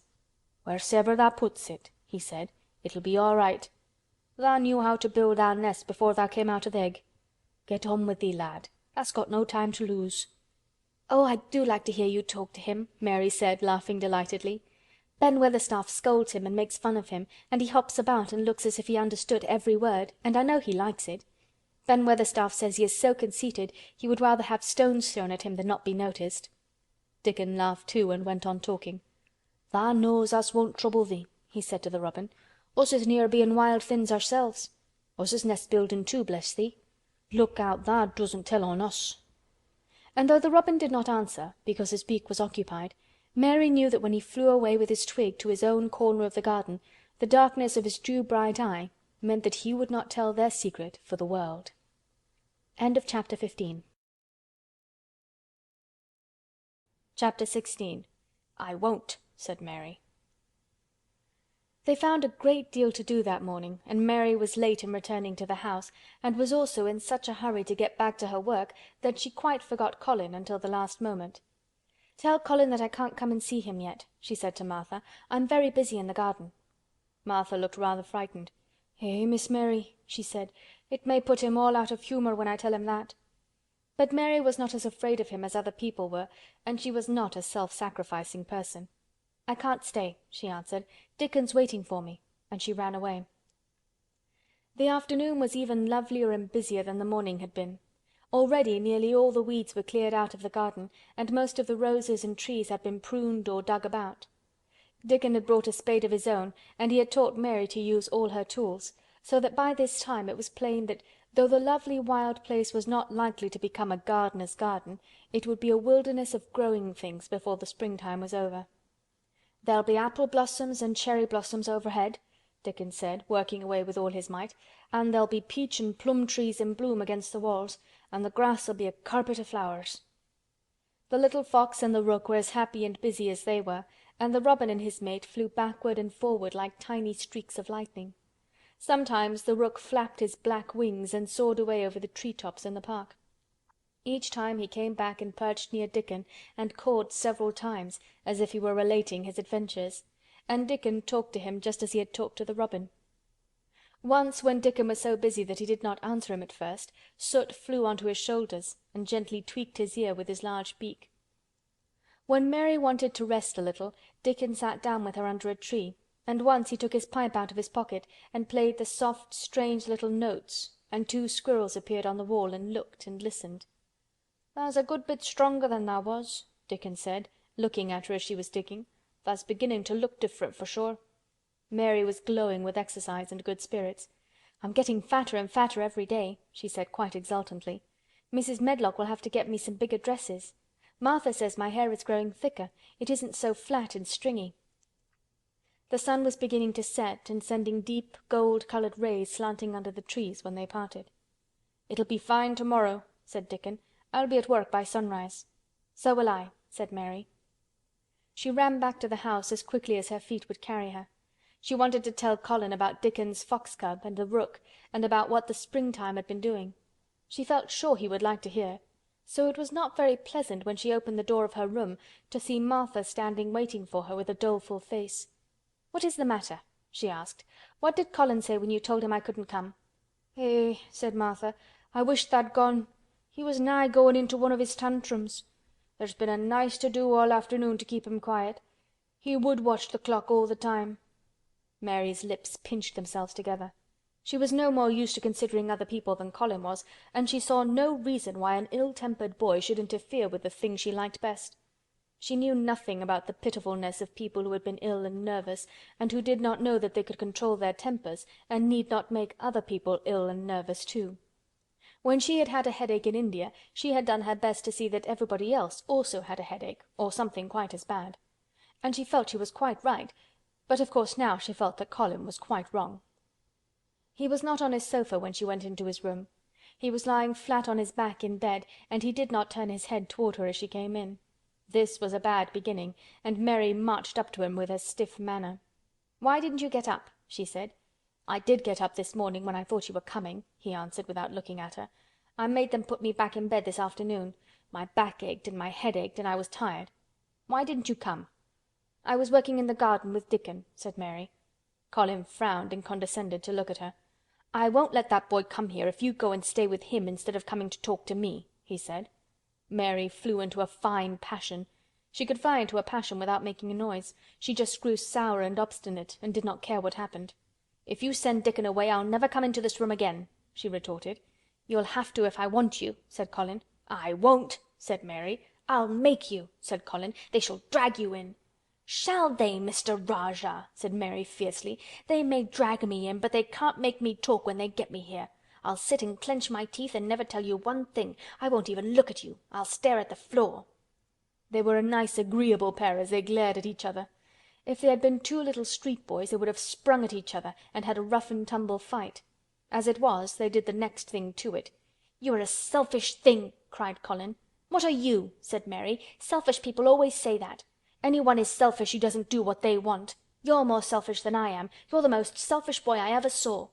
"Wheresoever tha puts it," he said, "it'll be all right. Tha knew how to build tha nest before tha came out o' th' egg. Get on with thee, lad. Tha's got no time to lose." "Oh, I do like to hear you talk to him," Mary said, laughing delightedly. "Ben Weatherstaff scolds him and makes fun of him, and he hops about and looks as if he understood every word, and I know he likes it. Ben Weatherstaff says he is so conceited he would rather have stones thrown at him than not be noticed." Dickon laughed too and went on talking. "Tha knows us won't trouble thee," he said to the robin. "Us is near bein' wild things ourselves. Us is nest building too, bless thee. Look out thou doesn't tell on us." And though the robin did not answer, because his beak was occupied, Mary knew that when he flew away with his twig to his own corner of the garden, the darkness of his dew-bright eye meant that he would not tell their secret for the world. End of chapter 15. Chapter 16. "I won't," said Mary. They found a great deal to do that morning, and Mary was late in returning to the house, and was also in such a hurry to get back to her work that she quite forgot Colin until the last moment. "Tell Colin that I can't come and see him yet," she said to Martha. "I'm very busy in the garden." Martha looked rather frightened. "Eh, Miss Mary," she said, "it may put him all out of humour when I tell him that." But Mary was not as afraid of him as other people were, and she was not a self-sacrificing person. "I can't stay," she answered. "Dickon's waiting for me," and she ran away. The afternoon was even lovelier and busier than the morning had been. Already nearly all the weeds were cleared out of the garden, and most of the roses and trees had been pruned or dug about. Dickon had brought a spade of his own, and he had taught Mary to use all her tools, so that by this time it was plain that though the lovely wild place was not likely to become a gardener's garden, it would be a wilderness of growing things before the springtime was over. "There'll be apple blossoms and cherry blossoms overhead," Dickon said, working away with all his might, "and there'll be peach and plum trees in bloom against the walls, and the grass'll be a carpet o' flowers." The little fox and the rook were as happy and busy as they were, and the robin and his mate flew backward and forward like tiny streaks of lightning. Sometimes the rook flapped his black wings and soared away over the tree-tops in the park. Each time he came back and perched near Dickon and cawed several times, as if he were relating his adventures, and Dickon talked to him just as he had talked to the robin. Once, when Dickon was so busy that he did not answer him at first, Soot flew onto his shoulders and gently tweaked his ear with his large beak. When Mary wanted to rest a little, Dickon sat down with her under a tree, and once he took his pipe out of his pocket and played the soft, strange little notes, and 2 squirrels appeared on the wall and looked and listened. "Tha's a good bit stronger than tha' was," Dickon said, looking at her as she was digging. "Tha's beginning to look different for sure." Mary was glowing with exercise and good spirits. "I'm getting fatter and fatter every day," she said quite exultantly. "Mrs. Medlock will have to get me some bigger dresses. Martha says my hair is growing thicker. It isn't so flat and stringy." The sun was beginning to set and sending deep gold-colored rays slanting under the trees when they parted. "It'll be fine tomorrow," said Dickon. "I'll be at work by sunrise." "So will I," said Mary. She ran back to the house as quickly as her feet would carry her. She wanted to tell Colin about Dickon's fox cub and the rook, and about what the springtime had been doing. She felt sure he would like to hear. So it was not very pleasant when she opened the door of her room to see Martha standing waiting for her with a doleful face. "What is the matter?" she asked. "What did Colin say when you told him I couldn't come?" "Eh," said Martha, "I wish tha'd gone. He was nigh going into one of his tantrums. There's been a nice to do all afternoon to keep him quiet. He would watch the clock all the time." Mary's lips pinched themselves together. She was no more used to considering other people than Colin was, and she saw no reason why an ill-tempered boy should interfere with the thing she liked best. She knew nothing about the pitifulness of people who had been ill and nervous, and who did not know that they could control their tempers and need not make other people ill and nervous too. When she had had a headache in India, she had done her best to see that everybody else also had a headache, or something quite as bad. And she felt she was quite right, but of course now she felt that Colin was quite wrong. He was not on his sofa when she went into his room. He was lying flat on his back in bed, and he did not turn his head toward her as she came in. This was a bad beginning, and Mary marched up to him with her stiff manner. "Why didn't you get up?" she said. "I did get up this morning when I thought you were coming," he answered without looking at her. "I made them put me back in bed this afternoon. My back ached and my head ached and I was tired. Why didn't you come?" "I was working in the garden with Dickon," said Mary. Colin frowned and condescended to look at her. "I won't let that boy come here if you go and stay with him instead of coming to talk to me," he said. Mary flew into a fine passion. She could fly into a passion without making a noise. She just grew sour and obstinate and did not care what happened. "If you send Dickon away, I'll never come into this room again," she retorted. "You'll have to if I want you," said Colin. "I won't," said Mary. "I'll make you," said Colin. "They shall drag you in." "Shall they, Mr. Rajah?" said Mary fiercely. "They may drag me in, but they can't make me talk when they get me here. I'll sit and clench my teeth and never tell you one thing. I won't even look at you. I'll stare at the floor." They were a nice agreeable pair as they glared at each other. If they had been two little street boys they would have sprung at each other and had a rough and tumble fight. As it was, they did the next thing to it. "You are a selfish thing!" cried Colin. "What are you?" said Mary. "Selfish people always say that. Anyone is selfish who doesn't do what they want. You're more selfish than I am. You're the most selfish boy I ever saw."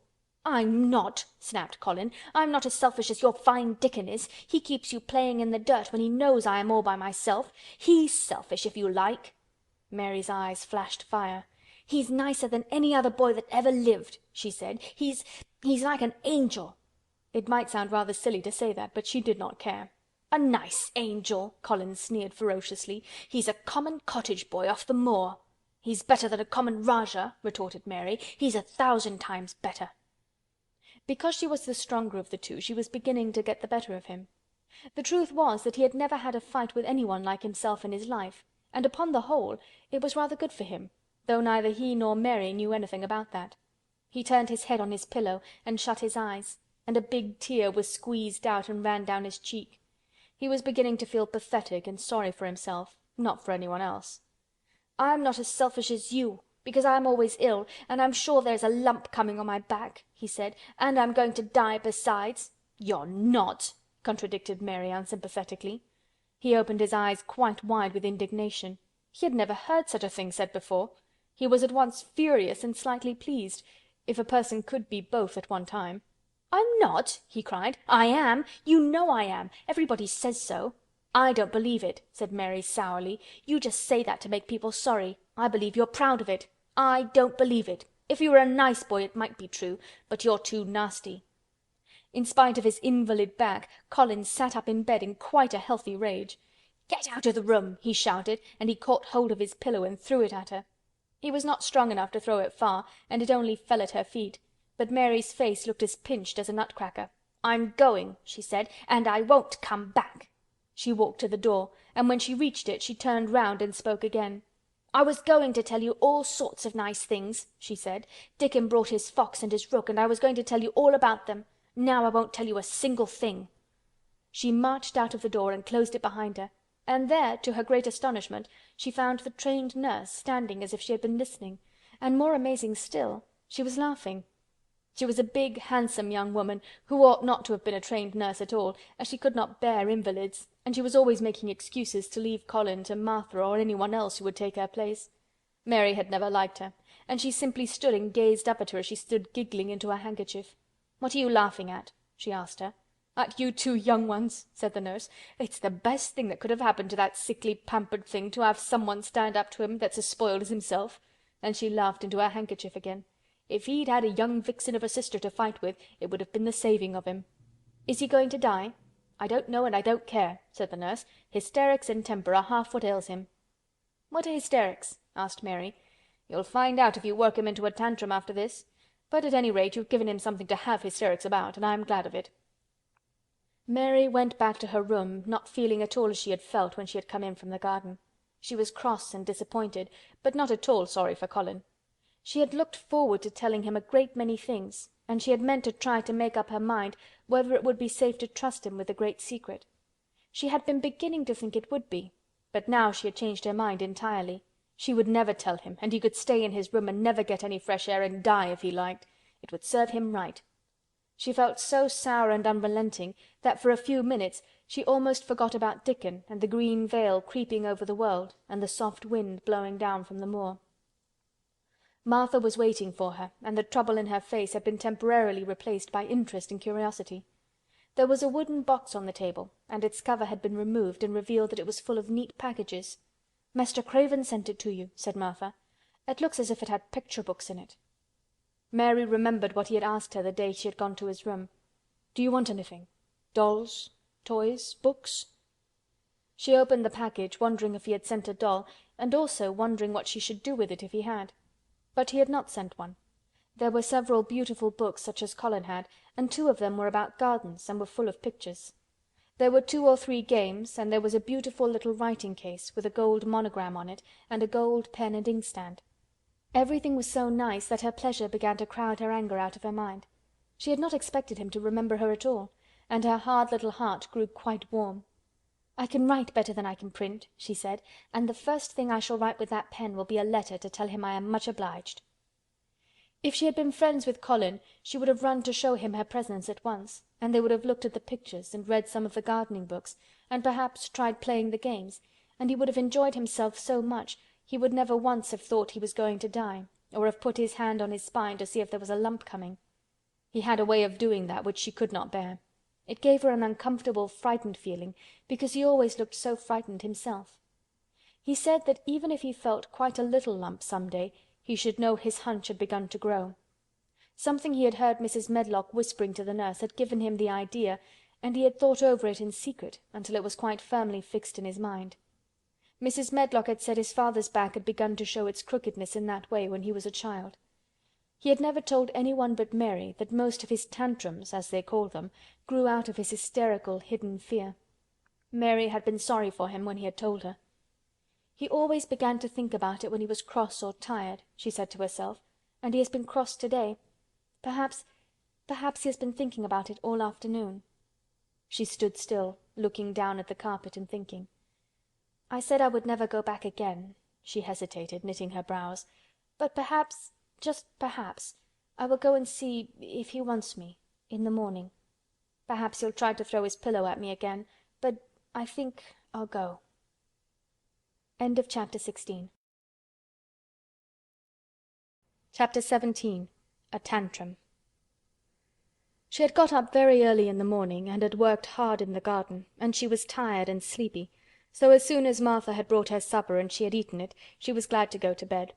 "I'm not," snapped Colin. "I'm not as selfish as your fine Dickon is. He keeps you playing in the dirt when he knows I am all by myself. He's selfish, if you like." Mary's eyes flashed fire. "He's nicer than any other boy that ever lived," she said. He's like an angel." It might sound rather silly to say that, but she did not care. "A nice angel!" Colin sneered ferociously. "He's a common cottage boy off the moor." "He's better than a common Rajah," retorted Mary. "He's 1,000 times better." Because she was the stronger of the two, she was beginning to get the better of him. The truth was that he had never had a fight with anyone like himself in his life, and upon the whole it was rather good for him, though neither he nor Mary knew anything about that. He turned his head on his pillow and shut his eyes, and a big tear was squeezed out and ran down his cheek. He was beginning to feel pathetic and sorry for himself, not for anyone else. "I'm not as selfish as you, because I'm always ill, and I'm sure there's a lump coming on my back," he said, "and I'm going to die besides." "You're not," contradicted Mary unsympathetically. He opened his eyes quite wide with indignation. He had never heard such a thing said before. He was at once furious and slightly pleased, if a person could be both at one time. "I'm not!" he cried. "I am! You know I am! Everybody says so." "I don't believe it," said Mary sourly. "You just say that to make people sorry. I believe you're proud of it. I don't believe it. If you were a nice boy it might be true, but you're too nasty." In spite of his invalid back, Colin sat up in bed in quite a healthy rage. "Get out of the room!" he shouted, and he caught hold of his pillow and threw it at her. He was not strong enough to throw it far, and it only fell at her feet, but Mary's face looked as pinched as a nutcracker. "I'm going," she said, "and I won't come back." She walked to the door, and when she reached it she turned round and spoke again. "I was going to tell you all sorts of nice things," she said. "Dickon brought his fox and his rook, and I was going to tell you all about them. Now I won't tell you a single thing." She marched out of the door and closed it behind her, and there, to her great astonishment, she found the trained nurse standing as if she had been listening, and more amazing still, she was laughing. She was a big, handsome young woman who ought not to have been a trained nurse at all, as she could not bear invalids, and she was always making excuses to leave Colin to Martha or anyone else who would take her place. Mary had never liked her, and she simply stood and gazed up at her as she stood giggling into her handkerchief. "What are you laughing at?" she asked her. "At you two young ones," said the nurse. "It's the best thing that could have happened to that sickly, pampered thing to have someone stand up to him that's as spoiled as himself." And she laughed into her handkerchief again. "If he'd had a young vixen of a sister to fight with, it would have been the saving of him." "Is he going to die?" "I don't know and I don't care," said the nurse. "Hysterics and temper are half what ails him." "What are hysterics?" asked Mary. "You'll find out if you work him into a tantrum after this. But at any rate you've given him something to have hysterics about, and I'm glad of it." Mary went back to her room, not feeling at all as she had felt when she had come in from the garden. She was cross and disappointed, but not at all sorry for Colin. She had looked forward to telling him a great many things, and she had meant to try to make up her mind whether it would be safe to trust him with the great secret. She had been beginning to think it would be, but now she had changed her mind entirely. She would never tell him, and he could stay in his room and never get any fresh air and die if he liked. It would serve him right. She felt so sour and unrelenting that for a few minutes she almost forgot about Dickon and the green veil creeping over the world and the soft wind blowing down from the moor. Martha was waiting for her, and the trouble in her face had been temporarily replaced by interest and curiosity. There was a wooden box on the table, and its cover had been removed and revealed that it was full of neat packages. "Mr. Craven sent it to you," said Martha. "It looks as if it had picture books in it." Mary remembered what he had asked her the day she had gone to his room. "Do you want anything? Dolls? Toys? Books?" She opened the package, wondering if he had sent a doll, and also wondering what she should do with it if he had. But he had not sent one. There were several beautiful books such as Colin had, and 2 of them were about gardens and were full of pictures. There were 2 or 3 games, and there was a beautiful little writing case with a gold monogram on it and a gold pen and inkstand. Everything was so nice that her pleasure began to crowd her anger out of her mind. She had not expected him to remember her at all, and her hard little heart grew quite warm. "I can write better than I can print," she said, "and the first thing I shall write with that pen will be a letter to tell him I am much obliged." If she had been friends with Colin, she would have run to show him her presents at once, and they would have looked at the pictures and read some of the gardening books, and perhaps tried playing the games, and he would have enjoyed himself so much he would never once have thought he was going to die, or have put his hand on his spine to see if there was a lump coming. He had a way of doing that which she could not bear. It gave her an uncomfortable, frightened feeling, because he always looked so frightened himself. He said that even if he felt quite a little lump some day, he should know his hunch had begun to grow. Something he had heard Mrs. Medlock whispering to the nurse had given him the idea, and he had thought over it in secret until it was quite firmly fixed in his mind. Mrs. Medlock had said his father's back had begun to show its crookedness in that way when he was a child. He had never told anyone but Mary that most of his tantrums, as they called them, grew out of his hysterical, hidden fear. Mary had been sorry for him when he had told her. "He always began to think about it when he was cross or tired," she said to herself, "and he has been cross today. Perhaps he has been thinking about it all afternoon." She stood still, looking down at the carpet and thinking. "I said I would never go back again," she hesitated, knitting her brows, "but perhaps, just perhaps, I will go and see if he wants me in the morning. Perhaps he'll try to throw his pillow at me again, but I think I'll go." End of chapter 16. Chapter 17. A Tantrum. She had got up very early in the morning and had worked hard in the garden, and she was tired and sleepy, so as soon as Martha had brought her supper and she had eaten it, she was glad to go to bed.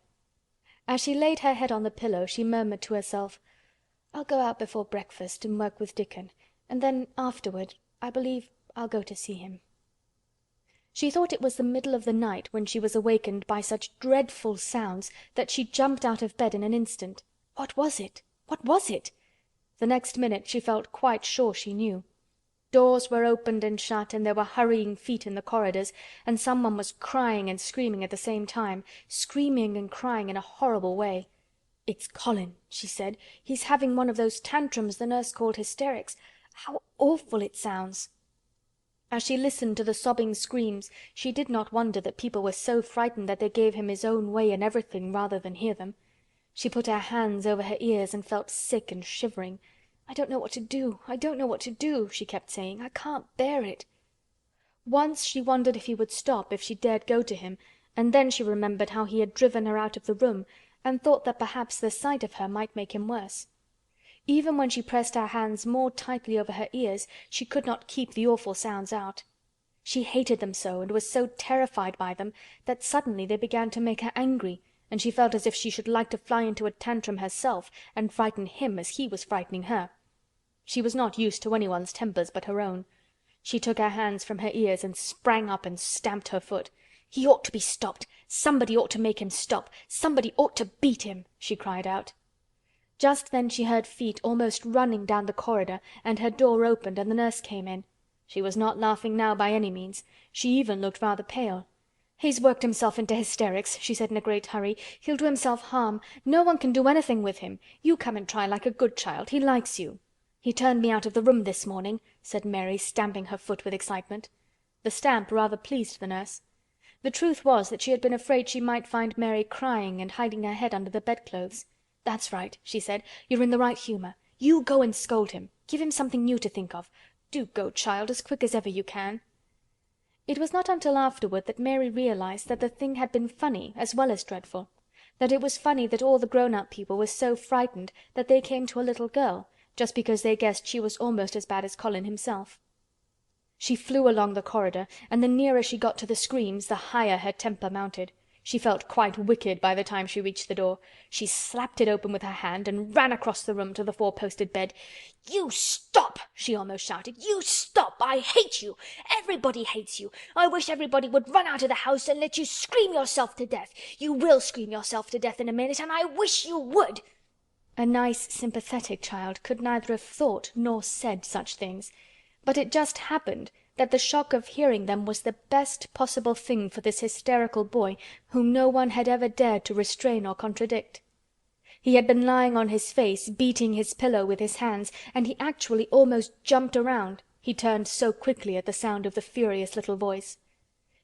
As she laid her head on the pillow, she murmured to herself, "I'll go out before breakfast and work with Dickon, and then afterward I believe I'll go to see him." She thought it was the middle of the night when she was awakened by such dreadful sounds that she jumped out of bed in an instant. What was it? What was it? The next minute she felt quite sure she knew. Doors were opened and shut, and there were hurrying feet in the corridors, and someone was crying and screaming at the same time, screaming and crying in a horrible way. "It's Colin," she said. "He's having one of those tantrums the nurse called hysterics. How awful it sounds!" As she listened to the sobbing screams, she did not wonder that people were so frightened that they gave him his own way in everything rather than hear them. She put her hands over her ears and felt sick and shivering. "I don't know what to do. I don't know what to do," she kept saying. "I can't bear it." Once she wondered if he would stop if she dared go to him, and then she remembered how he had driven her out of the room, and thought that perhaps the sight of her might make him worse. Even when she pressed her hands more tightly over her ears, she could not keep the awful sounds out. She hated them so and was so terrified by them that suddenly they began to make her angry, and she felt as if she should like to fly into a tantrum herself and frighten him as he was frightening her. She was not used to anyone's tempers but her own. She took her hands from her ears and sprang up and stamped her foot. "He ought to be stopped! Somebody ought to make him stop! Somebody ought to beat him!" she cried out. Just then she heard feet almost running down the corridor, and her door opened and the nurse came in. She was not laughing now by any means. She even looked rather pale. "He's worked himself into hysterics," she said in a great hurry. "He'll do himself harm. No one can do anything with him. You come and try like a good child. He likes you." "He turned me out of the room this morning," said Mary, stamping her foot with excitement. The stamp rather pleased the nurse. The truth was that she had been afraid she might find Mary crying and hiding her head under the bedclothes. "That's right," she said. "You're in the right humor. You go and scold him. Give him something new to think of. Do go, child, as quick as ever you can." It was not until afterward that Mary realized that the thing had been funny as well as dreadful. That it was funny that all the grown-up people were so frightened that they came to a little girl, just because they guessed she was almost as bad as Colin himself. She flew along the corridor, and the nearer she got to the screams, the higher her temper mounted. She felt quite wicked by the time she reached the door. She slapped it open with her hand and ran across the room to the four-posted bed. "You stop!" she almost shouted. "You stop! I hate you! Everybody hates you! I wish everybody would run out of the house and let you scream yourself to death! You will scream yourself to death in a minute, and I wish you would!" A nice, sympathetic child could neither have thought nor said such things, but it just happened that the shock of hearing them was the best possible thing for this hysterical boy whom no one had ever dared to restrain or contradict. He had been lying on his face, beating his pillow with his hands, and he actually almost jumped around, he turned so quickly at the sound of the furious little voice.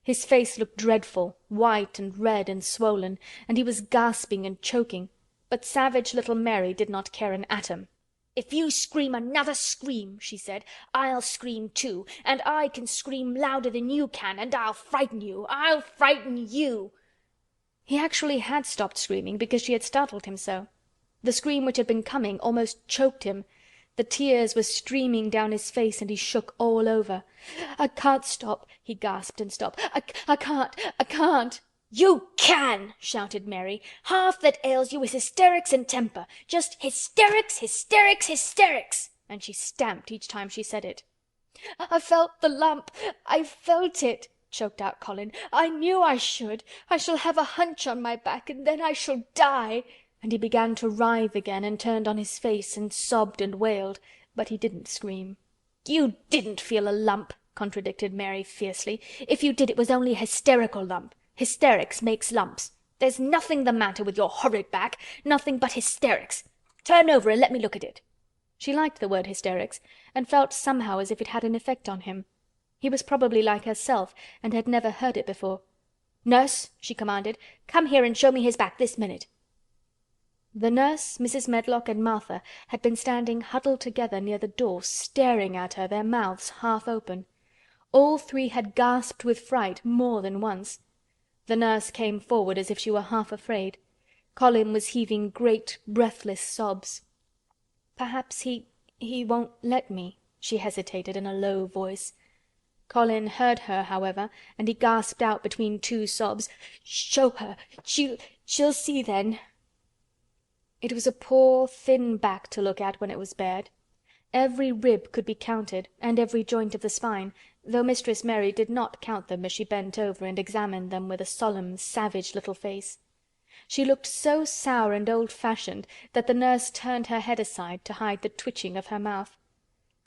His face looked dreadful, white and red and swollen, and he was gasping and choking, but savage little Mary did not care an atom. "If you scream another scream," she said, "I'll scream too, and I can scream louder than you can, and I'll frighten you! I'll frighten you!" He actually had stopped screaming because she had startled him so. The scream which had been coming almost choked him. The tears were streaming down his face and he shook all over. "I can't stop," he gasped and stopped. I can't." "You can!" shouted Mary. "Half that ails you is hysterics and temper. Just hysterics, hysterics, hysterics!" And she stamped each time she said it. "I felt the lump. I felt it," choked out Colin. "I knew I should. I shall have a hunch on my back and then I shall die." And he began to writhe again and turned on his face and sobbed and wailed, but he didn't scream. "You didn't feel a lump," contradicted Mary fiercely. "If you did, it was only a hysterical lump. Hysterics makes lumps. There's nothing the matter with your horrid back, nothing but hysterics. Turn over and let me look at it." She liked the word hysterics, and felt somehow as if it had an effect on him. He was probably like herself and had never heard it before. "Nurse," she commanded, "come here and show me his back this minute." The nurse, Mrs. Medlock and Martha had been standing huddled together near the door, staring at her, their mouths half open. All three had gasped with fright more than once. The nurse came forward as if she were half afraid. Colin was heaving great, breathless sobs. "Perhaps he won't let me," she hesitated in a low voice. Colin heard her, however, and he gasped out between two sobs, "Show her. She'll see then." It was a poor, thin back to look at when it was bared. Every rib could be counted, and every joint of the spine, though Mistress Mary did not count them as she bent over and examined them with a solemn, savage little face. She looked so sour and old-fashioned that the nurse turned her head aside to hide the twitching of her mouth.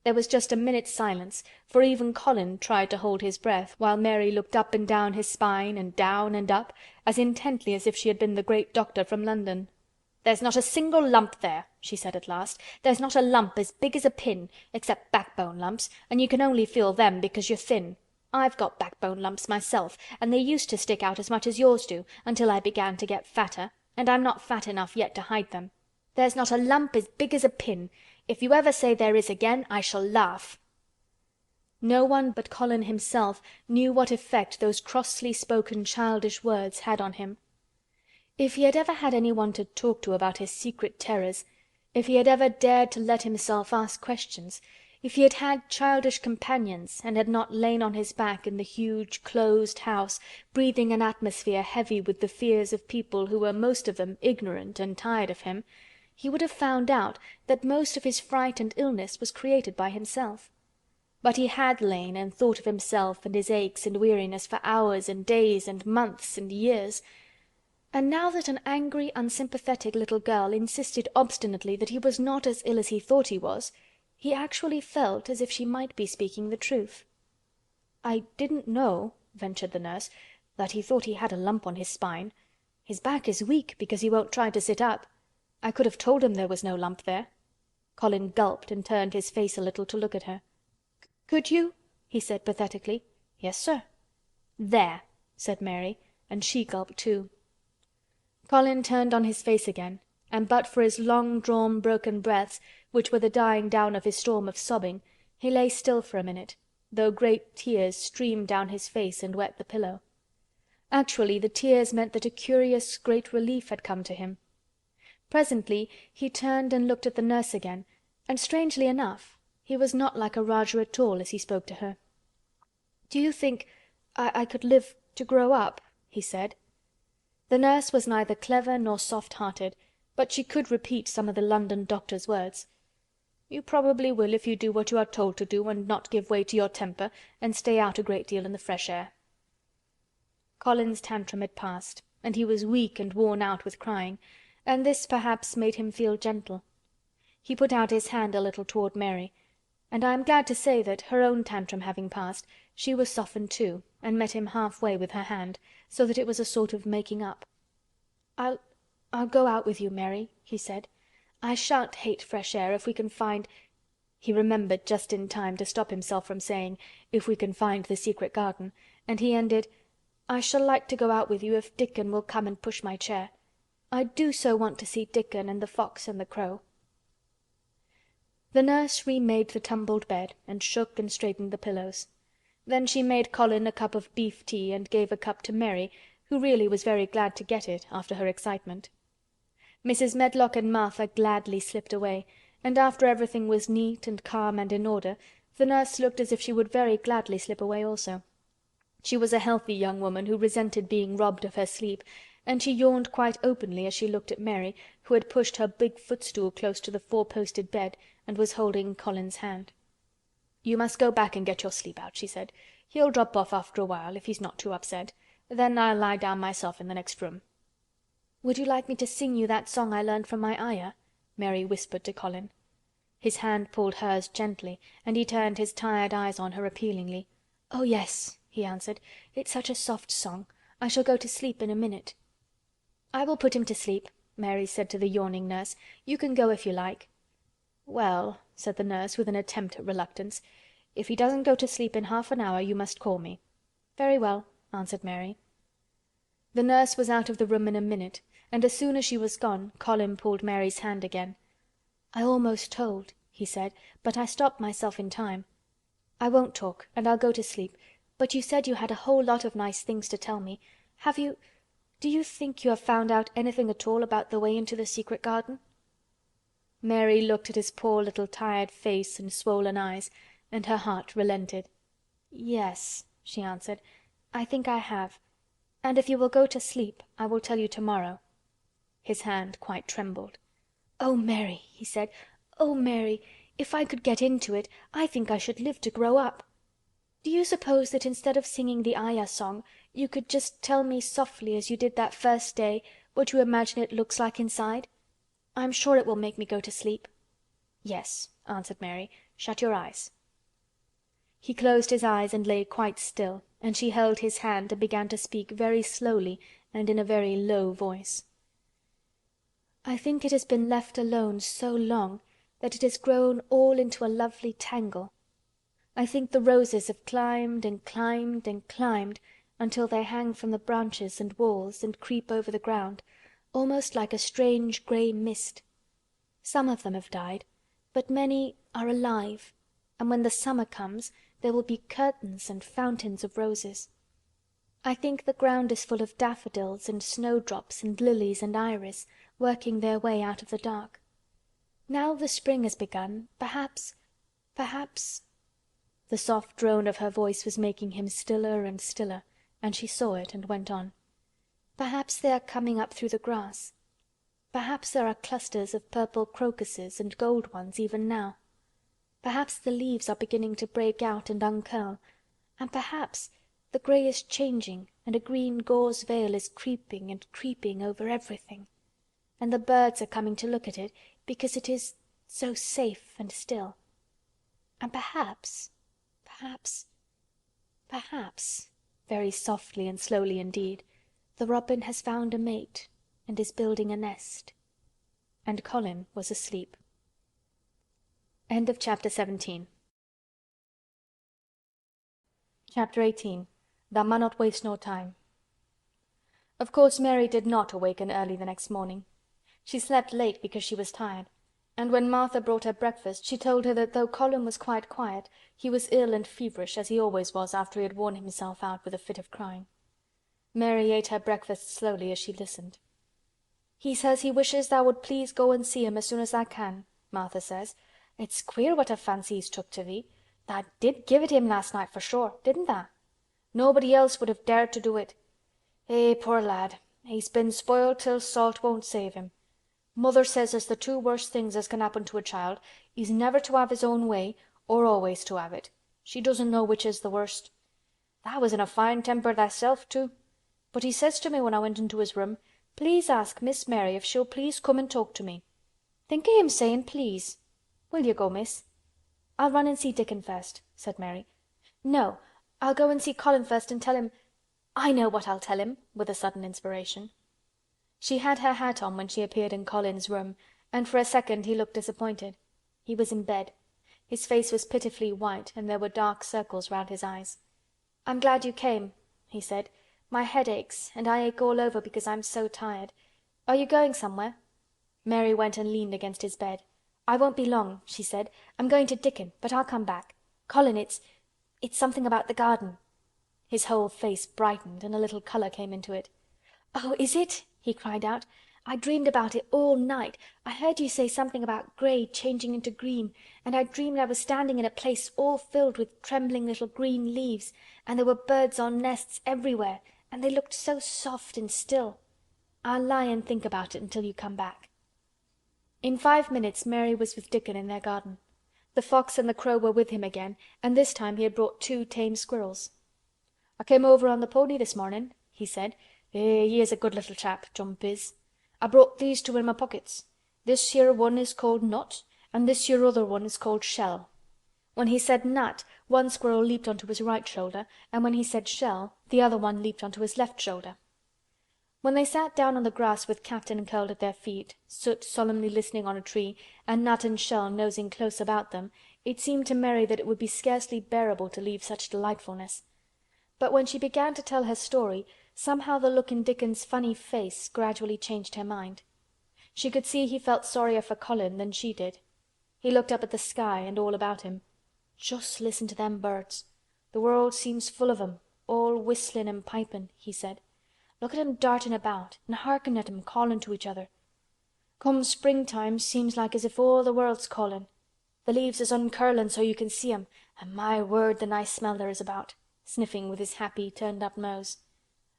There was just a minute's silence, for even Colin tried to hold his breath, while Mary looked up and down his spine and down and up, as intently as if she had been the great doctor from London. "There's not a single lump there," she said at last. "There's not a lump as big as a pin, except backbone lumps, and you can only feel them because you're thin. I've got backbone lumps myself, and they used to stick out as much as yours do, until I began to get fatter, and I'm not fat enough yet to hide them. There's not a lump as big as a pin. If you ever say there is again, I shall laugh." No one but Colin himself knew what effect those crossly spoken childish words had on him. If he had ever had anyone to talk to about his secret terrors, if he had ever dared to let himself ask questions, if he had had childish companions and had not lain on his back in the huge closed house, breathing an atmosphere heavy with the fears of people who were most of them ignorant and tired of him, he would have found out that most of his fright and illness was created by himself. But he had lain and thought of himself and his aches and weariness for hours and days and months and years. And now that an angry, unsympathetic little girl insisted obstinately that he was not as ill as he thought he was, he actually felt as if she might be speaking the truth. "I didn't know," ventured the nurse, "that he thought he had a lump on his spine. His back is weak because he won't try to sit up. I could have told him there was no lump there." Colin gulped and turned his face a little to look at her. "Could you?" he said pathetically. "Yes, sir." "There," said Mary, and she gulped too. Colin turned on his face again, and but for his long-drawn broken breaths, which were the dying down of his storm of sobbing, he lay still for a minute, though great tears streamed down his face and wet the pillow. Actually, the tears meant that a curious great relief had come to him. Presently he turned and looked at the nurse again, and strangely enough, he was not like a Rajah at all as he spoke to her. "Do you think I could live to grow up?" he said. The nurse was neither clever nor soft-hearted, but she could repeat some of the London doctor's words. "You probably will if you do what you are told to do and not give way to your temper and stay out a great deal in the fresh air." Colin's tantrum had passed, and he was weak and worn out with crying, and this perhaps made him feel gentle. He put out his hand a little toward Mary. and I am glad to say that, her own tantrum having passed, she was softened too, and met him half-way with her hand, so that it was a sort of making up. "I'll go out with you, Mary," he said. "I shan't hate fresh air if we can find—" He remembered just in time to stop himself from saying, "if we can find the secret garden," and he ended, "I shall like to go out with you if Dickon will come and push my chair. I do so want to see Dickon and the fox and the crow." The nurse remade the tumbled bed and shook and straightened the pillows. Then she made Colin a cup of beef tea and gave a cup to Mary, who really was very glad to get it after her excitement. Mrs. Medlock and Martha gladly slipped away, and after everything was neat and calm and in order, the nurse looked as if she would very gladly slip away also. She was a healthy young woman who resented being robbed of her sleep, and she yawned quite openly as she looked at Mary, who had pushed her big footstool close to the four-posted bed and was holding Colin's hand. "You must go back and get your sleep out," she said. "He'll drop off after a while, if he's not too upset. Then I'll lie down myself in the next room." "Would you like me to sing you that song I learned from my Ayah?" Mary whispered to Colin. His hand pulled hers gently, and he turned his tired eyes on her appealingly. "Oh yes," he answered. "It's such a soft song. I shall go to sleep in a minute." "I will put him to sleep," Mary said to the yawning nurse. "You can go if you like." "Well," said the nurse with an attempt at reluctance, "if he doesn't go to sleep in half an hour you must call me." "Very well," answered Mary. The nurse was out of the room in a minute, and as soon as she was gone Colin pulled Mary's hand again. "I almost told," he said, "but I stopped myself in time. I won't talk, and I'll go to sleep, but you said you had a whole lot of nice things to tell me. Do you think you have found out anything at all about the way into the secret garden?" Mary looked at his poor little tired face and swollen eyes, and her heart relented. "Yes," she answered, "I think I have. And if you will go to sleep, I will tell you tomorrow." His hand quite trembled. "Oh, Mary," he said. "Oh, Mary, if I could get into it, I think I should live to grow up. Do you suppose that instead of singing the Ayah song, you could just tell me softly as you did that first day what you imagine it looks like inside? I'm sure it will make me go to sleep." "Yes," answered Mary. "Shut your eyes." He closed his eyes and lay quite still, and she held his hand and began to speak very slowly and in a very low voice. "I think it has been left alone so long that it has grown all into a lovely tangle. I think the roses have climbed and climbed and climbed until they hang from the branches and walls and creep over the ground, almost like a strange gray mist. Some of them have died, but many are alive, and when the summer comes there will be curtains and fountains of roses. I think the ground is full of daffodils and snowdrops and lilies and iris, working their way out of the dark. Now the spring has begun, perhaps— The soft drone of her voice was making him stiller and stiller, and she saw it and went on. "Perhaps they are coming up through the grass. Perhaps there are clusters of purple crocuses and gold ones even now. Perhaps the leaves are beginning to break out and uncurl, and perhaps the gray is changing and a green gauze veil is creeping and creeping over everything, and the birds are coming to look at it because it is so safe and still. And perhaps, very softly and slowly indeed, the robin has found a mate and is building a nest." And Colin was asleep. End of Chapter 17. Chapter 18. Thou Munnot Waste No Time. Of course Mary did not awaken early the next morning. She slept late because she was tired, and when Martha brought her breakfast she told her that though Colin was quite quiet, he was ill and feverish as he always was after he had worn himself out with a fit of crying. Mary ate her breakfast slowly as she listened. "He says he wishes thou would please go and see him as soon as thou can," Martha says. "It's queer what a fancy he's took to thee. Tha did give it him last night for sure, didn't tha? Nobody else would have dared to do it. Eh, poor lad, he's been spoiled till salt won't save him. Mother says as the two worst things as can happen to a child is never to have his own way or always to have it. She doesn't know which is the worst. Tha was in a fine temper thyself too. But he says to me when I went into his room, 'Please ask Miss Mary if she'll please come and talk to me.' Think o' him saying 'please.' Will you go, miss?" "I'll run and see Dickon first," said Mary. "No, I'll go and see Colin first and tell him— I know what I'll tell him," with a sudden inspiration. She had her hat on when she appeared in Colin's room, and for a second he looked disappointed. He was in bed. His face was pitifully white and there were dark circles round his eyes. "I'm glad you came," he said. "My head aches and I ache all over because I'm so tired. Are you going somewhere?" Mary went and leaned against his bed. "I won't be long," she said. "I'm going to Dickon, but I'll come back. Colin, it's something about the garden." His whole face brightened and a little color came into it. "Oh, is it?" he cried out. "I dreamed about it all night. I heard you say something about grey changing into green, and I dreamed I was standing in a place all filled with trembling little green leaves, and there were birds on nests everywhere, and they looked so soft and still. I'll lie and think about it until you come back." In 5 minutes Mary was with Dickon in their garden. The fox and the crow were with him again, and this time he had brought 2 tame squirrels. "I came over on the pony this morning," he said. He is a good little chap, Jump is. I brought these 2 in my pockets. This here one is called Nut, and this here other one is called Shell." When he said Nut, one squirrel leaped onto his right shoulder, and when he said Shell, the other one leaped onto his left shoulder. When they sat down on the grass with Captain curled at their feet, Soot solemnly listening on a tree, and Nut and Shell nosing close about them, it seemed to Mary that it would be scarcely bearable to leave such delightfulness. But when she began to tell her story, somehow the look in Dickon's funny face gradually changed her mind. She could see he felt sorrier for Colin than she did. He looked up at the sky and all about him. "Just listen to them birds. The world seems full of 'em, all whistling and piping," he said. "Look at 'em darting about and hearken at 'em calling to each other. Come springtime seems like as if all the world's calling. The leaves is uncurling so you can see 'em, and my word, the nice smell there is about," sniffing with his happy turned-up nose.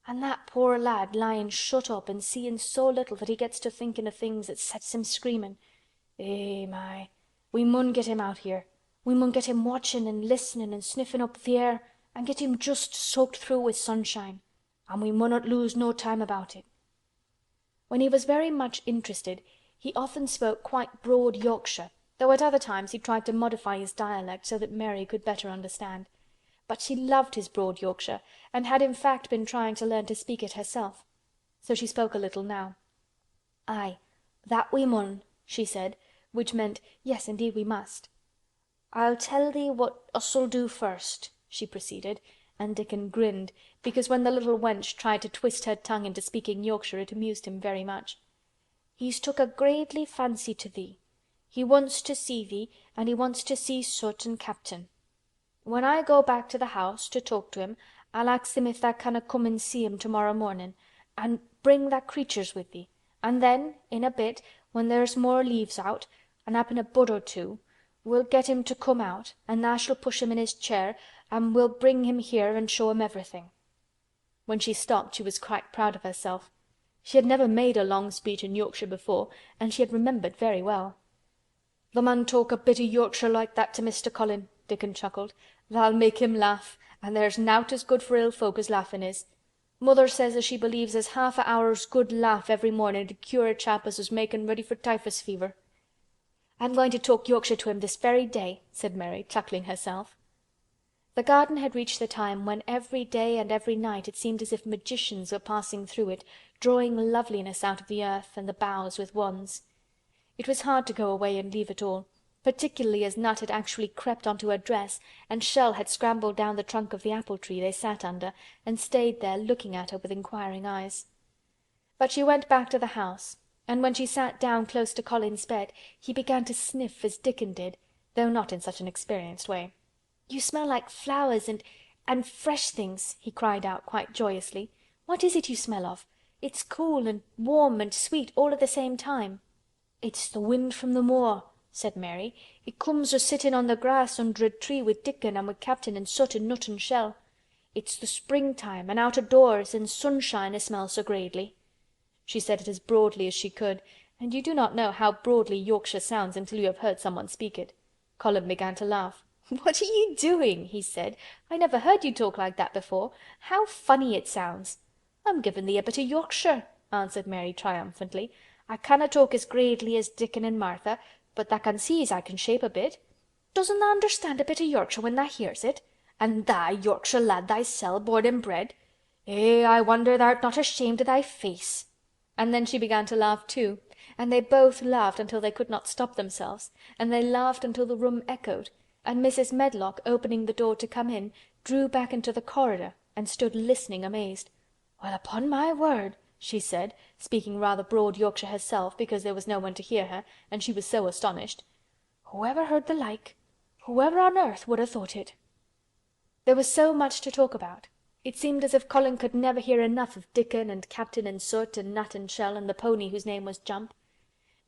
"And that poor lad lying shut up and seeing so little that he gets to thinking of things that sets him screaming. My, we mun get him out here. We mun get him watching and listening and sniffing up the air and get him just soaked through with sunshine. And we munnot lose no time about it." When he was very much interested, he often spoke quite broad Yorkshire, though at other times he tried to modify his dialect so that Mary could better understand. But she loved his broad Yorkshire, and had in fact been trying to learn to speak it herself. So she spoke a little now. "Aye, that we mun," she said, which meant, "Yes, indeed we must." "I'll tell thee what us'll do first," she proceeded, and Dickon grinned, because when the little wench tried to twist her tongue into speaking Yorkshire it amused him very much. "He's took a gradely fancy to thee. He wants to see thee, and he wants to see Soot and Captain. When I go back to the house to talk to him, I'll ax him if tha canna come and see him tomorrow morning, and bring tha creatures with thee, and then, in a bit, when there's more leaves out, and happen a bud or two, we'll get him to come out, and tha shall push him in his chair, and we'll bring him here and show him everything." When she stopped she was quite proud of herself. She had never made a long speech in Yorkshire before, and she had remembered very well. "Tha mun talk a bit o' Yorkshire like that to Mr. Colin," Dickon chuckled. "Tha'll make him laugh, and there's nowt as good for ill folk as laughin' is. Mother says as she believes as half a hour's good laugh every mornin' 'ud cure a chap as was makin' ready for typhus fever." "I'm going to talk Yorkshire to him this very day," said Mary, chuckling herself. The garden had reached the time when every day and every night it seemed as if magicians were passing through it, drawing loveliness out of the earth and the boughs with wands. It was hard to go away and leave it all, particularly as Nut had actually crept onto her dress and Shell had scrambled down the trunk of the apple tree they sat under and stayed there looking at her with inquiring eyes. But she went back to the house, and when she sat down close to Colin's bed he began to sniff as Dickon did, though not in such an experienced way. "You smell like flowers and fresh things," he cried out quite joyously. "What is it you smell of? It's cool and warm and sweet all at the same time." "It's the wind from the moor," said Mary. "It comes o' sittin' on the grass under a tree with Dickon and with Captain and Soot and Nut and Shell. It's the springtime and out o' doors and sunshine as smells so gradely." She said it as broadly as she could, and you do not know how broadly Yorkshire sounds until you have heard someone speak it. Colin began to laugh. "What are you doing?" he said. "I never heard you talk like that before. How funny it sounds!" "I'm giving thee a bit of Yorkshire," answered Mary triumphantly. "I canna talk as gradely as Dickon and Martha, but tha can see as I can shape a bit. Doesn't tha understand a bit o' Yorkshire when tha hears it? An' tha a Yorkshire lad thysel, born and bred? Eh, I wonder tha'rt not ashamed o' thy face." And then she began to laugh too, and they both laughed until they could not stop themselves, and they laughed until the room echoed, and Mrs. Medlock, opening the door to come in, drew back into the corridor and stood listening amazed. "Well, upon my word," she said, speaking rather broad Yorkshire herself because there was no one to hear her, and she was so astonished. "Whoever heard the like? Whoever on earth would have thought it?" There was so much to talk about. It seemed as if Colin could never hear enough of Dickon and Captain and Soot and Nut and Shell and the pony whose name was Jump.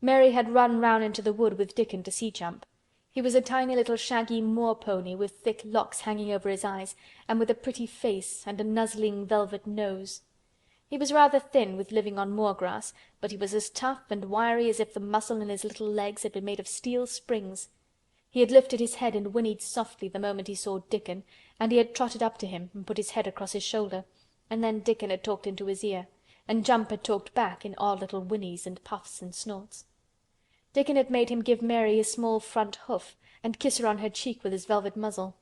Mary had run round into the wood with Dickon to see Jump. He was a tiny little shaggy moor pony with thick locks hanging over his eyes and with a pretty face and a nuzzling velvet nose. He was rather thin with living on moor grass, but he was as tough and wiry as if the muscle in his little legs had been made of steel springs. He had lifted his head and whinnied softly the moment he saw Dickon, and he had trotted up to him and put his head across his shoulder, and then Dickon had talked into his ear, and Jump had talked back in odd little whinnies and puffs and snorts. Dickon had made him give Mary his small front hoof and kiss her on her cheek with his velvet muzzle.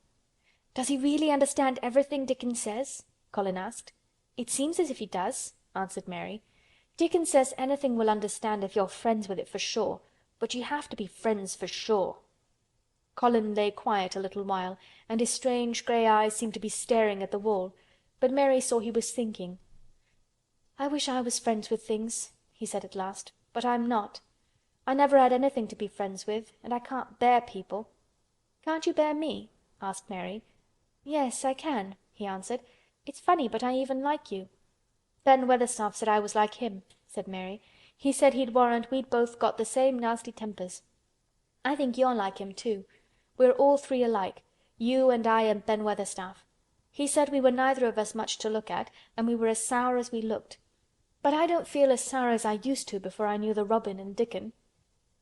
"Does he really understand everything Dickon says?" Colin asked. "It seems as if he does," answered Mary. "Dickon says anything will understand if you're friends with it for sure, but you have to be friends for sure." Colin lay quiet a little while, and his strange grey eyes seemed to be staring at the wall, but Mary saw he was thinking. "I wish I was friends with things," he said at last, "but I'm not. I never had anything to be friends with, and I can't bear people." "Can't you bear me?" asked Mary. "Yes, I can," he answered. "It's funny, but I even like you." "Ben Weatherstaff said I was like him," said Mary. "He said he'd warrant we'd both got the same nasty tempers. I think you're like him too. We're all three alike, you and I and Ben Weatherstaff. He said we were neither of us much to look at, and we were as sour as we looked. But I don't feel as sour as I used to before I knew the Robin and Dickon."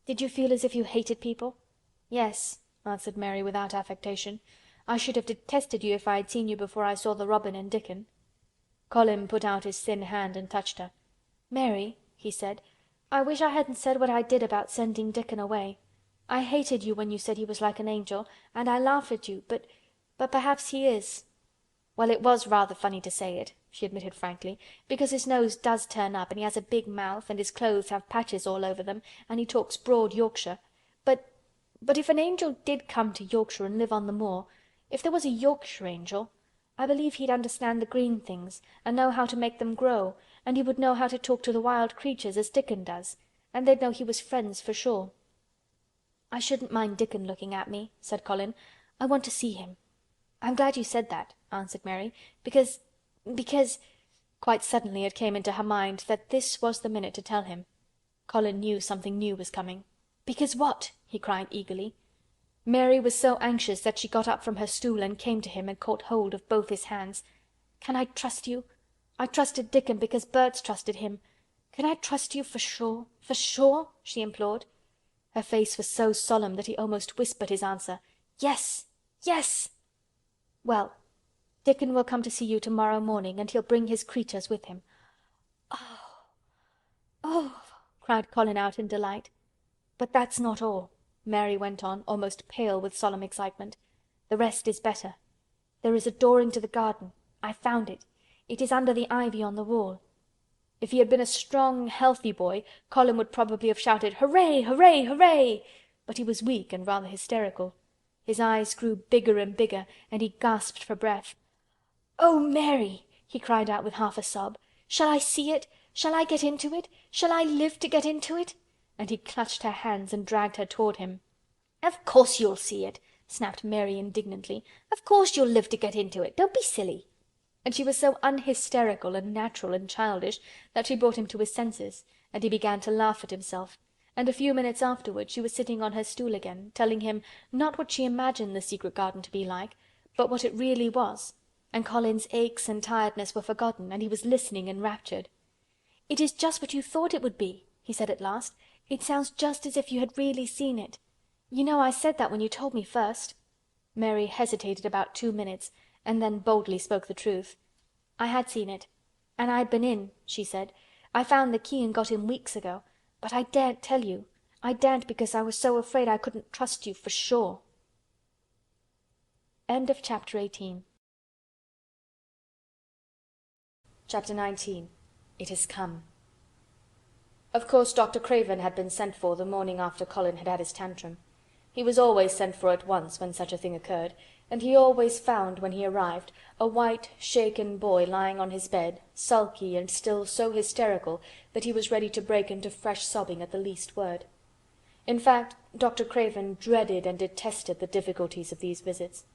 "Did you feel as if you hated people?" "Yes," answered Mary without affectation. "I should have detested you if I had seen you before I saw the Robin and Dickon." Colin put out his thin hand and touched her. "Mary," he said, "I wish I hadn't said what I did about sending Dickon away. I hated you when you said he was like an angel, and I laughed at you, but perhaps he is." "Well, it was rather funny to say it," she admitted frankly, "because his nose does turn up and he has a big mouth and his clothes have patches all over them and he talks broad Yorkshire. But if an angel did come to Yorkshire and live on the moor, if there was a Yorkshire angel, I believe he'd understand the green things and know how to make them grow, and he would know how to talk to the wild creatures as Dickon does, and they'd know he was friends for sure." "I shouldn't mind Dickon looking at me," said Colin. "I want to see him." "I'm glad you said that," answered Mary, "because—" Quite suddenly it came into her mind that this was the minute to tell him. Colin knew something new was coming. "Because what?" he cried eagerly. Mary was so anxious that she got up from her stool and came to him and caught hold of both his hands. "Can I trust you? I trusted Dickon because Bert's trusted him. Can I trust you for sure? For sure?" she implored. Her face was so solemn that he almost whispered his answer. "Yes! Yes!" "Well, Dickon will come to see you tomorrow morning, and he'll bring his creatures with him." "Oh! Oh!" cried Colin out in delight. "But that's not all," Mary went on, almost pale with solemn excitement. "The rest is better. There is a door into the garden. I found it. It is under the ivy on the wall." If he had been a strong, healthy boy, Colin would probably have shouted, "Hooray! Hooray! Hooray!" But he was weak and rather hysterical. His eyes grew bigger and bigger, and he gasped for breath. "Oh, Mary!" he cried out with half a sob. "Shall I see it? Shall I get into it? Shall I live to get into it?" And he clutched her hands and dragged her toward him. "Of course you'll see it," snapped Mary indignantly. "Of course you'll live to get into it. Don't be silly." And she was so unhysterical and natural and childish that she brought him to his senses, and he began to laugh at himself, and a few minutes afterward she was sitting on her stool again, telling him not what she imagined the secret garden to be like, but what it really was, and Colin's aches and tiredness were forgotten, and he was listening enraptured. "It is just what you thought it would be," he said at last. "It sounds just as if you had really seen it. You know I said that when you told me first." Mary hesitated about 2 minutes, and then boldly spoke the truth. "I had seen it, and I'd been in," she said. "I found the key and got in weeks ago, but I daren't tell you. I daren't because I was so afraid I couldn't trust you for sure." End of chapter 18. Chapter 19. It has come. Of course Dr. Craven had been sent for the morning after Colin had had his tantrum. He was always sent for at once when such a thing occurred, and he always found, when he arrived, a white, shaken boy lying on his bed, sulky and still so hysterical that he was ready to break into fresh sobbing at the least word. In fact, Dr. Craven dreaded and detested the difficulties of these visits.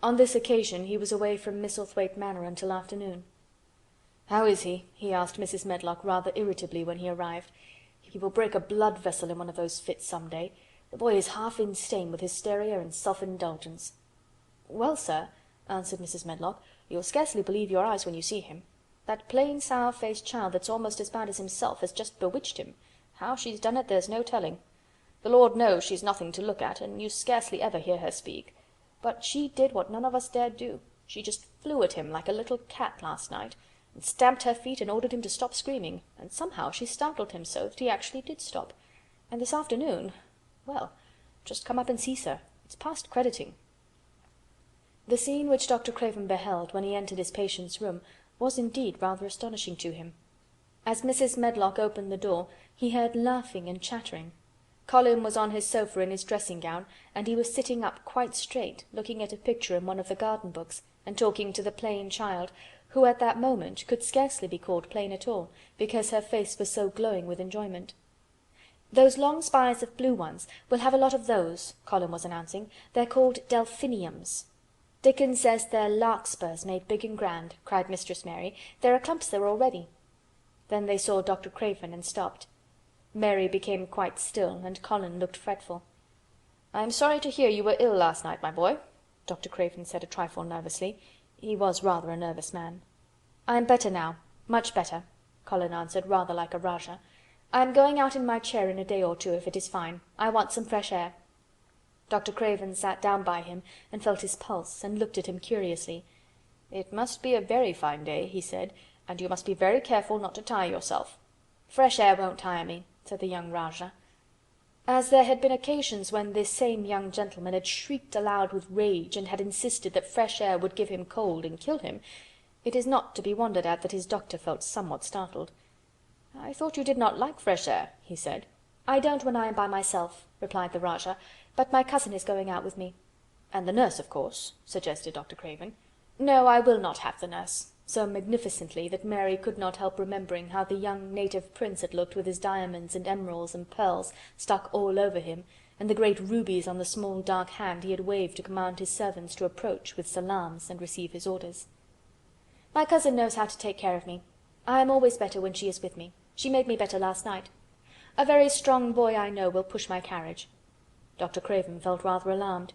On this occasion he was away from Misselthwaite Manor until afternoon. "How is he?" he asked Mrs. Medlock rather irritably when he arrived. "He will break a blood vessel in one of those fits some day. The boy is half insane with hysteria and self-indulgence." "Well, sir," answered Mrs. Medlock, "you'll scarcely believe your eyes when you see him. That plain, sour-faced child that's almost as bad as himself has just bewitched him. How she's done it there's no telling. The Lord knows she's nothing to look at, and you scarcely ever hear her speak. But she did what none of us dared do. She just flew at him like a little cat last night, and stamped her feet and ordered him to stop screaming, and somehow she startled him so that he actually did stop. And this afternoon, well, just come up and see, sir. It's past crediting." The scene which Dr. Craven beheld when he entered his patient's room was indeed rather astonishing to him. As Mrs. Medlock opened the door, he heard laughing and chattering. Colin was on his sofa in his dressing-gown, and he was sitting up quite straight, looking at a picture in one of the garden books, and talking to the plain child, who at that moment could scarcely be called plain at all, because her face was so glowing with enjoyment. "Those long spires of blue ones, we'll have a lot of those," Colin was announcing. "They're called delphiniums." "Dickon says they're larkspurs made big and grand," cried Mistress Mary. "There are clumps there already." Then they saw Dr. Craven and stopped. Mary became quite still, and Colin looked fretful. "I am sorry to hear you were ill last night, my boy," Dr. Craven said a trifle nervously. He was rather a nervous man. "I am better now, much better," Colin answered, rather like a Rajah. "I am going out in my chair in a day or two, if it is fine. I want some fresh air." Dr. Craven sat down by him and felt his pulse, and looked at him curiously. "It must be a very fine day," he said, "and you must be very careful not to tire yourself." "Fresh air won't tire me," said the young Rajah. As there had been occasions when this same young gentleman had shrieked aloud with rage and had insisted that fresh air would give him cold and kill him, it is not to be wondered at that his doctor felt somewhat startled. "I thought you did not like fresh air," he said. "I don't when I am by myself," replied the Rajah, "but my cousin is going out with me." "And the nurse, of course," suggested Dr. Craven. "No, I will not have the nurse," so magnificently that Mary could not help remembering how the young native prince had looked with his diamonds and emeralds and pearls stuck all over him, and the great rubies on the small dark hand he had waved to command his servants to approach with salams and receive his orders. "My cousin knows how to take care of me. I am always better when she is with me. She made me better last night. A very strong boy I know will push my carriage." Dr. Craven felt rather alarmed.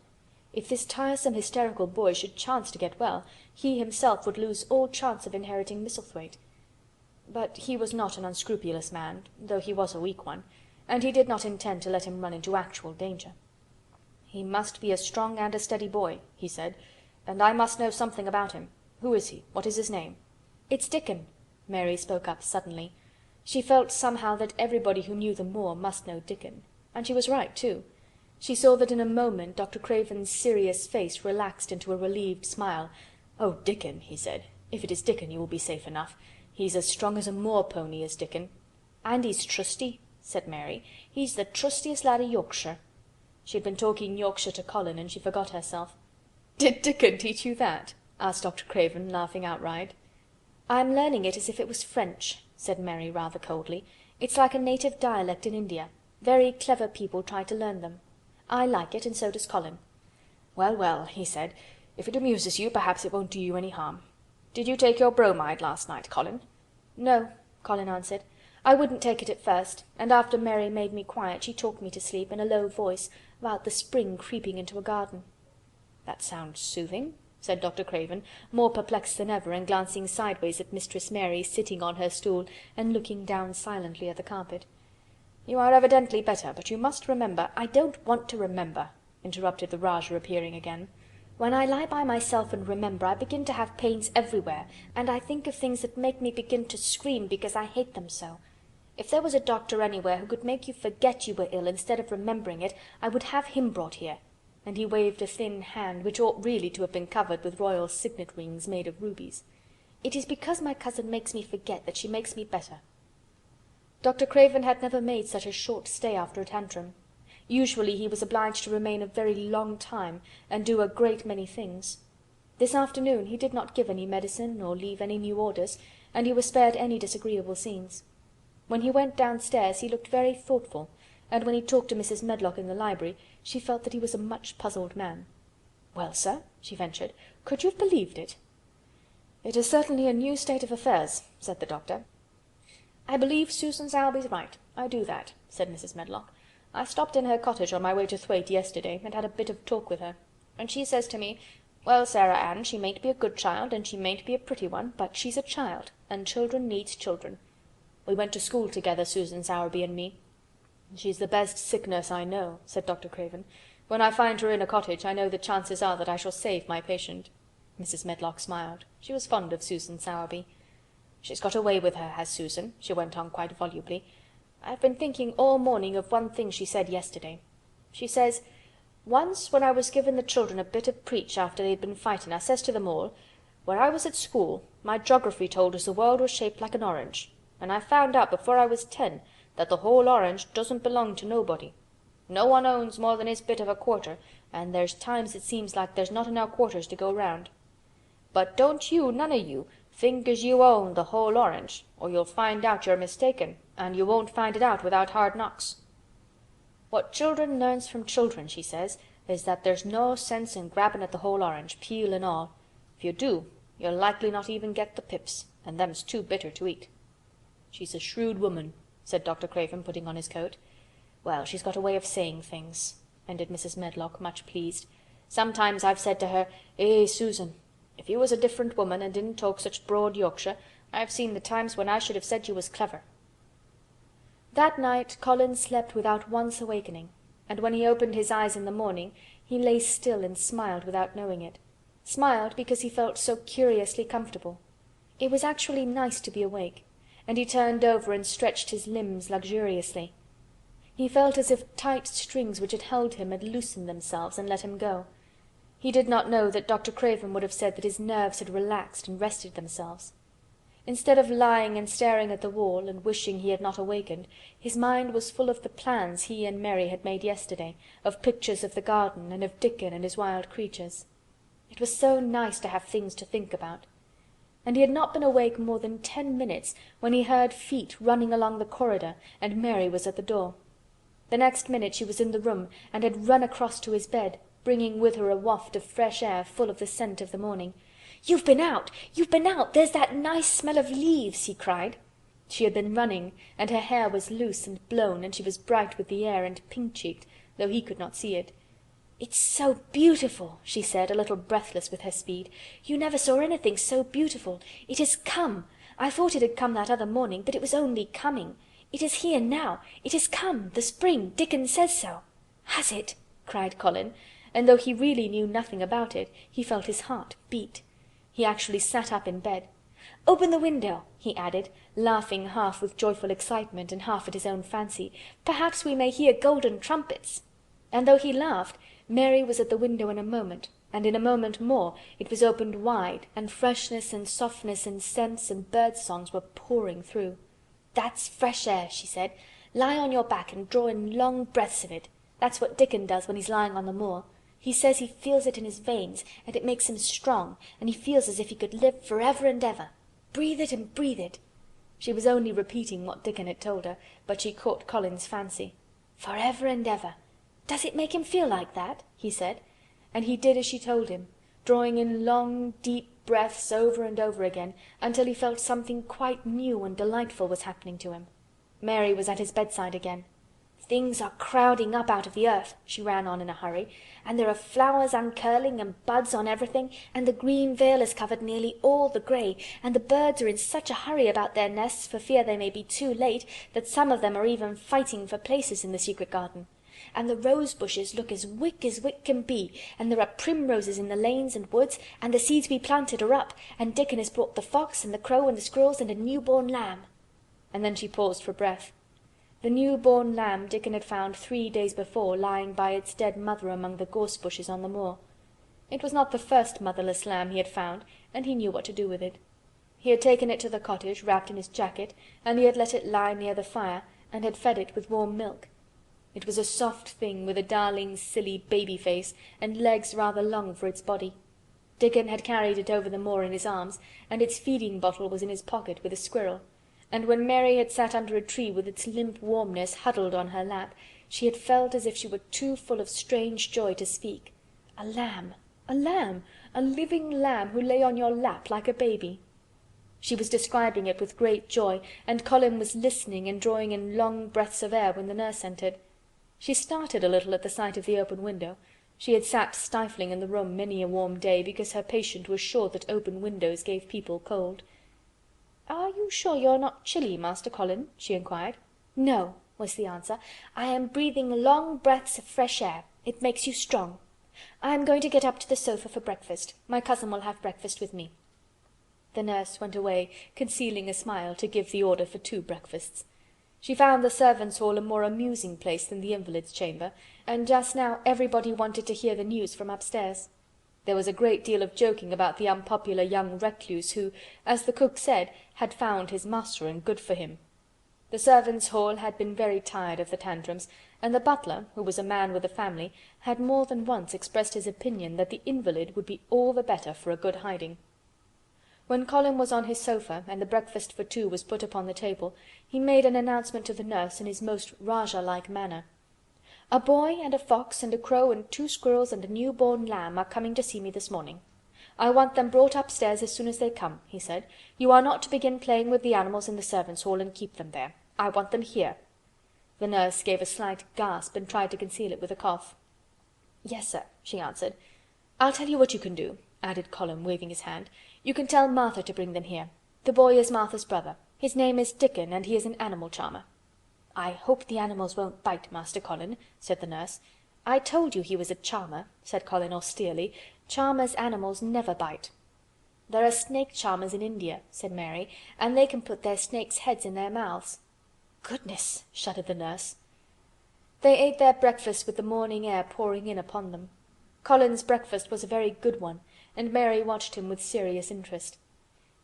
If this tiresome hysterical boy should chance to get well, he himself would lose all chance of inheriting Misselthwaite. But he was not an unscrupulous man, though he was a weak one, and he did not intend to let him run into actual danger. "He must be a strong and a steady boy," he said, "and I must know something about him. Who is he? What is his name?" "It's Dickon," Mary spoke up suddenly. She felt somehow that everybody who knew the moor must know Dickon, and she was right too. She saw that in a moment Dr. Craven's serious face relaxed into a relieved smile. "Oh, Dickon," he said. "If it is Dickon you will be safe enough. He's as strong as a moor pony, is Dickon." "And he's trusty," said Mary. "He's the trustiest lad in Yorkshire." She had been talking Yorkshire to Colin, and she forgot herself. "Did Dickon teach you that?" asked Dr. Craven, laughing outright. "I'm learning it as if it was French," said Mary rather coldly. "It's like a native dialect in India. Very clever people try to learn them. I like it, and so does Colin." "Well, well," he said, "if it amuses you, perhaps it won't do you any harm. Did you take your bromide last night, Colin?" "No," Colin answered. "I wouldn't take it at first, and after Mary made me quiet she talked me to sleep in a low voice about the spring creeping into a garden." "That sounds soothing," said Dr. Craven, more perplexed than ever, and glancing sideways at Mistress Mary sitting on her stool and looking down silently at the carpet. "You are evidently better, but you must remember—" "I don't want to remember," interrupted the Rajah, appearing again. "When I lie by myself and remember, I begin to have pains everywhere, and I think of things that make me begin to scream because I hate them so. If there was a doctor anywhere who could make you forget you were ill instead of remembering it, I would have him brought here. and he waved a thin hand, which ought really to have been covered with royal signet rings made of rubies. "It is because my cousin makes me forget that she makes me better." Dr. Craven had never made such a short stay after a tantrum. Usually he was obliged to remain a very long time, and do a great many things. This afternoon he did not give any medicine or leave any new orders, and he was spared any disagreeable scenes. When he went downstairs he looked very thoughtful, and when he talked to Mrs. Medlock in the library, she felt that he was a much puzzled man. "Well, sir," she ventured, "could you have believed it?" "It is certainly a new state of affairs," said the doctor. "I believe Susan Sowerby's right, I do that," said Mrs. Medlock. "I stopped in her cottage on my way to Thwaite yesterday, and had a bit of talk with her. And she says to me, 'Well, Sarah Ann, she mayn't be a good child, and she mayn't be a pretty one, but she's a child, and children needs children. We went to school together, Susan Sowerby and me.'" "She's the best sick nurse I know," said Dr. Craven. "When I find her in a cottage, I know the chances are that I shall save my patient." Mrs. Medlock smiled. She was fond of Susan Sowerby. "She's got a way with her, has Susan," she went on quite volubly. "I've been thinking all morning of one thing she said yesterday. She says, 'Once when I was giving the children a bit of preach after they'd been fighting, I says to them all, "Where I was at school, my geography told us the world was shaped like an orange, and I found out before I was 10 that the whole orange doesn't belong to nobody. No one owns more than his bit of a quarter, and there's times it seems like there's not enough quarters to go round. But don't you, none of you, think as you own the whole orange, or you'll find out you're mistaken, and you won't find it out without hard knocks. What children learns from children, she says, is that there's no sense in grabbing at the whole orange, peel and all. If you do, you'll likely not even get the pips, and them's too bitter to eat." "She's a shrewd woman," said Dr. Craven, putting on his coat. "Well, she's got a way of saying things," ended Mrs. Medlock, much pleased. "Sometimes I've said to her, 'Susan, if you was a different woman and didn't talk such broad Yorkshire, I've seen the times when I should have said you was clever.'" That night Colin slept without once awakening, and when he opened his eyes in the morning he lay still and smiled without knowing it. Smiled because he felt so curiously comfortable. It was actually nice to be awake, and he turned over and stretched his limbs luxuriously. He felt as if tight strings which had held him had loosened themselves and let him go. He did not know that Dr. Craven would have said that his nerves had relaxed and rested themselves. Instead of lying and staring at the wall and wishing he had not awakened, his mind was full of the plans he and Mary had made yesterday, of pictures of the garden, and of Dickon and his wild creatures. It was so nice to have things to think about. And he had not been awake more than 10 minutes when he heard feet running along the corridor, and Mary was at the door. The next minute she was in the room and had run across to his bed, bringing with her a waft of fresh air full of the scent of the morning. "You've been out! You've been out! There's that nice smell of leaves!" he cried. She had been running, and her hair was loose and blown, and she was bright with the air and pink-cheeked, though he could not see it. "It's so beautiful," she said, a little breathless with her speed. "You never saw anything so beautiful. It has come. I thought it had come that other morning, but it was only coming. It is here now. It has come. The spring. Dickon says so." "Has it?" cried Colin, and though he really knew nothing about it, he felt his heart beat. He actually sat up in bed. "Open the window," he added, laughing half with joyful excitement and half at his own fancy. "Perhaps we may hear golden trumpets." And though he laughed, Mary was at the window in a moment, and in a moment more it was opened wide, and freshness and softness and scents and bird-songs were pouring through. "That's fresh air," she said. "Lie on your back and draw in long breaths of it. That's what Dickon does when he's lying on the moor. He says he feels it in his veins, and it makes him strong, and he feels as if he could live forever and ever. Breathe it and breathe it." She was only repeating what Dickon had told her, but she caught Colin's fancy. "Forever and ever. Does it make him feel like that?" he said, and he did as she told him, drawing in long, deep breaths over and over again, until he felt something quite new and delightful was happening to him. Mary was at his bedside again. "Things are crowding up out of the earth," she ran on in a hurry, "and there are flowers uncurling and buds on everything, and the green veil has covered nearly all the grey, and the birds are in such a hurry about their nests for fear they may be too late that some of them are even fighting for places in the secret garden. And the rose bushes look as wick can be, and there are primroses in the lanes and woods, and the seeds we planted are up, and Dickon has brought the fox and the crow and the squirrels and a newborn lamb." And then she paused for breath. The new-born lamb Dickon had found 3 days before lying by its dead mother among the gorse bushes on the moor. It was not the first motherless lamb he had found, and he knew what to do with it. He had taken it to the cottage, wrapped in his jacket, and he had let it lie near the fire, and had fed it with warm milk. It was a soft thing, with a darling, silly baby face, and legs rather long for its body. Dickon had carried it over the moor in his arms, and its feeding bottle was in his pocket with a squirrel, and when Mary had sat under a tree with its limp warmness huddled on her lap, she had felt as if she were too full of strange joy to speak. A lamb! A lamb! A living lamb who lay on your lap like a baby! She was describing it with great joy, and Colin was listening and drawing in long breaths of air when the nurse entered. She started a little at the sight of the open window. She had sat stifling in the room many a warm day because her patient was sure that open windows gave people cold. "Are you sure you're not chilly, Master Colin?" she inquired. "No," was the answer. "I am breathing long breaths of fresh air. It makes you strong. I am going to get up to the sofa for breakfast. My cousin will have breakfast with me." The nurse went away, concealing a smile, to give the order for 2 breakfasts. She found the servants' hall a more amusing place than the invalid's chamber, and just now everybody wanted to hear the news from upstairs. There was a great deal of joking about the unpopular young recluse who, as the cook said, had found his master and good for him. The servants' hall had been very tired of the tantrums, and the butler, who was a man with a family, had more than once expressed his opinion that the invalid would be all the better for a good hiding. When Colin was on his sofa and the breakfast for 2 was put upon the table, he made an announcement to the nurse in his most Rajah-like manner. "A boy and a fox and a crow and 2 squirrels and a new-born lamb are coming to see me this morning. I want them brought upstairs as soon as they come," he said. "You are not to begin playing with the animals in the servants' hall and keep them there. I want them here." The nurse gave a slight gasp and tried to conceal it with a cough. "Yes, sir," she answered. "I'll tell you what you can do," added Colin, waving his hand. "You can tell Martha to bring them here. The boy is Martha's brother. His name is Dickon, and he is an animal charmer." "I hope the animals won't bite, Master Colin," said the nurse. "I told you he was a charmer," said Colin austerely. "Charmers' animals never bite." "There are snake charmers in India," said Mary, "and they can put their snakes' heads in their mouths." "Goodness!" shuddered the nurse. They ate their breakfast with the morning air pouring in upon them. Colin's breakfast was a very good one, and Mary watched him with serious interest.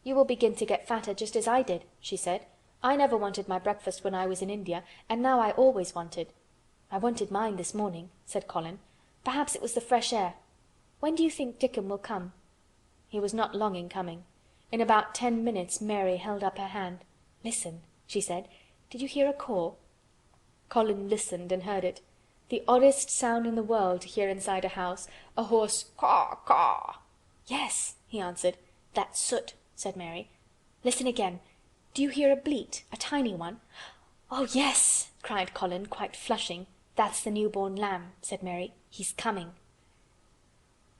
"You will begin to get fatter just as I did," she said. "I never wanted my breakfast when I was in India, and now I always want it." "I wanted mine this morning," said Colin. "Perhaps it was the fresh air. When do you think Dickon will come?" He was not long in coming. In about 10 minutes Mary held up her hand. "Listen," she said. "Did you hear a caw?" Colin listened and heard it. The oddest sound in the world to hear inside a house, a hoarse caw caw. "Yes," he answered. "That's Soot," said Mary. "Listen again. Do you hear a bleat, a tiny one?" "Oh, yes!" cried Colin, quite flushing. "That's the new-born lamb," said Mary. "He's coming."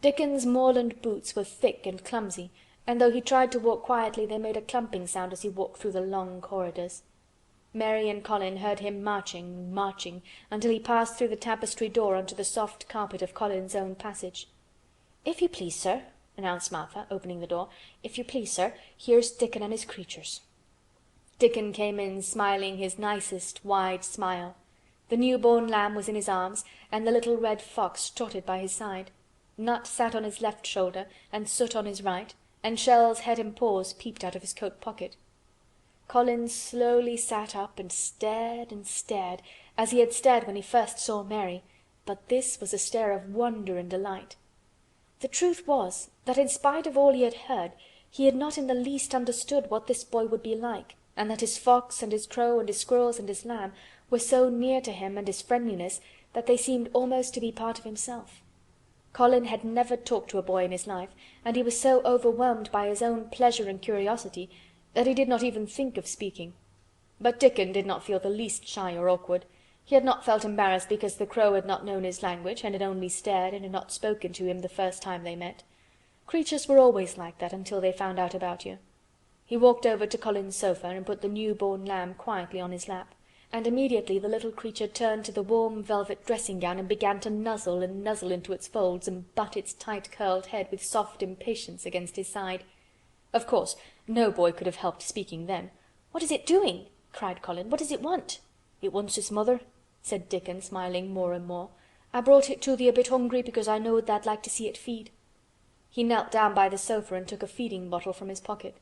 Dickon's moorland boots were thick and clumsy, and though he tried to walk quietly they made a clumping sound as he walked through the long corridors. Mary and Colin heard him marching, marching, until he passed through the tapestry door onto the soft carpet of Colin's own passage. "If you please, sir," announced Martha, opening the door. "If you please, sir, here's Dickon and his creatures." Dickon came in smiling his nicest wide smile. The new-born lamb was in his arms, and the little red fox trotted by his side. Nut sat on his left shoulder, and Soot on his right, and Shell's head and paws peeped out of his coat pocket. Colin slowly sat up and stared, as he had stared when he first saw Mary, but this was a stare of wonder and delight. The truth was that in spite of all he had heard, he had not in the least understood what this boy would be like, and that his fox and his crow and his squirrels and his lamb were so near to him and his friendliness that they seemed almost to be part of himself. Colin had never talked to a boy in his life, and he was so overwhelmed by his own pleasure and curiosity that he did not even think of speaking. But Dickon did not feel the least shy or awkward. He had not felt embarrassed because the crow had not known his language and had only stared and had not spoken to him the first time they met. Creatures were always like that until they found out about you. He walked over to Colin's sofa and put the new-born lamb quietly on his lap, and immediately the little creature turned to the warm velvet dressing-gown and began to nuzzle and nuzzle into its folds and butt its tight curled head with soft impatience against his side. Of course, no boy could have helped speaking then. "What is it doing?" cried Colin. "What does it want?" "It wants its mother," said Dickon, smiling more and more. "I brought it to thee a bit hungry because I knowed tha'd like to see it feed." He knelt down by the sofa and took a feeding bottle from his pocket.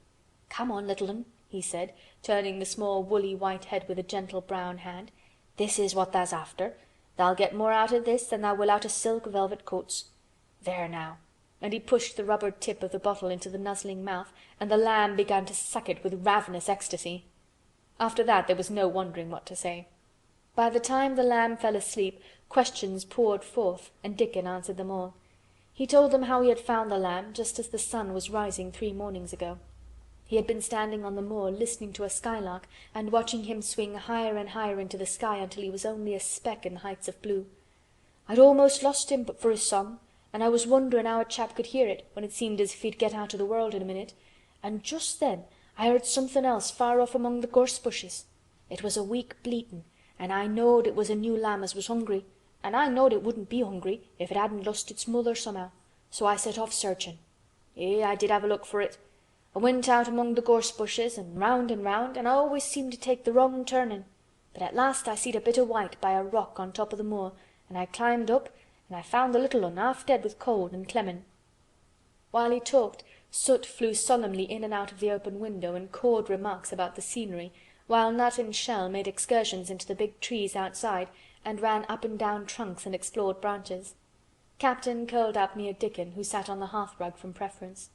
"Come on, little 'un," he said, turning the small woolly white head with a gentle brown hand. "This is what tha's after. Tha'll get more out o' this than tha' will out o' silk velvet coats. There now," and he pushed the rubber tip of the bottle into the nuzzling mouth, and the lamb began to suck it with ravenous ecstasy. After that there was no wondering what to say. By the time the lamb fell asleep, questions poured forth, and Dickon answered them all. He told them how he had found the lamb just as the sun was rising 3 mornings ago. He had been standing on the moor listening to a skylark and watching him swing higher and higher into the sky until he was only a speck in the heights of blue. "I'd almost lost him but for his song, and I was wonderin' how a chap could hear it when it seemed as if he'd get out o' the world in a minute, and just then I heard something else far off among the gorse bushes. It was a weak bleatin', and I knowed it was a new lamb as was hungry, and I knowed it wouldn't be hungry if it hadn't lost its mother somehow, so I set off searchin'. I did have a look for it. I went out among the gorse bushes and round, and I always seemed to take the wrong turnin', but at last I seed a bit o' white by a rock on top o' the moor, and I climbed up and I found the little un half dead with cold and clemmin'." While he talked, Soot flew solemnly in and out of the open window and cawed remarks about the scenery, while Nut and Shell made excursions into the big trees outside and ran up and down trunks and explored branches. Captain curled up near Dickon, who sat on the hearthrug from preference.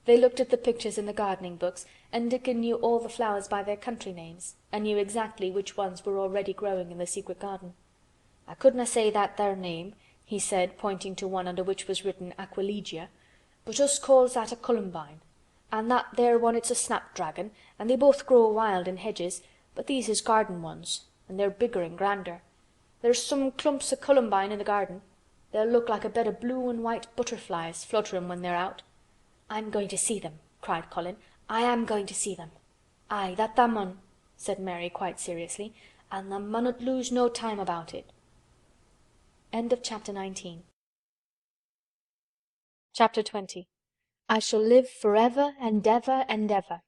They looked at the pictures in the gardening books, and Dickon knew all the flowers by their country names, and knew exactly which ones were already growing in the secret garden. "I couldna say that there name," he said, pointing to one under which was written Aquilegia, "but us calls that a columbine, and that there one it's a snapdragon, and they both grow wild in hedges, but these is garden ones, and they're bigger and grander. There's some clumps o' columbine in the garden. They'll look like a bed o' blue and white butterflies flutterin' when they're out." "I'm going to see them," cried Colin. "I am going to see them." "Aye, that tha mun," said Mary quite seriously, "and tha munnot lose no time about it." End of Chapter 19. Chapter 20. I shall live forever and ever and ever.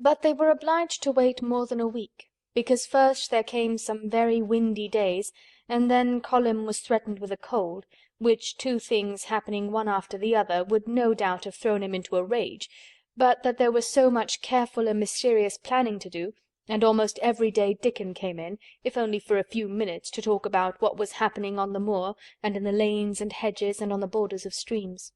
But they were obliged to wait more than a week, because first there came some very windy days, and then Colin was threatened with a cold, which 2 things happening one after the other would no doubt have thrown him into a rage, but that there was so much careful and mysterious planning to do, and almost every day Dickon came in, if only for a few minutes, to talk about what was happening on the moor, and in the lanes and hedges, and on the borders of streams.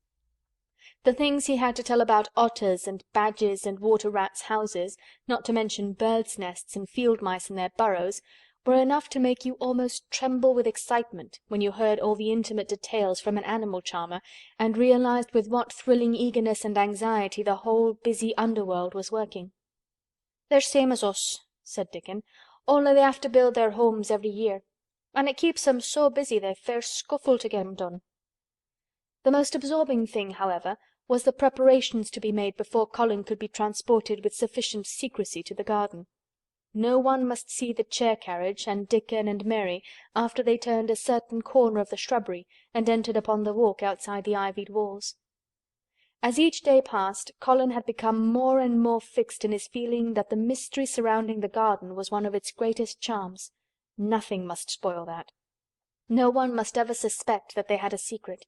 The things he had to tell about otters and badgers and water-rats' houses, not to mention birds' nests and field mice in their burrows, were enough to make you almost tremble with excitement when you heard all the intimate details from an animal charmer, and realized with what thrilling eagerness and anxiety the whole busy underworld was working. "They're same as us," said Dickon, "only they have to build their homes every year, and it keeps 'em so busy they fair scuffle to get 'em done." The most absorbing thing, however, was the preparations to be made before Colin could be transported with sufficient secrecy to the garden. No one must see the chair-carriage and Dickon and Mary after they turned a certain corner of the shrubbery and entered upon the walk outside the ivied walls. As each day passed, Colin had become more and more fixed in his feeling that the mystery surrounding the garden was one of its greatest charms. Nothing must spoil that. No one must ever suspect that they had a secret.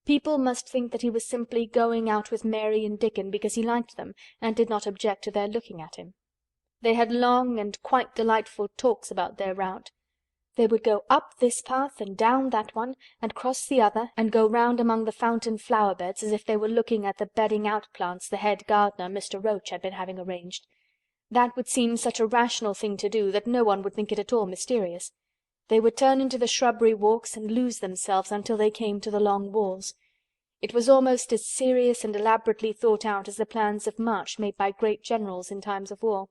People must think that he was simply going out with Mary and Dickon because he liked them and did not object to their looking at him. They had long and quite delightful talks about their route. They would go up this path and down that one, and cross the other, and go round among the fountain flower beds as if they were looking at the bedding out plants the head gardener, Mr. Roach, had been having arranged. That would seem such a rational thing to do that no one would think it at all mysterious. They would turn into the shrubbery walks and lose themselves until they came to the long walls. It was almost as serious and elaborately thought out as the plans of march made by great generals in times of war.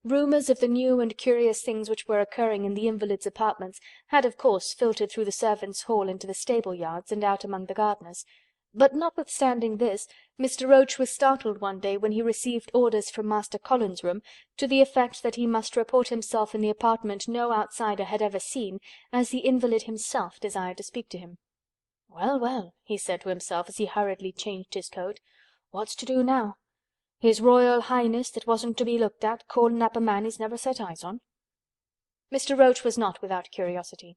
Rumours of the new and curious things which were occurring in the invalid's apartments had of course filtered through the servants' hall into the stable-yards and out among the gardeners, but notwithstanding this, Mr. Roach was startled one day when he received orders from Master Colin's room to the effect that he must report himself in the apartment no outsider had ever seen, as the invalid himself desired to speak to him. "Well, well," he said to himself as he hurriedly changed his coat, "what's to do now? His Royal Highness that wasn't to be looked at, calling up a man he's never set eyes on." Mr. Roach was not without curiosity.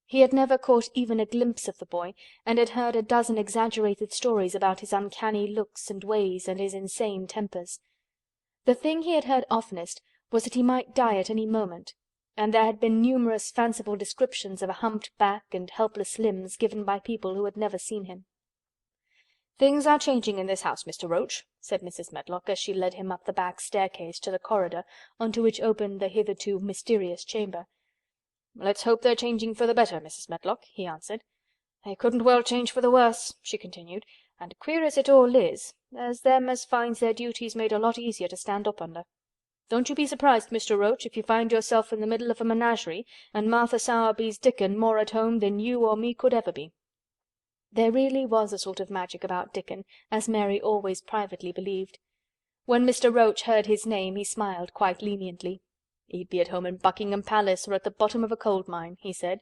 He had never caught even a glimpse of the boy, and had heard a dozen exaggerated stories about his uncanny looks and ways and his insane tempers. The thing he had heard oftenest was that he might die at any moment, and there had been numerous fanciful descriptions of a humped back and helpless limbs given by people who had never seen him. "Things are changing in this house, Mr. Roach," said Mrs. Medlock, as she led him up the back staircase to the corridor onto which opened the hitherto mysterious chamber. "Let's hope they're changing for the better, Mrs. Medlock," he answered. "They couldn't well change for the worse," she continued, "and queer as it all is, there's them as finds their duties made a lot easier to stand up under. Don't you be surprised, Mr. Roach, if you find yourself in the middle of a menagerie and Martha Sowerby's Dickon more at home than you or me could ever be." There really was a sort of magic about Dickon, as Mary always privately believed. When Mr. Roach heard his name he smiled quite leniently. "He'd be at home in Buckingham Palace or at the bottom of a coal mine," he said.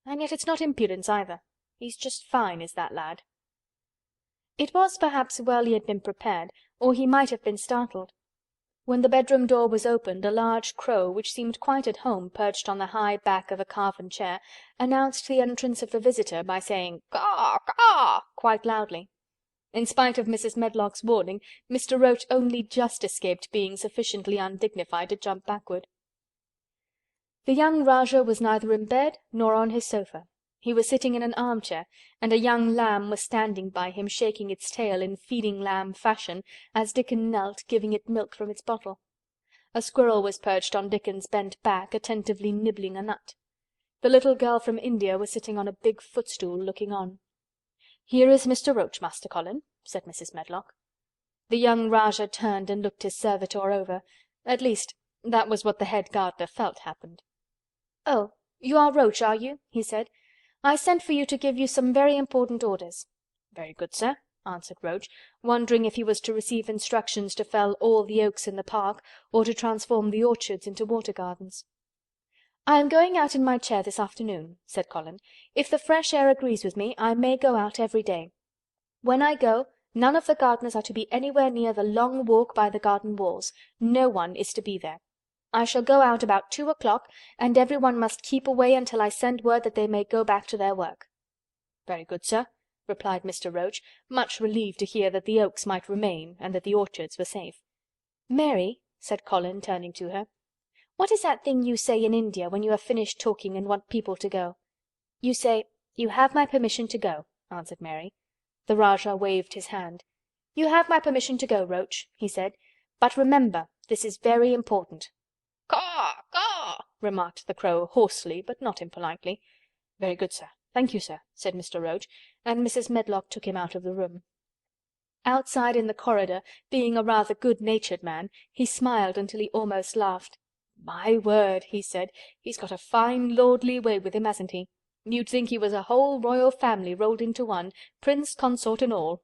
"And yet it's not impudence either. He's just fine, is that lad." It was perhaps well he had been prepared, or he might have been startled. When the bedroom door was opened, a large crow, which seemed quite at home perched on the high back of a carven chair, announced the entrance of the visitor by saying "Caw! Caw!" quite loudly. In spite of Mrs. Medlock's warning, Mr. Roach only just escaped being sufficiently undignified to jump backward. The young Rajah was neither in bed nor on his sofa. He was sitting in an armchair, and a young lamb was standing by him shaking its tail in feeding lamb fashion as Dickon knelt giving it milk from its bottle. A squirrel was perched on Dickon's bent back, attentively nibbling a nut. The little girl from India was sitting on a big footstool looking on. "Here is Mr. Roach, Master Colin," said Mrs. Medlock. The young Rajah turned and looked his servitor over. At least, that was what the head gardener felt happened. "Oh, you are Roach, are you?" he said. "I sent for you to give you some very important orders." "Very good, sir," answered Roach, wondering if he was to receive instructions to fell all the oaks in the park, or to transform the orchards into water gardens. "I am going out in my chair this afternoon," said Colin. "If the fresh air agrees with me, I may go out every day. When I go, none of the gardeners are to be anywhere near the long walk by the garden walls. No one is to be there. I shall go out about 2 o'clock, and everyone must keep away until I send word that they may go back to their work." "Very good, sir," replied Mr. Roach, much relieved to hear that the oaks might remain and that the orchards were safe. "Mary," said Colin, turning to her, "what is that thing you say in India when you have finished talking and want people to go?" "You say, 'You have my permission to go,'" answered Mary. The Rajah waved his hand. "You have my permission to go, Roach," he said. "But remember, this is very important." "Caw! Caw!" remarked the crow, hoarsely but not impolitely. "Very good, sir. Thank you, sir," said Mr. Roach, and Mrs. Medlock took him out of the room. Outside in the corridor, being a rather good-natured man, he smiled until he almost laughed. "My word," he said, "he's got a fine lordly way with him, hasn't he? You'd think he was a whole royal family rolled into one, prince consort and all."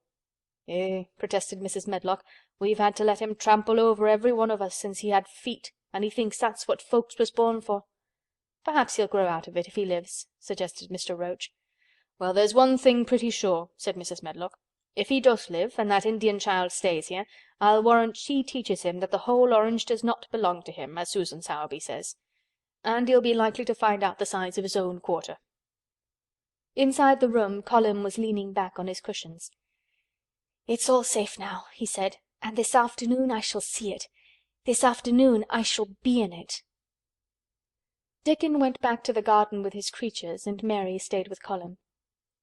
"Eh," protested Mrs. Medlock, "we've had to let him trample over every one of us since he had feet, and he thinks that's what folks was born for." "Perhaps he'll grow out of it if he lives," suggested Mr. Roach. "Well, there's one thing pretty sure," said Mrs. Medlock. "If he does live, and that Indian child stays here, I'll warrant she teaches him that the whole orange does not belong to him, as Susan Sowerby says. And he'll be likely to find out the size of his own quarter." Inside the room Colin was leaning back on his cushions. "It's all safe now," he said, "and this afternoon I shall see it. This afternoon I shall be in it." Dickon went back to the garden with his creatures, and Mary stayed with Colin.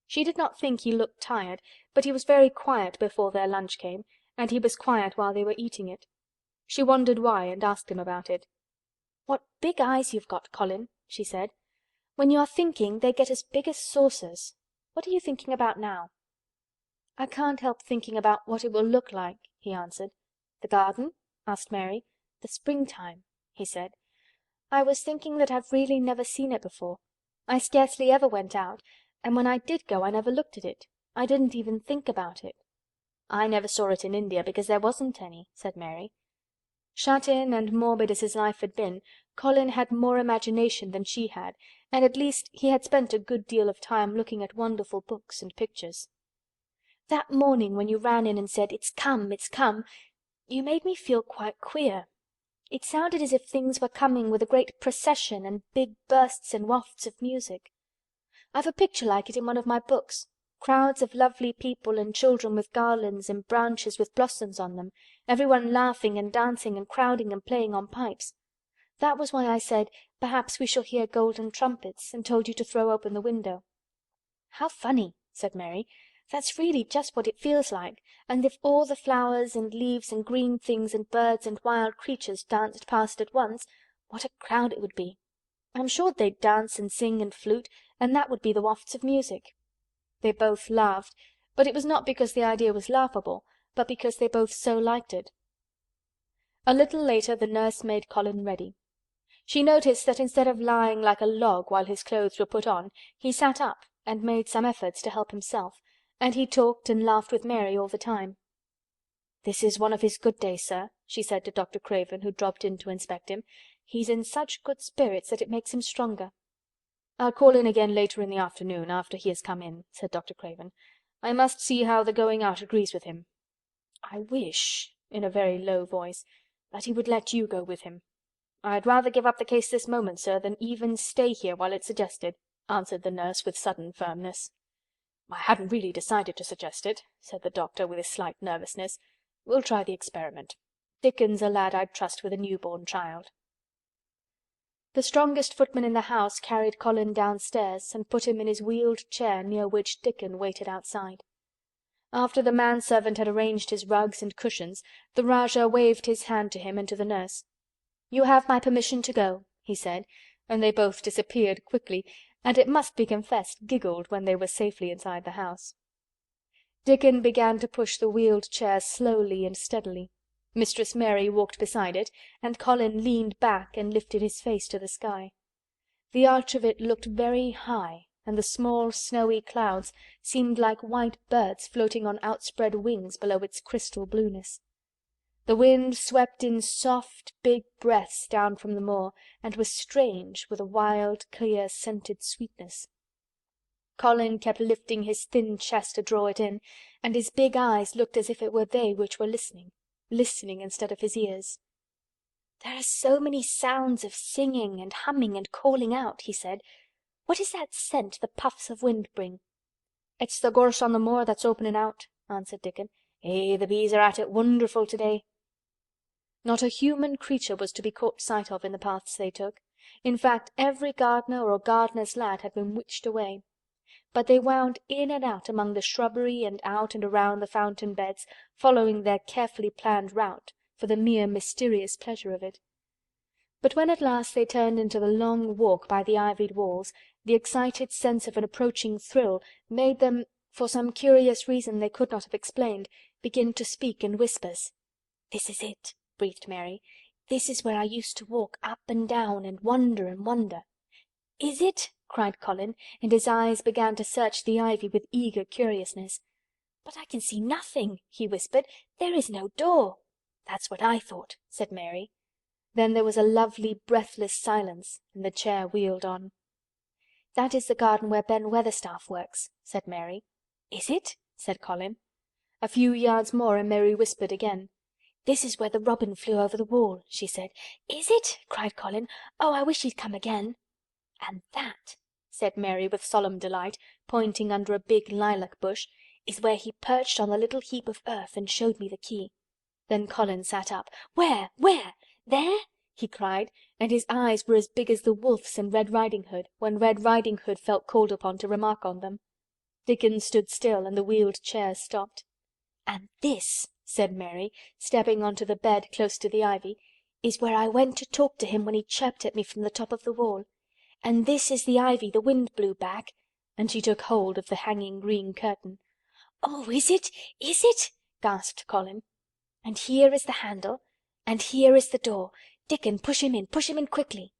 She did not think he looked tired, but he was very quiet before their lunch came, and he was quiet while they were eating it. She wondered why, and asked him about it. "What big eyes you've got, Colin," she said. "When you are thinking, they get as big as saucers. What are you thinking about now?" "I can't help thinking about what it will look like," he answered. "The garden?" asked Mary. "The springtime," he said. "I was thinking that I've really never seen it before. I scarcely ever went out, and when I did go I never looked at it. I didn't even think about it." "I never saw it in India because there wasn't any," said Mary. Shut in and morbid as his life had been, Colin had more imagination than she had, and at least he had spent a good deal of time looking at wonderful books and pictures. "That morning when you ran in and said, 'It's come, it's come,' You made me feel quite queer. It sounded as if things were coming with a great procession and big bursts and wafts of music. I've a picture like it in one of my books. Crowds of lovely people and children with garlands and branches with blossoms on them, everyone laughing and dancing and crowding and playing on pipes. That was why I said, 'Perhaps we shall hear golden trumpets,' and told you to throw open the window." "How funny," said Mary. "That's really just what it feels like, and if all the flowers and leaves and green things and birds and wild creatures danced past at once, what a crowd it would be. I'm sure they'd dance and sing and flute, and that would be the wafts of music." They both laughed, but it was not because the idea was laughable, but because they both so liked it. A little later the nurse made Colin ready. She noticed that instead of lying like a log while his clothes were put on, he sat up and made some efforts to help himself, and he talked and laughed with Mary all the time. "This is one of his good days, sir," she said to Dr. Craven, who dropped in to inspect him. "He's in such good spirits that it makes him stronger." "I'll call in again later in the afternoon, after he has come in," said Dr. Craven. "I must see how the going out agrees with him. I wish," in a very low voice, "that he would let you go with him." "I'd rather give up the case this moment, sir, than even stay here while it's suggested," answered the nurse with sudden firmness. "I hadn't really decided to suggest it," said the doctor with a slight nervousness. "We'll try the experiment. Dickon's a lad I'd trust with a newborn child." The strongest footman in the house carried Colin downstairs and put him in his wheeled chair near which Dickon waited outside. After the manservant had arranged his rugs and cushions, the Rajah waved his hand to him and to the nurse. "You have my permission to go," he said, and they both disappeared quickly, and it must be confessed giggled when they were safely inside the house. Dickon began to push the wheeled chair slowly and steadily. Mistress Mary walked beside it, and Colin leaned back and lifted his face to the sky. The arch of it looked very high, and the small snowy clouds seemed like white birds floating on outspread wings below its crystal blueness. The wind swept in soft, big breaths down from the moor, and was strange with a wild, clear, scented sweetness. Colin kept lifting his thin chest to draw it in, and his big eyes looked as if it were they which were listening instead of his ears. "There are so many sounds of singing and humming and calling out," he said. "What is that scent the puffs of wind bring?" "It's the gorse on the moor that's opening out," answered Dickon. "Eh, the bees are at it wonderful today." Not a human creature was to be caught sight of in the paths they took. In fact, every gardener or gardener's lad had been witched away. But they wound in and out among the shrubbery and out and around the fountain beds, following their carefully planned route, for the mere mysterious pleasure of it. But when at last they turned into the long walk by the ivied walls, the excited sense of an approaching thrill made them, for some curious reason they could not have explained, begin to speak in whispers. "This is it," breathed Mary. "This is where I used to walk up and down and wonder and wonder." "Is it?" cried Colin, and his eyes began to search the ivy with eager curiousness. "But I can see nothing," he whispered. "There is no door." "That's what I thought," said Mary. Then there was a lovely breathless silence, and the chair wheeled on. "That is the garden where Ben Weatherstaff works," said Mary. "Is it?" said Colin. A few yards more and Mary whispered again. "This is where the robin flew over the wall," she said. "Is it?" cried Colin. "Oh, I wish he'd come again." "And that," said Mary with solemn delight, pointing under a big lilac bush, "is where he perched on the little heap of earth and showed me the key." Then Colin sat up. "Where? Where? There?" he cried, and his eyes were as big as the wolf's in Red Riding Hood, when Red Riding Hood felt called upon to remark on them. Dickon stood still and the wheeled chair stopped. "And this," said Mary, stepping onto the bed close to the ivy, "is where I went to talk to him when he chirped at me from the top of the wall. And this is the ivy the wind blew back," and she took hold of the hanging green curtain. "Oh, is it? Is it?" gasped Colin. "And here is the handle, and here is the door. Dickon, push him in quickly."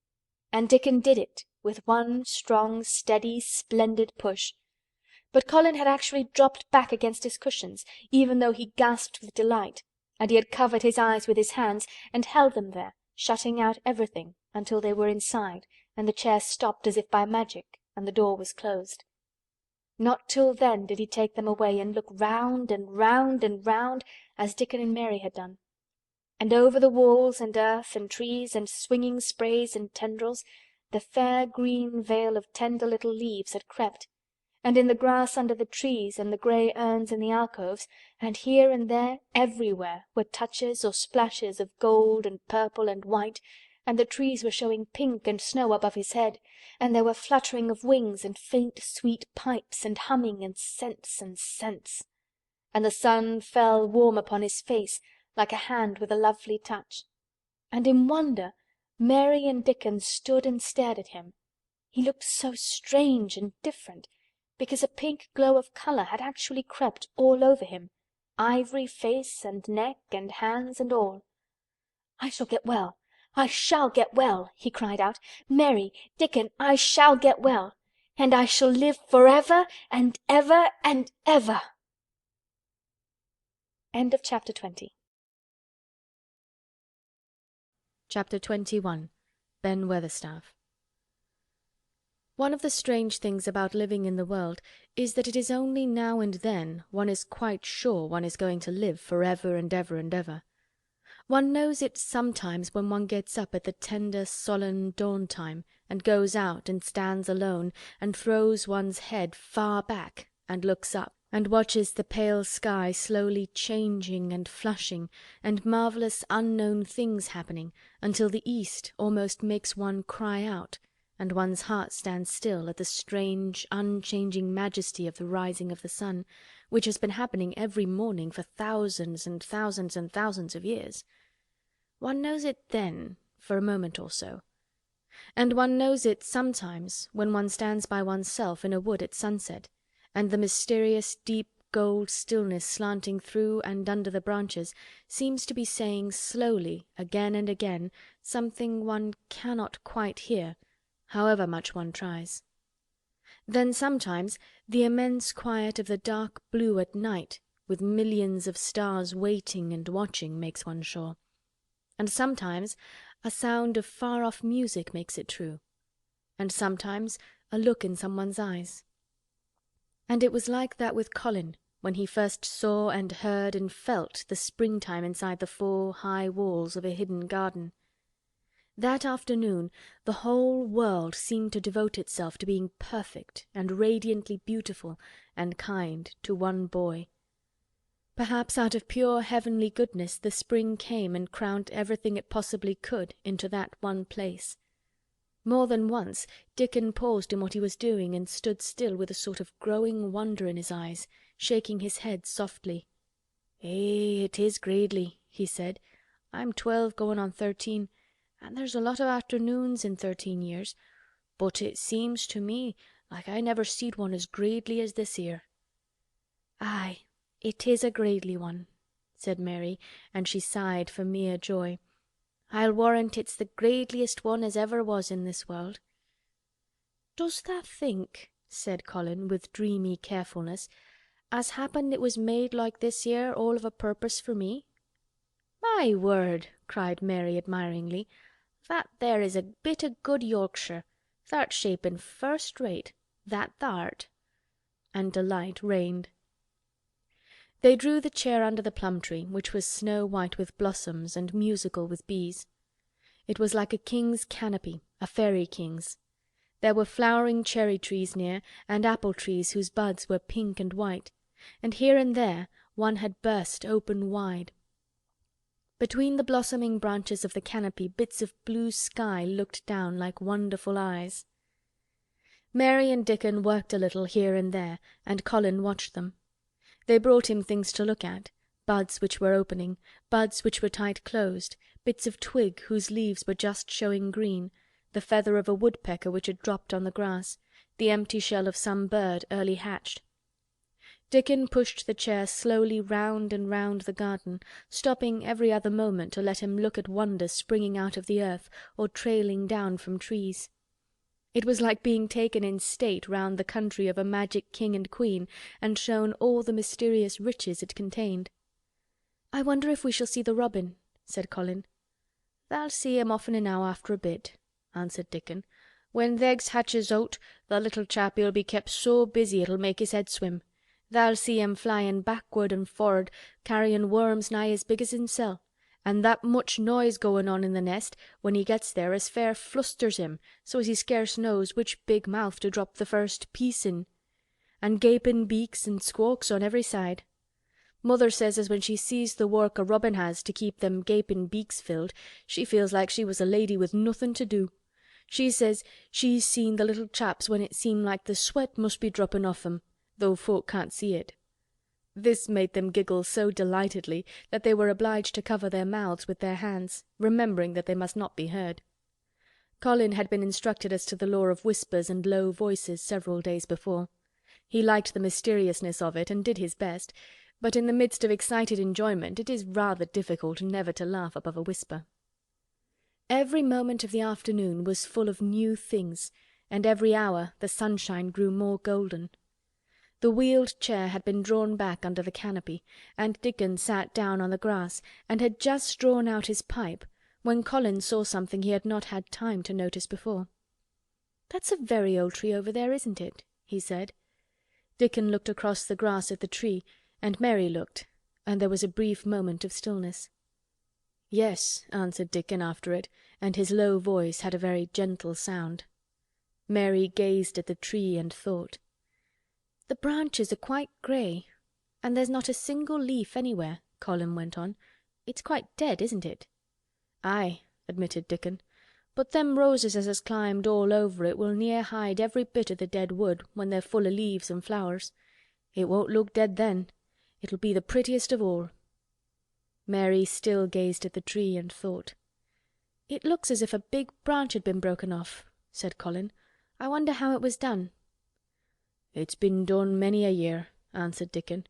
And Dickon did it, with one strong, steady, splendid push. But Colin had actually dropped back against his cushions, even though he gasped with delight, and he had covered his eyes with his hands and held them there, shutting out everything, until they were inside, and the chair stopped as if by magic, and the door was closed. Not till then did he take them away and look round and round and round as Dickon and Mary had done. and over the walls and earth and trees and swinging sprays and tendrils the fair green veil of tender little leaves had crept, and in the grass under the trees and the grey urns in the alcoves, and here and there everywhere were touches or splashes of gold and purple and white, and the trees were showing pink and snow above his head, and there were fluttering of wings and faint sweet pipes and humming and scents, and the sun fell warm upon his face like a hand with a lovely touch. And in wonder Mary and Dickon stood and stared at him. He looked so strange and different, because a pink glow of colour had actually crept all over him, ivory face and neck and hands and all. "I shall get well! I shall get well!" he cried out. "Mary, Dickon, I shall get well! And I shall live forever and ever and ever!" End of Chapter 20. Chapter 21. Ben Weatherstaff. One of the strange things about living in the world is that it is only now and then one is quite sure one is going to live for ever and ever and ever. One knows it sometimes when one gets up at the tender solemn dawn time and goes out and stands alone and throws one's head far back and looks up and watches the pale sky slowly changing and flushing and marvellous unknown things happening until the east almost makes one cry out and one's heart stands still at the strange unchanging majesty of the rising of the sun, which has been happening every morning for thousands and thousands and thousands of years. One knows it then for a moment or so. And one knows it sometimes when one stands by oneself in a wood at sunset, and the mysterious deep gold stillness slanting through and under the branches seems to be saying slowly again and again something one cannot quite hear, however much one tries. Then sometimes the immense quiet of the dark blue at night, with millions of stars waiting and watching, makes one sure. And sometimes a sound of far-off music makes it true. And sometimes a look in someone's eyes. And it was like that with Colin when he first saw and heard and felt the springtime inside the 4 high walls of a hidden garden. That afternoon the whole world seemed to devote itself to being perfect and radiantly beautiful and kind to one boy. Perhaps out of pure heavenly goodness the spring came and crowned everything it possibly could into that one place. More than once Dickon paused in what he was doing and stood still with a sort of growing wonder in his eyes, shaking his head softly. "Eh, it is gradely," he said. "I'm 12 going on 13, and there's a lot of afternoons in 13 years, but it seems to me like I never seed one as gradely as this here." "Aye, it is a gradely one," said Mary, and she sighed for mere joy. "I'll warrant it's the gradeliest one as ever was in this world." "Does tha think," said Colin, with dreamy carefulness, "as happen it was made like this here all of a purpose for me?" "My word!" cried Mary admiringly. "That there is a bit o' good Yorkshire. Tha'rt shapen first rate. That tha'rt." And delight reigned. They drew the chair under the plum tree, which was snow-white with blossoms and musical with bees. It was like a king's canopy, a fairy king's. There were flowering cherry trees near, and apple trees whose buds were pink and white, and here and there one had burst open wide. Between the blossoming branches of the canopy bits of blue sky looked down like wonderful eyes. Mary and Dickon worked a little here and there, and Colin watched them. They brought him things to look at, buds which were opening, buds which were tight closed, bits of twig whose leaves were just showing green, the feather of a woodpecker which had dropped on the grass, the empty shell of some bird early hatched. Dickon pushed the chair slowly round and round the garden, stopping every other moment to let him look at wonders springing out of the earth or trailing down from trees. It was like being taken in state round the country of a magic king and queen and shown all the mysterious riches it contained. "I wonder if we shall see the robin," said Colin. "Tha'll see him often enow after a bit," answered Dickon. "When th' eggs hatches out, the little chappie'll be kept so busy it'll make his head swim. Tha'll see him flyin' backward and for'ard, carryin' worms nigh as big as himself, and that much noise goin' on in the nest when he gets there as fair flusters him so as he scarce knows which big mouth to drop the first piece in, and gaping beaks and squawks on every side. Mother says as when she sees the work a robin has to keep them gaping beaks filled, she feels like she was a lady with nothing to do. She says she's seen the little chaps when it seemed like the sweat must be dropping off 'em, though folk can't see it. This made them giggle so delightedly that they were obliged to cover their mouths with their hands, remembering that they must not be heard. Colin had been instructed as to the law of whispers and low voices several days before. He liked the mysteriousness of it and did his best, but in the midst of excited enjoyment it is rather difficult never to laugh above a whisper. Every moment of the afternoon was full of new things, and every hour the sunshine grew more golden. The wheeled chair had been drawn back under the canopy, and Dickon sat down on the grass and had just drawn out his pipe when Colin saw something he had not had time to notice before. "That's a very old tree over there, isn't it?" he said. Dickon looked across the grass at the tree, and Mary looked, and there was a brief moment of stillness. "Yes," answered Dickon after it, and his low voice had a very gentle sound. Mary gazed at the tree and thought. "The branches are quite grey, and there's not a single leaf anywhere," Colin went on. "It's quite dead, isn't it?" "Aye," admitted Dickon, "but them roses as has climbed all over it will near hide every bit o' the dead wood when they're full o' leaves and flowers. It won't look dead then. It'll be the prettiest of all." Mary still gazed at the tree and thought. "It looks as if a big branch had been broken off," said Colin. "I wonder how it was done." "It's been done many a year," answered Dickon.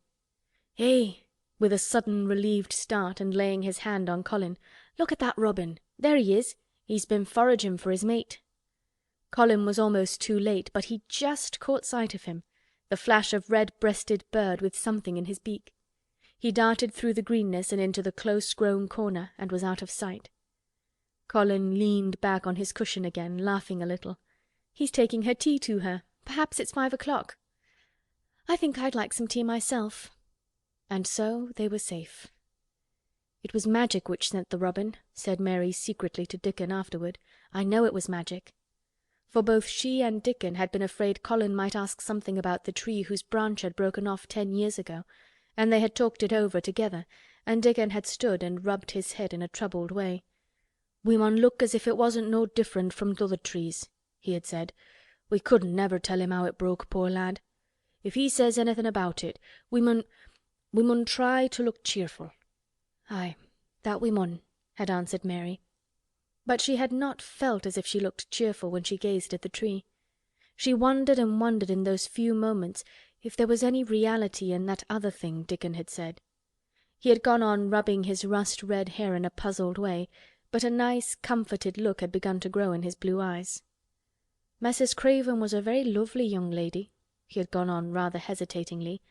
"Eh!" with a sudden relieved start and laying his hand on Colin. "Look at that robin. There he is. He's been foraging for his mate." Colin was almost too late, but he just caught sight of him, the flash of red-breasted bird with something in his beak. He darted through the greenness and into the close-grown corner and was out of sight. Colin leaned back on his cushion again, laughing a little. "He's taking her tea to her. Perhaps it's 5 o'clock. I think I'd like some tea myself." And so they were safe. "It was magic which sent the robin," said Mary secretly to Dickon afterward. "I know it was magic." For both she and Dickon had been afraid Colin might ask something about the tree whose branch had broken off 10 years ago, and they had talked it over together, and Dickon had stood and rubbed his head in a troubled way. "We mun look as if it wasn't no different from t'other trees," he had said. "We couldn't never tell him how it broke, poor lad. If he says anything about it, we mun try to look cheerful." "Aye, that we mun," had answered Mary. But she had not felt as if she looked cheerful when she gazed at the tree. She wondered and wondered in those few moments if there was any reality in that other thing Dickon had said. He had gone on rubbing his rust-red hair in a puzzled way, but a nice, comforted look had begun to grow in his blue eyes. "Mrs. Craven was a very lovely young lady," he had gone on rather hesitatingly,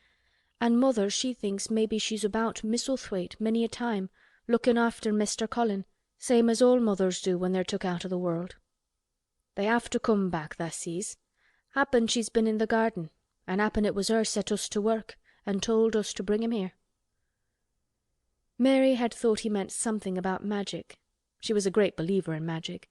"and mother she thinks maybe she's about Misselthwaite many a time, looking after Mr. Colin, same as all mothers do when they're took out of the world. They have to come back, tha sees. Happen she's been in the garden, and happen it was her set us to work and told us to bring him here." Mary had thought he meant something about magic. She was a great believer in magic.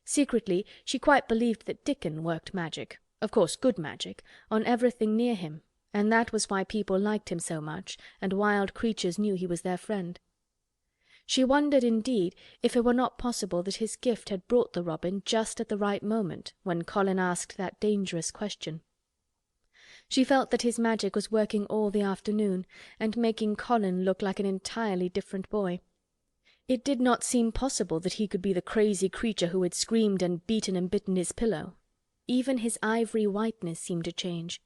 Secretly she quite believed that Dickon worked magic, of course good magic, on everything near him, and that was why people liked him so much and wild creatures knew he was their friend. She wondered, indeed, if it were not possible that his gift had brought the robin just at the right moment when Colin asked that dangerous question. She felt that his magic was working all the afternoon and making Colin look like an entirely different boy. It did not seem possible that he could be the crazy creature who had screamed and beaten and bitten his pillow. Even his ivory whiteness seemed to change.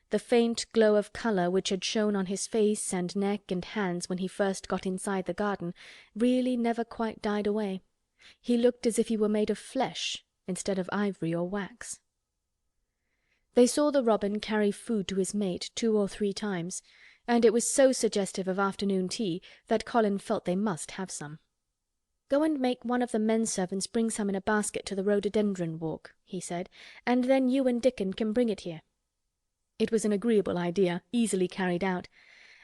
The faint glow of colour which had shown on his face and neck and hands when he first got inside the garden really never quite died away. He looked as if he were made of flesh instead of ivory or wax. They saw the robin carry food to his mate 2 or 3 times, and it was so suggestive of afternoon tea that Colin felt they must have some. "Go and make one of the men servants bring some in a basket to the rhododendron walk," he said, "and then you and Dickon can bring it here." It was an agreeable idea, easily carried out,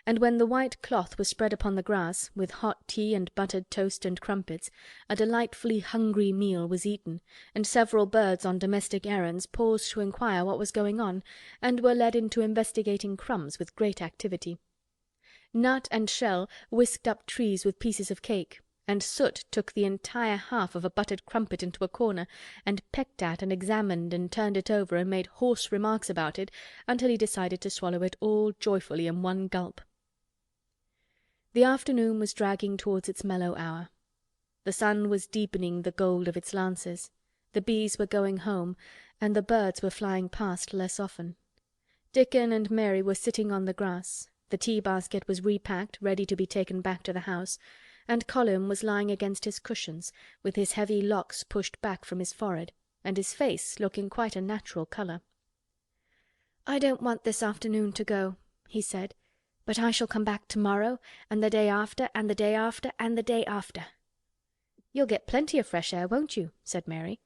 and when the white cloth was spread upon the grass, with hot tea and buttered toast and crumpets, a delightfully hungry meal was eaten, and several birds on domestic errands paused to inquire what was going on, and were led into investigating crumbs with great activity. Nut and Shell whisked up trees with pieces of cake, and Soot took the entire half of a buttered crumpet into a corner, and pecked at and examined and turned it over and made hoarse remarks about it until he decided to swallow it all joyfully in one gulp. The afternoon was dragging towards its mellow hour. The sun was deepening the gold of its lances, the bees were going home, and the birds were flying past less often. Dickon and Mary were sitting on the grass, the tea-basket was repacked, ready to be taken back to the house, and Colin was lying against his cushions, with his heavy locks pushed back from his forehead, and his face looking quite a natural colour. "I don't want this afternoon to go," he said, "but I shall come back to-morrow, and the day after, and the day after, and the day after." "You'll get plenty of fresh air, won't you?" said Mary.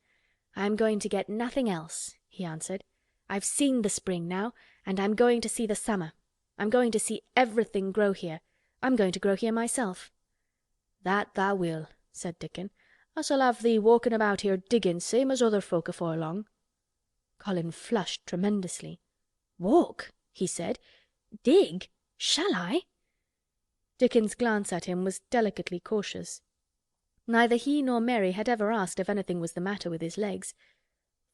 "I'm going to get nothing else," he answered. "I've seen the spring now, and I'm going to see the summer. I'm going to see everything grow here. I'm going to grow here myself." "That tha will," said Dickon. "I shall have thee walking about here digging same as other folk afore long." Colin flushed tremendously. "Walk?" he said. "Dig? Shall I?" Dickon's glance at him was delicately cautious. Neither he nor Mary had ever asked if anything was the matter with his legs.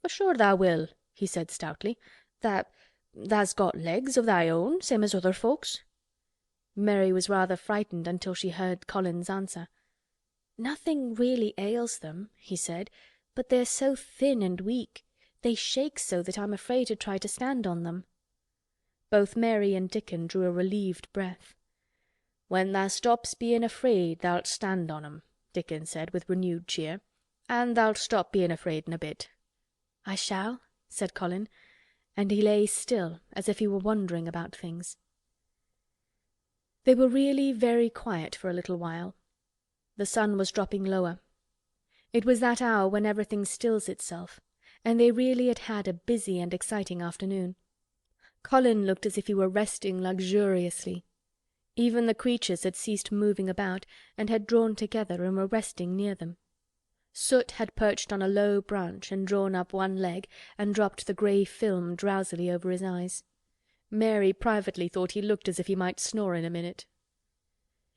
"For sure tha will," he said stoutly. "Tha's got legs of thy own, same as other folks." Mary was rather frightened until she heard Colin's answer. "Nothing really ails them," he said, "but they're so thin and weak. They shake so that I'm afraid to try to stand on them." Both Mary and Dickon drew a relieved breath. "When tha stops being afraid tha'lt stand on 'em," Dickon said with renewed cheer. "And tha'lt stop being afraid in a bit." "I shall," said Colin, and he lay still as if he were wondering about things. They were really very quiet for a little while. The sun was dropping lower. It was that hour when everything stills itself, and they really had had a busy and exciting afternoon. Colin looked as if he were resting luxuriously. Even the creatures had ceased moving about and had drawn together and were resting near them. Soot had perched on a low branch and drawn up one leg and dropped the grey film drowsily over his eyes. Mary privately thought he looked as if he might snore in a minute.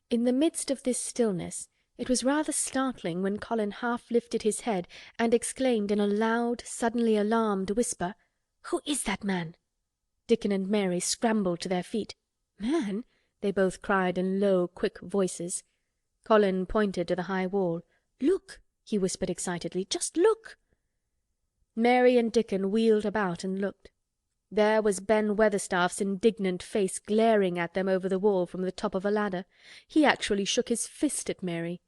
In the midst of this stillness it was rather startling when Colin half lifted his head and exclaimed in a loud, suddenly alarmed whisper, "Who is that man?" Dickon and Mary scrambled to their feet. "Man?" they both cried in low, quick voices. Colin pointed to the high wall. "Look!" he whispered excitedly. "Just look!" Mary and Dickon wheeled about and looked. There was Ben Weatherstaff's indignant face glaring at them over the wall from the top of a ladder. He actually shook his fist at Mary.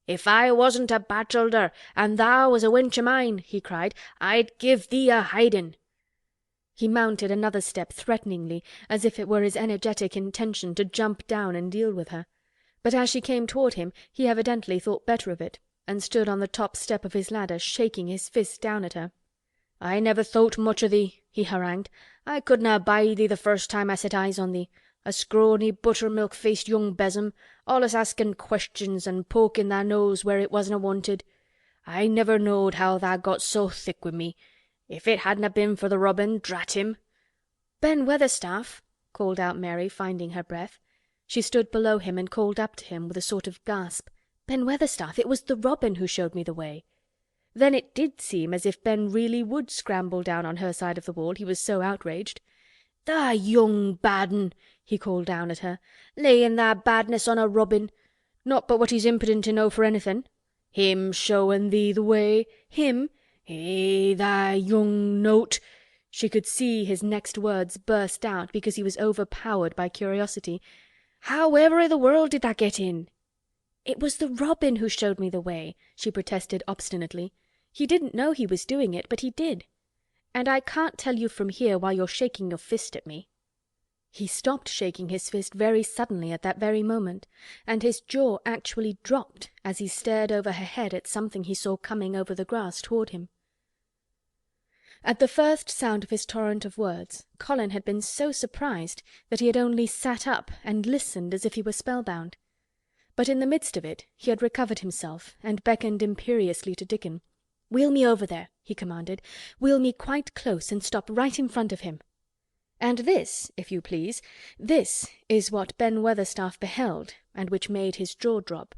"If I wasn't a bachelder and thou was a wench o' mine," he cried, "I'd give thee a hidin'." He mounted another step threateningly, as if it were his energetic intention to jump down and deal with her. But as she came toward him he evidently thought better of it, and stood on the top step of his ladder shaking his fist down at her. "I never thowt much o' thee," he harangued. "I couldna abide thee the first time I set eyes on thee. A scrawny, buttermilk-faced young besom, allus askin' questions and pokin' thy nose where it wasna wanted. I never knowed how tha got so thick wi' me. If it hadna been for the robin, drat him." "Ben Weatherstaff!" called out Mary, finding her breath. She stood below him and called up to him with a sort of gasp. "Ben Weatherstaff, it was the robin who showed me the way." Then it did seem as if Ben really would scramble down on her side of the wall, he was so outraged. "Tha young bad un!" he called down at her. "Layin' tha badness on a robin. Not but what he's impident enow for anythin'. Him showin' thee the way! Him! Eh, tha young nowt!" She could see his next words burst out because he was overpowered by curiosity. "However i' the world did tha get in?" "It was the robin who showed me the way," she protested obstinately. "He didn't know he was doing it, but he did. And I can't tell you from here while you're shaking your fist at me." He stopped shaking his fist very suddenly at that very moment, and his jaw actually dropped as he stared over her head at something he saw coming over the grass toward him. At the first sound of his torrent of words, Colin had been so surprised that he had only sat up and listened as if he were spellbound. But in the midst of it he had recovered himself and beckoned imperiously to Dickon. "Wheel me over there," he commanded. "Wheel me quite close and stop right in front of him." And this, if you please, this is what Ben Weatherstaff beheld and which made his jaw drop.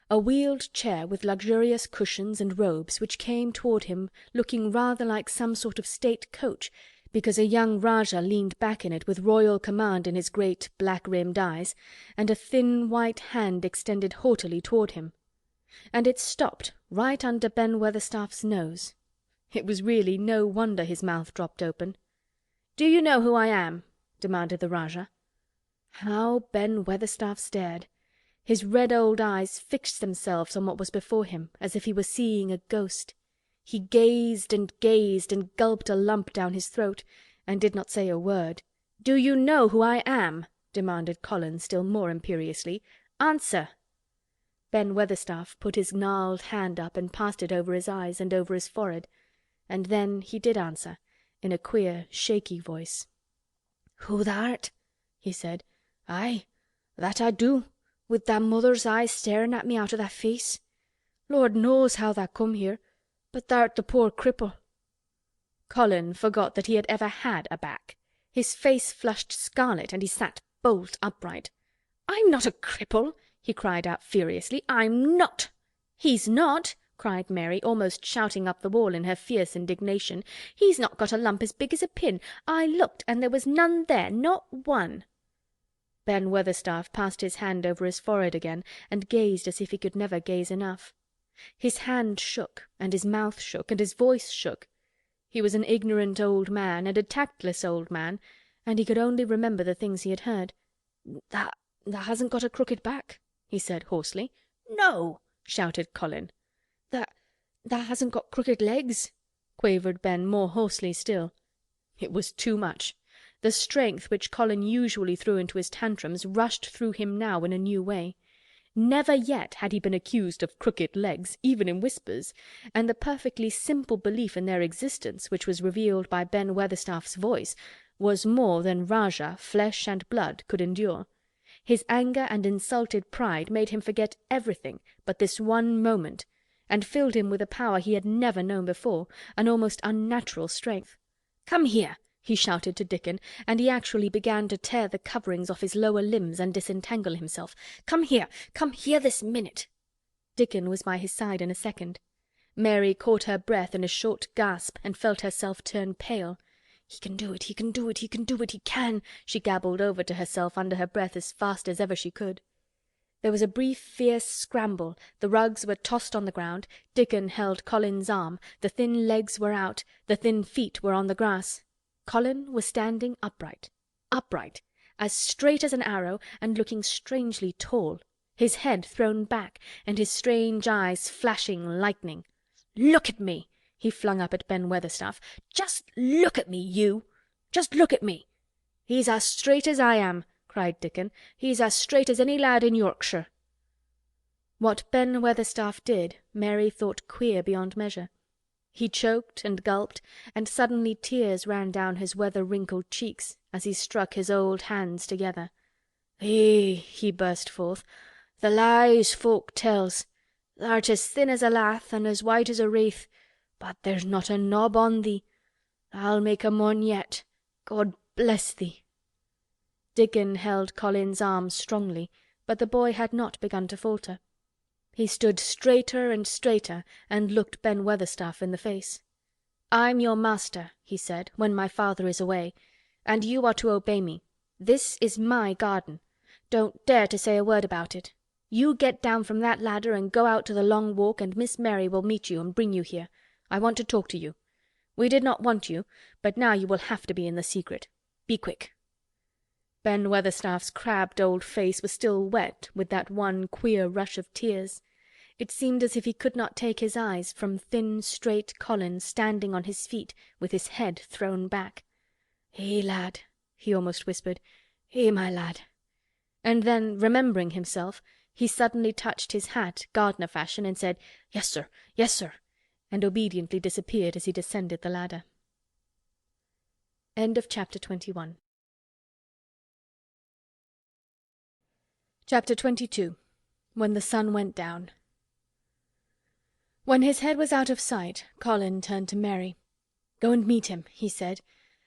A wheeled chair with luxurious cushions and robes which came toward him looking rather like some sort of state coach, because a young Rajah leaned back in it with royal command in his great black-rimmed eyes, and a thin white hand extended haughtily toward him. And it stopped right under Ben Weatherstaff's nose. It was really no wonder his mouth dropped open. "Do you know who I am?" demanded the Rajah. How Ben Weatherstaff stared! His red old eyes fixed themselves on what was before him, as if he were seeing a ghost. He gazed and gulped a lump down his throat, and did not say a word. "Do you know who I am?" demanded Colin still more imperiously. "Answer!" Ben Weatherstaff put his gnarled hand up and passed it over his eyes and over his forehead, and then he did answer, in a queer, shaky voice. "Who thou art?" he said. "Aye, that I do, with thy mother's eyes staring at me out o' thy face. Lord knows how thou come here, but thou'rt the poor cripple." Colin forgot that he had ever had a back. His face flushed scarlet and he sat bolt upright. "I'm not a cripple!" he cried out furiously. "I'm not!" "He's not!" cried Mary, almost shouting up the wall in her fierce indignation. "He's not got a lump as big as a pin. I looked and there was none there, not one." Ben Weatherstaff passed his hand over his forehead again and gazed as if he could never gaze enough. His hand shook, and his mouth shook, and his voice shook. He was an ignorant old man, and a tactless old man, and he could only remember the things he had heard. Thou hasn't got a crooked back," he said hoarsely. "No!" shouted Colin. Thou hasn't got crooked legs?" quavered Ben more hoarsely still. It was too much. The strength which Colin usually threw into his tantrums rushed through him now in a new way. Never yet had he been accused of crooked legs, even in whispers, and the perfectly simple belief in their existence which was revealed by Ben Weatherstaff's voice was more than Rajah, flesh and blood, could endure. His anger and insulted pride made him forget everything but this one moment, and filled him with a power he had never known before, an almost unnatural strength. "Come here!" he shouted to Dickon, and he actually began to tear the coverings off his lower limbs and disentangle himself. Come here this minute!" Dickon was by his side in a second. Mary caught her breath in a short gasp and felt herself turn pale. "He can do it, he can do it, he can do it, he can!" she gabbled over to herself under her breath as fast as ever she could. There was a brief fierce scramble, the rugs were tossed on the ground, Dickon held Colin's arm, the thin legs were out, the thin feet were on the grass. Colin was standing upright, as straight as an arrow and looking strangely tall, his head thrown back and his strange eyes flashing lightning. "Look at me!" he flung up at Ben Weatherstaff. "Just look at me, you! Just look at me!" "He's as straight as I am," cried Dickon. "He's as straight as any lad in Yorkshire." What Ben Weatherstaff did Mary thought queer beyond measure. He choked and gulped, and suddenly tears ran down his weather-wrinkled cheeks as he struck his old hands together. "Eh," he burst forth, "the lies folk tells. Thou'rt as thin as a lath and as white as a wraith, but there's not a knob on thee. I'll make a mon yet. God bless thee." Dickon held Colin's arm strongly, but the boy had not begun to falter. He stood straighter and straighter and looked Ben Weatherstaff in the face. "I'm your master," he said, "when my father is away, and you are to obey me. This is my garden. Don't dare to say a word about it. You get down from that ladder and go out to the Long Walk and Miss Mary will meet you and bring you here. I want to talk to you. We did not want you, but now you will have to be in the secret. Be quick." Ben Weatherstaff's crabbed old face was still wet with that one queer rush of tears. It seemed as if he could not take his eyes from thin, straight Colin standing on his feet with his head thrown back. "Eh, lad," he almost whispered. "Eh, my lad." And then, remembering himself, he suddenly touched his hat, gardener fashion, and said, "Yes, sir, yes, sir," and obediently disappeared as he descended the ladder. End of chapter 21. Chapter 22. When the Sun Went Down. When his head was out of sight, Colin turned to Mary. "Go and meet him," he said,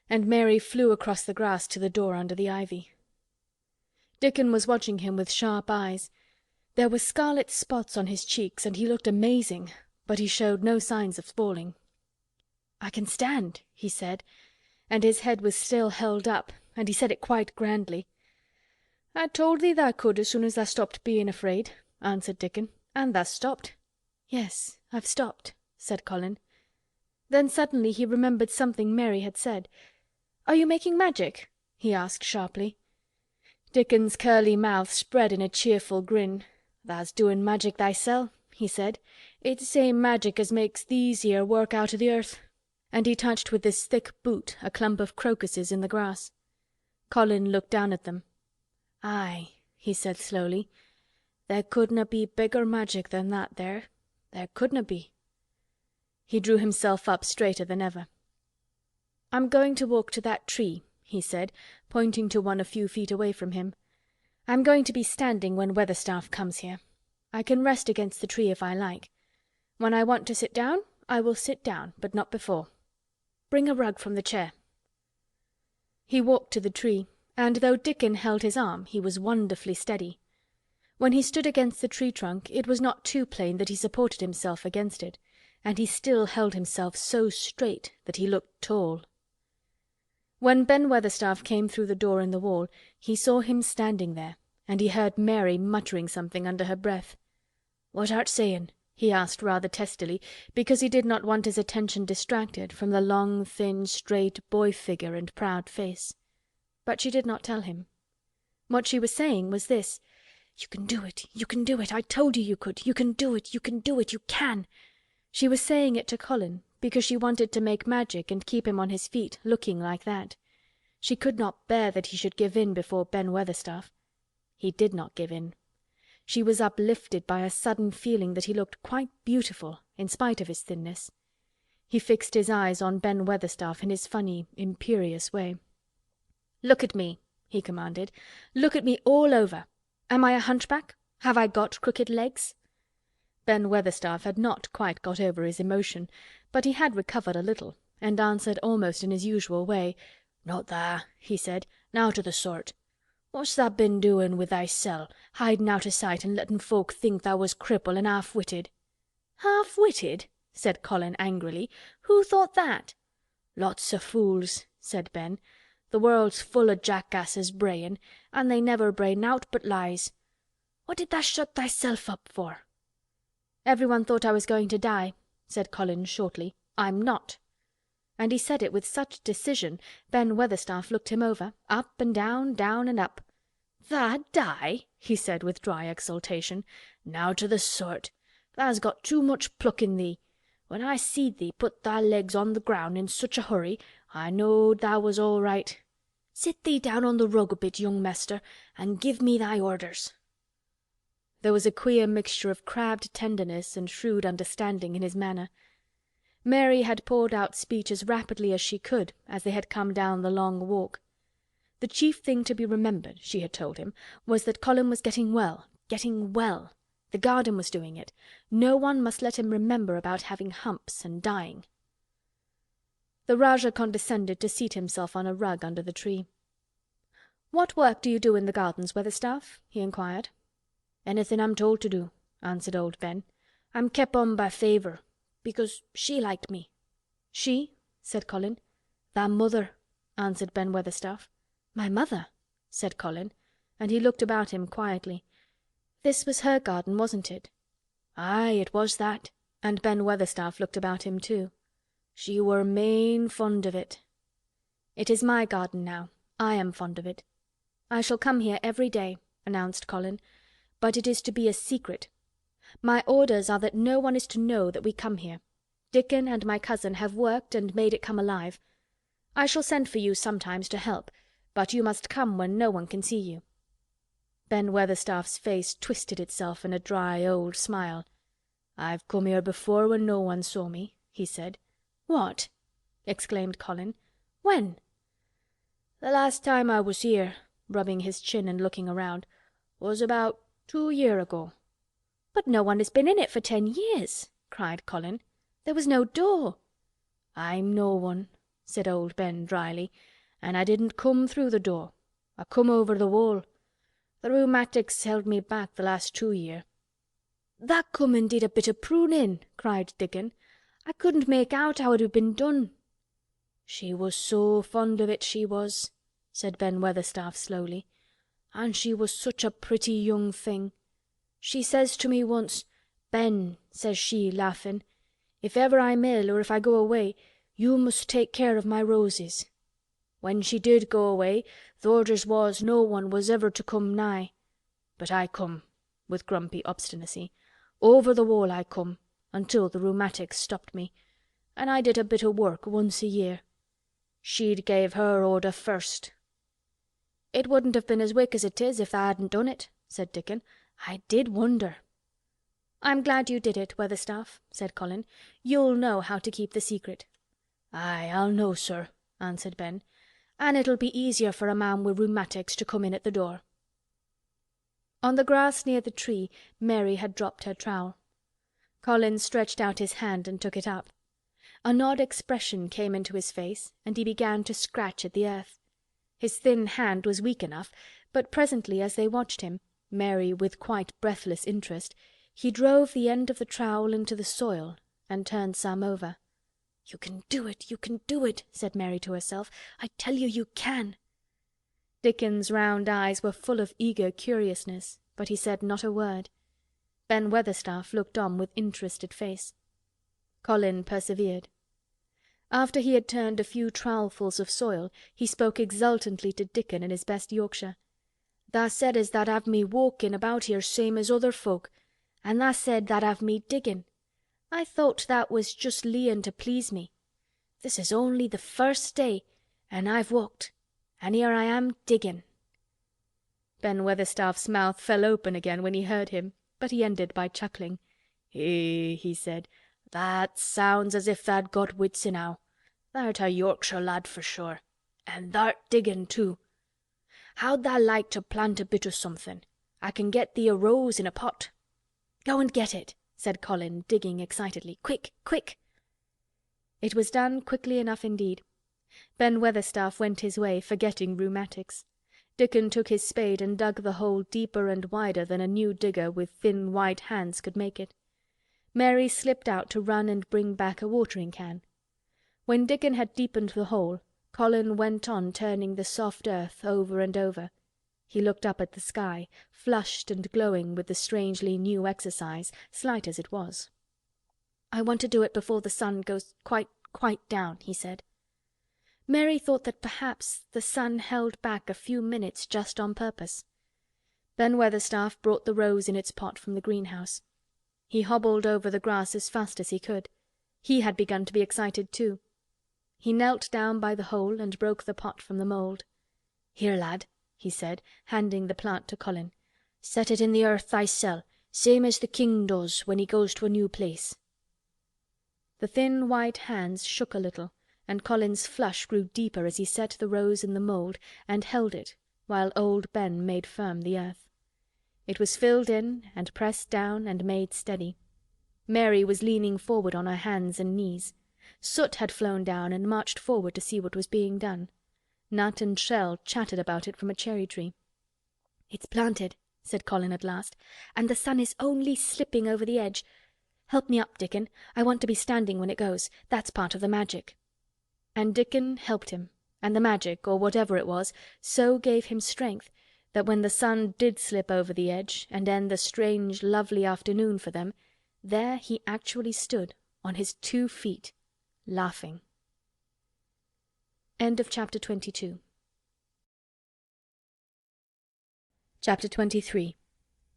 and Mary flew across the grass to the door under the ivy. Dickon was watching him with sharp eyes. There were scarlet spots on his cheeks, and he looked amazing, but he showed no signs of falling. "I can stand," he said, and his head was still held up, and he said it quite grandly. "I told thee tha could as soon as tha stopped being afraid," answered Dickon. "And tha stopped." "Yes, I've stopped," said Colin. Then suddenly he remembered something Mary had said. "Are you making magic?" he asked sharply. Dickon's curly mouth spread in a cheerful grin. "Tha's doin' magic thysel'," he said. "It's same magic as makes these here work out o' the earth." And he touched with his thick boot a clump of crocuses in the grass. Colin looked down at them. "Aye," he said slowly. "There couldna be bigger magic than that there. There couldna be." He drew himself up straighter than ever. "I'm going to walk to that tree," he said, pointing to one a few feet away from him. "I'm going to be standing when Weatherstaff comes here. I can rest against the tree if I like. When I want to sit down, I will sit down, but not before. Bring a rug from the chair." He walked to the tree, and though Dickon held his arm, he was wonderfully steady. When he stood against the tree trunk, it was not too plain that he supported himself against it, and he still held himself so straight that he looked tall. When Ben Weatherstaff came through the door in the wall, he saw him standing there, and he heard Mary muttering something under her breath. "What art saying?" he asked rather testily, because he did not want his attention distracted from the long, thin, straight boy figure and proud face. But she did not tell him. What she was saying was this: "You can do it! You can do it! I told you you could! You can do it! You can do it! You can!" She was saying it to Colin because she wanted to make magic and keep him on his feet, looking like that. She could not bear that he should give in before Ben Weatherstaff. He did not give in. She was uplifted by a sudden feeling that he looked quite beautiful in spite of his thinness. He fixed his eyes on Ben Weatherstaff in his funny, imperious way. "Look at me," he commanded. "Look at me all over. Am I a hunchback? Have I got crooked legs?" Ben Weatherstaff had not quite got over his emotion, but he had recovered a little, and answered almost in his usual way. "Not tha," he said. "Nowt o' the sort. What's tha been doin' with thysel', hidin' out o' sight and lettin' folk think tha was cripple and half-witted?" "Half-witted?" said Colin angrily. "Who thought that?" "Lots o' fools," said Ben. "The world's full o' jackasses brayin', and they never bray nowt but lies. What did tha shut thyself up for?" "Everyone thought I was going to die," said Colin shortly. "I'm not." And he said it with such decision Ben Weatherstaff looked him over, up and down and up. "Tha die?" he said with dry exultation. "Nowt o' the sort. Tha's got too much pluck in thee. When I seed thee put thy legs on the ground in such a hurry, I knowed tha was all right. Sit thee down on the rug a bit, young mester, and give me thy orders." There was a queer mixture of crabbed tenderness and shrewd understanding in his manner. Mary had poured out speech as rapidly as she could as they had come down the long walk. The chief thing to be remembered, she had told him, was that Colin was getting well. The garden was doing it. No one must let him remember about having humps and dying. The Rajah condescended to seat himself on a rug under the tree. "What work do you do in the gardens, Weatherstaff?" he inquired. "Anything I'm told to do," answered old Ben. "I'm kep' on by favour, because she liked me." "She?" said Colin. "Tha mother," answered Ben Weatherstaff. "My mother?" said Colin, and he looked about him quietly. This was her garden, wasn't it? Aye, it was that, and Ben Weatherstaff looked about him too. She were main fond of it. "It is my garden now. I am fond of it. I shall come here every day," announced Colin, "but it is to be a secret. My orders are that no one is to know that we come here. Dickon and my cousin have worked and made it come alive. I shall send for you sometimes to help, but you must come when no one can see you." Ben Weatherstaff's face twisted itself in a dry old smile. "I've come here before when no one saw me," he said. "What?" exclaimed Colin. "When?" "The last time I was here," rubbing his chin and looking around, "was about 2 year ago." "But no one has been in it for 10 years," cried Colin. "There was no door." "I'm no one," said old Ben dryly, "an' I didn't come through the door. I come over the wall. The rheumatics held me back the last 2 year." "That come an' did a bit o' prunin'," cried Dickon. "I couldn't make out how it had been done." "She was so fond of it, she was," said Ben Weatherstaff slowly. "An' she was such a pretty young thing. She says to me once, 'Ben,' says she, laughin', 'if ever I'm ill or if I go away, you must take care of my roses.' When she did go away, th' orders was no one was ever to come nigh. But I come," with grumpy obstinacy. "Over the wall I come, until the rheumatics stopped me. An' I did a bit o' work once a year. She'd gave her order first." "It wouldn't have been as wick as it is if tha hadn't done it," said Dickon. "I did wonder." "I'm glad you did it, Weatherstaff," said Colin. "You'll know how to keep the secret." "Aye, I'll know, sir," answered Ben. "An' it'll be easier for a man wi' rheumatics to come in at the door." On the grass near the tree Mary had dropped her trowel. Colin stretched out his hand and took it up. An odd expression came into his face and he began to scratch at the earth. His thin hand was weak enough, but presently as they watched him, Mary with quite breathless interest, he drove the end of the trowel into the soil and turned some over. "You can do it, you can do it," said Mary to herself. "I tell you, you can." Dickon's round eyes were full of eager curiousness, but he said not a word. Ben Weatherstaff looked on with interested face. Colin persevered. After he had turned a few trowelfuls of soil, he spoke exultantly to Dickon in his best Yorkshire. "Tha said as tha'd have me walkin' about here same as other folk, an' tha said tha'd have me diggin'. I thowt that was just leein' to please me. This is only the first day an' I've walked, an' here I am diggin'." Ben Weatherstaff's mouth fell open again when he heard him, but he ended by chuckling. "Eh," he said, "that sounds as if tha'd got wits enow. Tha'rt a Yorkshire lad for sure. An' tha'rt diggin' too. How'd tha like to plant a bit o' somethin'? I can get thee a rose in a pot." "Go and get it," said Colin, digging excitedly. "Quick! Quick!" It was done quickly enough indeed. Ben Weatherstaff went his way, forgetting rheumatics. Dickon took his spade and dug the hole deeper and wider than a new digger with thin white hands could make it. Mary slipped out to run and bring back a watering can. When Dickon had deepened the hole, Colin went on turning the soft earth over and over. He looked up at the sky, flushed and glowing with the strangely new exercise, slight as it was. "I want to do it before the sun goes quite down," he said. Mary thought that perhaps the sun held back a few minutes just on purpose. Ben Weatherstaff brought the rose in its pot from the greenhouse. He hobbled over the grass as fast as he could. He had begun to be excited too. He knelt down by the hole and broke the pot from the mould. "Here, lad," he said, handing the plant to Colin. "Set it in the earth thysel, same as the king does when he goes to a new place." The thin white hands shook a little, and Colin's flush grew deeper as he set the rose in the mould and held it while old Ben made firm the earth. It was filled in and pressed down and made steady. Mary was leaning forward on her hands and knees. Soot had flown down and marched forward to see what was being done. Nut and Shell chattered about it from a cherry tree. "It's planted," said Colin at last, "and the sun is only slipping over the edge. Help me up, Dickon. I want to be standing when it goes. That's part of the magic." And Dickon helped him, and the magic, or whatever it was, so gave him strength that when the sun did slip over the edge and end the strange, lovely afternoon for them, there he actually stood on his 2 feet, laughing. End of Chapter 22. Chapter 23.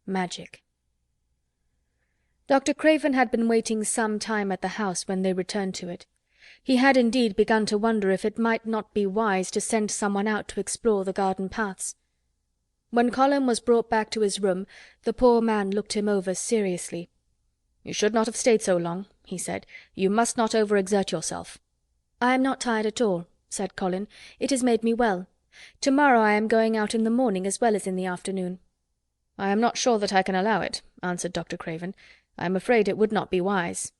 Magic. Dr. Craven had been waiting some time at the house when they returned to it. He had indeed begun to wonder if it might not be wise to send someone out to explore the garden paths. When Colin was brought back to his room, the poor man looked him over seriously. "You should not have stayed so long," he said. "You must not overexert yourself." "I am not tired at all," said Colin. "It has made me well. "To-morrow I am going out in the morning as well as in the afternoon." "I am not sure that I can allow it," answered Dr. Craven. "I am afraid it would not be wise."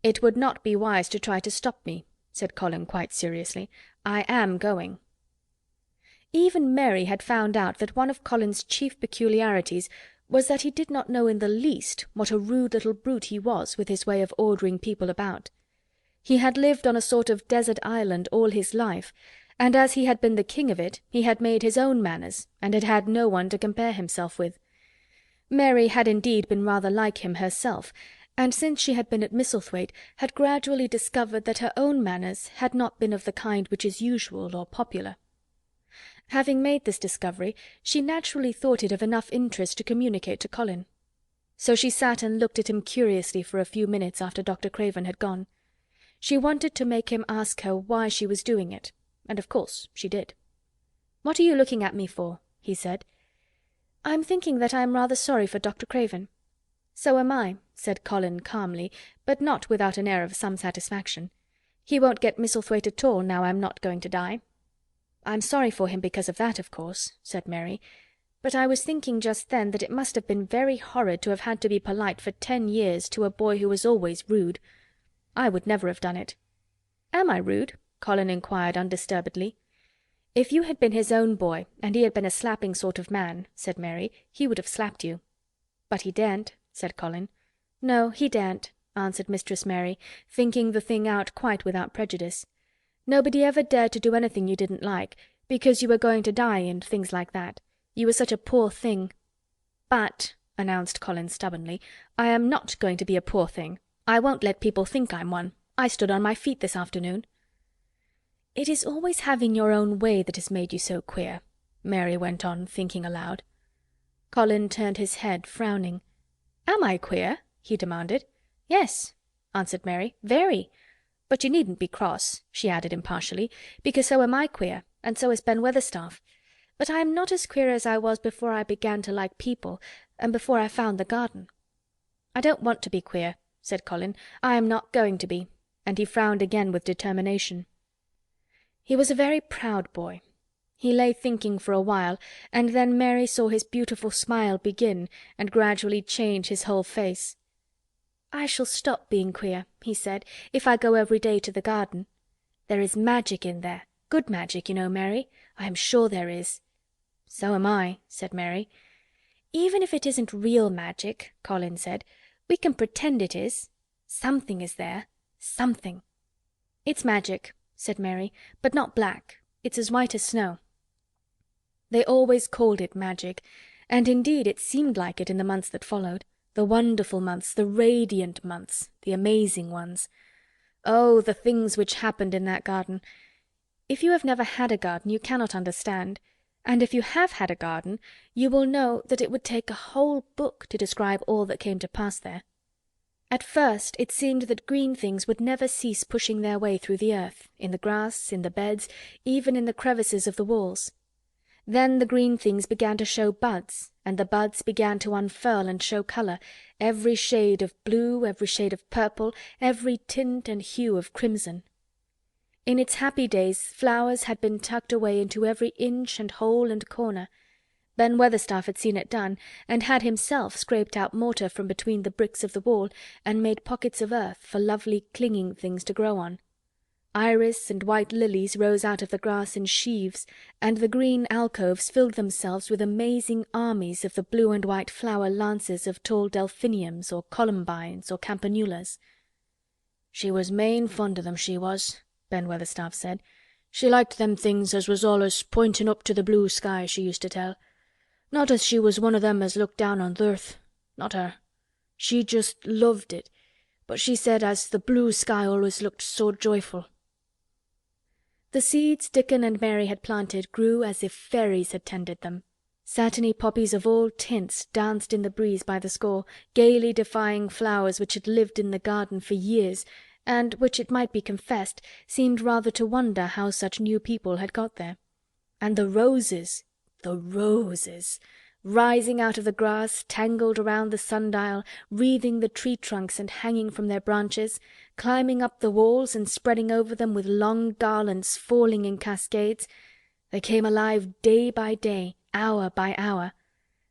"It would not be wise to try to stop me," said Colin quite seriously. "I am going." Even Mary had found out that one of Colin's chief peculiarities was that he did not know in the least what a rude little brute he was with his way of ordering people about. He had lived on a sort of desert island all his life, and as he had been the king of it, he had made his own manners and had had no one to compare himself with. Mary had indeed been rather like him herself, and since she had been at Misselthwaite had gradually discovered that her own manners had not been of the kind which is usual or popular. Having made this discovery, she naturally thought it of enough interest to communicate to Colin. So she sat and looked at him curiously for a few minutes after Dr. Craven had gone. She wanted to make him ask her why she was doing it, and of course she did. "What are you looking at me for?" he said. "I'm thinking that I am rather sorry for Dr. Craven." "So am I," said Colin calmly, but not without an air of some satisfaction. "He won't get Misselthwaite at all now I'm not going to die." "I'm sorry for him because of that, of course," said Mary. "But I was thinking just then that it must have been very horrid to have had to be polite for 10 years to a boy who was always rude. I would never have done it." "Am I rude?" Colin inquired undisturbedly. "If you had been his own boy and he had been a slapping sort of man," said Mary, "he would have slapped you." "But he daren't," said Colin. "No, he daren't," answered Mistress Mary, thinking the thing out quite without prejudice. "Nobody ever dared to do anything you didn't like, because you were going to die and things like that. You were such a poor thing." "But," announced Colin stubbornly, "I am not going to be a poor thing. I won't let people think I'm one. I stood on my feet this afternoon." "It is always having your own way that has made you so queer," Mary went on, thinking aloud. Colin turned his head, frowning. "Am I queer?" he demanded. "Yes," answered Mary, "very. But you needn't be cross," she added impartially, "because so am I queer, and so is Ben Weatherstaff. But I am not as queer as I was before I began to like people, and before I found the garden." "I don't want to be queer," said Colin. "I am not going to be," and he frowned again with determination. He was a very proud boy. He lay thinking for a while, and then Mary saw his beautiful smile begin and gradually change his whole face. "I shall stop being queer," he said, "if I go every day to the garden. There is magic in there. Good magic, you know, Mary. I am sure there is." "So am I," said Mary. "Even if it isn't real magic," Colin said, "we can pretend it is. Something is there. Something." "It's magic," said Mary, "but not black. It's as white as snow." They always called it magic, and indeed it seemed like it in the months that followed. The wonderful months, the radiant months, the amazing ones. Oh, the things which happened in that garden! If you have never had a garden you cannot understand, and if you have had a garden you will know that it would take a whole book to describe all that came to pass there. At first it seemed that green things would never cease pushing their way through the earth, in the grass, in the beds, even in the crevices of the walls. Then the green things began to show buds, and the buds began to unfurl and show colour, every shade of blue, every shade of purple, every tint and hue of crimson. In its happy days flowers had been tucked away into every inch and hole and corner. Ben Weatherstaff had seen it done, and had himself scraped out mortar from between the bricks of the wall and made pockets of earth for lovely clinging things to grow on. Iris and white lilies rose out of the grass in sheaves, and the green alcoves filled themselves with amazing armies of the blue and white flower lances of tall delphiniums or columbines or campanulas. "She was main fond o' them, she was," Ben Weatherstaff said. "She liked them things as was allus pointing up to the blue sky, she used to tell. Not as she was one o' them as looked down on th' earth. Not her. She just loved it, but she said as the blue sky always looked so joyful." The seeds Dickon and Mary had planted grew as if fairies had tended them. Satiny poppies of all tints danced in the breeze by the score, gaily defying flowers which had lived in the garden for years, and which, it might be confessed, seemed rather to wonder how such new people had got there. And the roses, rising out of the grass, tangled around the sundial, wreathing the tree trunks and hanging from their branches, climbing up the walls and spreading over them with long garlands falling in cascades, They came alive day by day, hour by hour.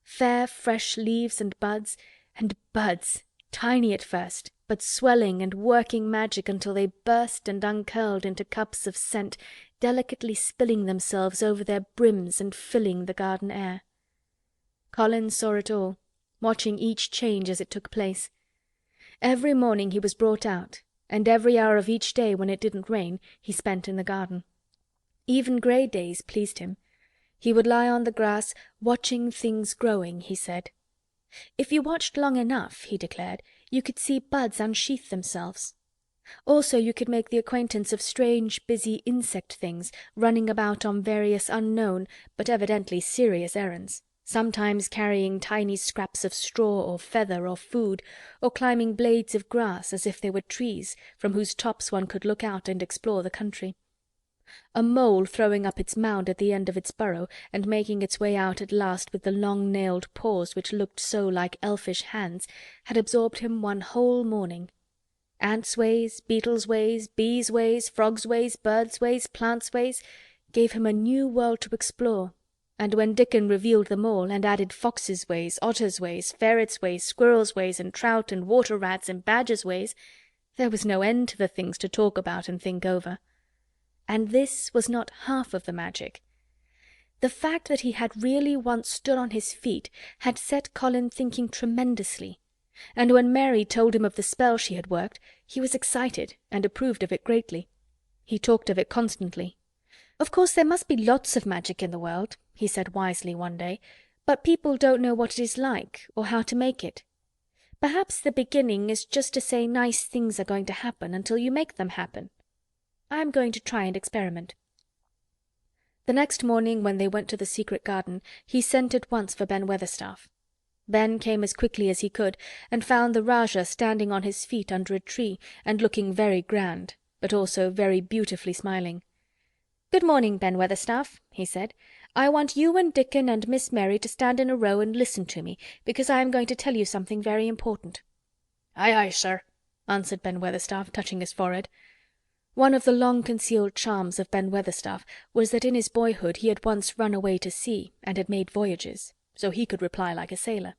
Fair fresh leaves and buds, tiny at first, but swelling and working magic until they burst and uncurled into cups of scent, delicately spilling themselves over their brims and filling the garden air. Colin saw it all, watching each change as it took place. Every morning he was brought out, and every hour of each day when it didn't rain he spent in the garden. Even grey days pleased him. He would lie on the grass, watching things growing, he said. If you watched long enough, he declared, you could see buds unsheath themselves. Also you could make the acquaintance of strange, busy insect things running about on various unknown but evidently serious errands, sometimes carrying tiny scraps of straw or feather or food, or climbing blades of grass as if they were trees from whose tops one could look out and explore the country. A mole throwing up its mound at the end of its burrow and making its way out at last with the long-nailed paws which looked so like elfish hands had absorbed him one whole morning. Ants' ways, beetles' ways, bees' ways, frogs' ways, birds' ways, plants' ways gave him a new world to explore, and when Dickon revealed them all and added foxes' ways, otters' ways, ferrets' ways, squirrels' ways, and trout and water rats and badgers' ways, there was no end to the things to talk about and think over. And this was not half of the magic. The fact that he had really once stood on his feet had set Colin thinking tremendously, and when Mary told him of the spell she had worked, he was excited and approved of it greatly. He talked of it constantly. "Of course there must be lots of magic in the world," he said wisely one day, "but people don't know what it is like or how to make it. Perhaps the beginning is just to say nice things are going to happen until you make them happen. I am going to try and experiment." The next morning when they went to the secret garden he sent at once for Ben Weatherstaff. Ben came as quickly as he could and found the Rajah standing on his feet under a tree and looking very grand, but also very beautifully smiling. "Good morning, Ben Weatherstaff," he said. "I want you and Dickon and Miss Mary to stand in a row and listen to me, because I am going to tell you something very important." "Aye, aye, sir," answered Ben Weatherstaff, touching his forehead. One of the long-concealed charms of Ben Weatherstaff was that in his boyhood he had once run away to sea and had made voyages, so he could reply like a sailor.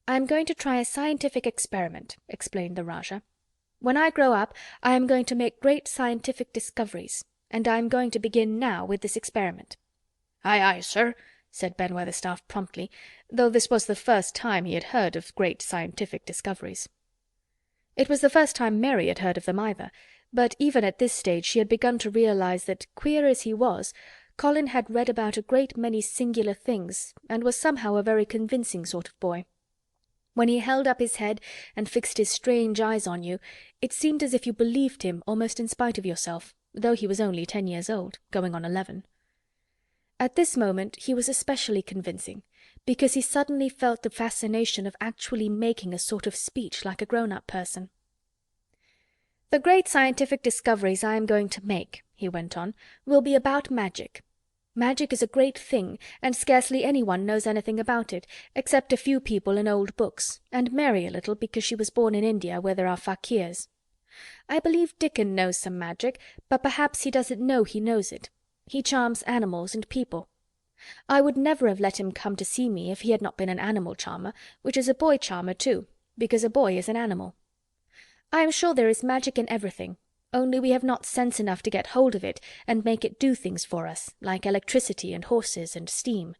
"I am going to try a scientific experiment," explained the Rajah. "When I grow up I am going to make great scientific discoveries, and I am going to begin now with this experiment." "Aye, aye, sir," said Ben Weatherstaff promptly, though this was the first time he had heard of great scientific discoveries. It was the first time Mary had heard of them either, but even at this stage she had begun to realize that, queer as he was, Colin had read about a great many singular things and was somehow a very convincing sort of boy. When he held up his head and fixed his strange eyes on you, it seemed as if you believed him almost in spite of yourself, though he was only 10 years old, going on 11. At this moment he was especially convincing, because he suddenly felt the fascination of actually making a sort of speech like a grown-up person. "The great scientific discoveries I am going to make," he went on, "will be about magic. Magic is a great thing, and scarcely anyone knows anything about it, except a few people in old books, and Mary a little because she was born in India where there are fakirs. I believe Dickon knows some magic, but perhaps he doesn't know he knows it. He charms animals and people. I would never have let him come to see me if he had not been an animal charmer, which is a boy charmer too, because a boy is an animal. I am sure there is magic in everything, only we have not sense enough to get hold of it and make it do things for us, like electricity and horses and steam."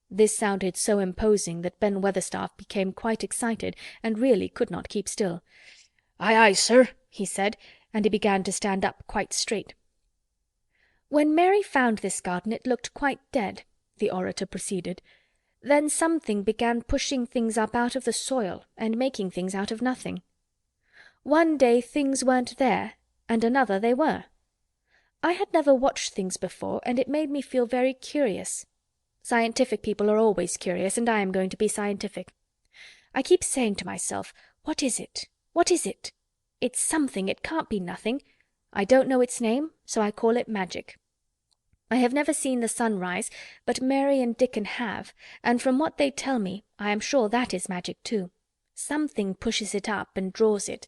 This sounded so imposing that Ben Weatherstaff became quite excited and really could not keep still. "Aye, aye, sir," he said, and he began to stand up quite straight. "When Mary found this garden it looked quite dead," the orator proceeded. "Then something began pushing things up out of the soil and making things out of nothing. One day things weren't there, and another they were. I had never watched things before, and it made me feel very curious. Scientific people are always curious, and I am going to be scientific. I keep saying to myself, 'What is it? What is it? It's something, it can't be nothing.' I don't know its name, so I call it magic. I have never seen the sun rise, but Mary and Dickon have, and from what they tell me, I am sure that is magic too. Something pushes it up and draws it.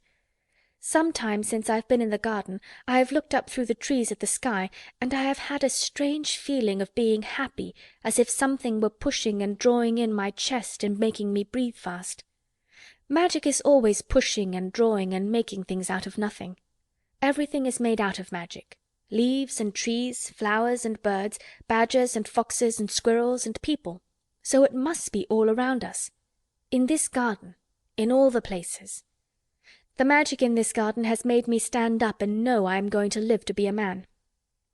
Sometimes since I've been in the garden I have looked up through the trees at the sky, and I have had a strange feeling of being happy, as if something were pushing and drawing in my chest and making me breathe fast. Magic is always pushing and drawing and making things out of nothing. Everything is made out of magic. Leaves and trees, flowers and birds, badgers and foxes and squirrels and people. So it must be all around us. In this garden, in all the places. The magic in this garden has made me stand up and know I am going to live to be a man.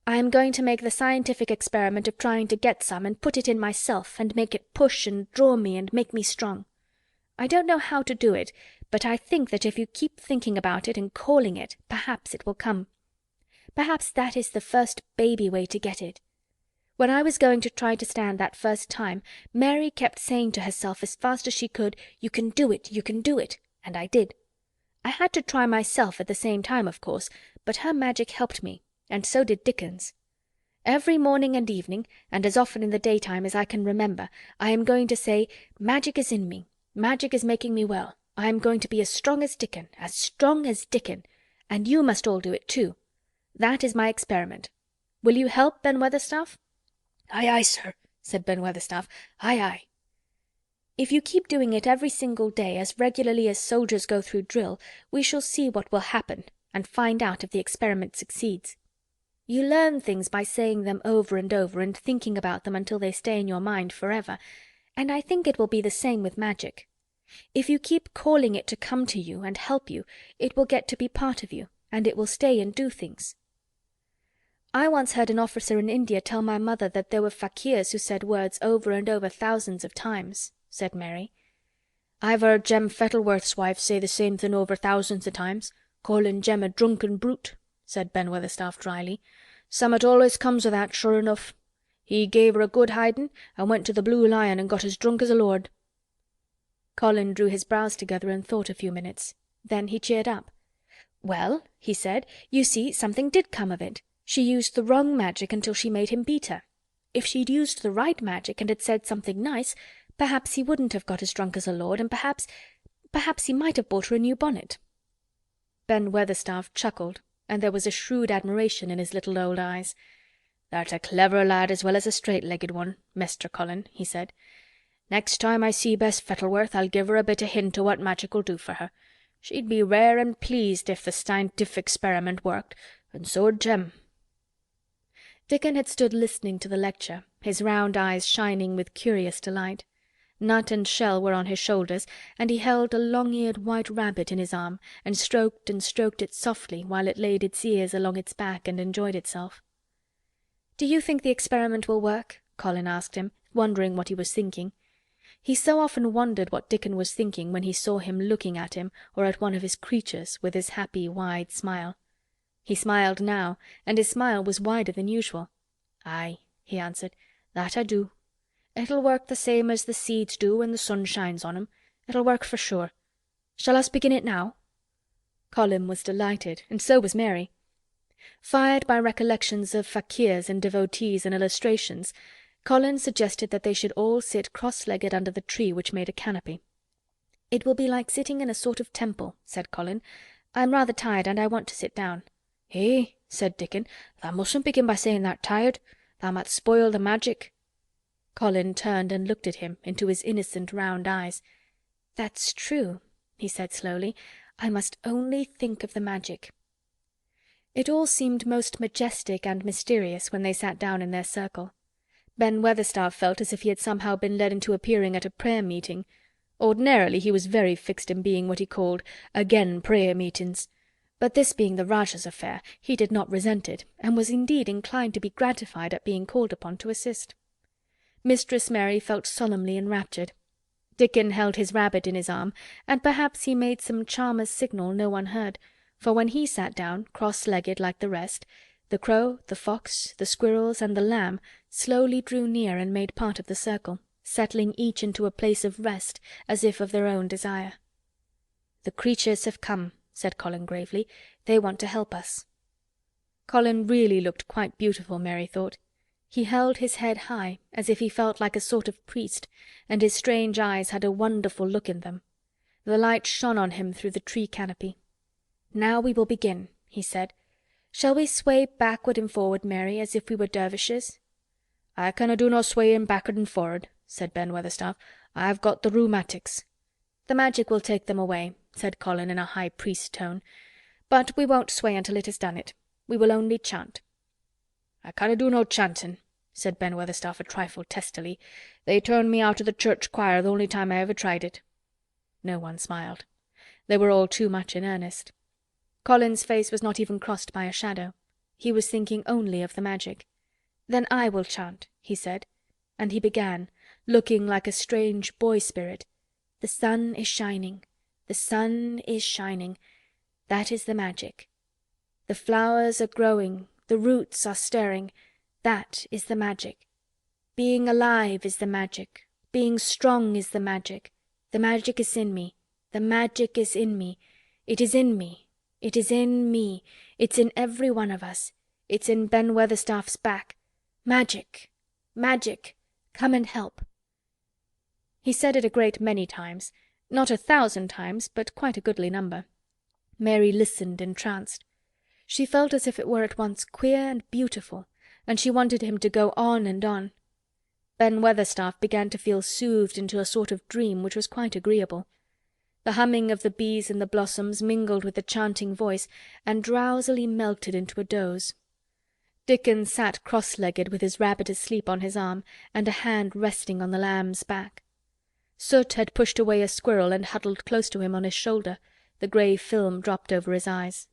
I am going to make the scientific experiment of trying to get some and put it in myself and make it push and draw me and make me strong. I don't know how to do it, but I think that if you keep thinking about it and calling it, perhaps it will come. Perhaps that is the first baby way to get it. When I was going to try to stand that first time, Mary kept saying to herself as fast as she could, "You can do it, you can do it," and I did. I had to try myself at the same time, of course, but her magic helped me, and so did Dickon's. Every morning and evening, and as often in the daytime as I can remember, I am going to say, "Magic is in me. Magic is making me well. I am going to be as strong as Dickon, and you must all do it too. That is my experiment. Will you help, Ben Weatherstaff?" "Aye, aye, sir," said Ben Weatherstaff. "Aye, aye." If you keep doing it every single day as regularly as soldiers go through drill, we shall see what will happen and find out if the experiment succeeds. You learn things by saying them over and over and thinking about them until they stay in your mind forever, and I think it will be the same with magic. If you keep calling it to come to you and help you, it will get to be part of you, and it will stay and do things. I once heard an officer in India tell my mother that there were fakirs who said words over and over thousands of times, said Mary. "I've heard Jem Fettleworth's wife say the same thing over thousands of times, calling Jem a drunken brute," said Ben Weatherstaff dryly. "Summat always comes o' that, sure enough. He gave her a good hidin' and went to the Blue Lion and got as drunk as a lord." Colin drew his brows together and thought a few minutes. Then he cheered up. "Well," he said, "you see, something did come of it. She used the wrong magic until she made him beat her. If she'd used the right magic and had said something nice, perhaps he wouldn't have got as drunk as a lord, and perhaps he might have bought her a new bonnet." Ben Weatherstaff chuckled, and there was a shrewd admiration in his little old eyes. "Thou'rt a clever lad as well as a straight-legged one, Mester Colin," he said. "Next time I see Bess Fettleworth I'll give her a bit o' hint o' what magic'll do for her. She'd be rare and pleased if the scientific experiment worked, and so'd Jem." Dickon had stood listening to the lecture, his round eyes shining with curious delight. Nut and Shell were on his shoulders, and he held a long-eared white rabbit in his arm and stroked it softly while it laid its ears along its back and enjoyed itself. "Do you think the experiment will work?" Colin asked him, wondering what he was thinking. He so often wondered what Dickon was thinking when he saw him looking at him or at one of his creatures with his happy wide smile. He smiled now, and his smile was wider than usual. "Aye," he answered, "that I do. It'll work the same as the seeds do when the sun shines on 'em. It'll work for sure. Shall us begin it now?" Colin was delighted, and so was Mary. Fired by recollections of fakirs and devotees and illustrations, Colin suggested that they should all sit cross-legged under the tree which made a canopy. "It will be like sitting in a sort of temple," said Colin. "I'm rather tired and I want to sit down." "Eh," said Dickon, "tha mustn't begin by saying tha'rt tired. Tha might spoil the magic." Colin turned and looked at him into his innocent round eyes. "That's true," he said slowly. "I must only think of the magic." It all seemed most majestic and mysterious when they sat down in their circle. Ben Weatherstaff felt as if he had somehow been led into appearing at a prayer meeting. Ordinarily he was very fixed in being what he called "again prayer meetings," but this being the Rajah's affair, he did not resent it, and was indeed inclined to be gratified at being called upon to assist. Mistress Mary felt solemnly enraptured. Dickon held his rabbit in his arm, and perhaps he made some charmer's signal no one heard, for when he sat down, cross-legged like the rest, the crow, the fox, the squirrels, and the lamb slowly drew near and made part of the circle, settling each into a place of rest as if of their own desire. "The creatures have come," said Colin gravely. "They want to help us." Colin really looked quite beautiful, Mary thought. He held his head high, as if he felt like a sort of priest, and his strange eyes had a wonderful look in them. The light shone on him through the tree canopy. "Now we will begin," he said. "Shall we sway backward and forward, Mary, as if we were dervishes?" "I canna do no swayin' back'ard and for'ard," said Ben Weatherstaff. "I've got the rheumatics." "The Magic will take them away," said Colin in a high priest tone. "But we won't sway until it has done it. We will only chant." "I canna do no chantin'," said Ben Weatherstaff a trifle testily. "They turned me out o' the church choir the only time I ever tried it." No one smiled. They were all too much in earnest. Colin's face was not even crossed by a shadow. He was thinking only of the Magic. "Then I will chant," he said, and he began, looking like a strange boy spirit. "The sun is shining. The sun is shining. That is the Magic. The flowers are growing. The roots are stirring. That is the Magic. Being alive is the Magic. Being strong is the Magic. The Magic is in me. The Magic is in me. It is in me. It is in me. It's in every one of us. It's in Ben Weatherstaff's back. Magic! Magic! Come and help!" He said it a great many times. Not 1,000 times, but quite a goodly number. Mary listened entranced. She felt as if it were at once queer and beautiful, and she wanted him to go on and on. Ben Weatherstaff began to feel soothed into a sort of dream which was quite agreeable. The humming of the bees in the blossoms mingled with the chanting voice and drowsily melted into a doze. Dickon sat cross-legged with his rabbit asleep on his arm and a hand resting on the lamb's back. Soot had pushed away a squirrel and huddled close to him on his shoulder. The grey film dropped over his eyes.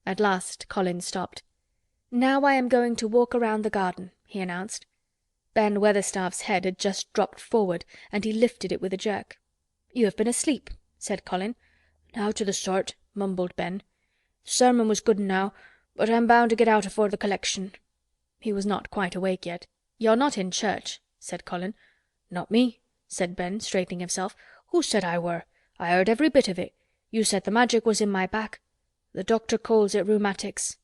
At last Colin stopped. "Now I am going to walk around the garden," he announced. Ben Weatherstaff's head had just dropped forward and he lifted it with a jerk. "You have been asleep," said Colin. "Nowt o' the sort," mumbled Ben. "Th' sermon was good enow, but I'm bound to get out afore the collection." He was not quite awake yet. "You're not in church," said Colin. "Not me," said Ben, straightening himself. "Who said I were? I heard every bit of it. You said the Magic was in my back. The doctor calls it rheumatics."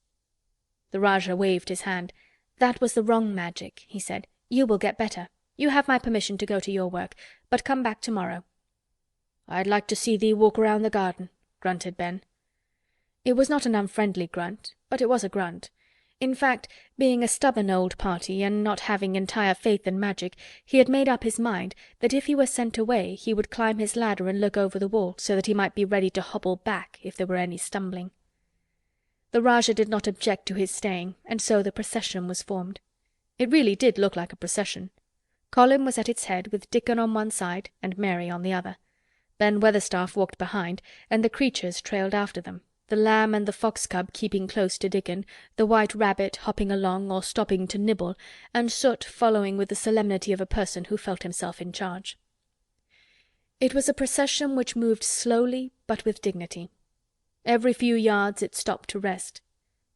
The Rajah waved his hand. "That was the wrong Magic," he said. "You will get better. You have my permission to go to your work, but come back tomorrow." "I'd like to see thee walk around the garden," grunted Ben. It was not an unfriendly grunt, but it was a grunt. In fact, being a stubborn old party and not having entire faith in Magic, he had made up his mind that if he were sent away he would climb his ladder and look over the wall so that he might be ready to hobble back if there were any stumbling. The Rajah did not object to his staying, and so the procession was formed. It really did look like a procession. Colin was at its head with Dickon on one side and Mary on the other. Ben Weatherstaff walked behind, and the creatures trailed after them, the lamb and the fox cub keeping close to Dickon, the white rabbit hopping along or stopping to nibble, and Soot following with the solemnity of a person who felt himself in charge. It was a procession which moved slowly but with dignity. Every few yards it stopped to rest.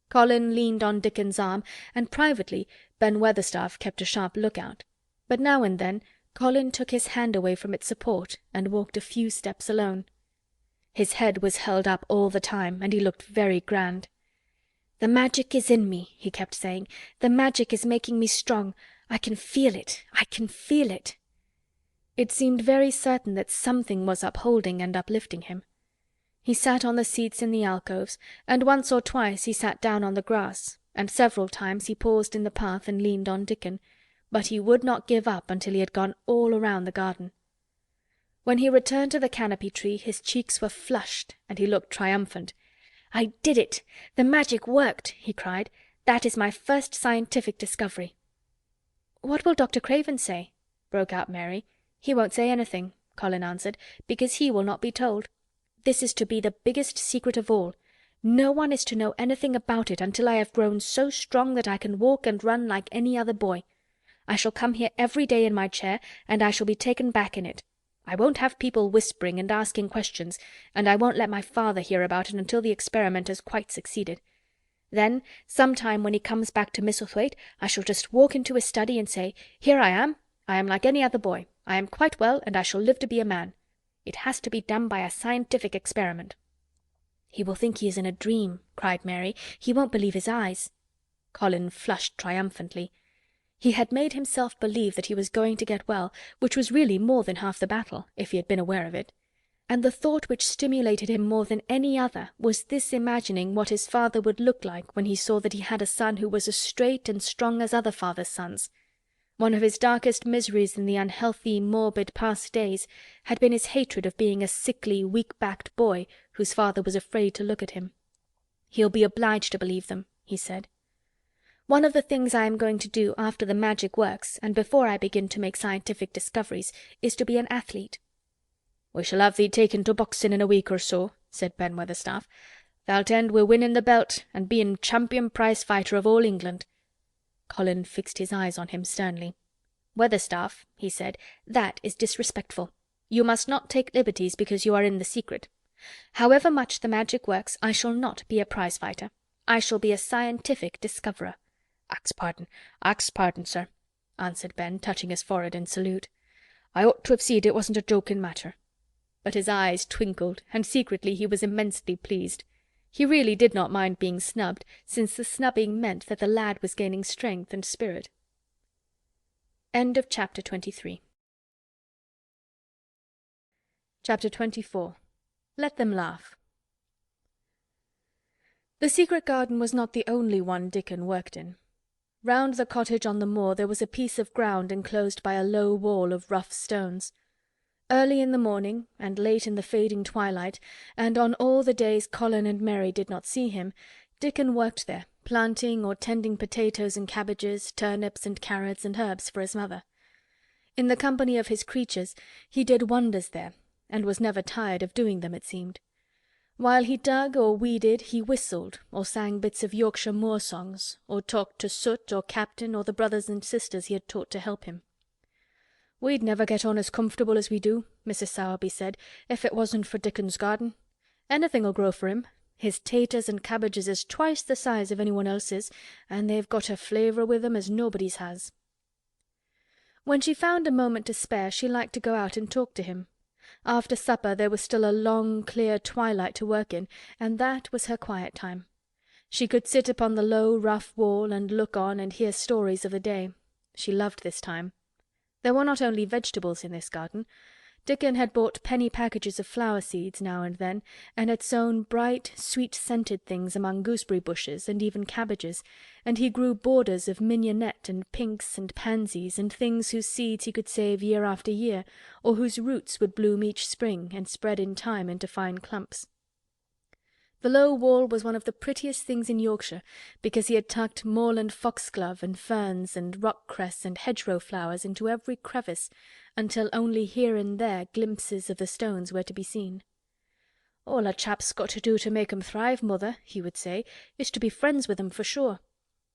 Colin leaned on Dickon's arm, and privately Ben Weatherstaff kept a sharp lookout, but now and then Colin took his hand away from its support and walked a few steps alone. His head was held up all the time, and he looked very grand. "The Magic is in me," he kept saying. "The Magic is making me strong. I can feel it. I can feel it." It seemed very certain that something was upholding and uplifting him. He sat on the seats in the alcoves, and once or twice he sat down on the grass, and several times he paused in the path and leaned on Dickon, but he would not give up until he had gone all around the garden. When he returned to the canopy tree his cheeks were flushed and he looked triumphant. "I did it! The Magic worked!" he cried. "That is my first scientific discovery." "What will Dr. Craven say?" broke out Mary. "He won't say anything," Colin answered, "because he will not be told. This is to be the biggest secret of all. No one is to know anything about it until I have grown so strong that I can walk and run like any other boy. I shall come here every day in my chair, and I shall be taken back in it. I won't have people whispering and asking questions, and I won't let my father hear about it until the experiment has quite succeeded. Then, sometime when he comes back to Misselthwaite, I shall just walk into his study and say, 'Here I am like any other boy. I am quite well, and I shall live to be a man. It has to be done by a scientific experiment.'" "He will think he is in a dream," cried Mary. "He won't believe his eyes." Colin flushed triumphantly. He had made himself believe that he was going to get well, which was really more than half the battle, if he had been aware of it. and the thought which stimulated him more than any other was this imagining what his father would look like when he saw that he had a son who was as straight and strong as other fathers' sons. One of his darkest miseries in the unhealthy, morbid past days had been his hatred of being a sickly, weak-backed boy whose father was afraid to look at him. "He'll be obliged to believe them," he said. "One of the things I am going to do after the magic works, and before I begin to make scientific discoveries, is to be an athlete." "We shall have thee taken to boxing in a week or so," said Ben Weatherstaff. "Thou'lt end wi' winning the belt and being champion prize fighter of all England." Colin fixed his eyes on him sternly. "Weatherstaff," he said, "that is disrespectful. You must not take liberties because you are in the secret. However much the magic works, I shall not be a prize fighter. I shall be a scientific discoverer." Ax pardon, sir," answered Ben, touching his forehead in salute. "I ought to have seed it wasn't a joking matter." But his eyes twinkled, and secretly he was immensely pleased. He really did not mind being snubbed, since the snubbing meant that the lad was gaining strength and spirit. End of chapter 23. Chapter 24. Let them laugh. The secret garden was not the only one Dickon worked in. Round the cottage on the moor there was a piece of ground enclosed by a low wall of rough stones. Early in the morning, and late in the fading twilight, and on all the days Colin and Mary did not see him, Dickon worked there, planting or tending potatoes and cabbages, turnips and carrots and herbs for his mother. In the company of his creatures he did wonders there, and was never tired of doing them, it seemed. While he dug or weeded he whistled, or sang bits of Yorkshire moor songs, or talked to Soot or Captain or the brothers and sisters he had taught to help him. "We'd never get on as comfortable as we do," Mrs. Sowerby said, "if it wasn't for Dickon's garden. Anything'll grow for him. His taters and cabbages is twice the size of anyone else's, and they've got a flavour with 'em as nobody's has." When she found a moment to spare she liked to go out and talk to him. After supper there was still a long, clear twilight to work in, and that was her quiet time. She could sit upon the low, rough wall and look on and hear stories of the day. She loved this time. There were not only vegetables in this garden. Dickon had bought penny packages of flower seeds now and then, and had sown bright, sweet-scented things among gooseberry bushes and even cabbages, and he grew borders of mignonette and pinks and pansies and things whose seeds he could save year after year, or whose roots would bloom each spring and spread in time into fine clumps. The low wall was one of the prettiest things in Yorkshire, because he had tucked moorland foxglove and ferns and rock-cress and hedgerow flowers into every crevice, until only here and there glimpses of the stones were to be seen. "All a chap's got to do to make 'em thrive, mother," he would say, "is to be friends with 'em for sure.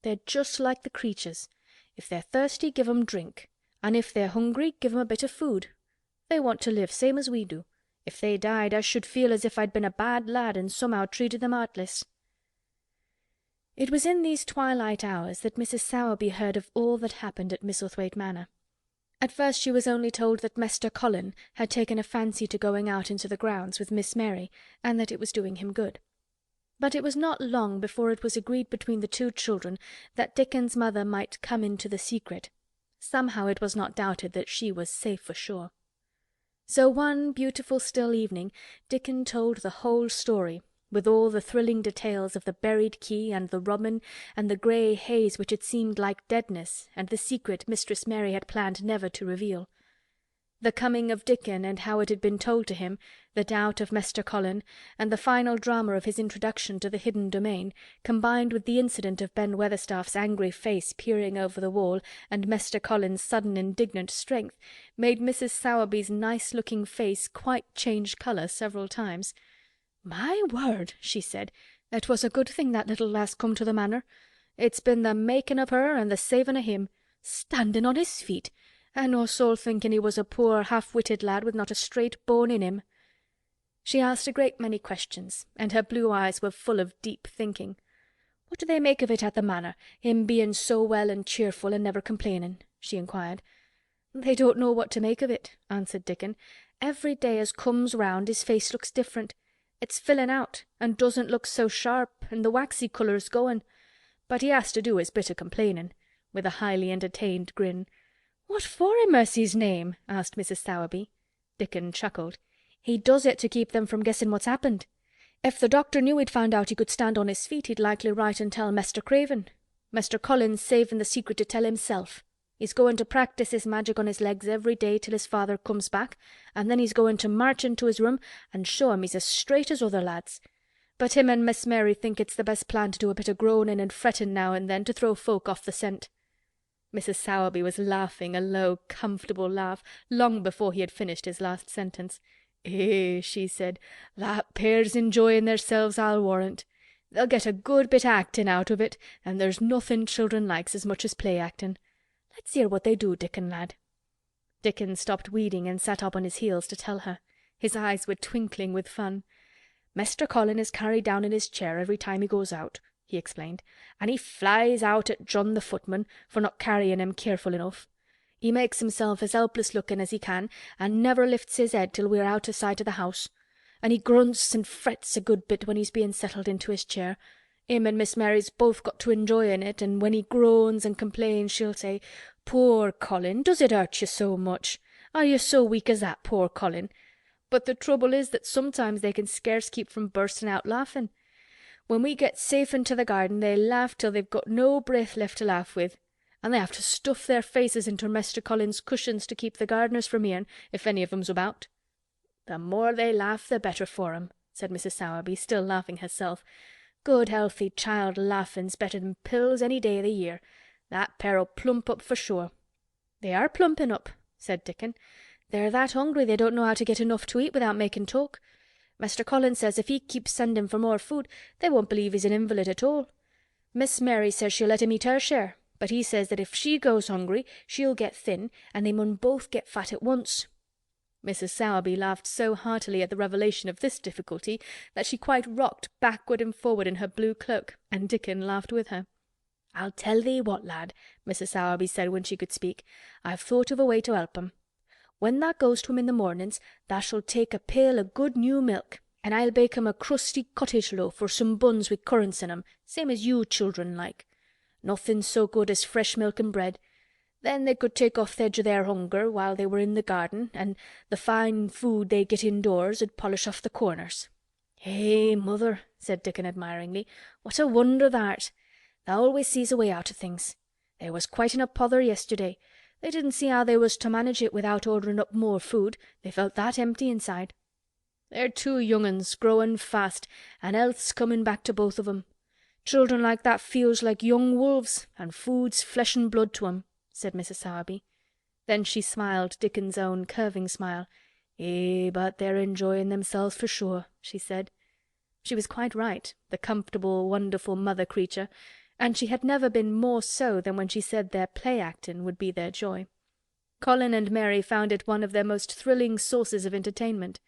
They're just like the creatures. If they're thirsty, give 'em drink, and if they're hungry, give 'em a bit of food. They want to live same as we do. If they died, I should feel as if I'd been a bad lad and somehow treated them heartless." It was in these twilight hours that Mrs. Sowerby heard of all that happened at Misselthwaite Manor. At first she was only told that Master Colin had taken a fancy to going out into the grounds with Miss Mary, and that it was doing him good. But it was not long before it was agreed between the two children that Dickon's mother might come into the secret. Somehow it was not doubted that she was safe for sure. So one beautiful still evening Dickon told the whole story, with all the thrilling details of the buried key and the robin and the grey haze which had seemed like deadness, and the secret Mistress Mary had planned never to reveal. The coming of Dickon and how it had been told to him, the doubt of Master Colin, and the final drama of his introduction to the hidden domain, combined with the incident of Ben Weatherstaff's angry face peering over the wall and Master Colin's sudden indignant strength, made Mrs. Sowerby's nice-looking face quite change colour several times. "My word," she said, "it was a good thing that little lass come to the Manor. It's been the making of her and the saving of him. Standing on his feet, and us all thinking he was a poor half-witted lad with not a straight bone in him." She asked a great many questions, and her blue eyes were full of deep thinking. "What do they make of it at the Manor, him being so well and cheerful and never complaining?" she inquired. "They don't know what to make of it," answered Dickon. "Every day as comes round his face looks different. It's filling out, and doesn't look so sharp, and the waxy colour's going. But he has to do his bit of complaining," with a highly entertained grin. "What for, in mercy's name?" asked Mrs. Sowerby. Dickon chuckled. He does it to keep them from guessing what's happened. If the doctor knew he'd found out he could stand on his feet, he'd likely write and tell Mester Craven. Mester Colin's saving the secret to tell himself. He's going to practice his magic on his legs every day till his father comes back, and then he's going to march into his room and show him he's as straight as other lads. But him and Miss Mary think it's the best plan to do a bit of groaning and fretting now and then to throw folk off the scent." Mrs. Sowerby was laughing a low, comfortable laugh long before he had finished his last sentence. "Eh," she said, "that pair's enjoying theirselves, I'll warrant. They'll get a good bit o' acting out of it, and there's nothing children likes as much as play-acting. Let's hear what they do, Dickon, lad." Dickon stopped weeding and sat up on his heels to tell her. His eyes were twinkling with fun. "Mester Colin is carried down in his chair every time he goes out," he explained, "and he flies out at John the footman for not carrying him careful enough. He makes himself as helpless looking as he can, and never lifts his head till we're out o' sight of the house. And he grunts and frets a good bit when he's being settled into his chair. Him and Miss Mary's both got to enjoying it, and when he groans and complains she'll say, 'Poor Colin, does it hurt you so much? Are you so weak as that, poor Colin?' But the trouble is that sometimes they can scarce keep from bursting out laughing. When we get safe into the garden they laugh till they've got no breath left to laugh with, and they have to stuff their faces into Mester Colin's cushions to keep the gardeners from hearing, if any of 'em's about." "The more they laugh the better for 'em," said Mrs. Sowerby, still laughing herself. "Good healthy child laughing's better than pills any day o' the year. That pair'll plump up for sure." "They are plumping up," said Dickon. "They're that hungry they don't know how to get enough to eat without making talk. Mester Colin says if he keeps sending for more food they won't believe he's an invalid at all. Miss Mary says she'll let him eat her share, but he says that if she goes hungry she'll get thin and they mun both get fat at once." Mrs. Sowerby laughed so heartily at the revelation of this difficulty that she quite rocked backward and forward in her blue cloak, and Dickon laughed with her. "I'll tell thee what, lad," Mrs. Sowerby said when she could speak. "I've thought of a way to help 'em. When thou goes to him in the mornings, thou shalt take a pail o' good new milk, and I'll bake 'em a crusty cottage loaf or some buns with currants in 'em, same as you children like. Nothing so good as fresh milk and bread. Then they could take off th' edge o' their hunger while they were in the garden, and the fine food they get indoors 'ud polish off the corners." "Eh, mother," said Dickon admiringly, "what a wonder tha'rt. Thou always sees a way out o' things. They was quite in a pother yesterday. They didn't see how they was to manage it without ordering up more food, they felt that empty inside. They're two young uns, growing fast, and health's coming back to both of 'em. Children like that feels like young wolves, and food's flesh and blood to 'em," said Mrs. Sowerby. Then she smiled Dickon's own curving smile. "Eh, but they're enjoying themselves for sure," she said. She was quite right, the comfortable, wonderful mother creature, and she had never been more so than when she said their play-acting would be their joy. Colin and Mary found it one of their most thrilling sources of entertainment.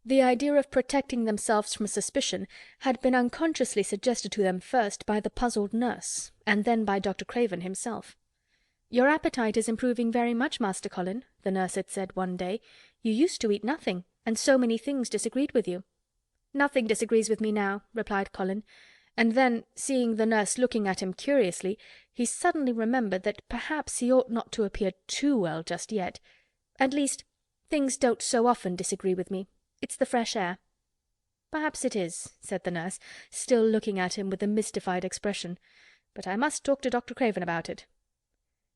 The idea of protecting themselves from suspicion had been unconsciously suggested to them first by the puzzled nurse, and then by Dr. Craven himself. "Your appetite is improving very much, Master Colin," the nurse had said one day. "You used to eat nothing, and so many things disagreed with you." "Nothing disagrees with me now," replied Colin, and then, seeing the nurse looking at him curiously, he suddenly remembered that perhaps he ought not to appear too well just yet. "At least, things don't so often disagree with me. It's the fresh air." "Perhaps it is," said the nurse, still looking at him with a mystified expression. "But I must talk to Dr. Craven about it."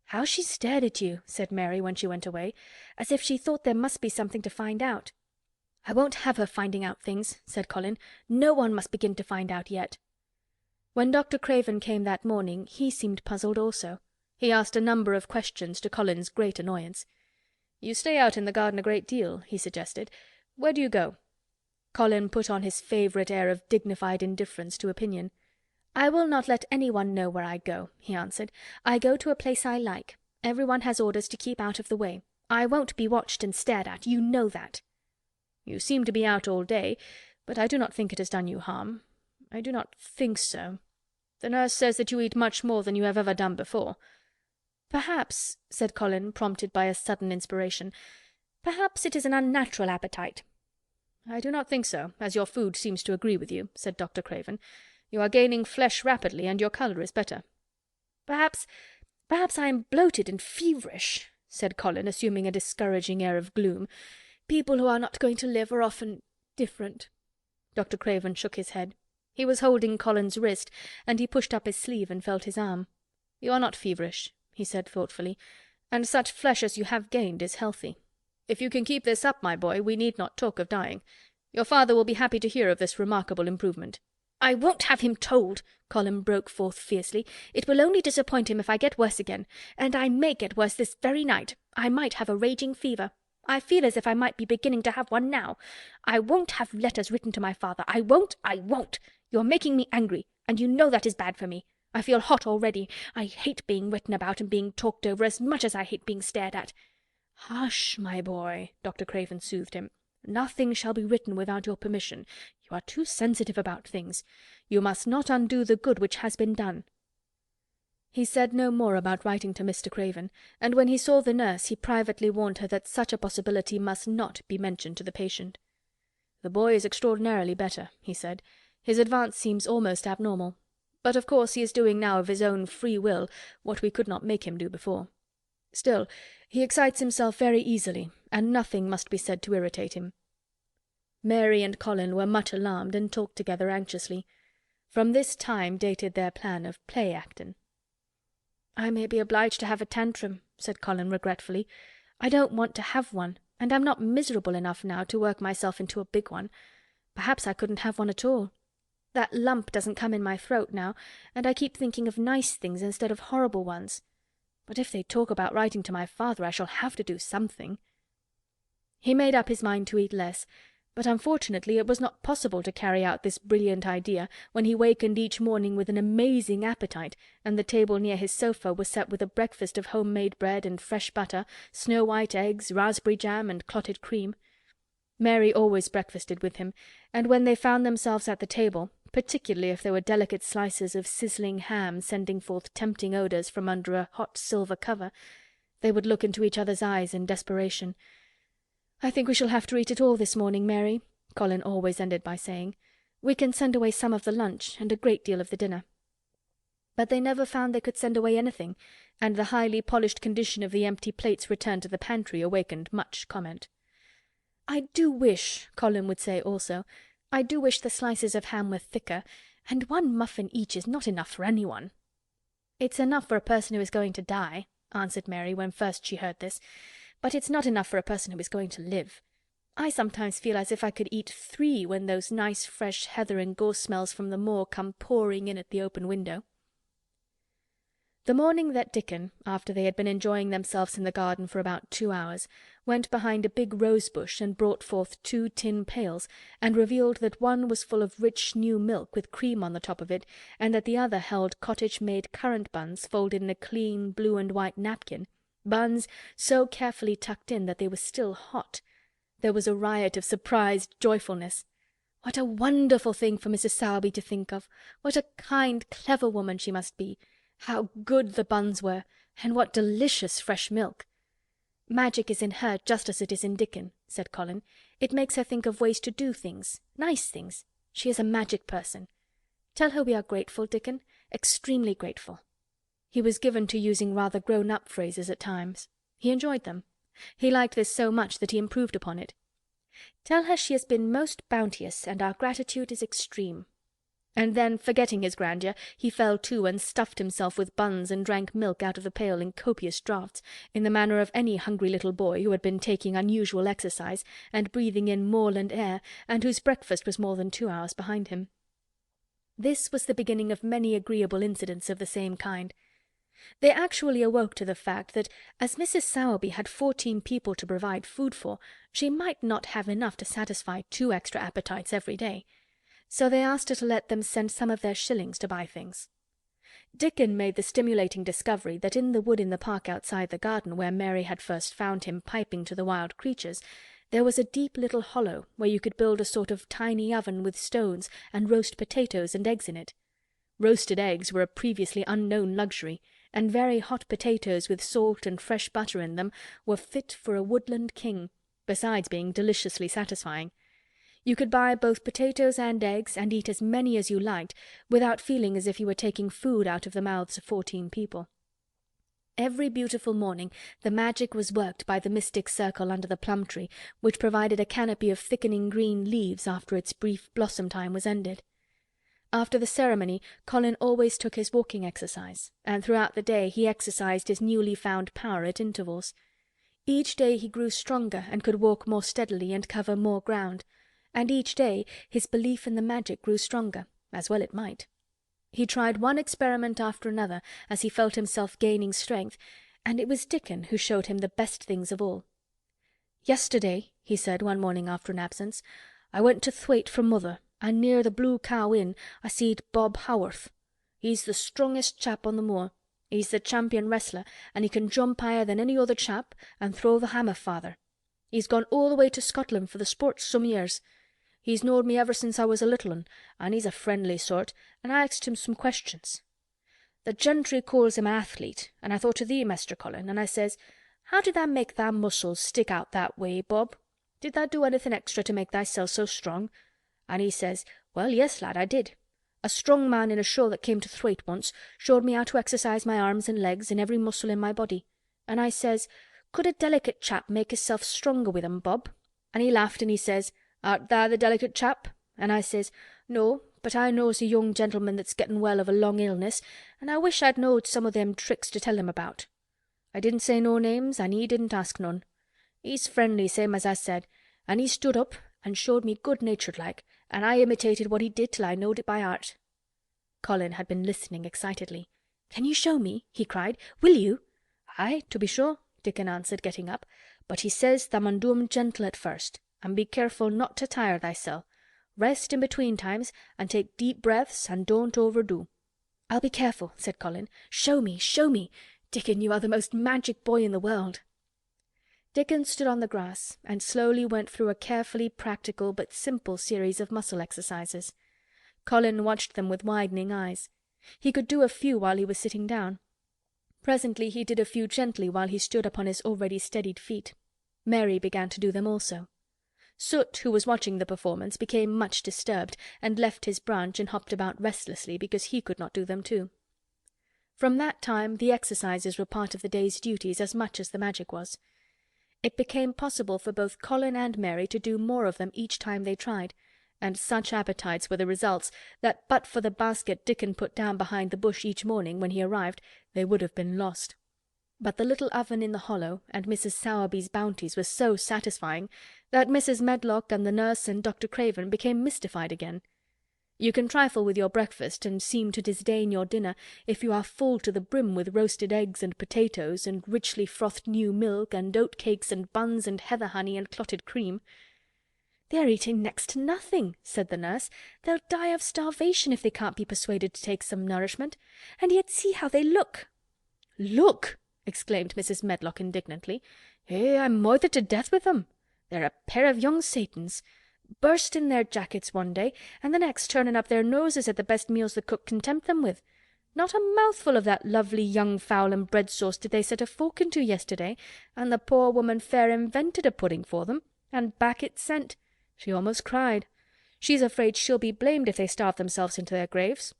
"How she stared at you," said Mary when she went away, "as if she thought there must be something to find out." "I won't have her finding out things," said Colin. "No one must begin to find out yet." When Dr. Craven came that morning he seemed puzzled also. He asked a number of questions to Colin's great annoyance. "You stay out in the garden a great deal," he suggested. "Where do you go?" Colin put on his favourite air of dignified indifference to opinion. "I will not let anyone know where I go," he answered. "I go to a place I like. Everyone has orders to keep out of the way. I won't be watched and stared at. You know that." "You seem to be out all day, but I do not think it has done you harm. I do not think so. The nurse says that you eat much more than you have ever done before." "Perhaps," said Colin, prompted by a sudden inspiration, "perhaps it is an unnatural appetite." "I do not think so, as your food seems to agree with you," said Dr. Craven. "You are gaining flesh rapidly, and your colour is better." Perhaps I am bloated and feverish," said Colin, assuming a discouraging air of gloom. People who are not going to live are often different." Dr. Craven shook his head. He was holding Colin's wrist, and he pushed up his sleeve and felt his arm. "You are not feverish," he said thoughtfully, "and such flesh as you have gained is healthy. If you can keep this up, my boy, we need not talk of dying. Your father will be happy to hear of this remarkable improvement." "I won't have him told," Colin broke forth fiercely. "It will only disappoint him if I get worse again. And I may get worse this very night. I might have a raging fever. I feel as if I might be beginning to have one now. I won't have letters written to my father. I won't! You're making me angry, and you know that is bad for me. I feel hot already. I hate being written about and being talked over as much as I hate being stared at." "Hush, my boy," Dr. Craven soothed him. "Nothing shall be written without your permission. You are too sensitive about things. You must not undo the good which has been done." He said no more about writing to Mr. Craven, and when he saw the nurse he privately warned her that such a possibility must not be mentioned to the patient. "The boy is extraordinarily better," he said. "His advance seems almost abnormal. But of course he is doing now of his own free will what we could not make him do before. Still, he excites himself very easily, and nothing must be said to irritate him." Mary and Colin were much alarmed and talked together anxiously. From this time dated their plan of play-actin'. "I may be obliged to have a tantrum," said Colin regretfully. "I don't want to have one, and I'm not miserable enough now to work myself into a big one. Perhaps I couldn't have one at all. That lump doesn't come in my throat now, and I keep thinking of nice things instead of horrible ones. But if they talk about writing to my father, I shall have to do something." He made up his mind to eat less, but unfortunately it was not possible to carry out this brilliant idea when he wakened each morning with an amazing appetite, and the table near his sofa was set with a breakfast of home-made bread and fresh butter, snow-white eggs, raspberry jam, and clotted cream. Mary always breakfasted with him, and when they found themselves at the table, particularly if there were delicate slices of sizzling ham sending forth tempting odours from under a hot silver cover, they would look into each other's eyes in desperation. "I think we shall have to eat it all this morning, Mary," Colin always ended by saying. "We can send away some of the lunch and a great deal of the dinner." But they never found they could send away anything, and the highly polished condition of the empty plates returned to the pantry awakened much comment. "I do wish," Colin would say also, "I do wish the slices of ham were thicker, and one muffin each is not enough for anyone." "It's enough for a person who is going to die," answered Mary when first she heard this, "but it's not enough for a person who is going to live. I sometimes feel as if I could eat 3 when those nice fresh heather and gorse smells from the moor come pouring in at the open window." The morning that Dickon, after they had been enjoying themselves in the garden for about 2 hours, went behind a big rose-bush and brought forth 2 tin pails, and revealed that one was full of rich new milk with cream on the top of it, and that the other held cottage-made currant buns folded in a clean blue and white napkin, buns so carefully tucked in that they were still hot. There was a riot of surprised joyfulness. What a wonderful thing for Mrs. Sowerby to think of! What a kind, clever woman she must be! How good the buns were, and what delicious fresh milk! "Magic is in her just as it is in Dickon," said Colin. "It makes her think of ways to do things, nice things. She is a magic person. Tell her we are grateful, Dickon, extremely grateful." He was given to using rather grown-up phrases at times. He enjoyed them. He liked this so much that he improved upon it. "Tell her she has been most bounteous, and our gratitude is extreme." And then, forgetting his grandeur, he fell to and stuffed himself with buns and drank milk out of the pail in copious draughts, in the manner of any hungry little boy who had been taking unusual exercise and breathing in moorland air, and whose breakfast was more than 2 hours behind him. This was the beginning of many agreeable incidents of the same kind. They actually awoke to the fact that, as Mrs. Sowerby had 14 people to provide food for, she might not have enough to satisfy 2 extra appetites every day. So they asked her to let them send some of their shillings to buy things. Dickon made the stimulating discovery that in the wood in the park outside the garden, where Mary had first found him piping to the wild creatures, there was a deep little hollow where you could build a sort of tiny oven with stones and roast potatoes and eggs in it. Roasted eggs were a previously unknown luxury, and very hot potatoes with salt and fresh butter in them were fit for a woodland king, besides being deliciously satisfying. You could buy both potatoes and eggs and eat as many as you liked without feeling as if you were taking food out of the mouths of 14 people. Every beautiful morning the magic was worked by the mystic circle under the plum tree, which provided a canopy of thickening green leaves after its brief blossom time was ended. After the ceremony Colin always took his walking exercise, and throughout the day he exercised his newly found power at intervals. Each day he grew stronger and could walk more steadily and cover more ground, and each day his belief in the magic grew stronger, as well it might. He tried one experiment after another as he felt himself gaining strength, and it was Dickon who showed him the best things of all. "Yesterday," he said one morning after an absence, "I went to Thwaite for mother, and near the Blue Cow Inn I seed Bob Haworth. He's the strongest chap on the moor. He's the champion wrestler, and he can jump higher than any other chap and throw the hammer farther. He's gone all the way to Scotland for the sports some years. He's knowed me ever since I was a little un, and he's a friendly sort, and I asked him some questions. The gentry calls him an athlete, and I thought o' thee, Mester Colin, and I says, 'How did tha make thy muscles stick out that way, Bob? Did tha do anything extra to make thyself so strong?' And he says, 'Well, yes, lad, I did. A strong man in a show that came to Thwaite once showed me how to exercise my arms and legs and every muscle in my body. And I says, 'Could a delicate chap make hisself stronger with 'em, Bob?' And he laughed and he says, 'Art tha the delicate chap?' And I says, 'No, but I knows a young gentleman that's getting well of a long illness, and I wish I'd knowed some o' them tricks to tell him about.' I didn't say no names, and he didn't ask none. He's friendly, same as I said, and he stood up and showed me good-natured like, and I imitated what he did till I knowed it by heart." Colin had been listening excitedly. "Can you show me?" he cried. "Will you?" "Aye, to be sure," Dickon answered, getting up. "But he says tha mun do 'em gentle at first, and be careful not to tire thysel. Rest in between times, and take deep breaths, and don't overdo." "I'll be careful," said Colin. "Show me, show me! Dickon, you are the most magic boy in the world." Dickon stood on the grass and slowly went through a carefully practical but simple series of muscle exercises. Colin watched them with widening eyes. He could do a few while he was sitting down. Presently he did a few gently while he stood upon his already steadied feet. Mary began to do them also. Soot, who was watching the performance, became much disturbed, and left his branch and hopped about restlessly because he could not do them too. From that time the exercises were part of the day's duties as much as the magic was. It became possible for both Colin and Mary to do more of them each time they tried, and such appetites were the results that but for the basket Dickon put down behind the bush each morning when he arrived, they would have been lost. But the little oven in the hollow and Mrs. Sowerby's bounties were so satisfying that Mrs. Medlock and the nurse and Dr. Craven became mystified again. You can trifle with your breakfast and seem to disdain your dinner if you are full to the brim with roasted eggs and potatoes and richly frothed new milk and oat-cakes and buns and heather honey and clotted cream. "They're eating next to nothing," said the nurse. "They'll die of starvation if they can't be persuaded to take some nourishment. And yet see how they look." "Look!" exclaimed Mrs. Medlock indignantly. "I'm moithered to death with them. They're a pair of young Satans. Bursting their jackets one day, and the next turning up their noses at the best meals the cook can tempt them with. Not a mouthful of that lovely young fowl and bread sauce did they set a fork into yesterday, and the poor woman fair invented a pudding for them, and back it sent. She almost cried. She's afraid she'll be blamed if they starve themselves into their graves."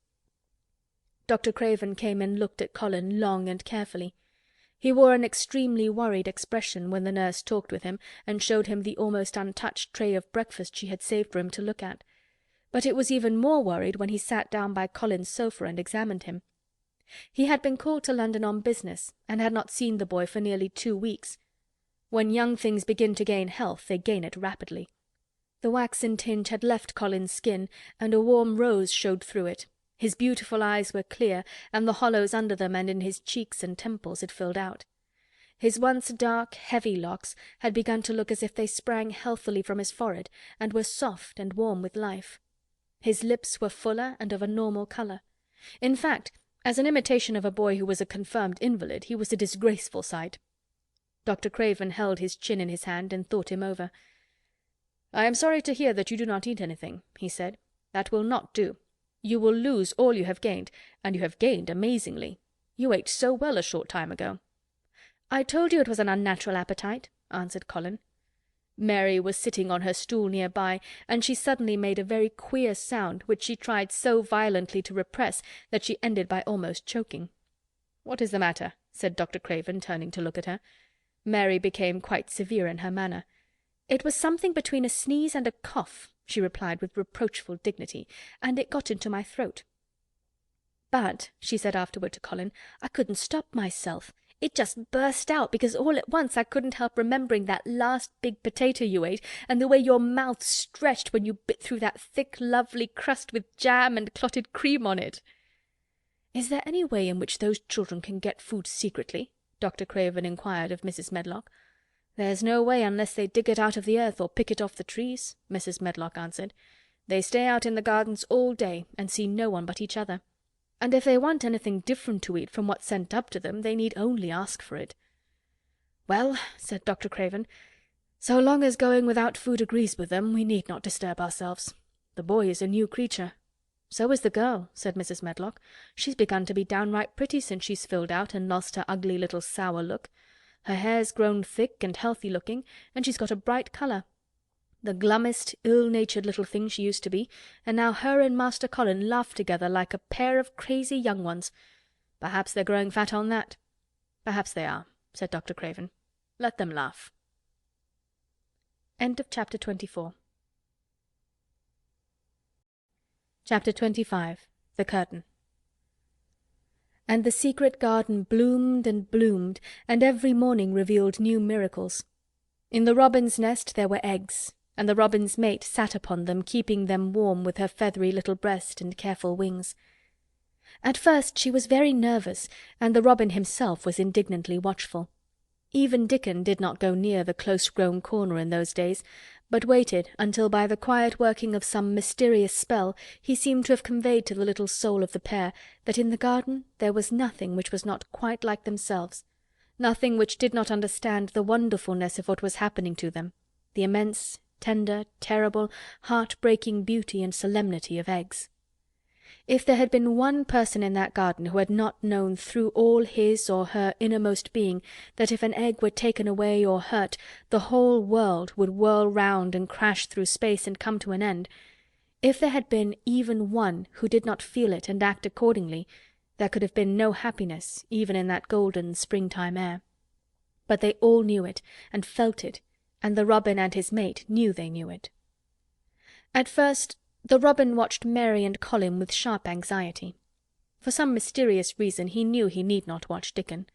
Dr. Craven came and looked at Colin long and carefully. He wore an extremely worried expression when the nurse talked with him and showed him the almost untouched tray of breakfast she had saved for him to look at. But it was even more worried when he sat down by Colin's sofa and examined him. He had been called to London on business and had not seen the boy for nearly 2 weeks. When young things begin to gain health, they gain it rapidly. The waxen tinge had left Colin's skin, and a warm rose showed through it. His beautiful eyes were clear, and the hollows under them and in his cheeks and temples had filled out. His once dark, heavy locks had begun to look as if they sprang healthily from his forehead, and were soft and warm with life. His lips were fuller and of a normal colour. In fact, as an imitation of a boy who was a confirmed invalid, he was a disgraceful sight. Dr. Craven held his chin in his hand and thought him over. "I am sorry to hear that you do not eat anything," he said. "That will not do. You will lose all you have gained, and you have gained amazingly. You ate so well a short time ago." "I told you it was an unnatural appetite," answered Colin. Mary was sitting on her stool near by, and she suddenly made a very queer sound which she tried so violently to repress that she ended by almost choking. "What is the matter?" said Dr. Craven, turning to look at her. Mary became quite severe in her manner. "It was something between a sneeze and a cough," she replied with reproachful dignity, "and it got into my throat. But," she said afterward to Colin, "I couldn't stop myself. It just burst out, because all at once I couldn't help remembering that last big potato you ate, and the way your mouth stretched when you bit through that thick, lovely crust with jam and clotted cream on it." "Is there any way in which those children can get food secretly?" Dr. Craven inquired of Mrs. Medlock. "There's no way unless they dig it out of the earth or pick it off the trees," Mrs. Medlock answered. "They stay out in the gardens all day and see no one but each other. And if they want anything different to eat from what's sent up to them, they need only ask for it." "Well," said Dr. Craven, "so long as going without food agrees with them, we need not disturb ourselves. The boy is a new creature." "So is the girl," said Mrs. Medlock. "She's begun to be downright pretty since she's filled out and lost her ugly little sour look. Her hair's grown thick and healthy looking, and she's got a bright colour. The glummest, ill-natured little thing she used to be, and now her and Master Colin laugh together like a pair of crazy young ones. Perhaps they're growing fat on that." "Perhaps they are," said Dr. Craven. "Let them laugh." End of chapter 24. Chapter 25. The Curtain. And the secret garden bloomed and bloomed, and every morning revealed new miracles. In the robin's nest there were eggs, and the robin's mate sat upon them, keeping them warm with her feathery little breast and careful wings. At first she was very nervous, and the robin himself was indignantly watchful. Even Dickon did not go near the close-grown corner in those days, but waited until by the quiet working of some mysterious spell he seemed to have conveyed to the little soul of the pair that in the garden there was nothing which was not quite like themselves, nothing which did not understand the wonderfulness of what was happening to them, the immense, tender, terrible, heart-breaking beauty and solemnity of eggs. If there had been one person in that garden who had not known through all his or her innermost being that if an egg were taken away or hurt, the whole world would whirl round and crash through space and come to an end, if there had been even one who did not feel it and act accordingly, there could have been no happiness even in that golden springtime air. But they all knew it and felt it, and the robin and his mate knew they knew it. At first the robin watched Mary and Colin with sharp anxiety. For some mysterious reason he knew he need not watch Dickon.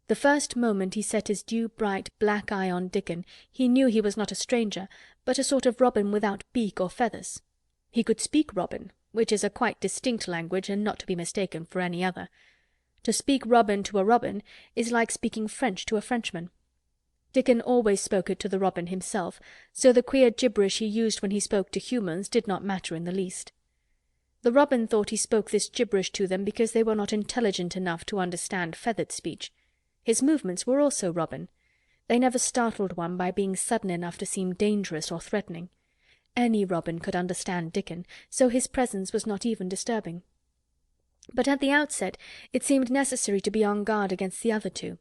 The first moment he set his dew-bright black eye on Dickon, he knew he was not a stranger, but a sort of robin without beak or feathers. He could speak robin, which is a quite distinct language and not to be mistaken for any other. To speak robin to a robin is like speaking French to a Frenchman. Dickon always spoke it to the robin himself, so the queer gibberish he used when he spoke to humans did not matter in the least. The robin thought he spoke this gibberish to them because they were not intelligent enough to understand feathered speech. His movements were also robin. They never startled one by being sudden enough to seem dangerous or threatening. Any robin could understand Dickon, so his presence was not even disturbing. But at the outset it seemed necessary to be on guard against the other two.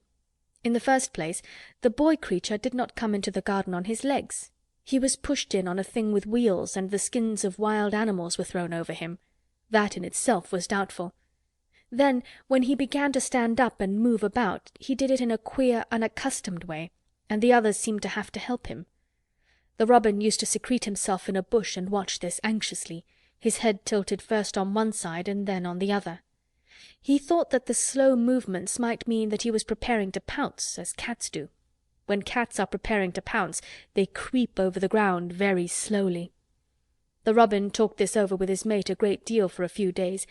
In the first place, the boy creature did not come into the garden on his legs. He was pushed in on a thing with wheels, and the skins of wild animals were thrown over him. That in itself was doubtful. Then, when he began to stand up and move about, he did it in a queer, unaccustomed way, and the others seemed to have to help him. The robin used to secrete himself in a bush and watch this anxiously, his head tilted first on one side and then on the other. He thought that the slow movements might mean that he was preparing to pounce, as cats do. When cats are preparing to pounce, they creep over the ground very slowly. The robin talked this over with his mate a great deal for a few days,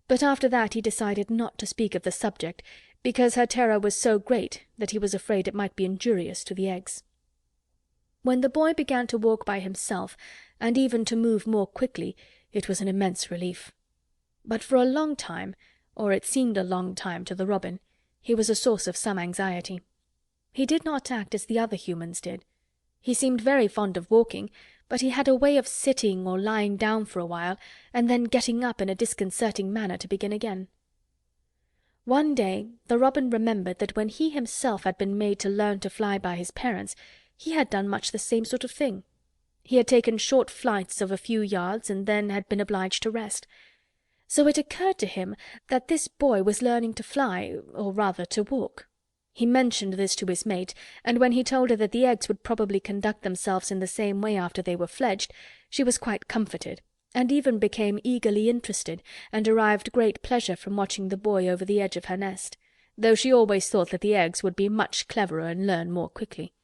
but after that he decided not to speak of the subject, because her terror was so great that he was afraid it might be injurious to the eggs. When the boy began to walk by himself, and even to move more quickly, it was an immense relief. But for a long time, or it seemed a long time to the robin, he was a source of some anxiety. He did not act as the other humans did. He seemed very fond of walking, but he had a way of sitting or lying down for a while, and then getting up in a disconcerting manner to begin again. One day the robin remembered that when he himself had been made to learn to fly by his parents, he had done much the same sort of thing. He had taken short flights of a few yards and then had been obliged to rest. So it occurred to him that this boy was learning to fly, or rather to walk. He mentioned this to his mate, and when he told her that the eggs would probably conduct themselves in the same way after they were fledged, she was quite comforted, and even became eagerly interested, and derived great pleasure from watching the boy over the edge of her nest, though she always thought that the eggs would be much cleverer and learn more quickly.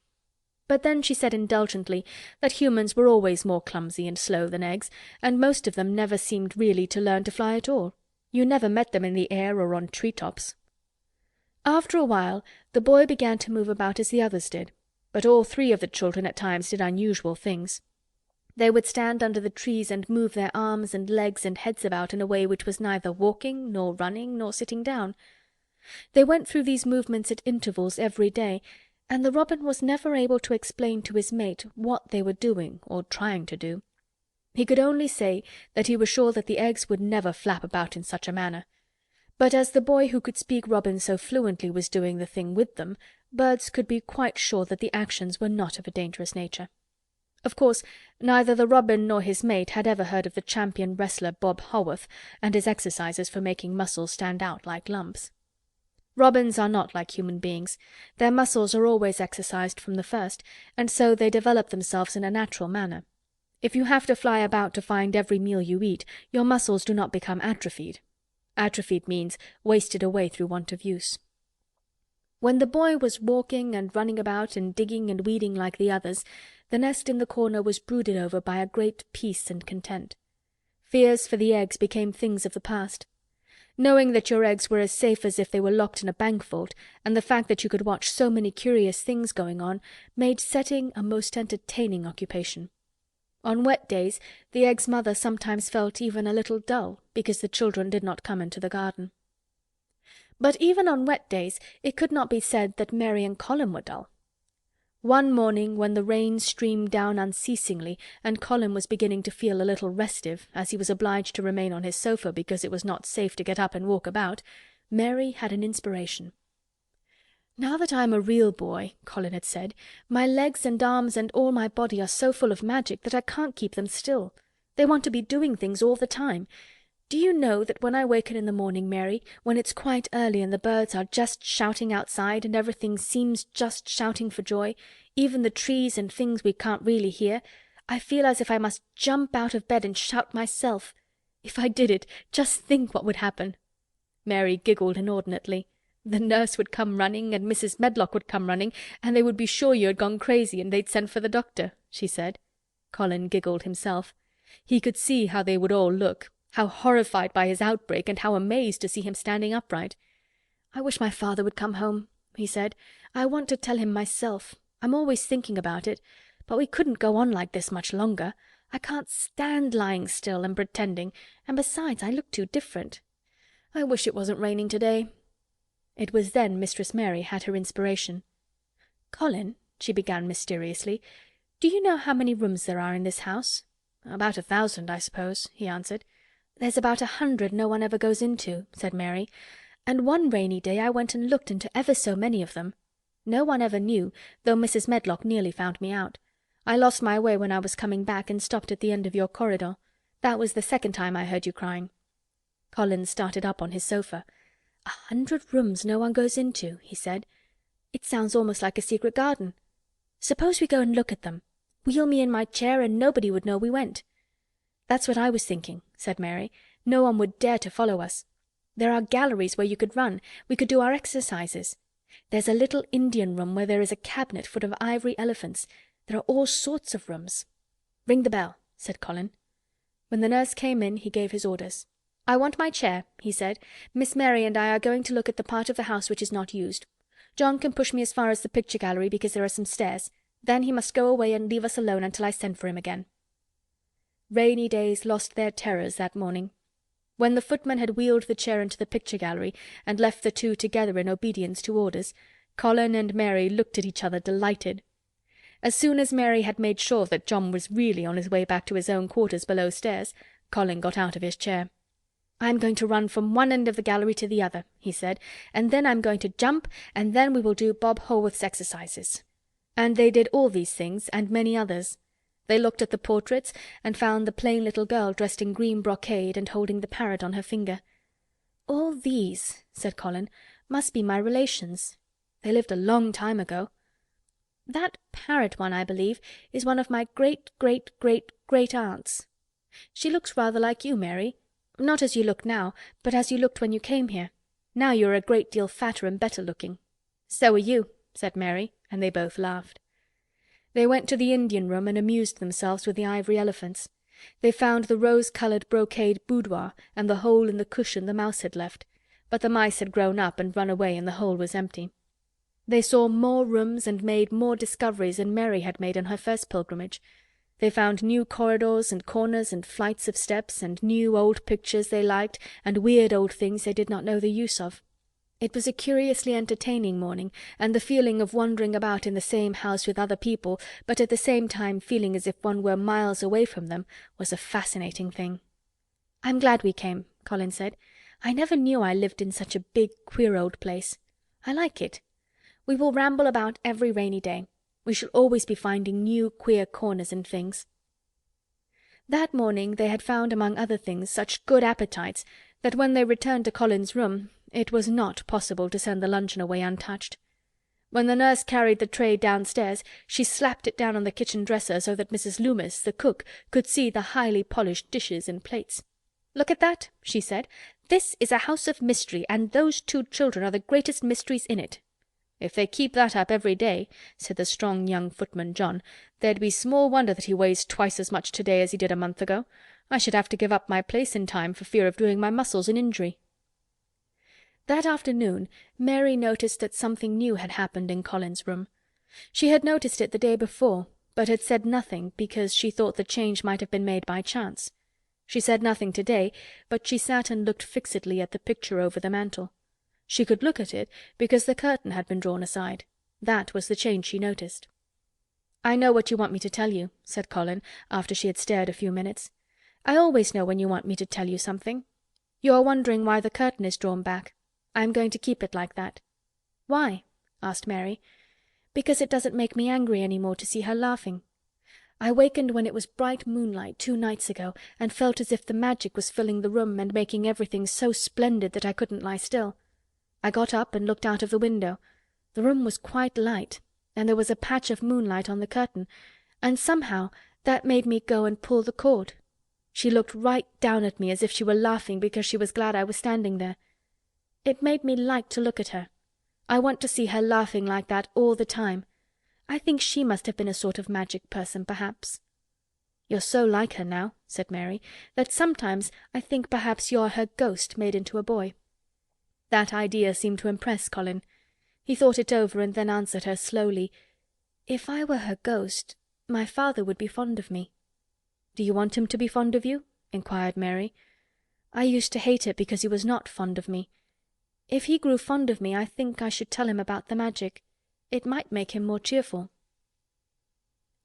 But then she said indulgently that humans were always more clumsy and slow than eggs, and most of them never seemed really to learn to fly at all. You never met them in the air or on tree-tops. After a while the boy began to move about as the others did, but all three of the children at times did unusual things. They would stand under the trees and move their arms and legs and heads about in a way which was neither walking, nor running, nor sitting down. They went through these movements at intervals every day, and the robin was never able to explain to his mate what they were doing or trying to do. He could only say that he was sure that the eggs would never flap about in such a manner. But as the boy who could speak robin so fluently was doing the thing with them, birds could be quite sure that the actions were not of a dangerous nature. Of course, neither the robin nor his mate had ever heard of the champion wrestler Bob Haworth and his exercises for making muscles stand out like lumps. Robins are not like human beings. Their muscles are always exercised from the first, and so they develop themselves in a natural manner. If you have to fly about to find every meal you eat, your muscles do not become atrophied. Atrophied means wasted away through want of use. When the boy was walking and running about and digging and weeding like the others, the nest in the corner was brooded over by a great peace and content. Fears for the eggs became things of the past. Knowing that your eggs were as safe as if they were locked in a bank vault, and the fact that you could watch so many curious things going on, made setting a most entertaining occupation. On wet days the egg's mother sometimes felt even a little dull because the children did not come into the garden. But even on wet days it could not be said that Mary and Colin were dull. One morning when the rain streamed down unceasingly and Colin was beginning to feel a little restive, as he was obliged to remain on his sofa because it was not safe to get up and walk about, Mary had an inspiration. "Now that I am a real boy," Colin had said, "my legs and arms and all my body are so full of magic that I can't keep them still. They want to be doing things all the time. Do you know that when I waken in the morning, Mary, when it's quite early and the birds are just shouting outside and everything seems just shouting for joy, even the trees and things we can't really hear, I feel as if I must jump out of bed and shout myself. If I did it, just think what would happen." Mary giggled inordinately. "The nurse would come running, and Mrs. Medlock would come running, and they would be sure you had gone crazy, and they'd send for the doctor," she said. Colin giggled himself. He could see how they would all look, how horrified by his outbreak, and how amazed to see him standing upright. "I wish my father would come home," he said. "I want to tell him myself. I'm always thinking about it. But we couldn't go on like this much longer. I can't stand lying still and pretending, and besides I look too different. I wish it wasn't raining today." It was then Mistress Mary had her inspiration. "Colin," she began mysteriously, "do you know how many rooms there are in this house?" "About 1,000, I suppose," he answered. "There's about 100 no one ever goes into," said Mary, "and one rainy day I went and looked into ever so many of them. No one ever knew, though Mrs. Medlock nearly found me out. I lost my way when I was coming back and stopped at the end of your corridor. That was the second time I heard you crying." Colin started up on his sofa. 100 rooms no one goes into," he said. "It sounds almost like a secret garden. Suppose we go and look at them. Wheel me in my chair and nobody would know we went." "That's what I was thinking," said Mary. "No one would dare to follow us. There are galleries where you could run. We could do our exercises. There's a little Indian room where there is a cabinet full of ivory elephants. There are all sorts of rooms." "Ring the bell," said Colin. When the nurse came in he gave his orders. "I want my chair," he said. "Miss Mary and I are going to look at the part of the house which is not used. John can push me as far as the picture gallery because there are some stairs. Then he must go away and leave us alone until I send for him again." Rainy days lost their terrors that morning. When the footman had wheeled the chair into the picture gallery and left the two together in obedience to orders, Colin and Mary looked at each other delighted. As soon as Mary had made sure that John was really on his way back to his own quarters below stairs, Colin got out of his chair. "I'm going to run from one end of the gallery to the other," he said, "and then I'm going to jump, and then we will do Bob Haworth's exercises." And they did all these things and many others. They looked at the portraits and found the plain little girl dressed in green brocade and holding the parrot on her finger. "All these," said Colin, "must be my relations. They lived a long time ago. That parrot one, I believe, is one of my great-great-great-great-aunts. She looks rather like you, Mary. Not as you look now, but as you looked when you came here. Now you are a great deal fatter and better looking." "So are you," said Mary, and they both laughed. They went to the Indian room and amused themselves with the ivory elephants. They found the rose-coloured brocade boudoir and the hole in the cushion the mouse had left, but the mice had grown up and run away and the hole was empty. They saw more rooms and made more discoveries than Mary had made on her first pilgrimage. They found new corridors and corners and flights of steps, and new old pictures they liked, and weird old things they did not know the use of. It was a curiously entertaining morning, and the feeling of wandering about in the same house with other people, but at the same time feeling as if one were miles away from them, was a fascinating thing. "I'm glad we came," Colin said. "I never knew I lived in such a big, queer old place. I like it. We will ramble about every rainy day. We shall always be finding new queer corners and things." That morning they had found among other things such good appetites that when they returned to Colin's room it was not possible to send the luncheon away untouched. When the nurse carried the tray downstairs, she slapped it down on the kitchen dresser so that Mrs. Loomis, the cook, could see the highly polished dishes and plates. "Look at that," she said. "This is a house of mystery, and those two children are the greatest mysteries in it." "If they keep that up every day," said the strong young footman John, "there'd be small wonder that he weighs twice as much today as he did a month ago. I should have to give up my place in time for fear of doing my muscles an injury." That afternoon Mary noticed that something new had happened in Colin's room. She had noticed it the day before, but had said nothing because she thought the change might have been made by chance. She said nothing today, but she sat and looked fixedly at the picture over the mantel. She could look at it because the curtain had been drawn aside. That was the change she noticed. "I know what you want me to tell you," said Colin, after she had stared a few minutes. "I always know when you want me to tell you something. You are wondering why the curtain is drawn back. I am going to keep it like that." "Why?" asked Mary. "Because it doesn't make me angry any more to see her laughing. I wakened when it was bright moonlight 2 nights ago and felt as if the magic was filling the room and making everything so splendid that I couldn't lie still. I got up and looked out of the window. The room was quite light, and there was a patch of moonlight on the curtain, and somehow that made me go and pull the cord. She looked right down at me as if she were laughing because she was glad I was standing there. It made me like to look at her. I want to see her laughing like that all the time. I think she must have been a sort of magic person, perhaps." "You're so like her now," said Mary, "that sometimes I think perhaps you're her ghost made into a boy." That idea seemed to impress Colin. He thought it over and then answered her slowly. "If I were her ghost, my father would be fond of me." "Do you want him to be fond of you?" inquired Mary. "I used to hate it because he was not fond of me. If he grew fond of me, I think I should tell him about the magic. It might make him more cheerful."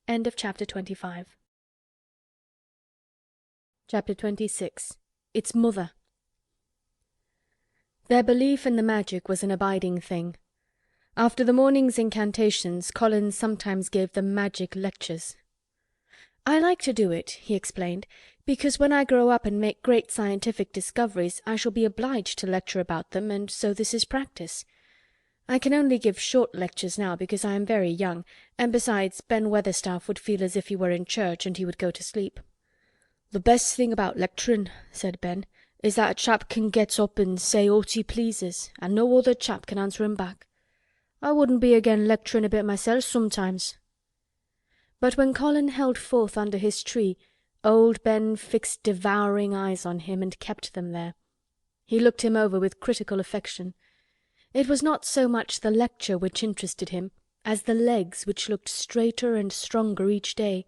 End of chapter 25. Chapter 26. Its Mother. Their belief in the magic was an abiding thing. After the morning's incantations, Colin sometimes gave them magic lectures. "I like to do it," he explained, "because when I grow up and make great scientific discoveries I shall be obliged to lecture about them, and so this is practice. I can only give short lectures now because I am very young, and besides Ben Weatherstaff would feel as if he were in church and he would go to sleep." "The best thing about lecturing," said Ben, "is that a chap can get up and say aught he pleases, and no other chap can answer him back. I wouldn't be again lecturing a bit myself sometimes." But when Colin held forth under his tree, old Ben fixed devouring eyes on him and kept them there. He looked him over with critical affection. It was not so much the lecture which interested him as the legs which looked straighter and stronger each day,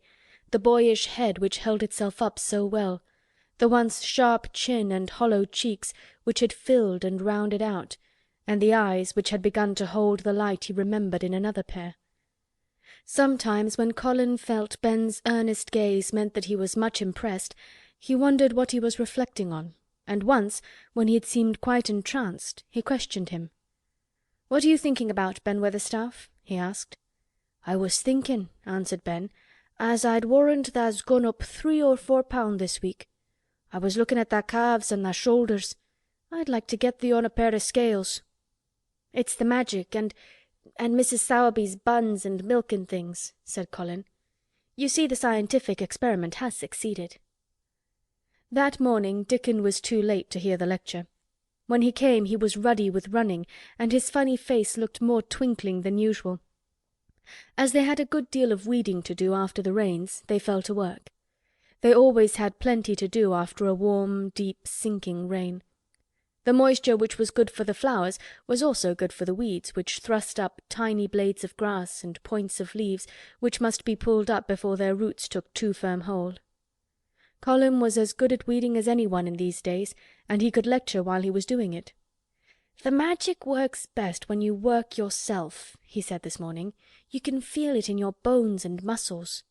the boyish head which held itself up so well, the once sharp chin and hollow cheeks which had filled and rounded out, and the eyes which had begun to hold the light he remembered in another pair. Sometimes when Colin felt Ben's earnest gaze meant that he was much impressed, he wondered what he was reflecting on, and once, when he had seemed quite entranced, he questioned him. "What are you thinking about, Ben Weatherstaff?" he asked. "I was thinking," answered Ben, as I'd warrant tha's gone up 3 or 4 pound this week. I was looking at thy calves and thy shoulders. I'd like to get thee on a pair of scales." "It's the magic and Mrs. Sowerby's buns and milk and things," said Colin. "You see the scientific experiment has succeeded." That morning Dickon was too late to hear the lecture. When he came he was ruddy with running, and his funny face looked more twinkling than usual. As they had a good deal of weeding to do after the rains, they fell to work. They always had plenty to do after a warm, deep, sinking rain. The moisture which was good for the flowers was also good for the weeds, which thrust up tiny blades of grass and points of leaves which must be pulled up before their roots took too firm hold. Colin was as good at weeding as anyone in these days, and he could lecture while he was doing it. "The magic works best when you work yourself," he said this morning. "You can feel it in your bones and muscles.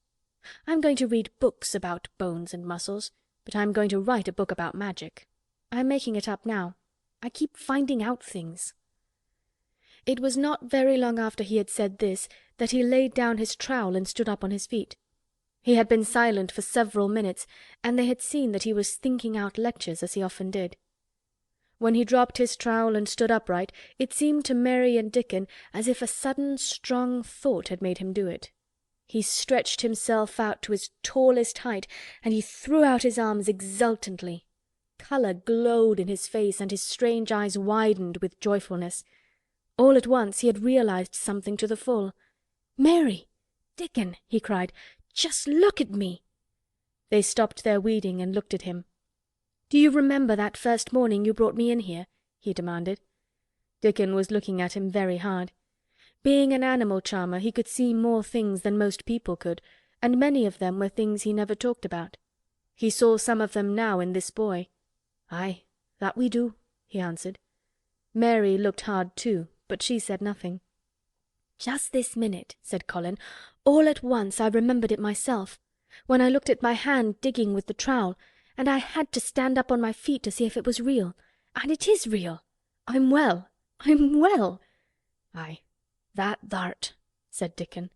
I'm going to read books about bones and muscles, but I'm going to write a book about magic. I'm making it up now. I keep finding out things." It was not very long after he had said this that he laid down his trowel and stood up on his feet. He had been silent for several minutes, and they had seen that he was thinking out lectures as he often did. When he dropped his trowel and stood upright, it seemed to Mary and Dickon as if a sudden strong thought had made him do it. He stretched himself out to his tallest height, and he threw out his arms exultantly. Colour glowed in his face, and his strange eyes widened with joyfulness. All at once he had realized something to the full. "Mary! Dickon!" he cried. "Just look at me!" They stopped their weeding and looked at him. "Do you remember that first morning you brought me in here?" he demanded. Dickon was looking at him very hard. Being an animal charmer, he could see more things than most people could, and many of them were things he never talked about. He saw some of them now in this boy. "Aye, that we do," he answered. Mary looked hard too, but she said nothing. "Just this minute," said Colin, "all at once I remembered it myself, when I looked at my hand digging with the trowel, and I had to stand up on my feet to see if it was real. And it is real. I'm well. I'm well." "Aye, that thou'rt," said Dickon.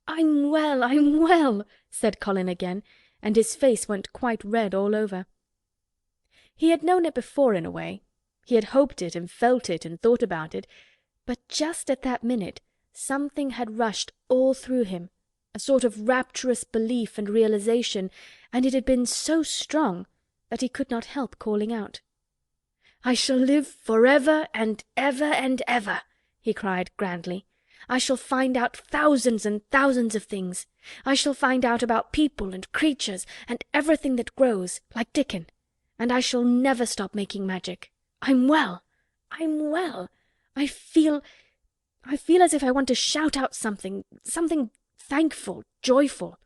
"I'm well," said Colin again, and his face went quite red all over. He had known it before in a way. He had hoped it and felt it and thought about it, but just at that minute something had rushed all through him, a sort of rapturous belief and realization, and it had been so strong that he could not help calling out. "I shall live forever and ever," he cried grandly. "I shall find out thousands and thousands of things. I shall find out about people and creatures and everything that grows, like Dickon, and I shall never stop making magic. I'm well. I'm well. I feel as if I want to shout out something thankful, joyful."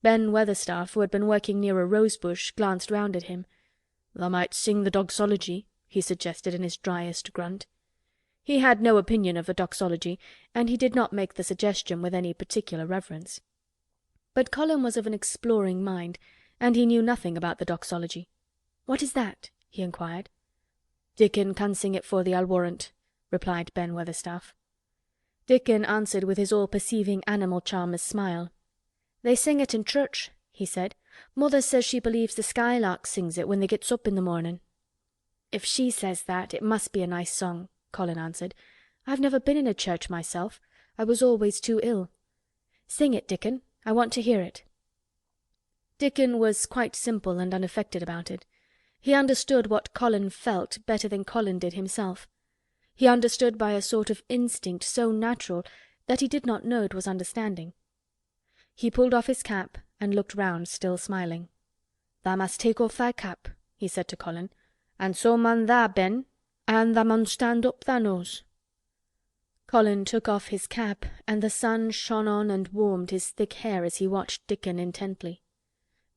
Ben Weatherstaff, who had been working near a rose-bush, glanced round at him. "Thou might sing the doxology," he suggested in his driest grunt. He had no opinion of the doxology, and he did not make the suggestion with any particular reverence. But Colin was of an exploring mind, and he knew nothing about the doxology. "What is that?" he inquired. "Dickon can sing it for thee, I'll warrant," replied Ben Weatherstaff. Dickon answered with his all-perceiving animal charmer's smile. "They sing it in church," he said. "Mother says she believes the skylarks sings it when they gets up in the morning." "If she says that, it must be a nice song," Colin answered. "I've never been in a church myself. I was always too ill. Sing it, Dickon. I want to hear it." Dickon was quite simple and unaffected about it. He understood what Colin felt better than Colin did himself. He understood by a sort of instinct so natural that he did not know it was understanding. He pulled off his cap and looked round, still smiling. "Thou must take off thy cap," he said to Colin, "and so mun tha, Ben, and thou mun stand up thy nose." Colin took off his cap, and the sun shone on and warmed his thick hair as he watched Dickon intently.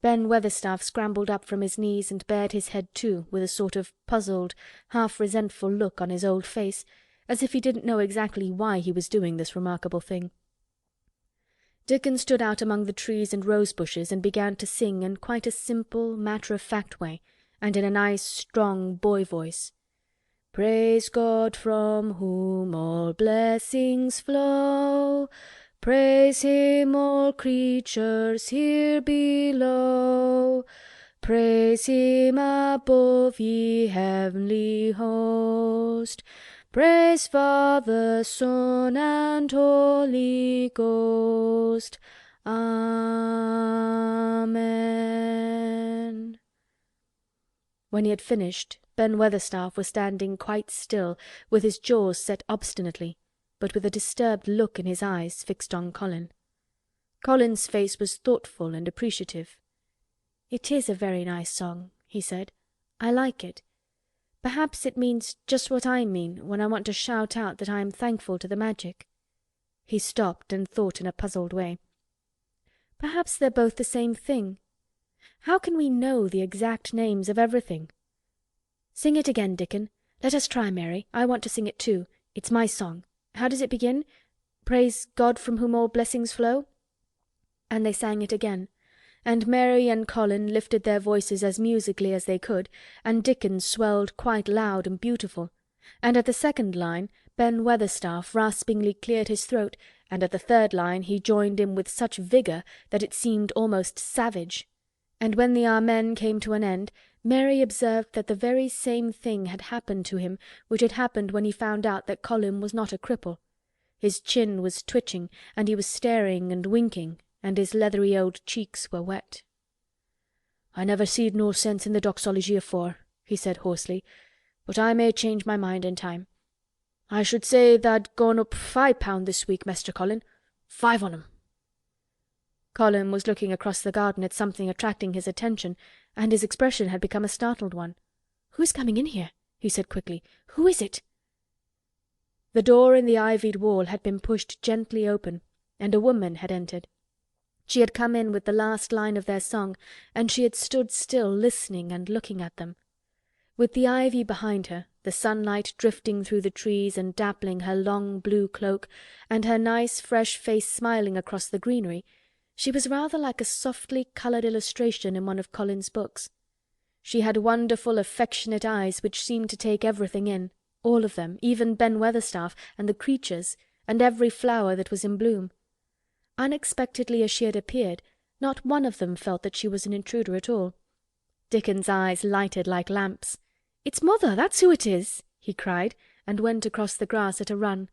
Ben Weatherstaff scrambled up from his knees and bared his head too, with a sort of puzzled, half-resentful look on his old face, as if he didn't know exactly why he was doing this remarkable thing. Dickon stood out among the trees and rose-bushes and began to sing in quite a simple, matter-of-fact way, and in a nice, strong boy voice. "Praise God from whom all blessings flow. Praise him, all creatures here below. Praise him above, ye heavenly host. Praise Father, Son, and Holy Ghost. Amen. When he had finished, Ben Weatherstaff was standing quite still, with his jaws set obstinately, but with a disturbed look in his eyes fixed on Colin. Colin's face was thoughtful and appreciative. "It is a very nice song," he said. "I like it. Perhaps it means just what I mean when I want to shout out that I am thankful to the magic." He stopped and thought in a puzzled way. "Perhaps they're both the same thing. How can we know the exact names of everything? Sing it again, Dickon. Let us try, Mary. I want to sing it too. It's my song. How does it begin? Praise God from whom all blessings flow?" And they sang it again, and Mary and Colin lifted their voices as musically as they could, and Dickon swelled quite loud and beautiful, and at the second line Ben Weatherstaff raspingly cleared his throat, and at the third line he joined in with such vigour that it seemed almost savage. And when the Amen came to an end, Mary observed that the very same thing had happened to him which had happened when he found out that Colin was not a cripple. His chin was twitching, and he was staring and winking, and his leathery old cheeks were wet. "I never seed no sense in the doxology afore," he said hoarsely, "but I may change my mind in time. I should say tha'd gone up £5 this week, Mester Colin. 5 on 'em." Colin was looking across the garden at something attracting his attention, and his expression had become a startled one. "Who is coming in here?" he said quickly. "Who is it?" The door in the ivied wall had been pushed gently open, and a woman had entered. She had come in with the last line of their song, and she had stood still listening and looking at them. With the ivy behind her, the sunlight drifting through the trees and dappling her long blue cloak, and her nice fresh face smiling across the greenery, she was rather like a softly coloured illustration in one of Colin's books. She had wonderful affectionate eyes which seemed to take everything in, all of them, even Ben Weatherstaff and the creatures, and every flower that was in bloom. Unexpectedly as she had appeared, not one of them felt that she was an intruder at all. Dickon's eyes lighted like lamps. "It's Mother, that's who it is!" he cried, and went across the grass at a run.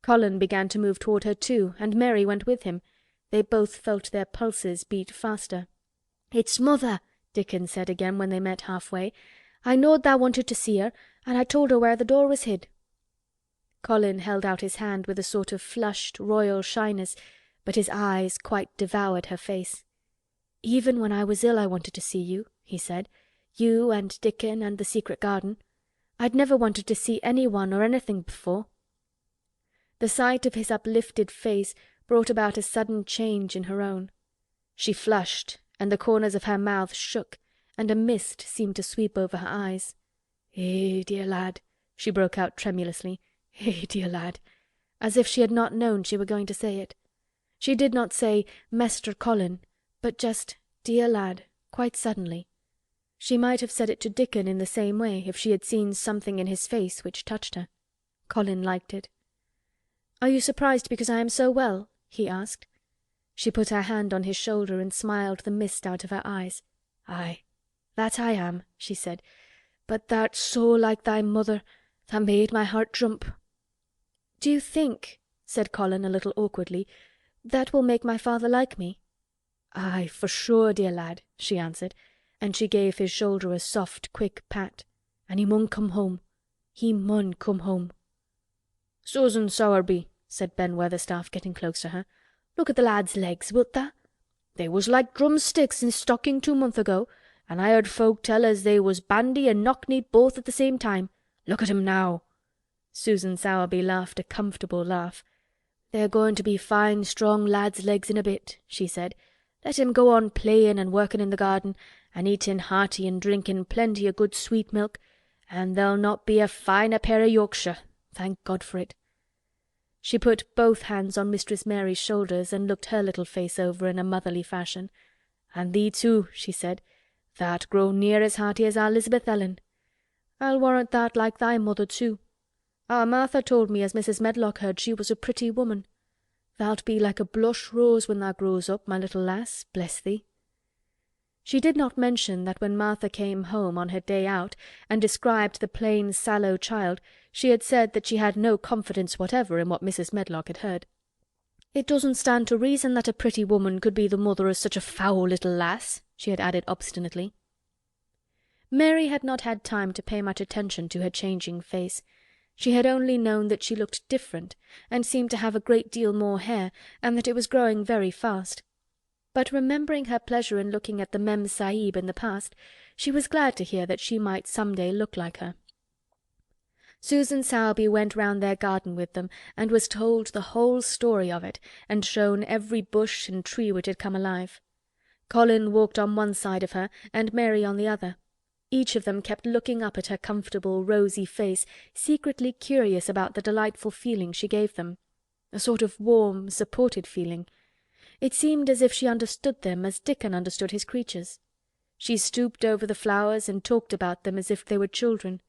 Colin began to move toward her too, and Mary went with him. They both felt their pulses beat faster. "It's Mother," Dickon said again when they met halfway. "I knowed thou wanted to see her, and I told her where the door was hid." Colin held out his hand with a sort of flushed royal shyness, but his eyes quite devoured her face. "Even when I was ill I wanted to see you," he said. "You and Dickon and the secret garden. I'd never wanted to see anyone or anything before." The sight of his uplifted face brought about a sudden change in her own. She flushed, and the corners of her mouth shook, and a mist seemed to sweep over her eyes. "Eh, dear lad," she broke out tremulously. "Eh, dear lad," as if she had not known she were going to say it. She did not say "Mester Colin," but just "dear lad," quite suddenly. She might have said it to Dickon in the same way if she had seen something in his face which touched her. Colin liked it. "Are you surprised because I am so well?" he asked. She put her hand on his shoulder and smiled the mist out of her eyes. "Aye, that I am," she said. "But thou'rt so like thy mother, that made my heart jump." "Do you think," said Colin a little awkwardly, "that will make my father like me?" "Aye, for sure, dear lad," she answered, and she gave his shoulder a soft, quick pat. "And he mun come home. He mun come home." "Susan Sowerby," said Ben Weatherstaff, getting close to her. "Look at the lad's legs, wilt tha? They was like drumsticks in stocking 2 months ago, and I heard folk tell as they was bandy and knock-kneed both at the same time. Look at 'em now." Susan Sowerby laughed a comfortable laugh. "They're going to be fine strong lads' legs in a bit," she said. "Let him go on playin' and workin' in the garden, and eatin' hearty and drinkin' plenty o' good sweet milk, and there'll not be a finer pair o' Yorkshire. Thank God for it." She put both hands on Mistress Mary's shoulders and looked her little face over in a motherly fashion. "And thee too," she said. "Thou'rt grown near as hearty as our Elizabeth Ellen. I'll warrant thou'rt like thy mother too. Our Martha told me as Mrs. Medlock heard she was a pretty woman. Thou'lt be like a blush rose when thou grows up, my little lass, bless thee." She did not mention that when Martha came home on her day out and described the plain sallow child, she had said that she had no confidence whatever in what Mrs. Medlock had heard. "It doesn't stand to reason that a pretty woman could be the mother of such a foul little lass," she had added obstinately. Mary had not had time to pay much attention to her changing face. She had only known that she looked different, and seemed to have a great deal more hair, and that it was growing very fast. But remembering her pleasure in looking at the Mem Sahib in the past, she was glad to hear that she might some day look like her. Susan Sowerby went round their garden with them, and was told the whole story of it, and shown every bush and tree which had come alive. Colin walked on one side of her, and Mary on the other. Each of them kept looking up at her comfortable, rosy face, secretly curious about the delightful feeling she gave them. A sort of warm, supported feeling. It seemed as if she understood them as Dickon understood his creatures. She stooped over the flowers and talked about them as if they were children.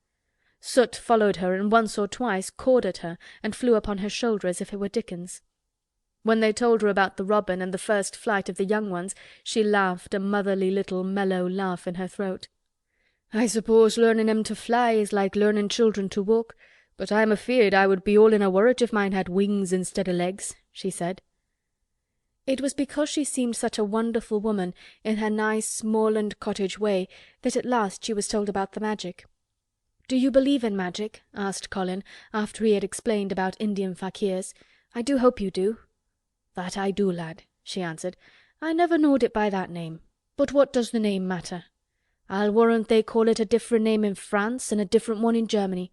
Soot followed her, and once or twice cawed at her and flew upon her shoulder as if it were Dickon's. When they told her about the robin and the first flight of the young ones, she laughed a motherly little mellow laugh in her throat. "I suppose learning 'em to fly is like learning children to walk, but I'm afeard I would be all in a worrit if mine had wings instead o' legs," she said. It was because she seemed such a wonderful woman in her nice moorland cottage way that at last she was told about the magic. "Do you believe in magic?" asked Colin, after he had explained about Indian fakirs. "I do hope you do." "That I do, lad," she answered. "I never knowed it by that name. But what does the name matter? I'll warrant they call it a different name in France and a different one in Germany.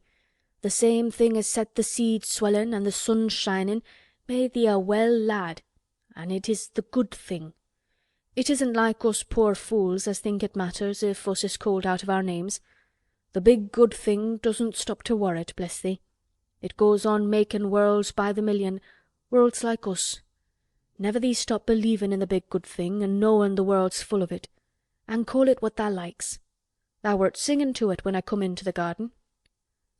The same thing as set the seed swelling and the sun shining made thee a well lad, and it is the good thing. It isn't like us poor fools as think it matters if us is called out of our names. The big good thing doesn't stop to worrit, bless thee. It goes on making worlds by the million, worlds like us. Never thee stop believing in the big good thing and knowing the world's full of it. And call it what thou likes. Thou wert singing to it when I come into the garden."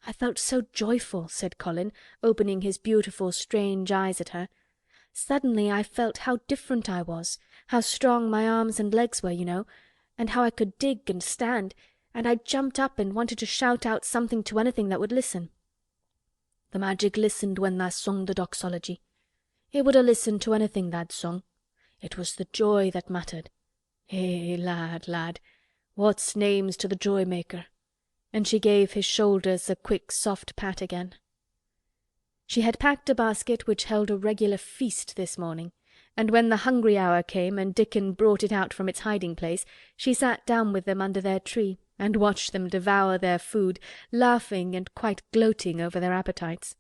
"I felt so joyful," said Colin, opening his beautiful strange eyes at her. "Suddenly I felt how different I was, how strong my arms and legs were, you know, and how I could dig and stand, and I jumped up and wanted to shout out something to anything that would listen." "The magic listened when thou sung the doxology. It would ha' listened to anything tha'd sung. It was the joy that mattered. Eh, lad, what's names to the joy-maker?" And she gave his shoulders a quick soft pat again. She had packed a basket which held a regular feast this morning, and when the hungry hour came and Dickon brought it out from its hiding-place, she sat down with them under their tree and watched them devour their food, laughing and quite gloating over their appetites.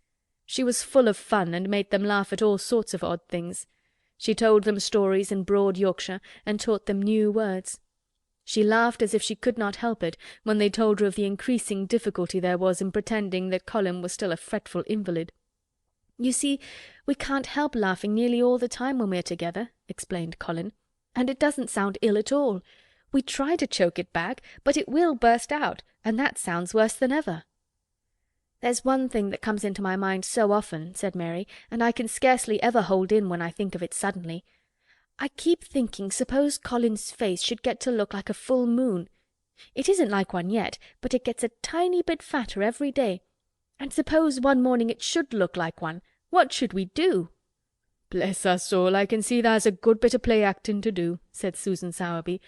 She was full of fun and made them laugh at all sorts of odd things. She told them stories in broad Yorkshire and taught them new words. She laughed as if she could not help it when they told her of the increasing difficulty there was in pretending that Colin was still a fretful invalid. "You see, we can't help laughing nearly all the time when we're together," explained Colin. "And it doesn't sound ill at all. We try to choke it back, but it will burst out, and that sounds worse than ever." "There's one thing that comes into my mind so often," said Mary, "and I can scarcely ever hold in when I think of it suddenly. I keep thinking suppose Colin's face should get to look like a full moon. It isn't like one yet, but it gets a tiny bit fatter every day. And suppose one morning it should look like one, what should we do?" "Bless our soul, I can see tha's a good bit of play-acting to do," said Susan Sowerby.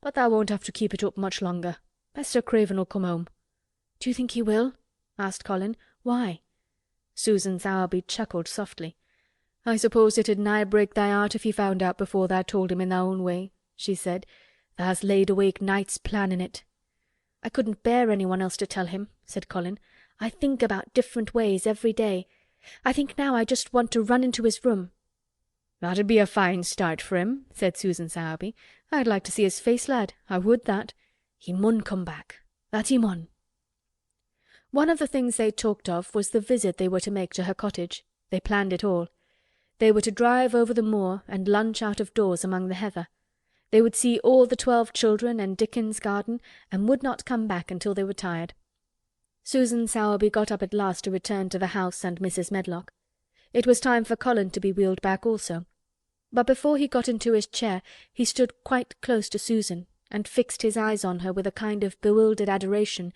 "But thou won't have to keep it up much longer. Mr. Craven'll come home." "Do you think he will?" asked Colin. "Why?" Susan Sowerby chuckled softly. "I suppose it'd nigh break thy heart if he found out before thou told him in thy own way," she said. "Tha's laid awake nights planning it." "I couldn't bear anyone else to tell him," said Colin. "I think about different ways every day. I think now I just want to run into his room." "That'd be a fine start for him," said Susan Sowerby. "I'd like to see his face, lad. I would that. He mun come back. That he mun." One of the things they talked of was the visit they were to make to her cottage. They planned it all. They were to drive over the moor and lunch out of doors among the heather. They would see all the 12 children and Dickon's garden, and would not come back until they were tired. Susan Sowerby got up at last to return to the house and Mrs. Medlock. It was time for Colin to be wheeled back also. But before he got into his chair he stood quite close to Susan and fixed his eyes on her with a kind of bewildered adoration,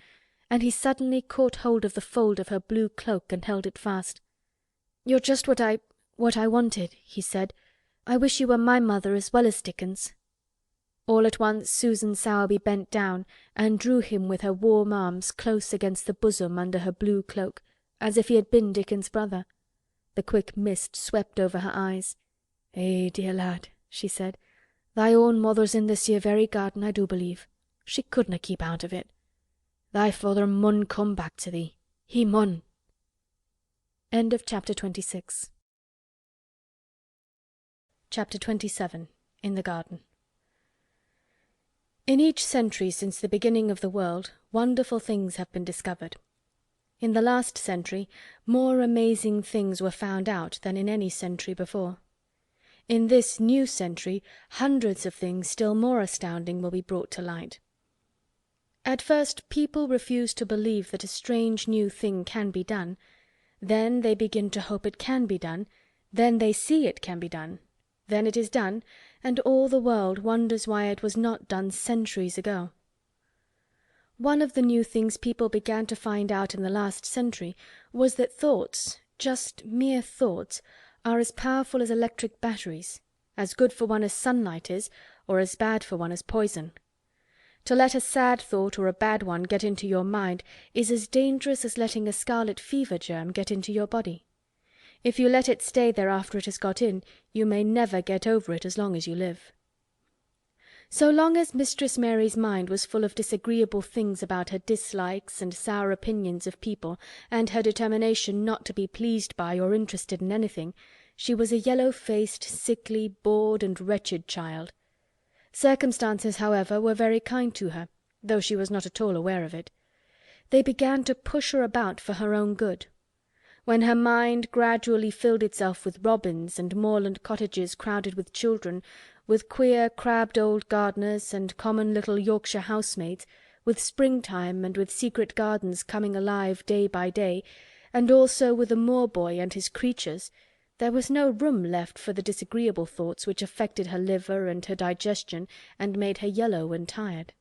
and he suddenly caught hold of the fold of her blue cloak and held it fast. "You're just what I wanted," he said. "I wish you were my mother as well as Dickon's." All at once Susan Sowerby bent down and drew him with her warm arms close against the bosom under her blue cloak, as if he had been Dickon's brother. The quick mist swept over her eyes. "Eh, dear lad," she said, "thy own mother's in this here very garden, I do believe. She couldna keep out of it. Thy father mun come back to thee. He mun." End of chapter 26. Chapter 27. In the Garden. In each century since the beginning of the world, wonderful things have been discovered. In the last century, more amazing things were found out than in any century before. In this new century, hundreds of things still more astounding will be brought to light. At first people refuse to believe that a strange new thing can be done. Then they begin to hope it can be done. Then they see it can be done. Then it is done, and all the world wonders why it was not done centuries ago. One of the new things people began to find out in the last century was that thoughts, just mere thoughts, are as powerful as electric batteries, as good for one as sunlight is, or as bad for one as poison. To let a sad thought or a bad one get into your mind is as dangerous as letting a scarlet fever germ get into your body. If you let it stay there after it has got in, you may never get over it as long as you live. So long as Mistress Mary's mind was full of disagreeable things about her dislikes and sour opinions of people, and her determination not to be pleased by or interested in anything, she was a yellow-faced, sickly, bored and wretched child. Circumstances, however, were very kind to her, though she was not at all aware of it. They began to push her about for her own good. When her mind gradually filled itself with robins and moorland cottages crowded with children, with queer crabbed old gardeners and common little Yorkshire housemaids, with springtime and with secret gardens coming alive day by day, and also with the Moor boy and his creatures, there was no room left for the disagreeable thoughts which affected her liver and her digestion and made her yellow and tired.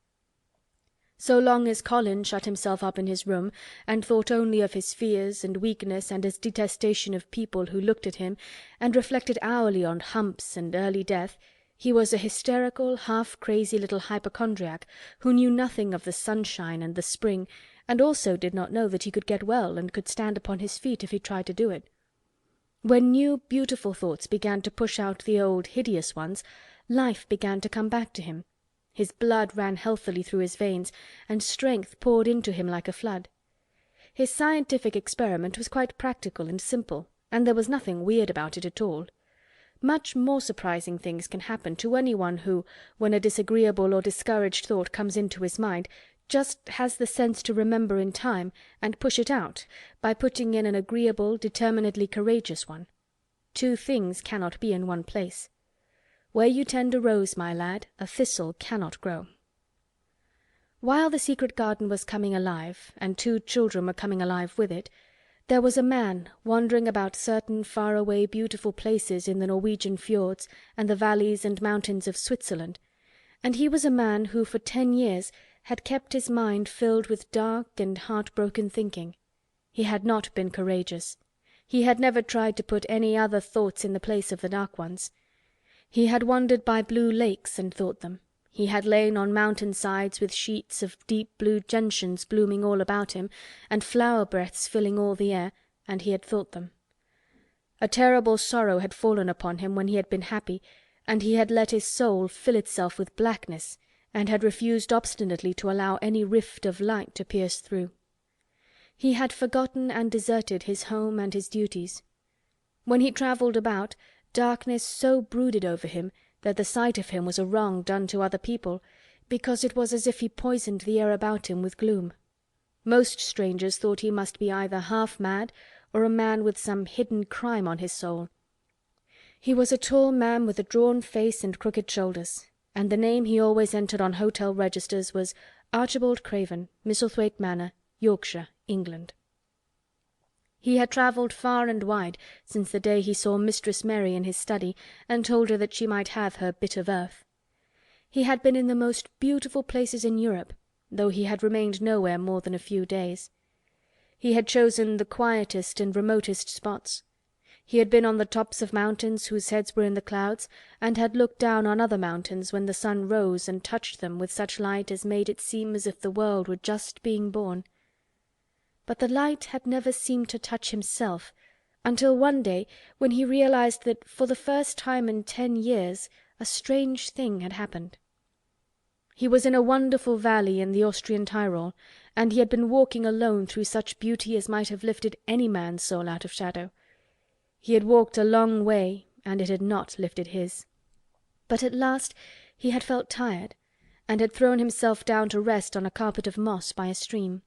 So long as Colin shut himself up in his room and thought only of his fears and weakness and his detestation of people who looked at him, and reflected hourly on humps and early death, he was a hysterical, half-crazy little hypochondriac who knew nothing of the sunshine and the spring, and also did not know that he could get well and could stand upon his feet if he tried to do it. When new beautiful thoughts began to push out the old hideous ones, life began to come back to him. His blood ran healthily through his veins, and strength poured into him like a flood. His scientific experiment was quite practical and simple, and there was nothing weird about it at all. Much more surprising things can happen to anyone who, when a disagreeable or discouraged thought comes into his mind, just has the sense to remember in time and push it out by putting in an agreeable, determinedly courageous one. Two things cannot be in one place. Where you tend a rose, my lad, a thistle cannot grow. While the secret garden was coming alive, and two children were coming alive with it, there was a man wandering about certain far-away beautiful places in the Norwegian fjords and the valleys and mountains of Switzerland, and he was a man who for 10 years had kept his mind filled with dark and heart-broken thinking. He had not been courageous. He had never tried to put any other thoughts in the place of the dark ones. He had wandered by blue lakes and thought them. He had lain on mountain sides with sheets of deep blue gentians blooming all about him, and flower breaths filling all the air, and he had thought them. A terrible sorrow had fallen upon him when he had been happy, and he had let his soul fill itself with blackness, and had refused obstinately to allow any rift of light to pierce through. He had forgotten and deserted his home and his duties. When he travelled about, darkness so brooded over him that the sight of him was a wrong done to other people, because it was as if he poisoned the air about him with gloom. Most strangers thought he must be either half mad or a man with some hidden crime on his soul. He was a tall man with a drawn face and crooked shoulders, and the name he always entered on hotel registers was Archibald Craven, Misselthwaite Manor, Yorkshire, England. He had travelled far and wide since the day he saw Mistress Mary in his study and told her that she might have her bit of earth. He had been in the most beautiful places in Europe, though he had remained nowhere more than a few days. He had chosen the quietest and remotest spots. He had been on the tops of mountains whose heads were in the clouds, and had looked down on other mountains when the sun rose and touched them with such light as made it seem as if the world were just being born. But the light had never seemed to touch himself, until one day when he realized that for the first time in 10 years a strange thing had happened. He was in a wonderful valley in the Austrian Tyrol, and he had been walking alone through such beauty as might have lifted any man's soul out of shadow. He had walked a long way, and it had not lifted his. But at last he had felt tired, and had thrown himself down to rest on a carpet of moss by a stream.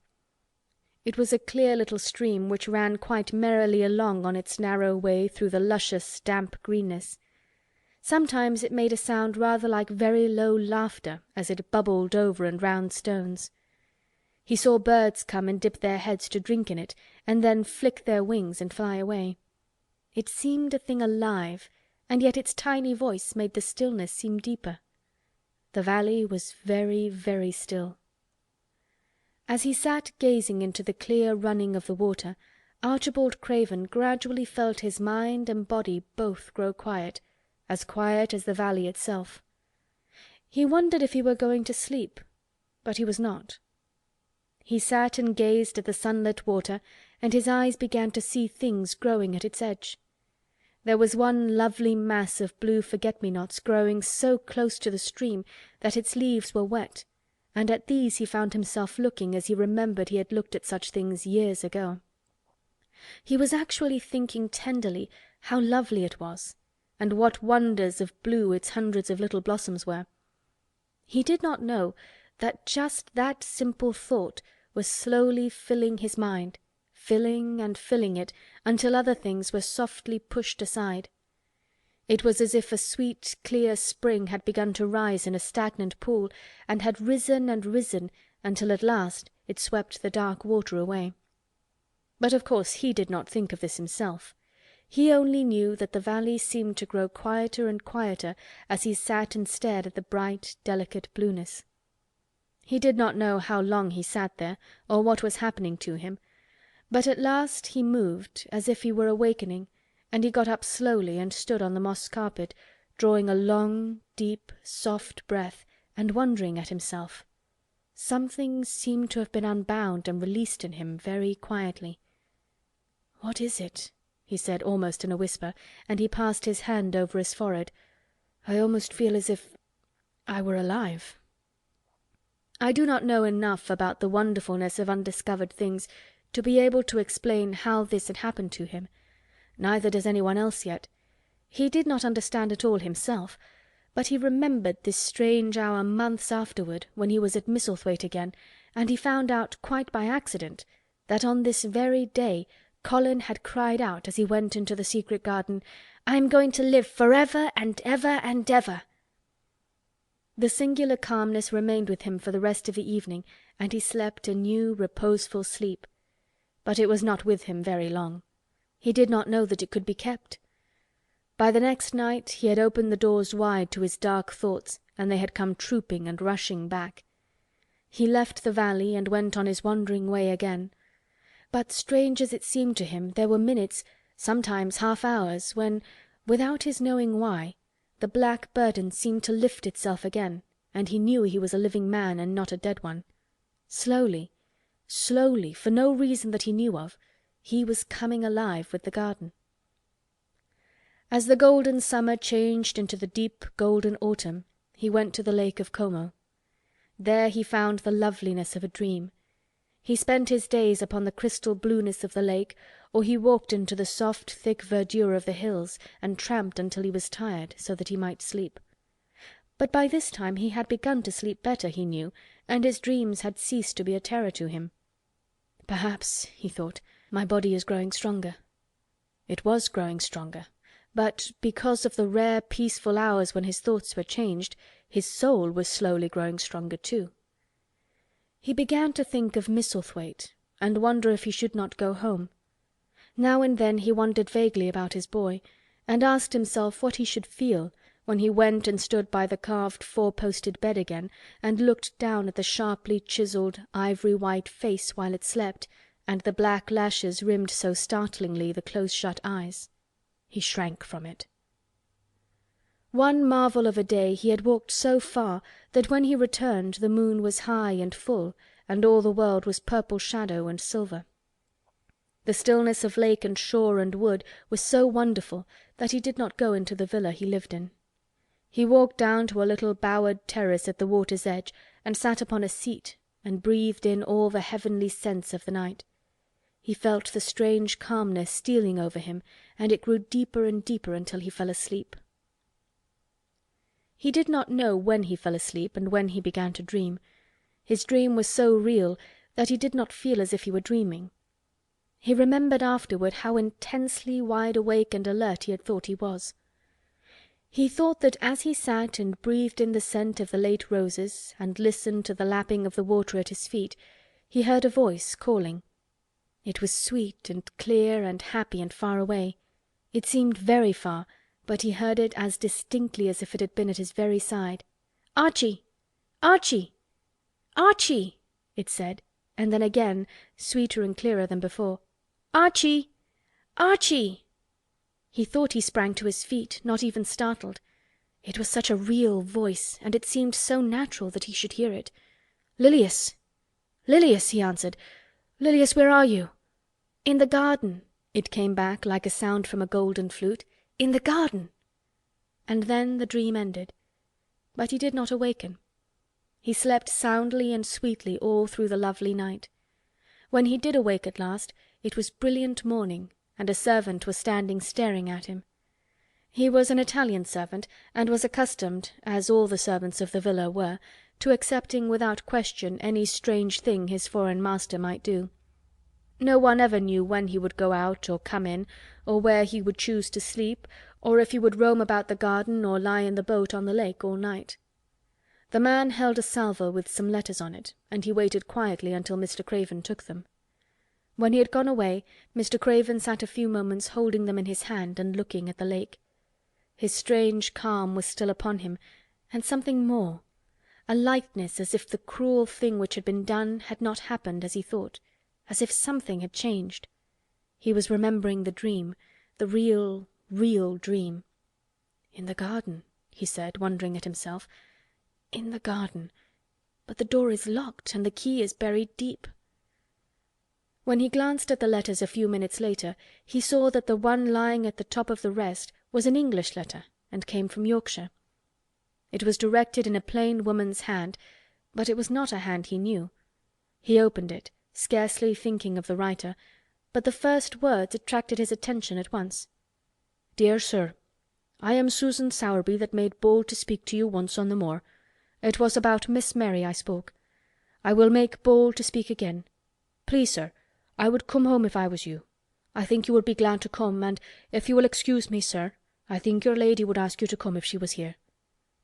It was a clear little stream which ran quite merrily along on its narrow way through the luscious damp greenness. Sometimes it made a sound rather like very low laughter as it bubbled over and round stones. He saw birds come and dip their heads to drink in it, and then flick their wings and fly away. It seemed a thing alive, and yet its tiny voice made the stillness seem deeper. The valley was very, very still. As he sat gazing into the clear running of the water, Archibald Craven gradually felt his mind and body both grow quiet as the valley itself. He wondered if he were going to sleep, but he was not. He sat and gazed at the sunlit water, and his eyes began to see things growing at its edge. There was one lovely mass of blue forget-me-nots growing so close to the stream that its leaves were wet, and at these he found himself looking as he remembered he had looked at such things years ago. He was actually thinking tenderly how lovely it was, and what wonders of blue its hundreds of little blossoms were. He did not know that just that simple thought was slowly filling his mind, filling and filling it until other things were softly pushed aside. It was as if a sweet clear spring had begun to rise in a stagnant pool, and had risen and risen until at last it swept the dark water away. But of course he did not think of this himself. He only knew that the valley seemed to grow quieter and quieter as he sat and stared at the bright, delicate blueness. He did not know how long he sat there, or what was happening to him, but at last he moved as if he were awakening, and he got up slowly and stood on the moss carpet, drawing a long, deep, soft breath, and wondering at himself. Something seemed to have been unbound and released in him very quietly. "What is it?" he said almost in a whisper, and he passed his hand over his forehead. "I almost feel as if I were alive." I do not know enough about the wonderfulness of undiscovered things to be able to explain how this had happened to him. Neither does anyone else yet. He did not understand it all himself, but he remembered this strange hour months afterward when he was at Misselthwaite again, and he found out quite by accident that on this very day Colin had cried out as he went into the secret garden, "I'm going to live forever and ever and ever." The singular calmness remained with him for the rest of the evening, and he slept a new reposeful sleep. But it was not with him very long. He did not know that it could be kept. By the next night he had opened the doors wide to his dark thoughts, and they had come trooping and rushing back. He left the valley and went on his wandering way again. But strange as it seemed to him, there were minutes, sometimes half hours, when, without his knowing why, the black burden seemed to lift itself again, and he knew he was a living man and not a dead one. Slowly, slowly, for no reason that he knew of, he was coming alive with the garden. As the golden summer changed into the deep golden autumn, he went to the lake of Como. There he found the loveliness of a dream. He spent his days upon the crystal blueness of the lake, or he walked into the soft thick verdure of the hills and tramped until he was tired, so that he might sleep. But by this time he had begun to sleep better, he knew, and his dreams had ceased to be a terror to him. "Perhaps," he thought, "my body is growing stronger." It was growing stronger, but because of the rare peaceful hours when his thoughts were changed, his soul was slowly growing stronger too. He began to think of Misselthwaite, and wonder if he should not go home. Now and then he wondered vaguely about his boy, and asked himself what he should feel when he went and stood by the carved four-posted bed again and looked down at the sharply chiselled ivory-white face while it slept, and the black lashes rimmed so startlingly the close-shut eyes. He shrank from it. One marvel of a day he had walked so far that when he returned the moon was high and full, and all the world was purple shadow and silver. The stillness of lake and shore and wood was so wonderful that he did not go into the villa he lived in. He walked down to a little bowered terrace at the water's edge and sat upon a seat and breathed in all the heavenly scents of the night. He felt the strange calmness stealing over him, and it grew deeper and deeper until he fell asleep. He did not know when he fell asleep and when he began to dream. His dream was so real that he did not feel as if he were dreaming. He remembered afterward how intensely wide awake and alert he had thought he was. He thought that as he sat and breathed in the scent of the late roses and listened to the lapping of the water at his feet, he heard a voice calling. It was sweet and clear and happy and far away. It seemed very far, but he heard it as distinctly as if it had been at his very side. "Archie! Archie! Archie!" it said, and then again, sweeter and clearer than before. "Archie! Archie!" He thought he sprang to his feet, not even startled. It was such a real voice, and it seemed so natural that he should hear it. "Lilias! Lilias!" he answered. "Lilias, where are you?" "In the garden," it came back like a sound from a golden flute. "In the garden!" And then the dream ended. But he did not awaken. He slept soundly and sweetly all through the lovely night. When he did awake at last, it was brilliant morning, and a servant was standing staring at him. He was an Italian servant, and was accustomed, as all the servants of the villa were, to accepting without question any strange thing his foreign master might do. No one ever knew when he would go out or come in, or where he would choose to sleep, or if he would roam about the garden or lie in the boat on the lake all night. The man held a salver with some letters on it, and he waited quietly until Mr. Craven took them. When he had gone away, Mr. Craven sat a few moments holding them in his hand and looking at the lake. His strange calm was still upon him, and something more, a lightness as if the cruel thing which had been done had not happened as he thought, as if something had changed. He was remembering the dream, the real, real dream. "In the garden," he said, wondering at himself. "In the garden. But the door is locked and the key is buried deep." When he glanced at the letters a few minutes later, he saw that the one lying at the top of the rest was an English letter and came from Yorkshire. It was directed in a plain woman's hand, but it was not a hand he knew. He opened it, scarcely thinking of the writer, but the first words attracted his attention at once. "Dear Sir, I am Susan Sowerby that made bold to speak to you once on the moor. It was about Miss Mary I spoke. I will make bold to speak again. Please, sir, I would come home if I was you. I think you would be glad to come, and if you will excuse me, sir, I think your lady would ask you to come if she was here.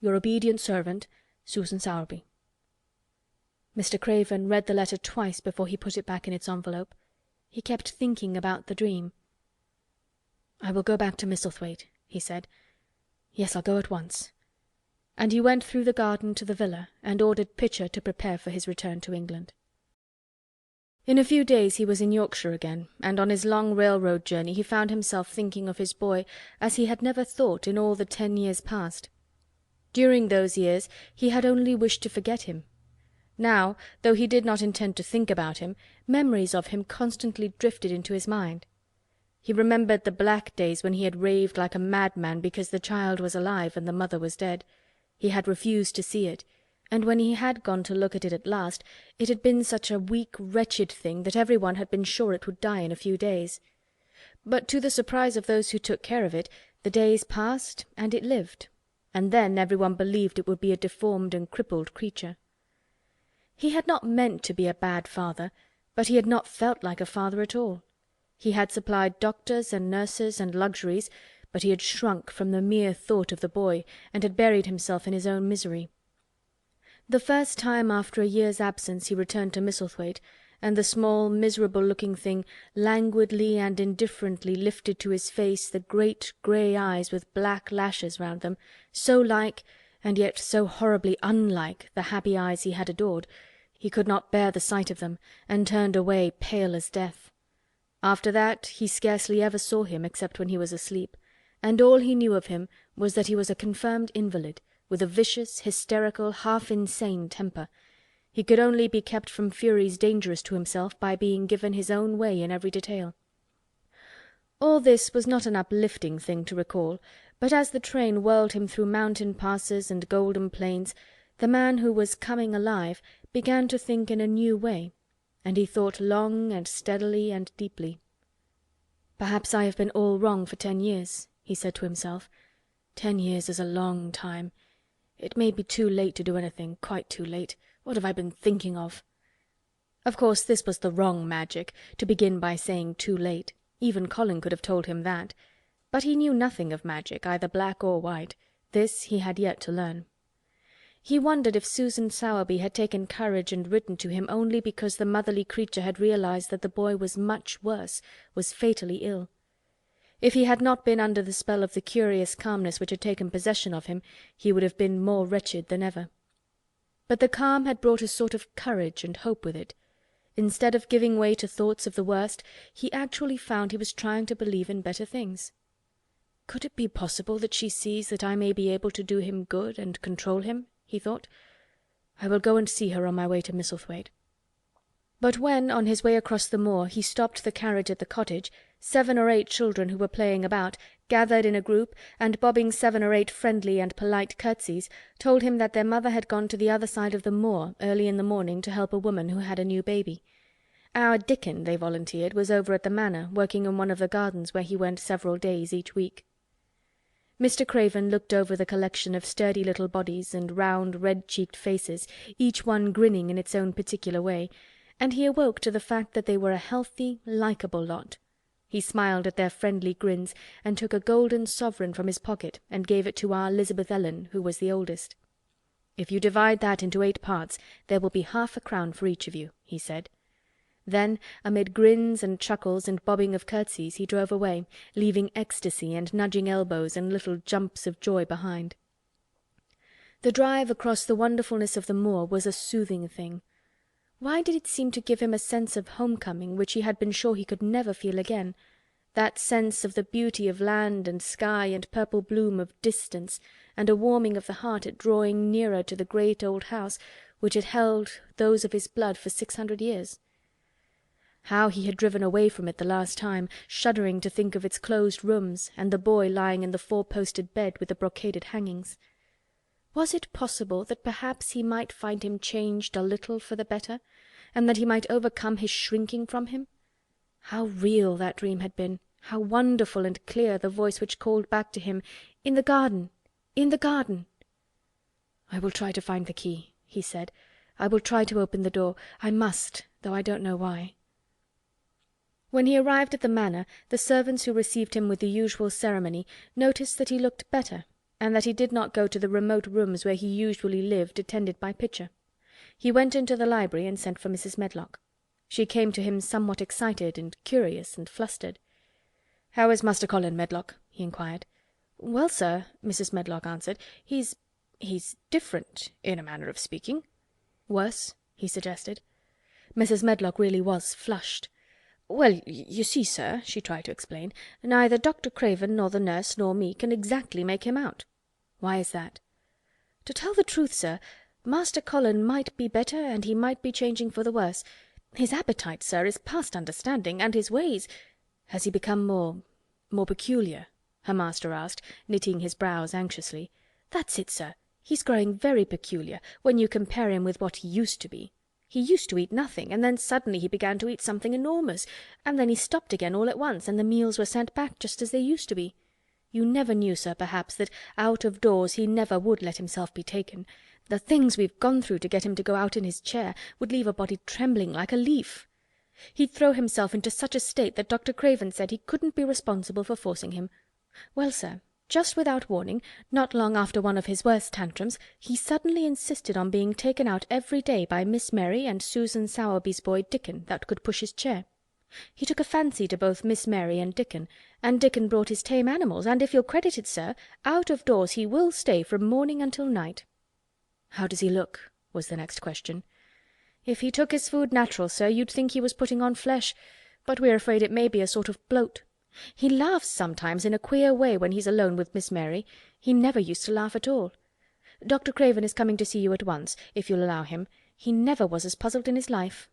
Your obedient servant, Susan Sowerby." Mr. Craven read the letter twice before he put it back in its envelope. He kept thinking about the dream. "I will go back to Misselthwaite," he said. "Yes, I'll go at once." And he went through the garden to the villa and ordered Pitcher to prepare for his return to England. In a few days he was in Yorkshire again, and on his long railroad journey he found himself thinking of his boy as he had never thought in all the 10 years past. During those years he had only wished to forget him. Now, though he did not intend to think about him, memories of him constantly drifted into his mind. He remembered the black days when he had raved like a madman because the child was alive and the mother was dead. He had refused to see it, and when he had gone to look at it at last, it had been such a weak, wretched thing that everyone had been sure it would die in a few days. But to the surprise of those who took care of it, the days passed and it lived, and then everyone believed it would be a deformed and crippled creature. He had not meant to be a bad father, but he had not felt like a father at all. He had supplied doctors and nurses and luxuries, but he had shrunk from the mere thought of the boy, and had buried himself in his own misery. The first time after a year's absence he returned to Misselthwaite, and the small, miserable-looking thing languidly and indifferently lifted to his face the great grey eyes with black lashes round them, so like, and yet so horribly unlike, the happy eyes he had adored, he could not bear the sight of them, and turned away pale as death. After that he scarcely ever saw him except when he was asleep, and all he knew of him was that he was a confirmed invalid, with a vicious, hysterical, half-insane temper. He could only be kept from furies dangerous to himself by being given his own way in every detail. All this was not an uplifting thing to recall, but as the train whirled him through mountain passes and golden plains, the man who was coming alive began to think in a new way, and he thought long and steadily and deeply. "Perhaps I have been all wrong for 10 years," he said to himself. 10 years is a long time. It may be too late to do anything, quite too late. What have I been thinking of? Of course this was the wrong Magic, to begin by saying too late. Even Colin could have told him that. But he knew nothing of magic, either black or white. This he had yet to learn. He wondered if Susan Sowerby had taken courage and written to him only because the motherly creature had realized that the boy was much worse, was fatally ill. If he had not been under the spell of the curious calmness which had taken possession of him, he would have been more wretched than ever. But the calm had brought a sort of courage and hope with it. Instead of giving way to thoughts of the worst, he actually found he was trying to believe in better things. "Could it be possible that she sees that I may be able to do him good and control him?" he thought. "I will go and see her on my way to Misselthwaite." But when, on his way across the moor, he stopped the carriage at the cottage, 7 or 8 children who were playing about, gathered in a group, and bobbing 7 or 8 friendly and polite curtsies, told him that their mother had gone to the other side of the moor early in the morning to help a woman who had a new baby. Our Dickon, they volunteered, was over at the Manor, working in one of the gardens where he went several days each week. Mr. Craven looked over the collection of sturdy little bodies and round, red-cheeked faces, each one grinning in its own particular way, and he awoke to the fact that they were a healthy, likeable lot. He smiled at their friendly grins, and took a golden sovereign from his pocket and gave it to our Elizabeth Ellen, who was the oldest. "If you divide that into 8 parts, there will be half a crown for each of you," he said. Then, amid grins and chuckles and bobbing of curtsies, he drove away, leaving ecstasy and nudging elbows and little jumps of joy behind. The drive across the wonderfulness of the moor was a soothing thing. Why did it seem to give him a sense of home-coming which he had been sure he could never feel again? That sense of the beauty of land and sky and purple bloom of distance, and a warming of the heart at drawing nearer to the great old house which had held those of his blood for 600 years. How he had driven away from it the last time, shuddering to think of its closed rooms and the boy lying in the 4-posted bed with the brocaded hangings. Was it possible that perhaps he might find him changed a little for the better, and that he might overcome his shrinking from him? How real that dream had been! How wonderful and clear the voice which called back to him, "In the garden! In the garden!" "I will try to find the key," he said. "I will try to open the door. I must, though I don't know why." When he arrived at the Manor, the servants who received him with the usual ceremony noticed that he looked better, and that he did not go to the remote rooms where he usually lived attended by Pitcher. He went into the library and sent for Mrs. Medlock. She came to him somewhat excited and curious and flustered. "How is Master Colin, Medlock?" he inquired. "Well, sir," Mrs. Medlock answered, he's different, in a manner of speaking." "Worse?" he suggested. Mrs. Medlock really was flushed. "Well, you see, sir," she tried to explain, "neither Dr. Craven nor the nurse nor me can exactly make him out." "Why is that?" "To tell the truth, sir, Master Colin might be better and he might be changing for the worse. His appetite, sir, is past understanding, and his ways—" "Has he become more peculiar?" her master asked, knitting his brows anxiously. "That's it, sir. He's growing very peculiar, when you compare him with what he used to be. He used to eat nothing, and then suddenly he began to eat something enormous, and then he stopped again all at once, and the meals were sent back just as they used to be. You never knew, sir, perhaps, that out of doors he never would let himself be taken. The things we've gone through to get him to go out in his chair would leave a body trembling like a leaf. He'd throw himself into such a state that Dr. Craven said he couldn't be responsible for forcing him. Well, sir, just without warning, not long after one of his worst tantrums, he suddenly insisted on being taken out every day by Miss Mary and Susan Sowerby's boy Dickon, that could push his chair. He took a fancy to both Miss Mary and Dickon brought his tame animals, and if you'll credit it, sir, out of doors he will stay from morning until night." "How does he look?" was the next question. "If he took his food natural, sir, you'd think he was putting on flesh, but we're afraid it may be a sort of bloat. He laughs sometimes in a queer way when he's alone with Miss Mary. He never used to laugh at all. Dr. Craven is coming to see you at once, if you'll allow him. He never was as puzzled in his life."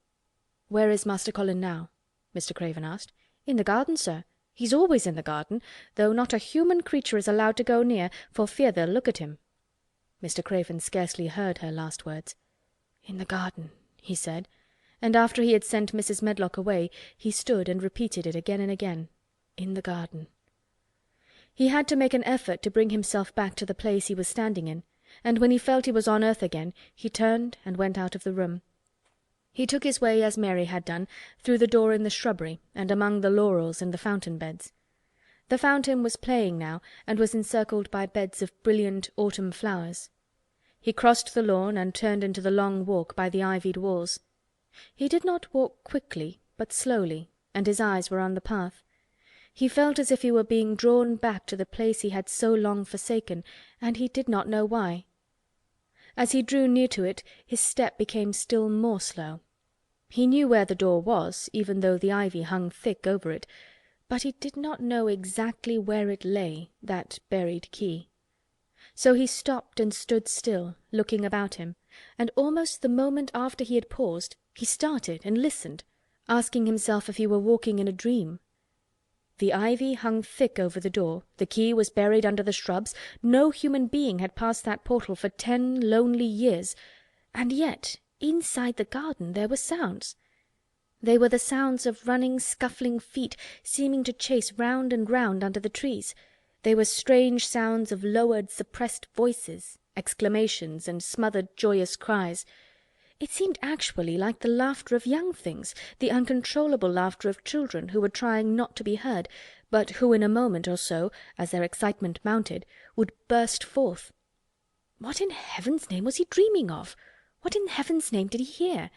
"Where is Master Colin now?" Mr. Craven asked. "In the garden, sir. He's always in the garden, though not a human creature is allowed to go near, for fear they'll look at him." Mr. Craven scarcely heard her last words. "In the garden," he said, and after he had sent Mrs. Medlock away, he stood and repeated it again and again. "In the garden." He had to make an effort to bring himself back to the place he was standing in, and when he felt he was on earth again, he turned and went out of the room. He took his way, as Mary had done, through the door in the shrubbery and among the laurels and the fountain beds. The fountain was playing now, and was encircled by beds of brilliant autumn flowers. He crossed the lawn and turned into the long walk by the ivied walls. He did not walk quickly, but slowly, and his eyes were on the path. He felt as if he were being drawn back to the place he had so long forsaken, and he did not know why. As he drew near to it, his step became still more slow. He knew where the door was, even though the ivy hung thick over it, but he did not know exactly where it lay, that buried key. So he stopped and stood still, looking about him, and almost the moment after he had paused, he started and listened, asking himself if he were walking in a dream. The ivy hung thick over the door, the key was buried under the shrubs, no human being had passed that portal for 10 lonely years, and yet inside the garden there were sounds. They were the sounds of running, scuffling feet, seeming to chase round and round under the trees. They were strange sounds of lowered, suppressed voices, exclamations, and smothered joyous cries. It seemed actually like the laughter of young things, the uncontrollable laughter of children who were trying not to be heard, but who in a moment or so, as their excitement mounted, would burst forth. What in heaven's name was he dreaming of? What in heaven's name did he hear?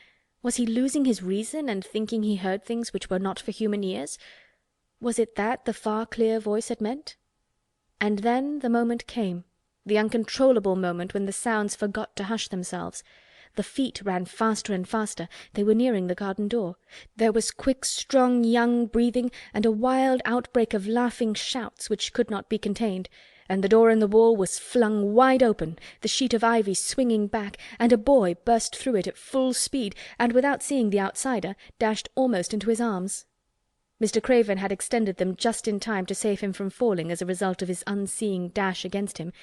Was he losing his reason and thinking he heard things which were not for human ears? Was it that the far clear voice had meant? And then the moment came, the uncontrollable moment when the sounds forgot to hush themselves. The feet ran faster and faster. They were nearing the garden door. There was quick, strong, young breathing, and a wild outbreak of laughing shouts which could not be contained, and the door in the wall was flung wide open, the sheet of ivy swinging back, and a boy burst through it at full speed, and without seeing the outsider, dashed almost into his arms. Mr. Craven had extended them just in time to save him from falling as a result of his unseeing dash against him,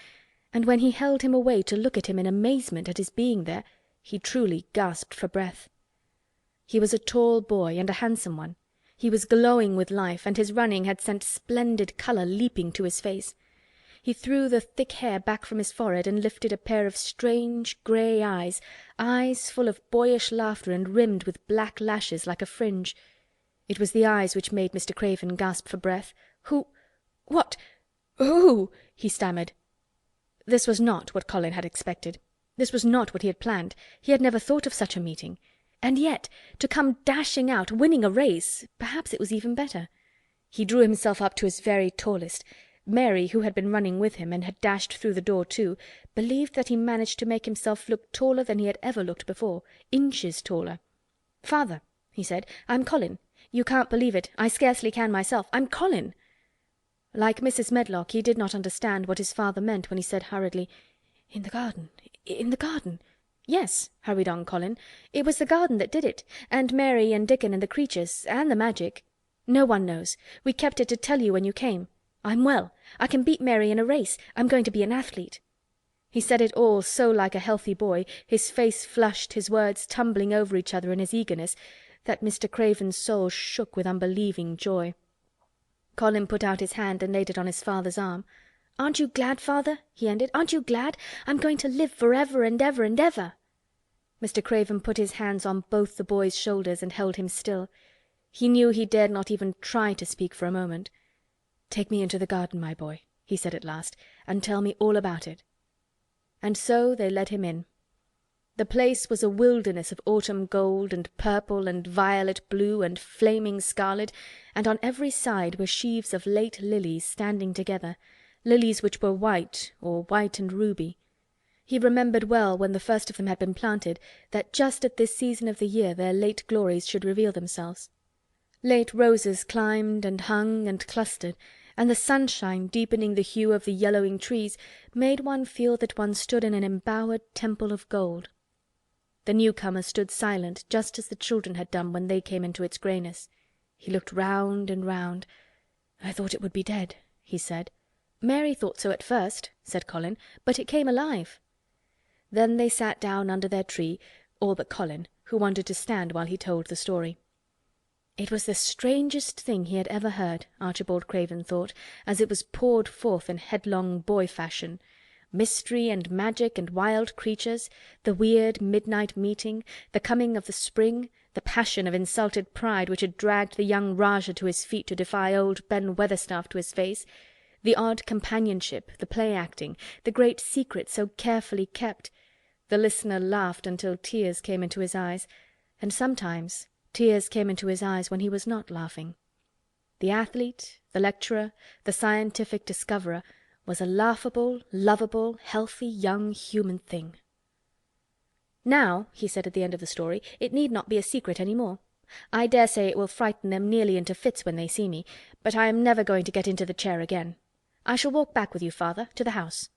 and when he held him away to look at him in amazement at his being there, he truly gasped for breath. He was a tall boy, and a handsome one. He was glowing with life, and his running had sent splendid colour leaping to his face. He threw the thick hair back from his forehead and lifted a pair of strange grey eyes, eyes full of boyish laughter and rimmed with black lashes like a fringe. It was the eyes which made Mr. Craven gasp for breath. "Who?" he stammered. This was not what Colin had expected. This was not what he had planned. He had never thought of such a meeting. And yet, to come dashing out, winning a race, perhaps it was even better. He drew himself up to his very tallest. Mary, who had been running with him and had dashed through the door too, believed that he managed to make himself look taller than he had ever looked before, inches taller. "Father," he said, "I'm Colin. You can't believe it. I scarcely can myself. I'm Colin." Like Mrs. Medlock, he did not understand what his father meant when he said hurriedly, "In the garden, in the garden." "Yes," hurried on Colin, "it was the garden that did it, and Mary and Dickon and the creatures, and the magic. No one knows. We kept it to tell you when you came. I'm well. I can beat Mary in a race. I'm going to be an athlete." He said it all so like a healthy boy, his face flushed, his words tumbling over each other in his eagerness, that Mr. Craven's soul shook with unbelieving joy. Colin put out his hand and laid it on his father's arm. "Aren't you glad, father?" he ended. "Aren't you glad? I'm going to live forever and ever and ever." Mr. Craven put his hands on both the boy's shoulders and held him still. He knew he dared not even try to speak for a moment. "Take me into the garden, my boy," he said at last, "and tell me all about it." And so they led him in. The place was a wilderness of autumn gold and purple and violet blue and flaming scarlet, and on every side were sheaves of late lilies standing together, lilies which were white, or white and ruby. He remembered well, when the first of them had been planted, that just at this season of the year their late glories should reveal themselves. Late roses climbed and hung and clustered, and the sunshine, deepening the hue of the yellowing trees, made one feel that one stood in an embowered temple of gold. The newcomer stood silent, just as the children had done when they came into its greyness. He looked round and round. "I thought it would be dead," he said. "Mary thought so at first," said Colin, "but it came alive." Then they sat down under their tree, all but Colin, who wanted to stand while he told the story. It was the strangest thing he had ever heard, Archibald Craven thought, as it was poured forth in headlong boy fashion. Mystery and magic and wild creatures, the weird midnight meeting, the coming of the spring, the passion of insulted pride which had dragged the young Rajah to his feet to defy old Ben Weatherstaff to his face, the odd companionship, the play-acting, the great secret so carefully kept. The listener laughed until tears came into his eyes, and sometimes tears came into his eyes when he was not laughing. The athlete, the lecturer, the scientific discoverer was a laughable, lovable, healthy young human thing. "Now," he said at the end of the story, "it need not be a secret any more. I dare say it will frighten them nearly into fits when they see me, but I am never going to get into the chair again. I shall walk back with you, father, to the house."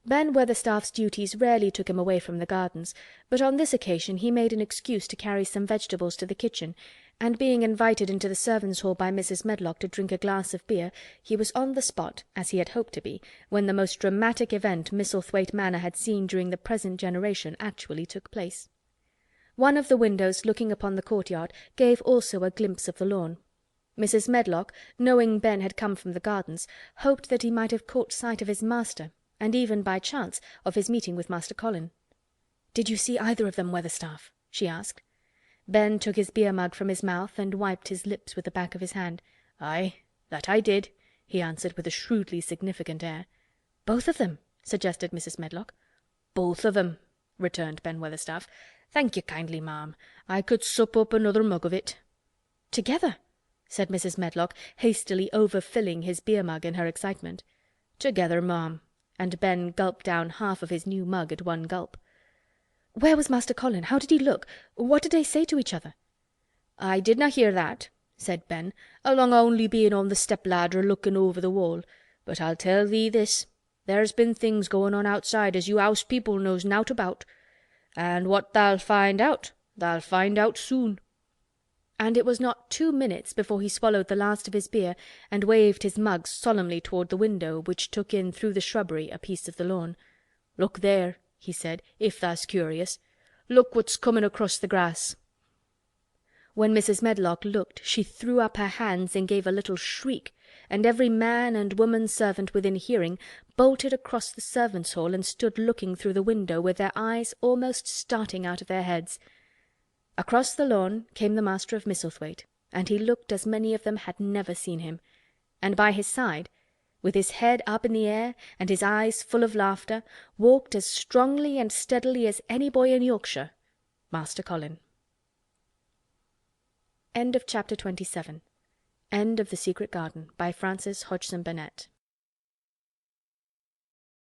Ben Weatherstaff's duties rarely took him away from the gardens, but on this occasion he made an excuse to carry some vegetables to the kitchen, and being invited into the servants' hall by Mrs. Medlock to drink a glass of beer, he was on the spot, as he had hoped to be, when the most dramatic event Misselthwaite Manor had seen during the present generation actually took place. One of the windows looking upon the courtyard gave also a glimpse of the lawn. Mrs. Medlock, knowing Ben had come from the gardens, hoped that he might have caught sight of his master, and even by chance of his meeting with Master Colin. "Did you see either of them, Weatherstaff?" she asked. Ben took his beer-mug from his mouth and wiped his lips with the back of his hand. "Aye, that I did," he answered with a shrewdly significant air. "Both of them?" suggested Mrs. Medlock. "Both of 'em," returned Ben Weatherstaff. "Thank you kindly, ma'am. I could sup up another mug of it." "Together?" said Mrs. Medlock, hastily overfilling his beer-mug in her excitement. "Together, ma'am," and Ben gulped down half of his new mug at one gulp. "Where was Master Colin? How did he look? What did they say to each other?" "I didna hear that," said Ben, "along only being on the step-ladder looking over the wall, but I'll tell thee this, there's been things going on outside as you house people knows nowt about. And what tha'll find out soon." And it was not 2 minutes before he swallowed the last of his beer and waved his mug solemnly toward the window which took in through the shrubbery a piece of the lawn. "Look there," he said, "if tha's curious. Look what's comin' across the grass." When Mrs. Medlock looked, she threw up her hands and gave a little shriek, and every man and woman servant within hearing bolted across the servants' hall and stood looking through the window with their eyes almost starting out of their heads. Across the lawn came the master of Misselthwaite, and he looked as many of them had never seen him, and by his side, with his head up in the air and his eyes full of laughter, walked as strongly and steadily as any boy in Yorkshire, Master Colin. End of Chapter 27. End of The Secret Garden by Frances Hodgson Burnett.